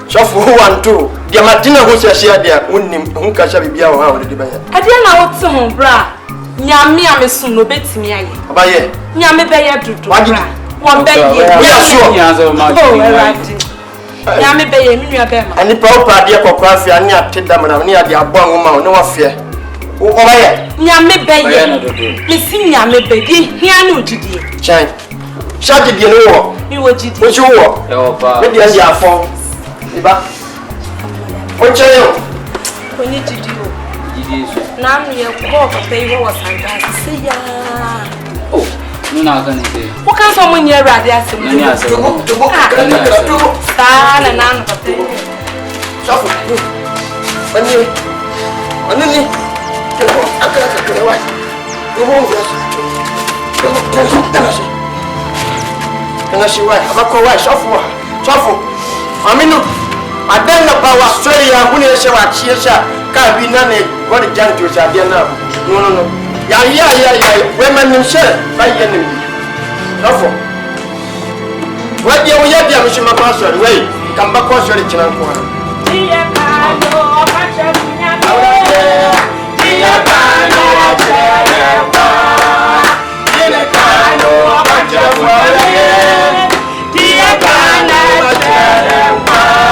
Shafu wanto dia matina ho hyehye dia wonnim hu ka sha bibia wo ha wo de baya ade na wo te ho bra nyame amesum no betimi aye abaye nyame be ye dudu bra won be ye we are sure nyame be ye minua be ma ani pa o pa de kokora fia ni ateda mra ni ade abo anwoma wo ne wa fie wo baye nyame be ye mesi nyame be di hia na odidie chan sha didie no wo ni wo didie wo chi wo e wo pa me dia dia afọ iba o cheyo oni didie o didie so na mu ye ko papa yi wo sanga se ya oh no na ga ni se wo kan so mo nye Awurade asem ni asem tubo sa na na papa shafu ani akara wa tubo kana shi wa abako wa shafu aminu adan na bawa Australia hune she wa chiesha ka bi na ne god jan to sha dia na no ya we man nim she ba ye nim shafu wa dia wo ya dia mi shima pa sorry we kan ba ko sorry chinan ko dia ka no ma cha kunya dia ka no cherewa dia ka no ma cha kunya dia ka no cherewa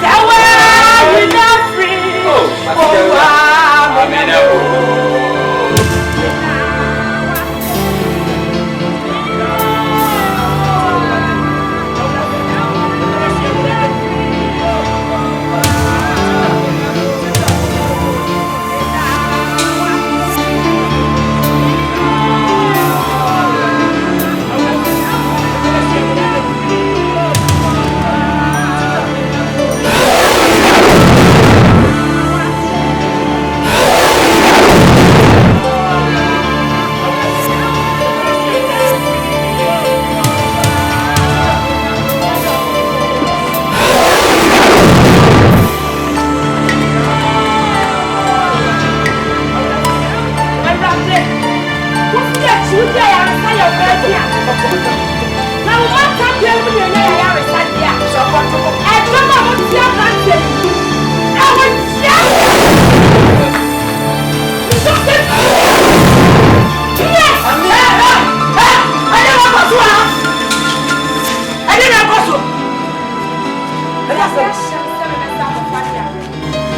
Sawa,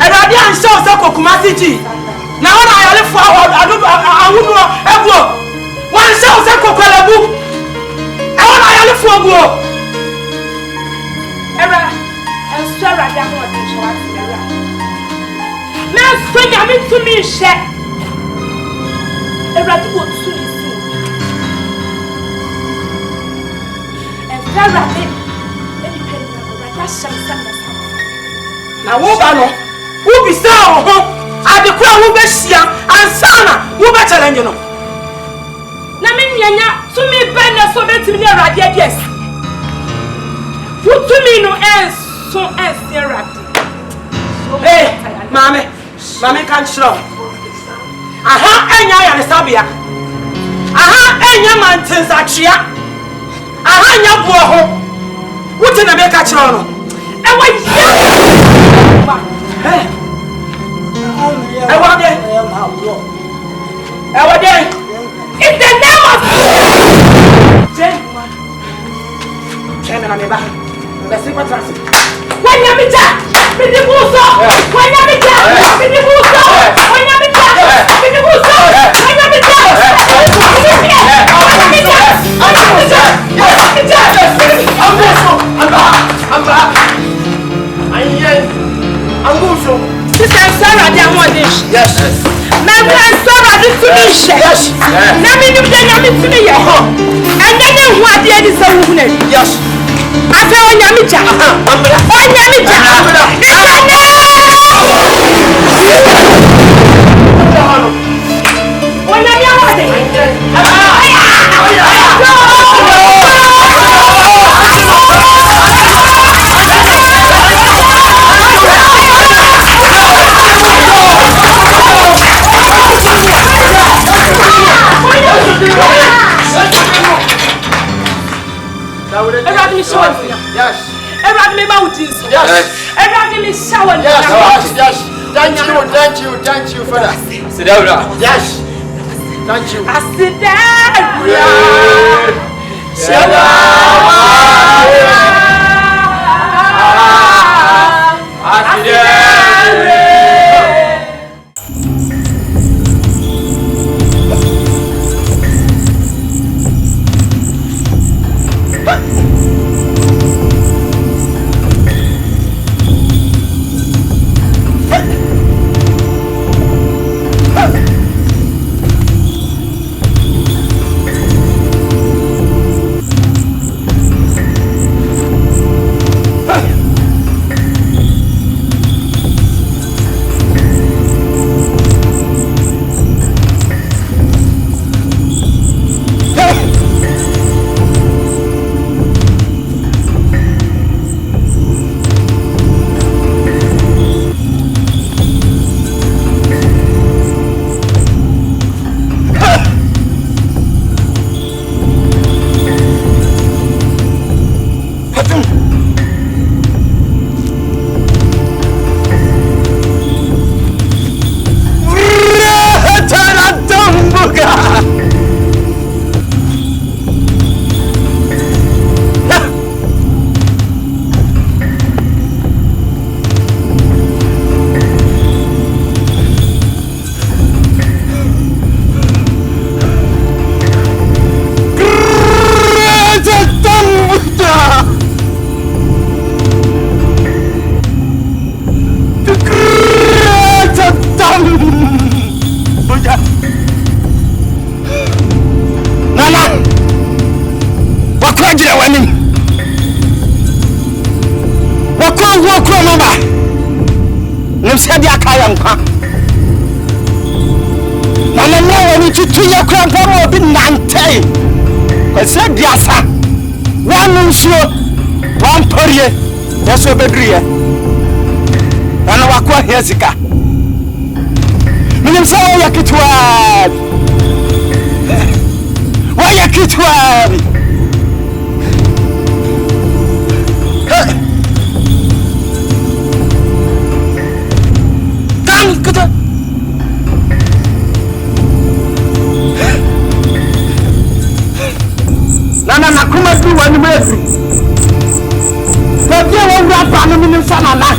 Eradi an show so kokumasi ji. Na wona ayale fo awudu ego. Wan show so kokolabu. E wona ayale fo ego. Era enso eradi an won tin show ati era. Na so nyame tumi hye. Eradi wo tumi si. Eradi eni penna ko ra shamsa na wo ba no wo bi sa ho adekura wo be hia ansana wo be challenge no na me nyanya tumi be na so betimi na Eradi yes wo tumi no enso Eradi eh mame kan chiro aha enya ya ne sabia aha enya mantensa tria aha nya bo ho wo te na me ka chiro no ewa ya in the name of yes. Maybe I'm sorry to finish. Yes. Let me do the name to me. And then what did you say? Yes. I feel on Yamicha. On Yamicha. Yes. Everybody me mountains. Yes. Everybody me shower. Yes. Yes. Thank you for that. Sit down. Yes. Thank you. I sit down. Zika. Minim sawa ya kitwari. Wa ya kitwari. Kan kata. Nana nakuma tu wani mwezi. Tabia wa urapa no minim Mama.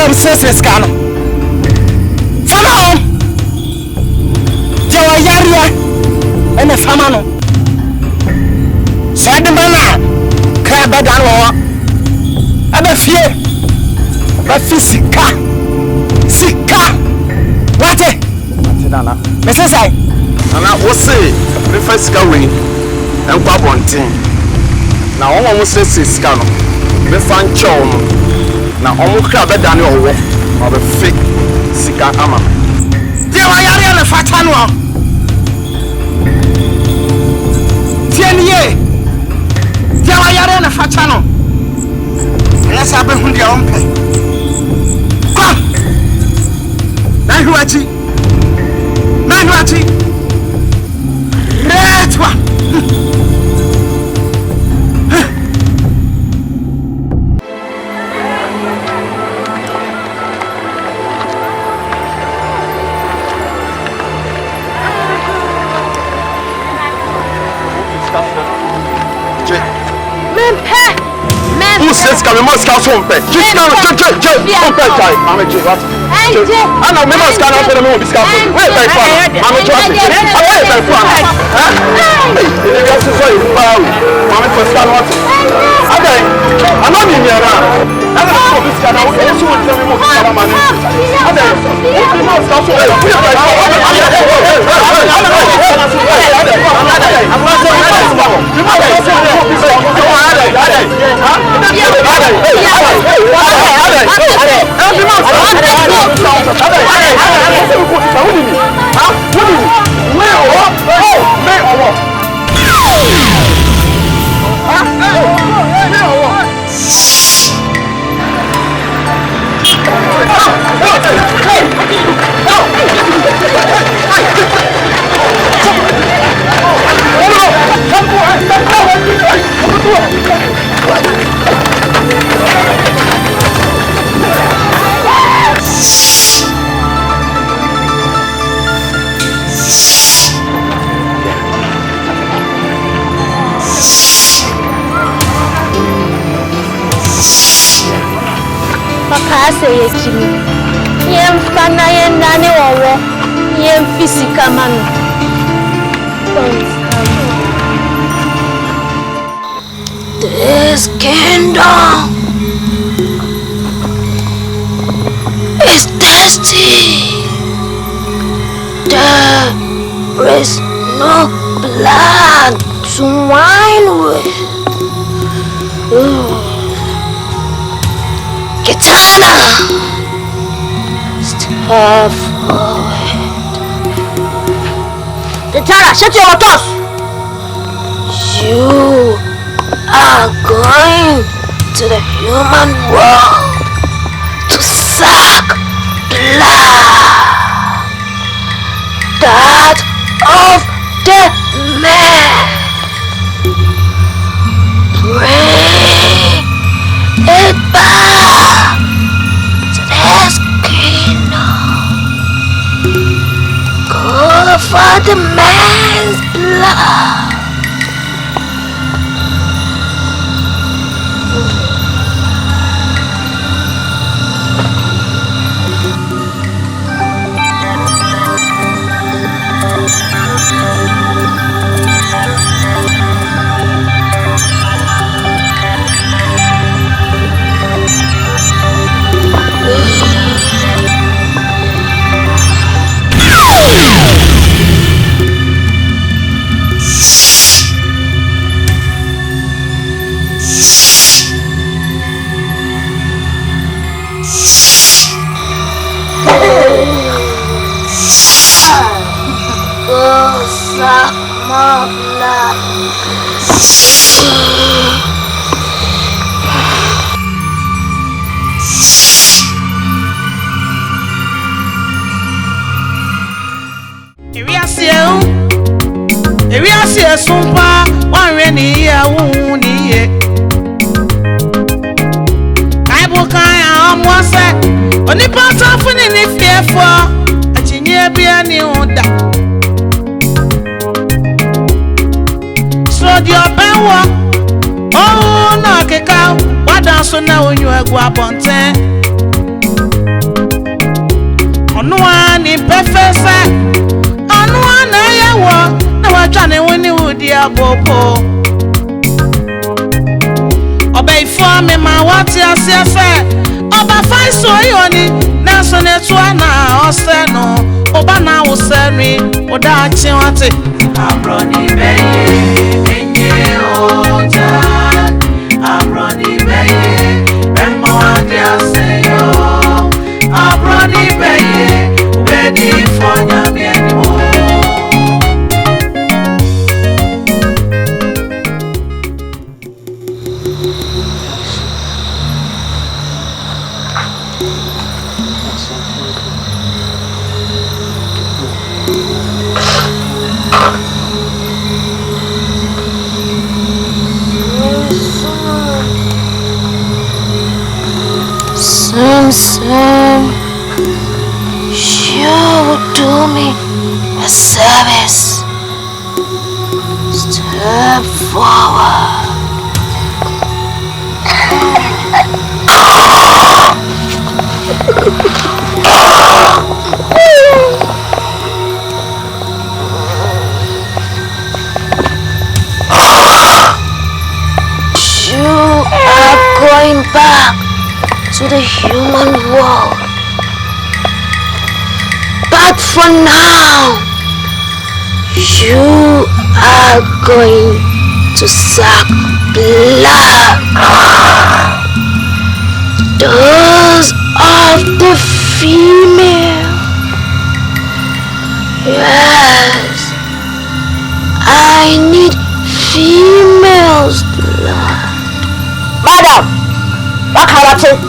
Senseless cano. Fama Jawa Yaria and the Famano. Said the mana crab down. I'm a fear. But Sika. What it? Mrs. I will say the first going and Bob on team. Now almost says Scano. The fan chom. Na omo crab down your work or the fake Sika ama. There I am the fatano. Tienie. There I am the fatano. Yes, I've been your own pay. Come. Nahuachi. Retwa. Who says come must count home pay? Just now, home pay time. I'm a J. What? I know we must count up the moon. This count. Wait, by far. I'm a J. Away by far. Huh? You got to say, wow. I'm a first count. Okay. I'm not in here now. I'm not for this count. I also want to tell me more about my name. Okay. We must count home. We are by far. Papa say Kimi. Yem fana yen nani wawo. Yem physical man. This kingdom is thirsty. There is no blood to wine with. Katana, step forward. Katana, shut your mouth. You are going to the human world to suck blood, that of the man. Bring it back to this kingdom. Go for the man's blood. suck more blood. If you see a sumpa, one rainy year, won't ye? I will kind of was it. When the pass off in any fear for a genius be a new that. So your power, oh, no, Kaka, what does so now when you are guapon 10? On one in perfect set, on one I walk. I trying to win you, dear Bobo. Obey for me, my what you say. Oba fine so yoni, Nelson Etwana, or Seno, Obana will send me, or that chinwati. I'm running, baby, in your time. I'm running, baby, and more dear say, oh, I'm running, baby, ready for me anymore. Vincent, you would do me a service. Step forward. You are going back to the human world. But for now, you are going to suck blood. Those of the female. Yes, I need female's blood. Madam, what kind of thing?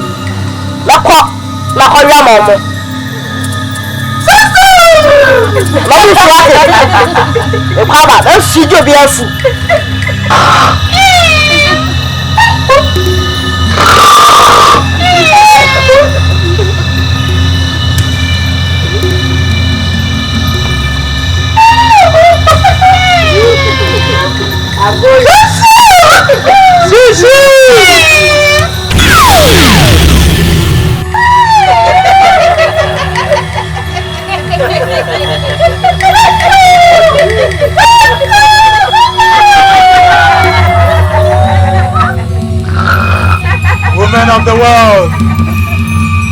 Women of the world,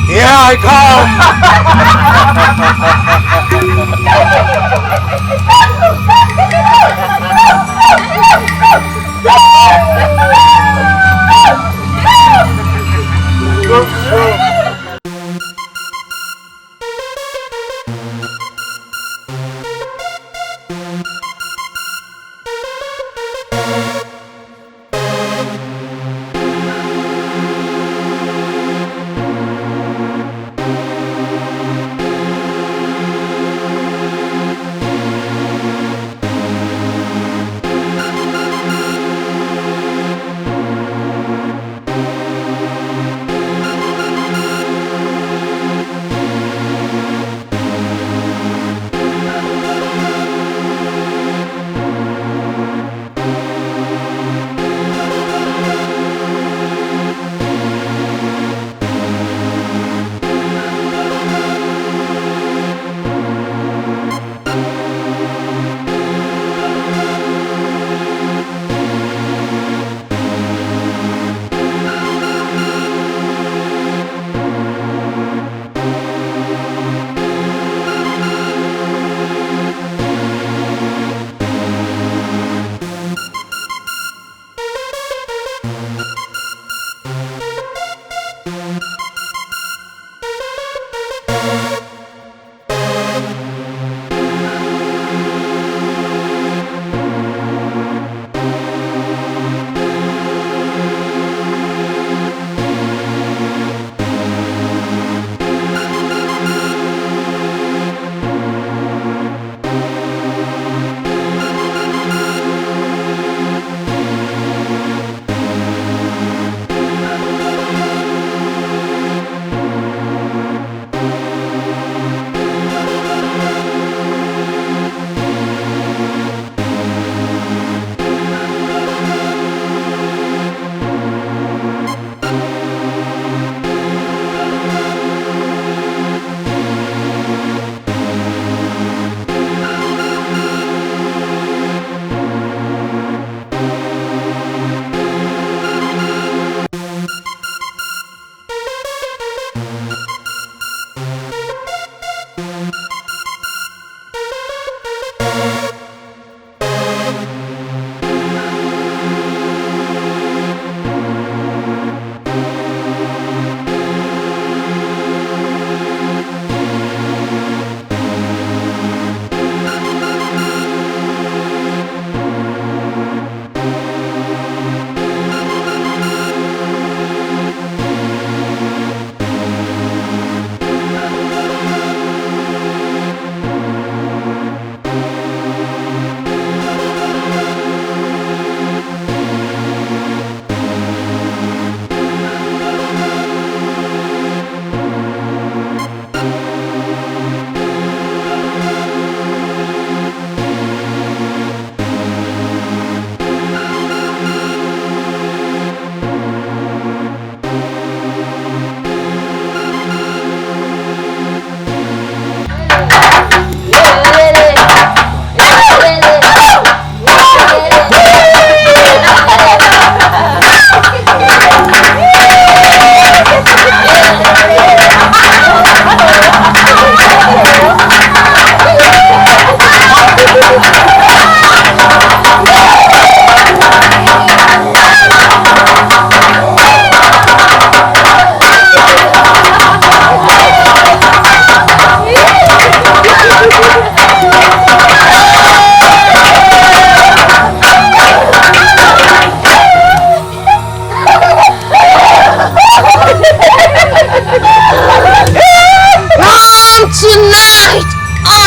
here I come.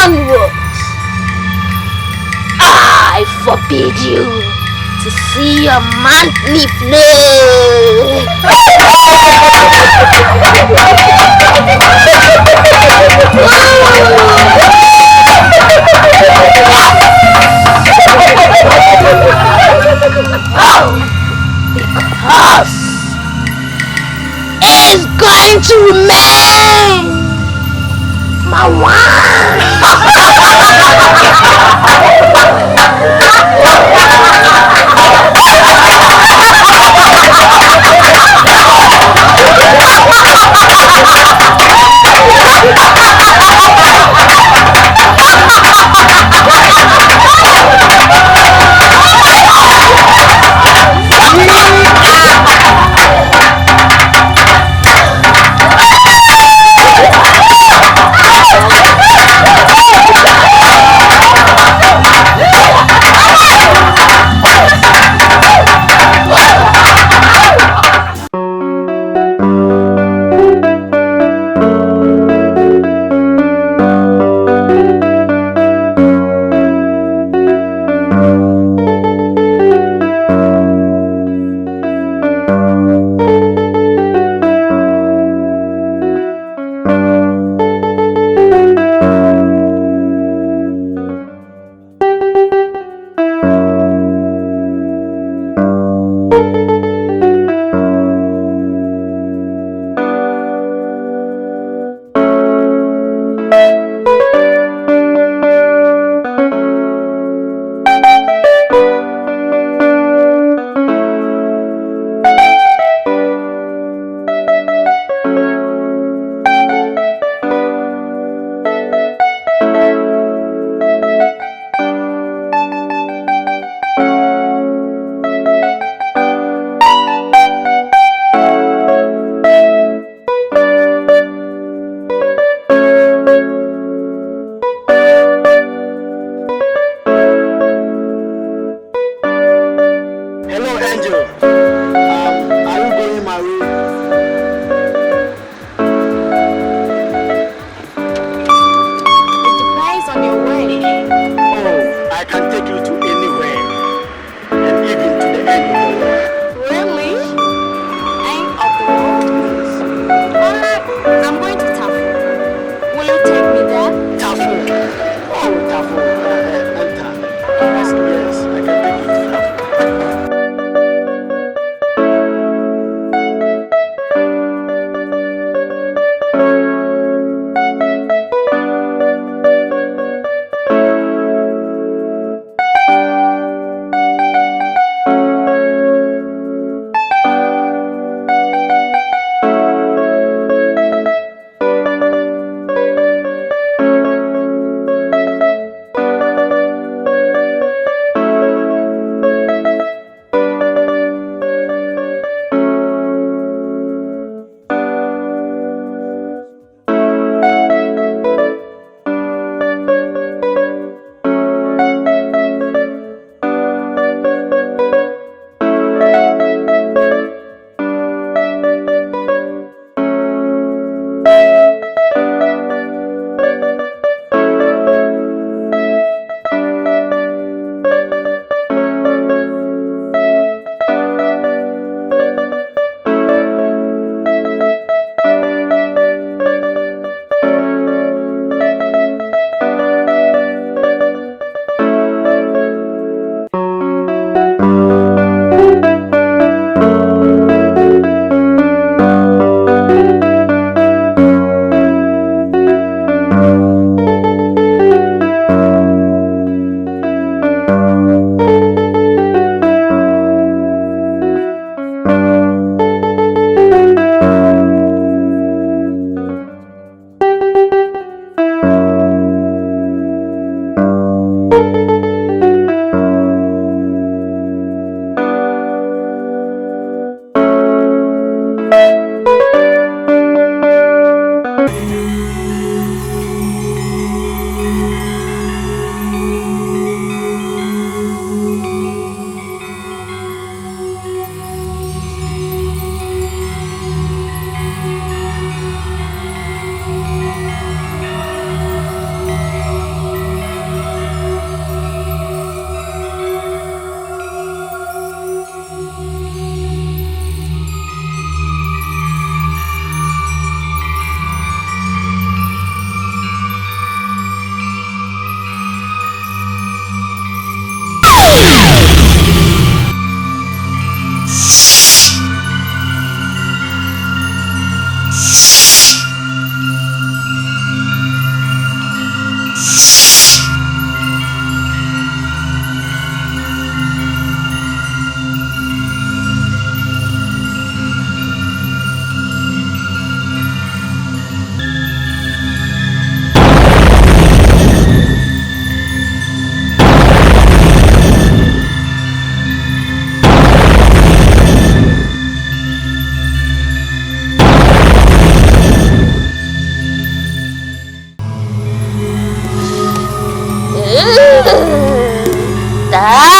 onwards, I forbid you to see your monthly flame. Because it is going to remain my wine.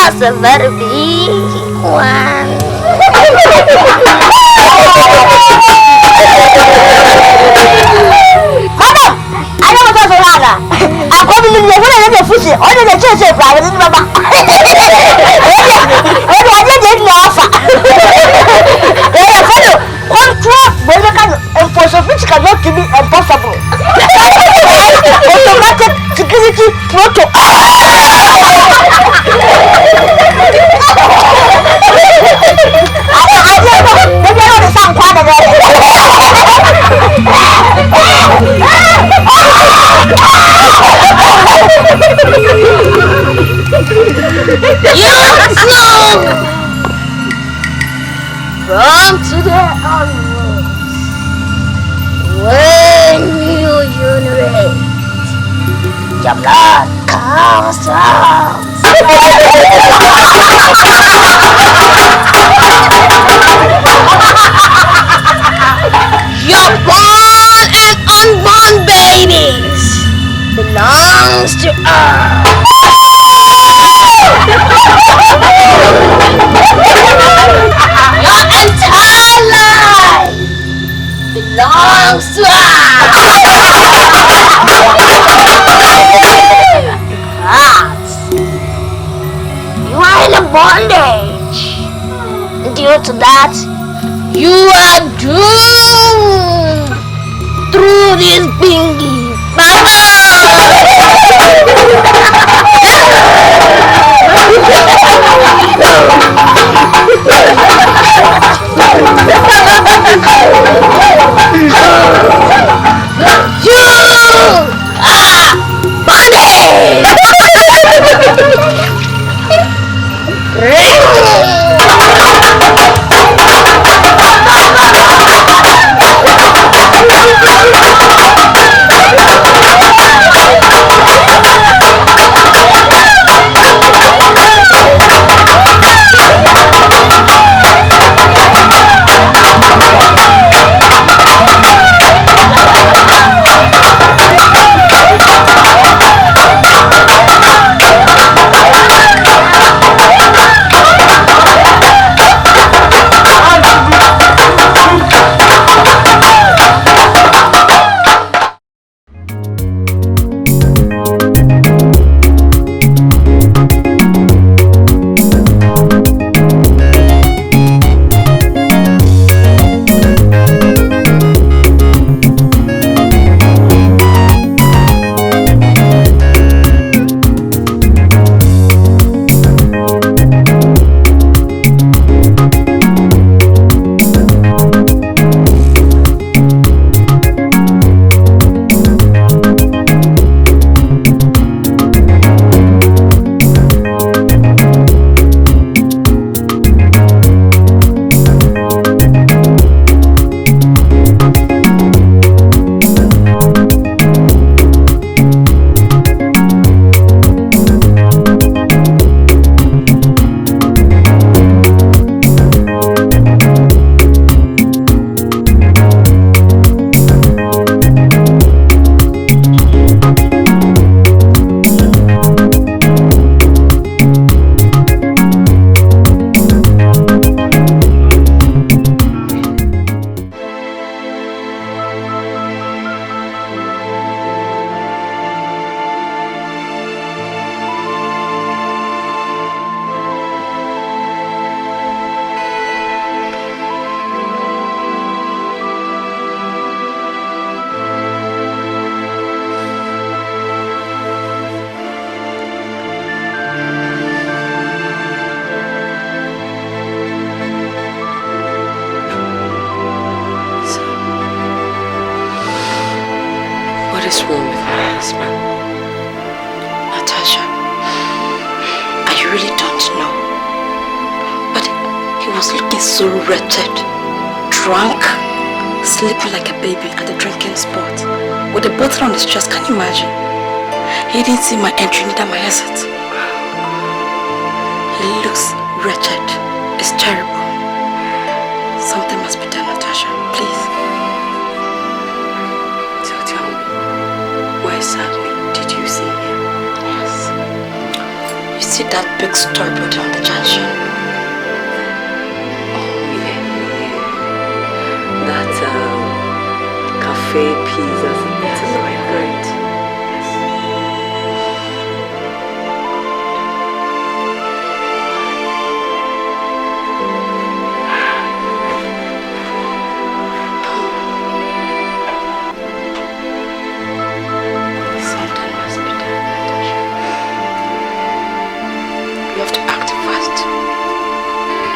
was a very big one. Madam, I don't want to run. I'm coming in here with a fussy. Only the church is private in my back. I didn't offer. Control, when you can enforce a which cannot be impossible. Automatic security photo. From today onwards, when you urinate, your blood comes out. Your born and unborn babies belongs to us. Your entire life belongs to us. You are in a bondage. Due to that, you are doomed through this bingy. You are bondage. is wrong with my husband? Natasha, I really don't know. But he was looking so wretched, drunk, sleeping like a baby at the drinking spot, with a bottle on his chest. Can you imagine? He didn't see my entry, neither my exit. He looks wretched. It's terrible. Something must be done, Natasha. Please. Tell me, why sadly did you see him? Yes. You see, see that big store building on the junction? Oh, yeah. That cafe, pizza, something like that. Something must be done, Natasha. You have to act fast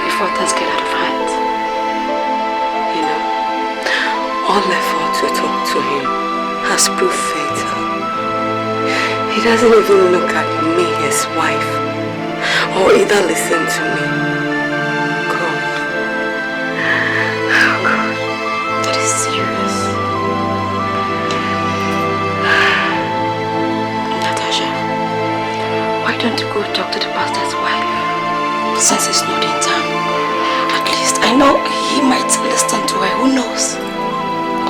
before things get out of hand. You know, all effort to talk to him has proved fatal. He doesn't even look at me, his wife, or either listen to me. God. Oh God, that is serious. Natasha, why don't you go talk to the pastor's wife? Since it's not in town. At least I know he might listen to her, who knows?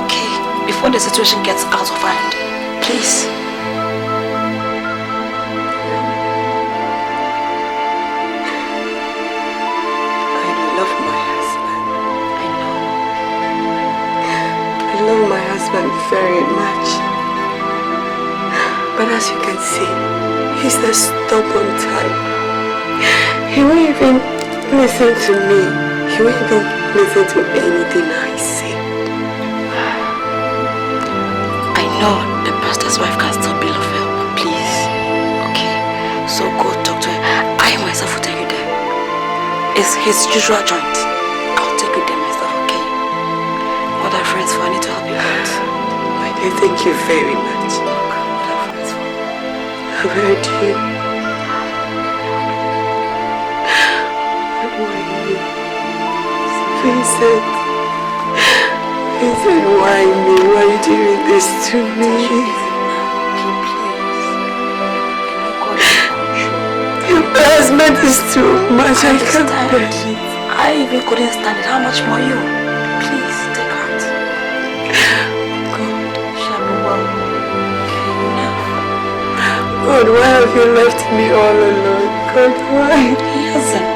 Okay, before the situation gets out of hand, please. I love my husband. I know. I love my husband very much. But as you can see, he's a stubborn type. He won't even listen to me. He won't even listen to anything I say. I know the pastor's wife can still be of help. Please. Okay? So go talk to her. I myself will take you there. It's his usual joint. I'll take you there myself, okay? What are friends for? I need to help you out. I do thank you very much. What are friends for? I've heard you. Vincent, why me? Why are you doing this to me? Your embarrassment is too much. I can't bear it. I even couldn't stand it. How much more you? Please, take heart. God, shall be well. God, why have you left me all alone? God, why? He hasn't.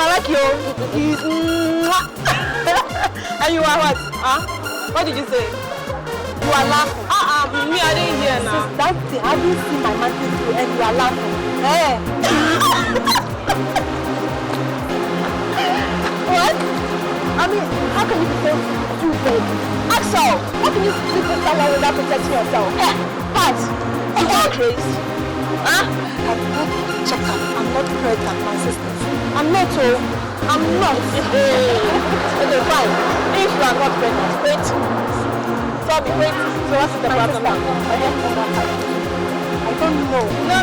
are like you. And you are what? Huh? What did you say? You are laughing. Me, I didn't hear now. That's it. I didn't see my man through and you are laughing. Hey. What? I mean, how can you be so stupid? Axel, how can you sleep with someone without protecting yourself? Pat, you are crazy. Huh? Check up. I'm not pregnant, my sisters. I'm not, I'm not. Okay, fine. If you are not pregnant, wait. Tell me, wait. So what's the problem now? I don't know. No. I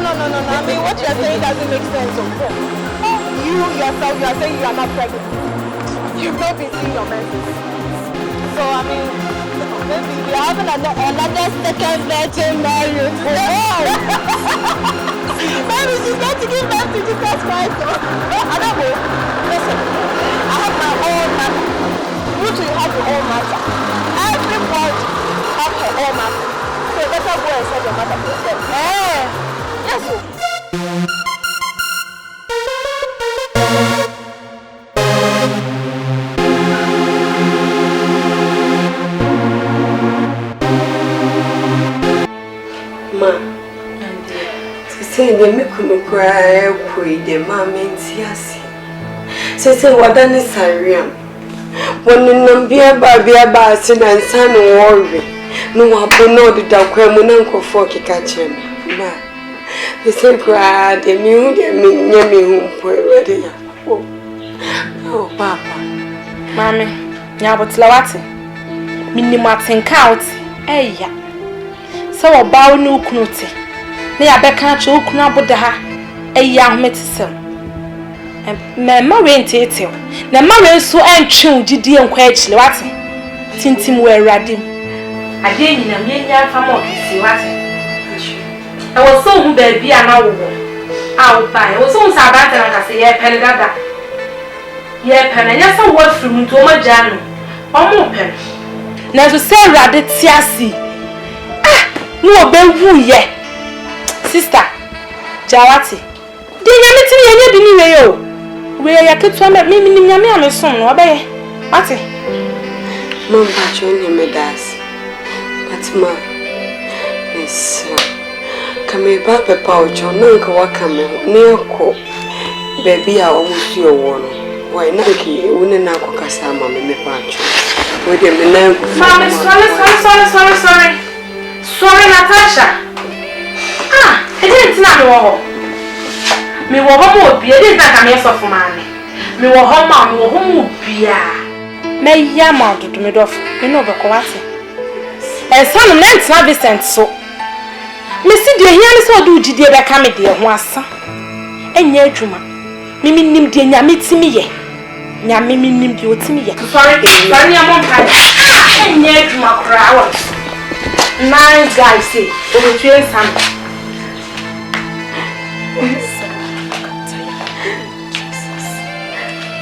mean, what you are saying doesn't make sense. You yourself, you are saying you are not pregnant. You've not been seeing your menses. So, I mean, maybe we are having another second virgin marriage. Maybe she's going to give birth to Jesus Christ. I don't know. Listen, I have my own matter. You two have your own matter. Everybody have her own matter. So you better go and set your matter for yourself. Yes, sir. Ma, say the me cry the mamma say what done is Sariam. When the Bia sin and son worry. No one know the dark women uncle for catch him. Ma, they say cry the me whom ready. Oh, Papa. Mammy, now what's Lawati? Minimatin count, eh? So a bow no knuti. They are back at you, Knabodaha, a young medicine. And Mamma ain't it. The Mamma so and chew did and quench Lawati. Tintim were radim. I didn't in a million family, see what I was so baby and I'll buy. I was so sad and I say, yeah, Penada. Yeah, Pen, and yes, I was from Toma Jan. Or more pen. Now to say Radet Siasi. No be ye sister Jawati de nyame ti ye di ni we yo we ya ketu me nyame ameson no be ati mom ba cho ni me das but ma is kame ba pe pa o cho na nka wa kame ne ko baby a o musu yo wo no why na ki woni na ko kasa ma me pa cho we de me na mama sorry Sorry, Natasha. I didn't know. Me were home, be a didn't come here for money. Me were home, be a may yammer to me off. You know the quality. And some men not Vincent so. Missy, dear, here is what do dear that come dear once. And yet, Juma. Mimi nim dear Yamit me ye. Yamimi nim you to me. Sorry, and yet, Juma crowd. Nice guy say, over train some.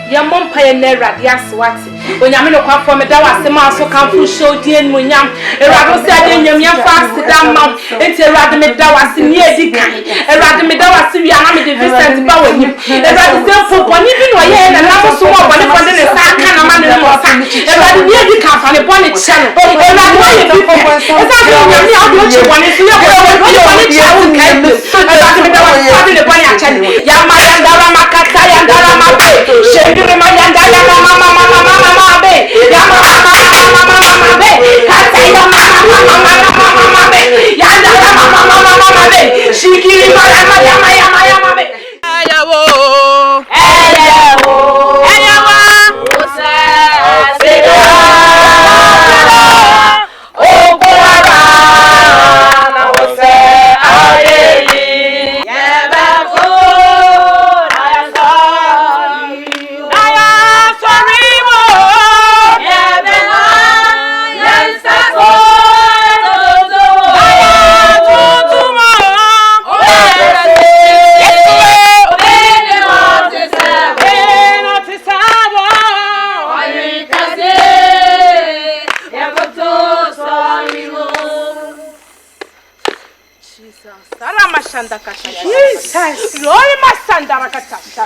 Your mom pay never yes what when you no come from that was the so can full show the en munyam e rado say den nyam fast down mount enti rado me da was near di kan e rado me da was wi ana me de Vincent ba wanyim e rado say for boni bi no ye na na so mo boni for den sa kan na ma ne mo sa e rado near di kan fa ne boni channel e rado wa ye bi e sa ko nyam ni ado chi boni so ye boni channel kai e rado me da was fa ne boni a channel ya ma ya ndara makata ya ndara ma be Mama,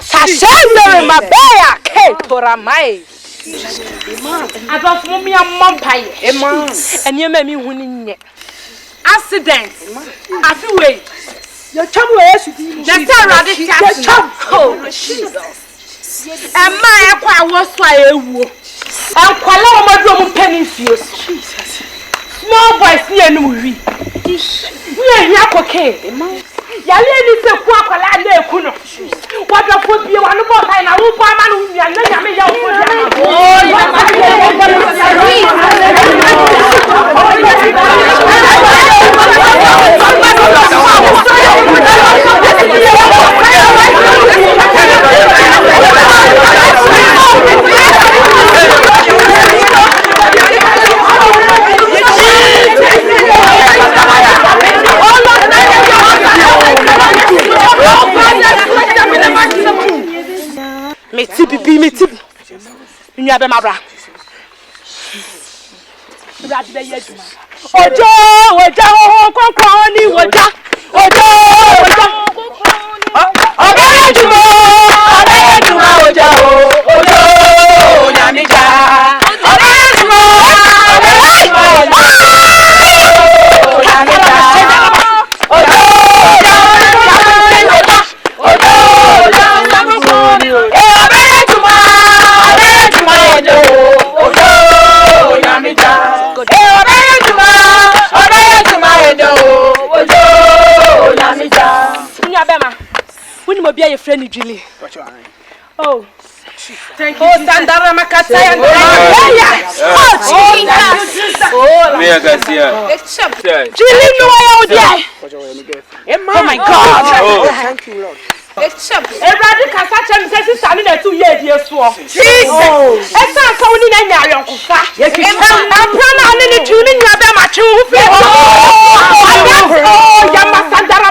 Sashendo mabaya Ora mai. I don't want me a mumpire. And you made me winning. Accident. I feel way. Your chum was just a radical chum. Oh, Jesus. And my aqua was why a woo. And Quala Madrum Penny Fuse. Jesus. Small boys near Nui. We are here cocaine. Yali is a Quackala de Kuno. What the foot be one more time? I will buy man who are not me. Me tibi. You have my bra. Ojo, your friend Julie. Oh, thank you. Oh, Sandara Makataya. Julie, no, oh my God. Thank you, Lord. Everybody can such a message standing there 2 years. Jesus. It's not so in any area. I'm proud of tuning your bema. Oh, Yamasandara.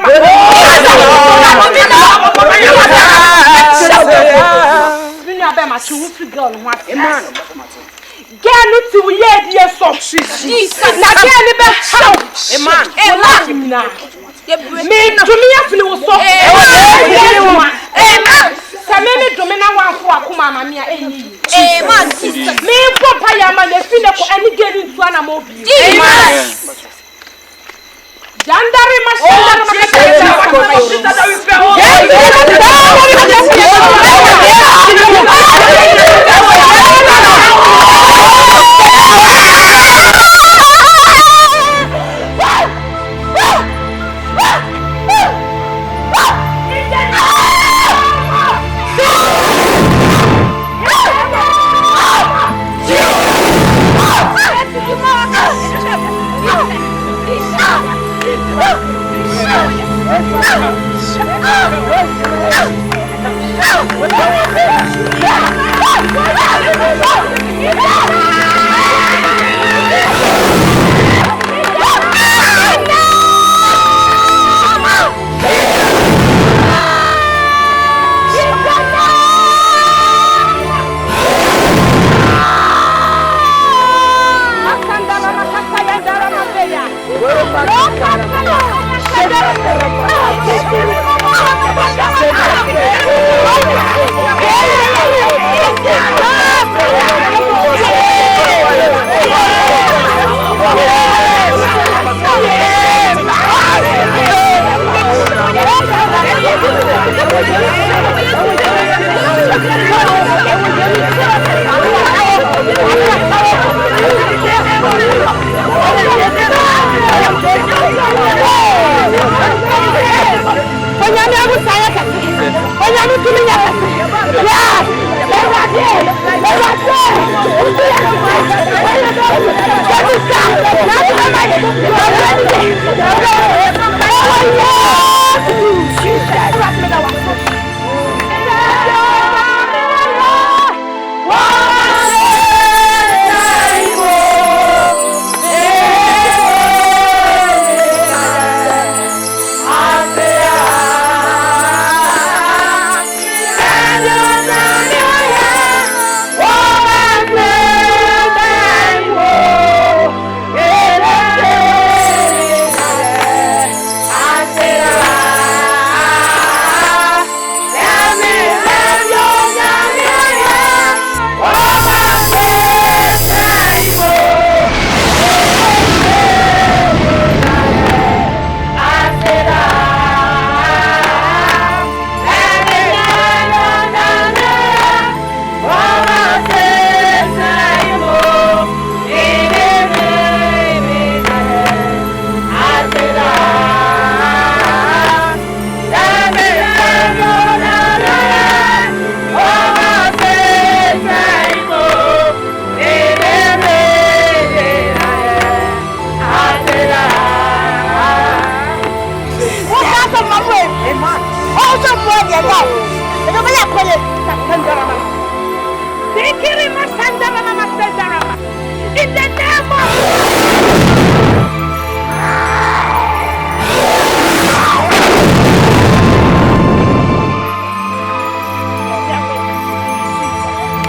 the name of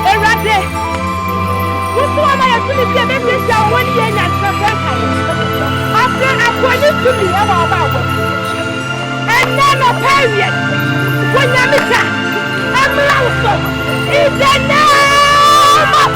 Erade. What's the one I have to be a baby? 1 year and after according to me, I'm about and then a period. When you're I'm also in the name of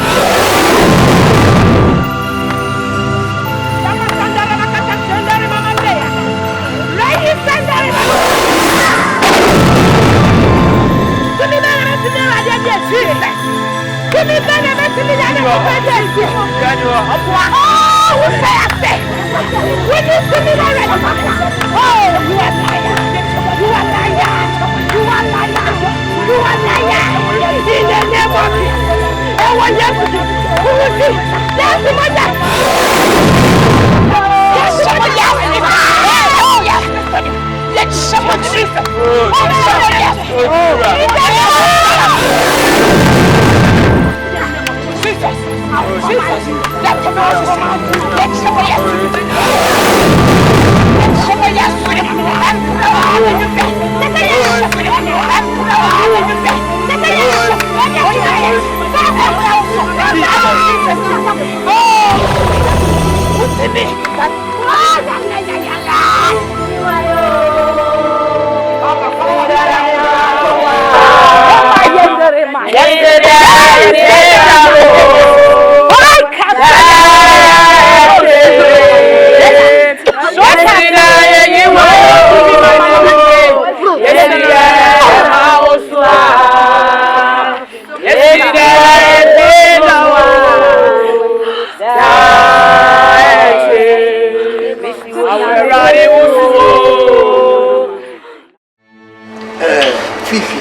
Fifi,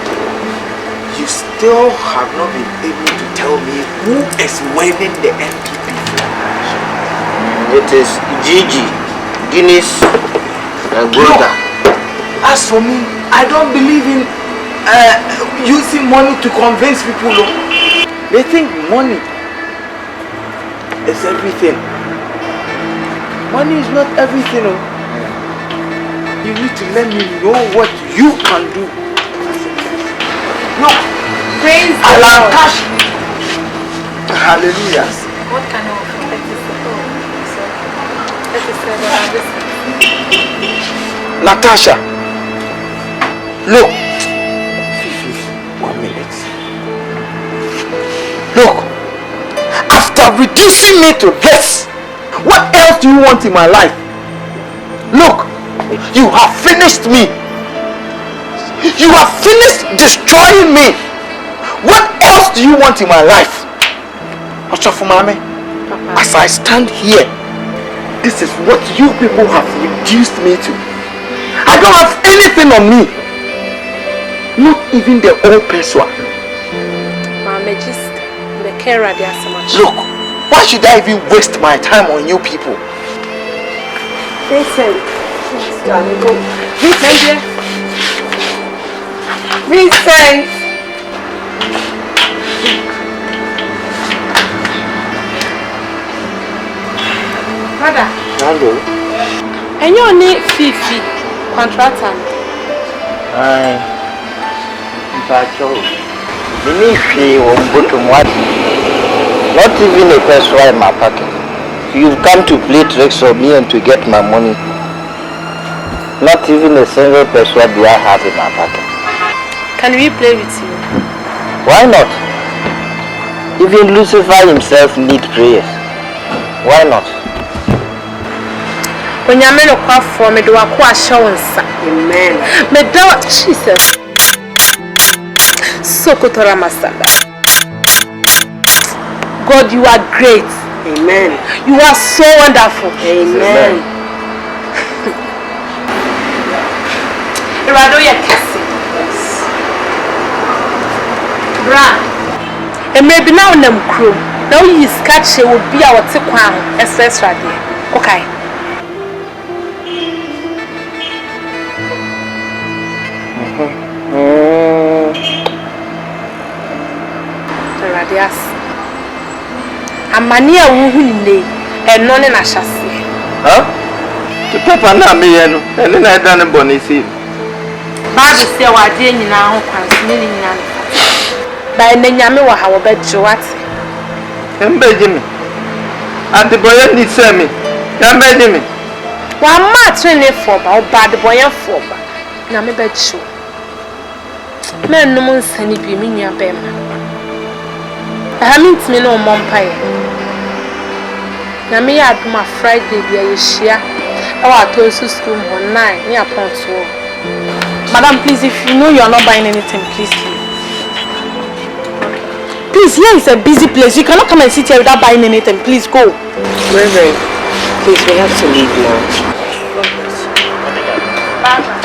you still have not been able to tell me who is winning the MPP election. It is Gigi, Guinness, and Golda. As for me, I don't believe in using money to convince people. They think money is everything. Money is not everything. You need to let me know what you can do. Look, praise Allah, cash. Hallelujah. What kind of Natasha, look. 1 minute. Look, after reducing me to this, what else do you want in my life? Look, you have finished me. You have finished destroying me. What else do you want in my life? Mami, as I stand here, this is what you people have reduced me to. I don't have anything on me. Not even the old person. Mama, just the care of so much. Look, why should I even waste my time on you people? Vincent. Vincent. Mother. Hello. And you need Fifi contractor. Aye. Not even a peso in my pocket. You've come to play tricks on me and to get my money. Not even a single peso do I have in my pocket. Can we play with you? Why not? Even Lucifer himself needs prayers. Why not? When you make a call for me, do I call assurance? Amen. Me do Jesus. So Kotora Masanda. God, you are great. Amen. You are so wonderful. Amen. Rado ya kesi. Bra. And maybe now nem crew. Now you scratch will be our tikwan SS radio. Okay. Amania wuhunne eno ne na hyase. Huh? To papa na me ye no ene na eda ne bonisi. Ba de se wa de nyina ho kwanse ne nyina ne. Ba ene nyame wa ha wo beje wate. Embeje me. Ade boye ni se me. Embeje me. Wa ma twene for ba o ba de boye for ba. Nyame beje. Me nnum nsani bi me nua be ma. Mint me no mompaye. Nyame ya aduma Friday bi ayehia. I want to school on 9 near Ponto. Madam, please, if you know you are not buying anything, please leave. Please, here is a busy place. You cannot come and sit here without buying anything. Please go. Reverend, please, we have to leave now. Bye.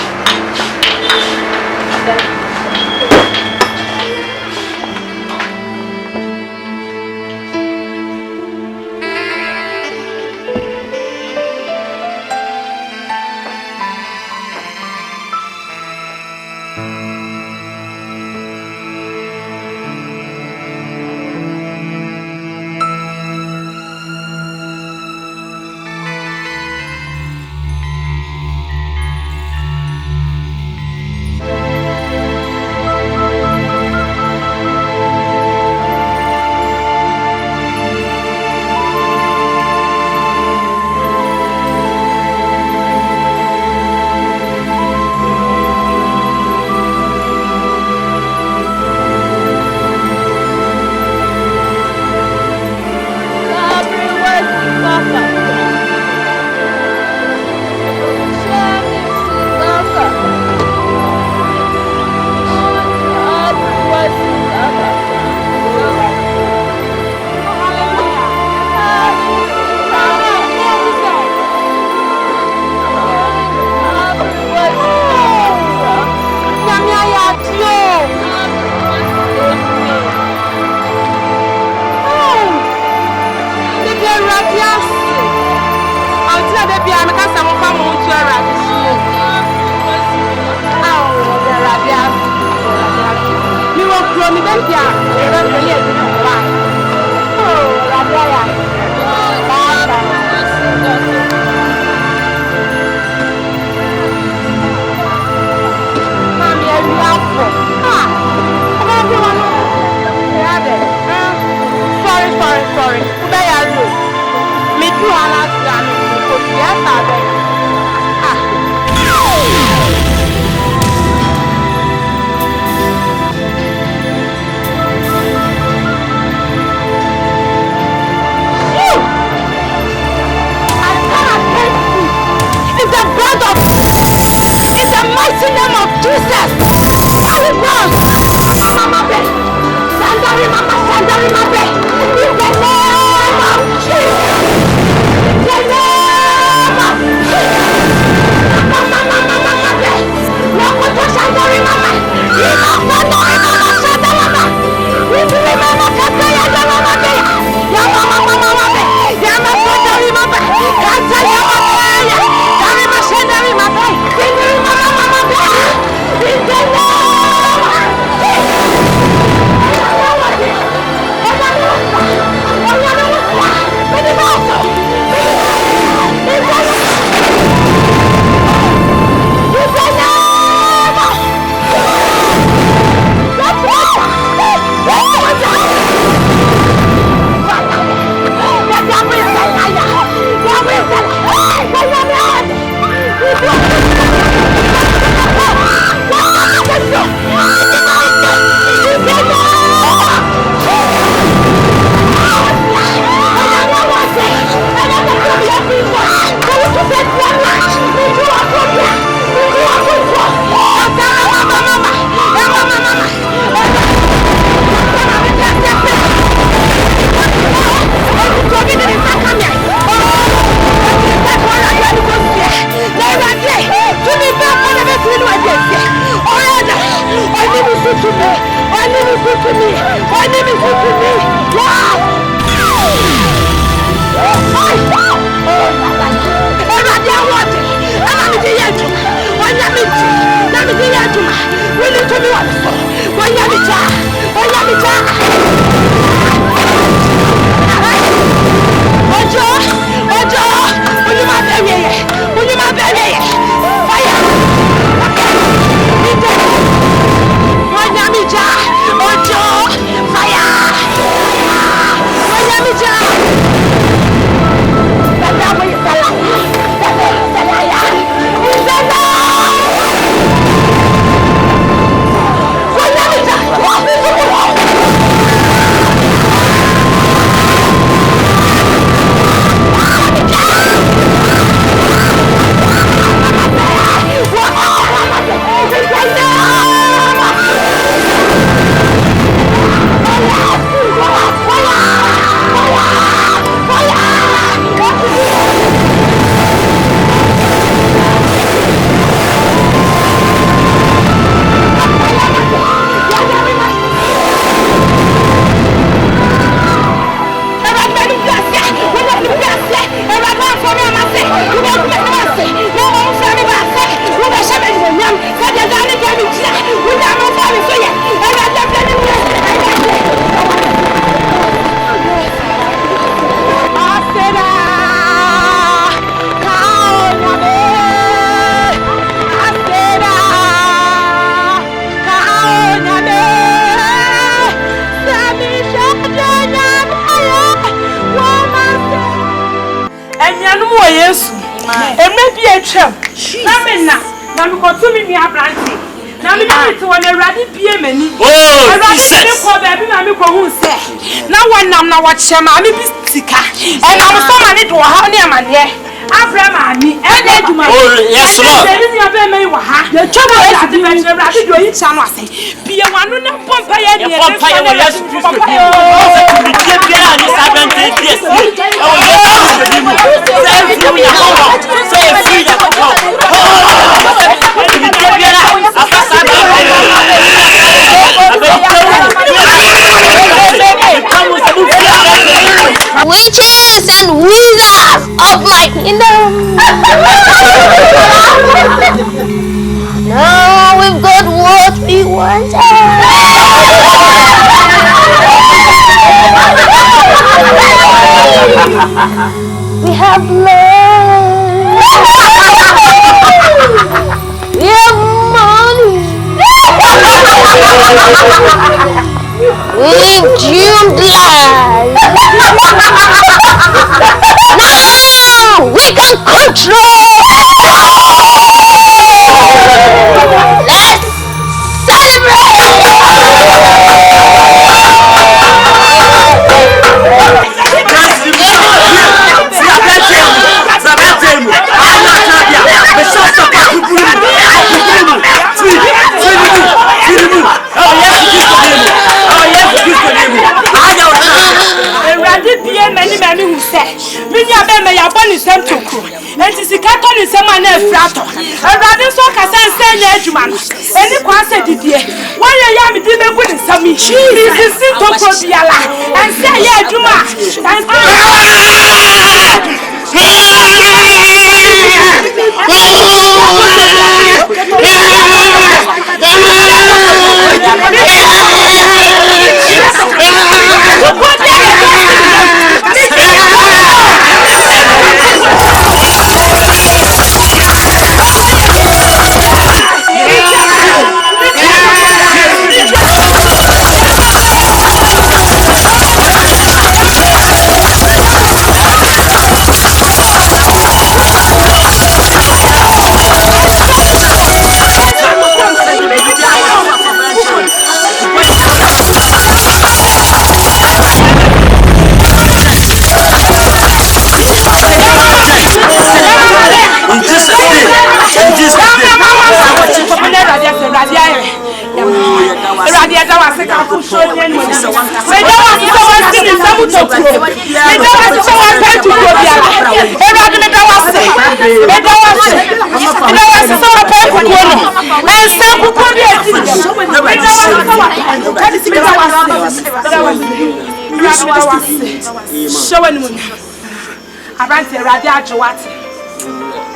a chum. Now we continue me a brandy. Now we need to want a ready PM. Oh, Jesus! Now one now watch your mammy be sick. And I'm so many to how near my near. Abraham, and oh, yes, Lord. The trouble is that the ready to eat some say. Be a one who pump fire. Witches and wizards of my kingdom. Now we've got what we wanted. We have love. We have money. We've doomed lives. Now we can control. Let's many who say, Minya Bema Yabon is them to crew, and to see Caton is someone else frato. A rather so can say, Edgeman, and the Quasa did ye. Why are you doing good in some me? She is simple for the Allah, and say, yeah, Juma.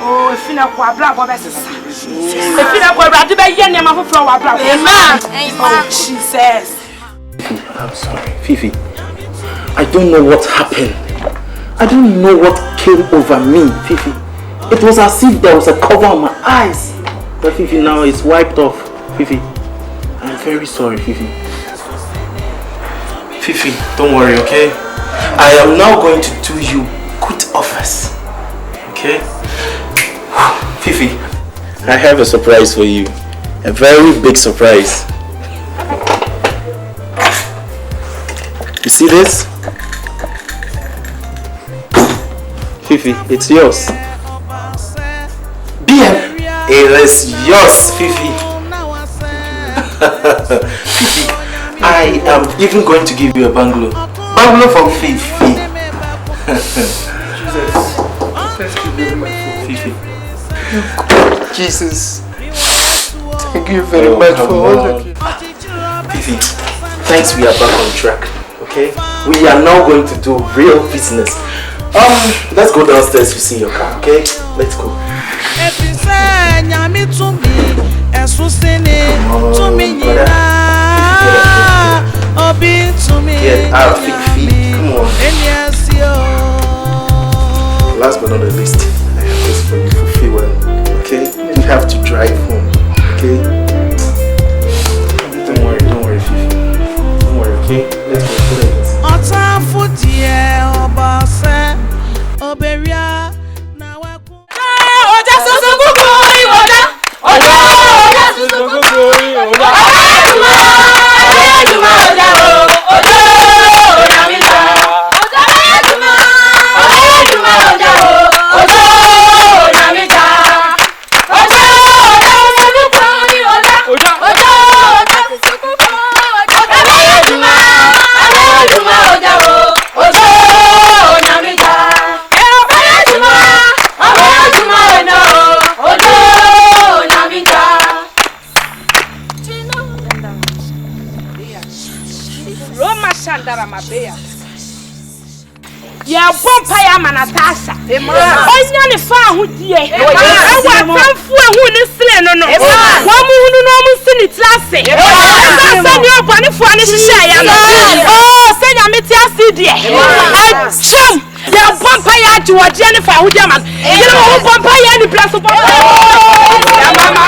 Oh, if you know what black or best, if you know what rather by Yenna for our black, she says. I'm sorry, Fifi. I don't know what happened. I don't know what came over me, Fifi. It was as if there was a cover on my eyes. But Fifi, now it's wiped off. Fifi, I'm very sorry, Fifi. Fifi, don't worry, okay? I am now going to do you good offers. Okay? Fifi, I have a surprise for you. A very big surprise. You see this? Fifi, it's yours. BM! It is yours, Fifi. Fifi, I am even going to give you a bungalow. Bungalow for Fifi. Thank you very much for Fifi. Jesus. Thank you very much for all the Fifi, thanks, we are back on track. Okay? We are now going to do real business. Let's go downstairs to see your car, okay? Let's go. Yeah, I'll Fifi, come on. Last but not the least, I have this for you for fuel, okay? You have to drive home, okay? Don't worry, Fifi. Don't worry, okay? Let's go. Roma Shandara Mabea. Ya bompa ya Natasha. Onya ne fa ho die. Ewa tanfu hu ne sile no no. Wa mu hunu no mu sini tlase. Asa ni obone fu ani hihye ya no. Oh, se nya meti asidi e. Acham. Ya bompa ya jiwaje ne fa ho die man. Yele wo bompa ya ni place bompa. Ya mama.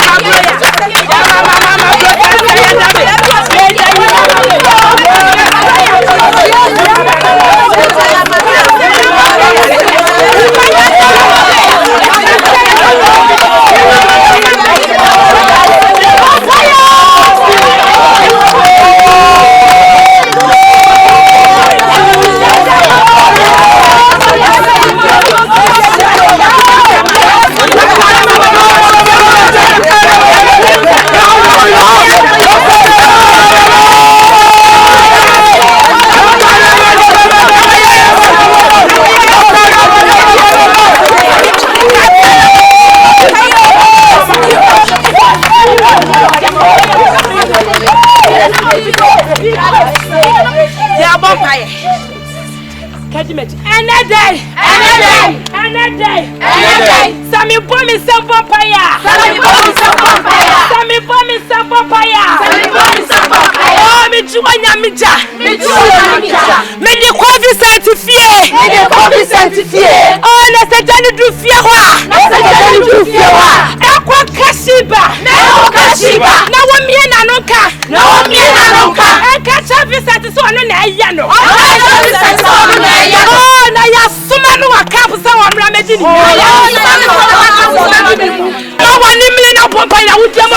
Sami bomi sampo paya. Oh, me juwa nyamija. Me de ko Vincent fie. Oh, na se jani du fie wa. Ekwa kashiba. Na wo mie na nonka. Eka cha Vincent so no na eya no. Oh, na ya suma no wa camp sa wa mra meji ni. No one nimle na pompa ya wudia mo.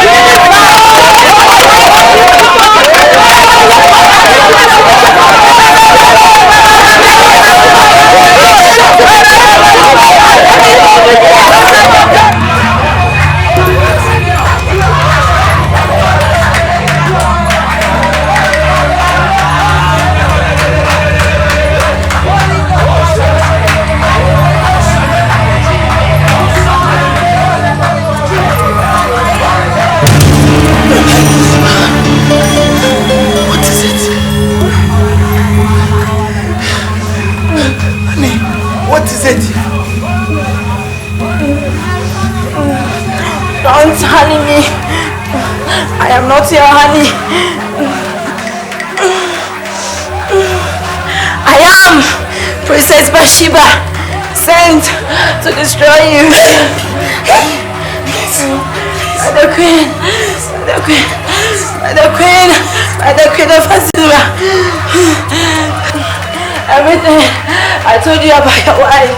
Don't honey me. I am not your honey. I am Princess Bathsheba, sent to destroy you. By the queen of Azura. Everything I told you about your wife,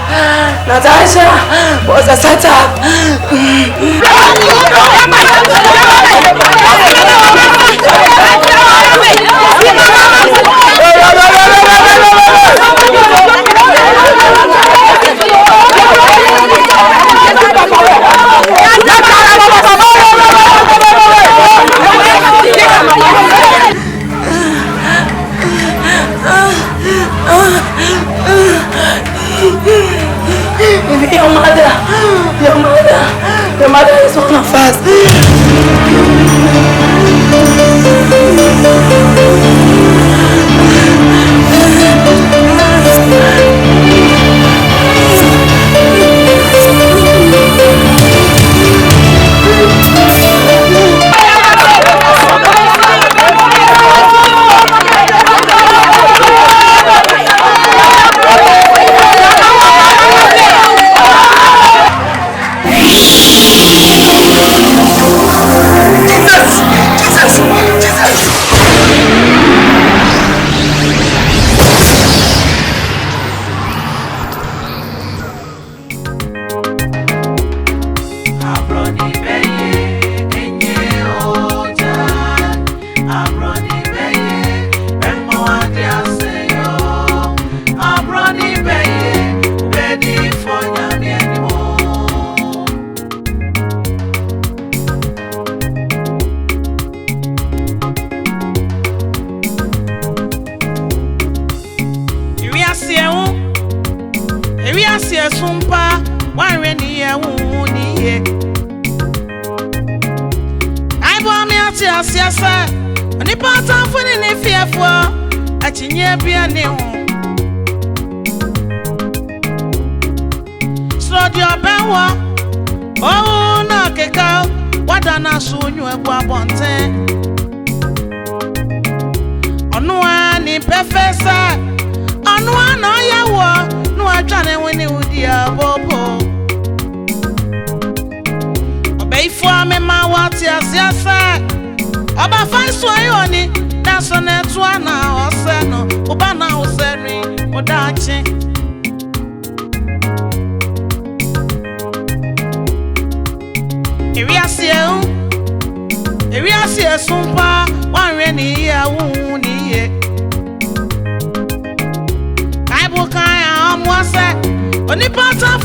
Natasha, was a setup. Your mother is one of us. chinye bia ne ho so di obewo oh na keka wada na so nyu egbu abonte onu ani perfesa onu ana yawo nu atwane woni udi abobo obeyfo me ma wati asiasa oba fanso ayoni na so na etu ana ose no oba na oseri odachi Ewi asie sumpa wanre ni ye wu ni ye Bible kan amwase oni pata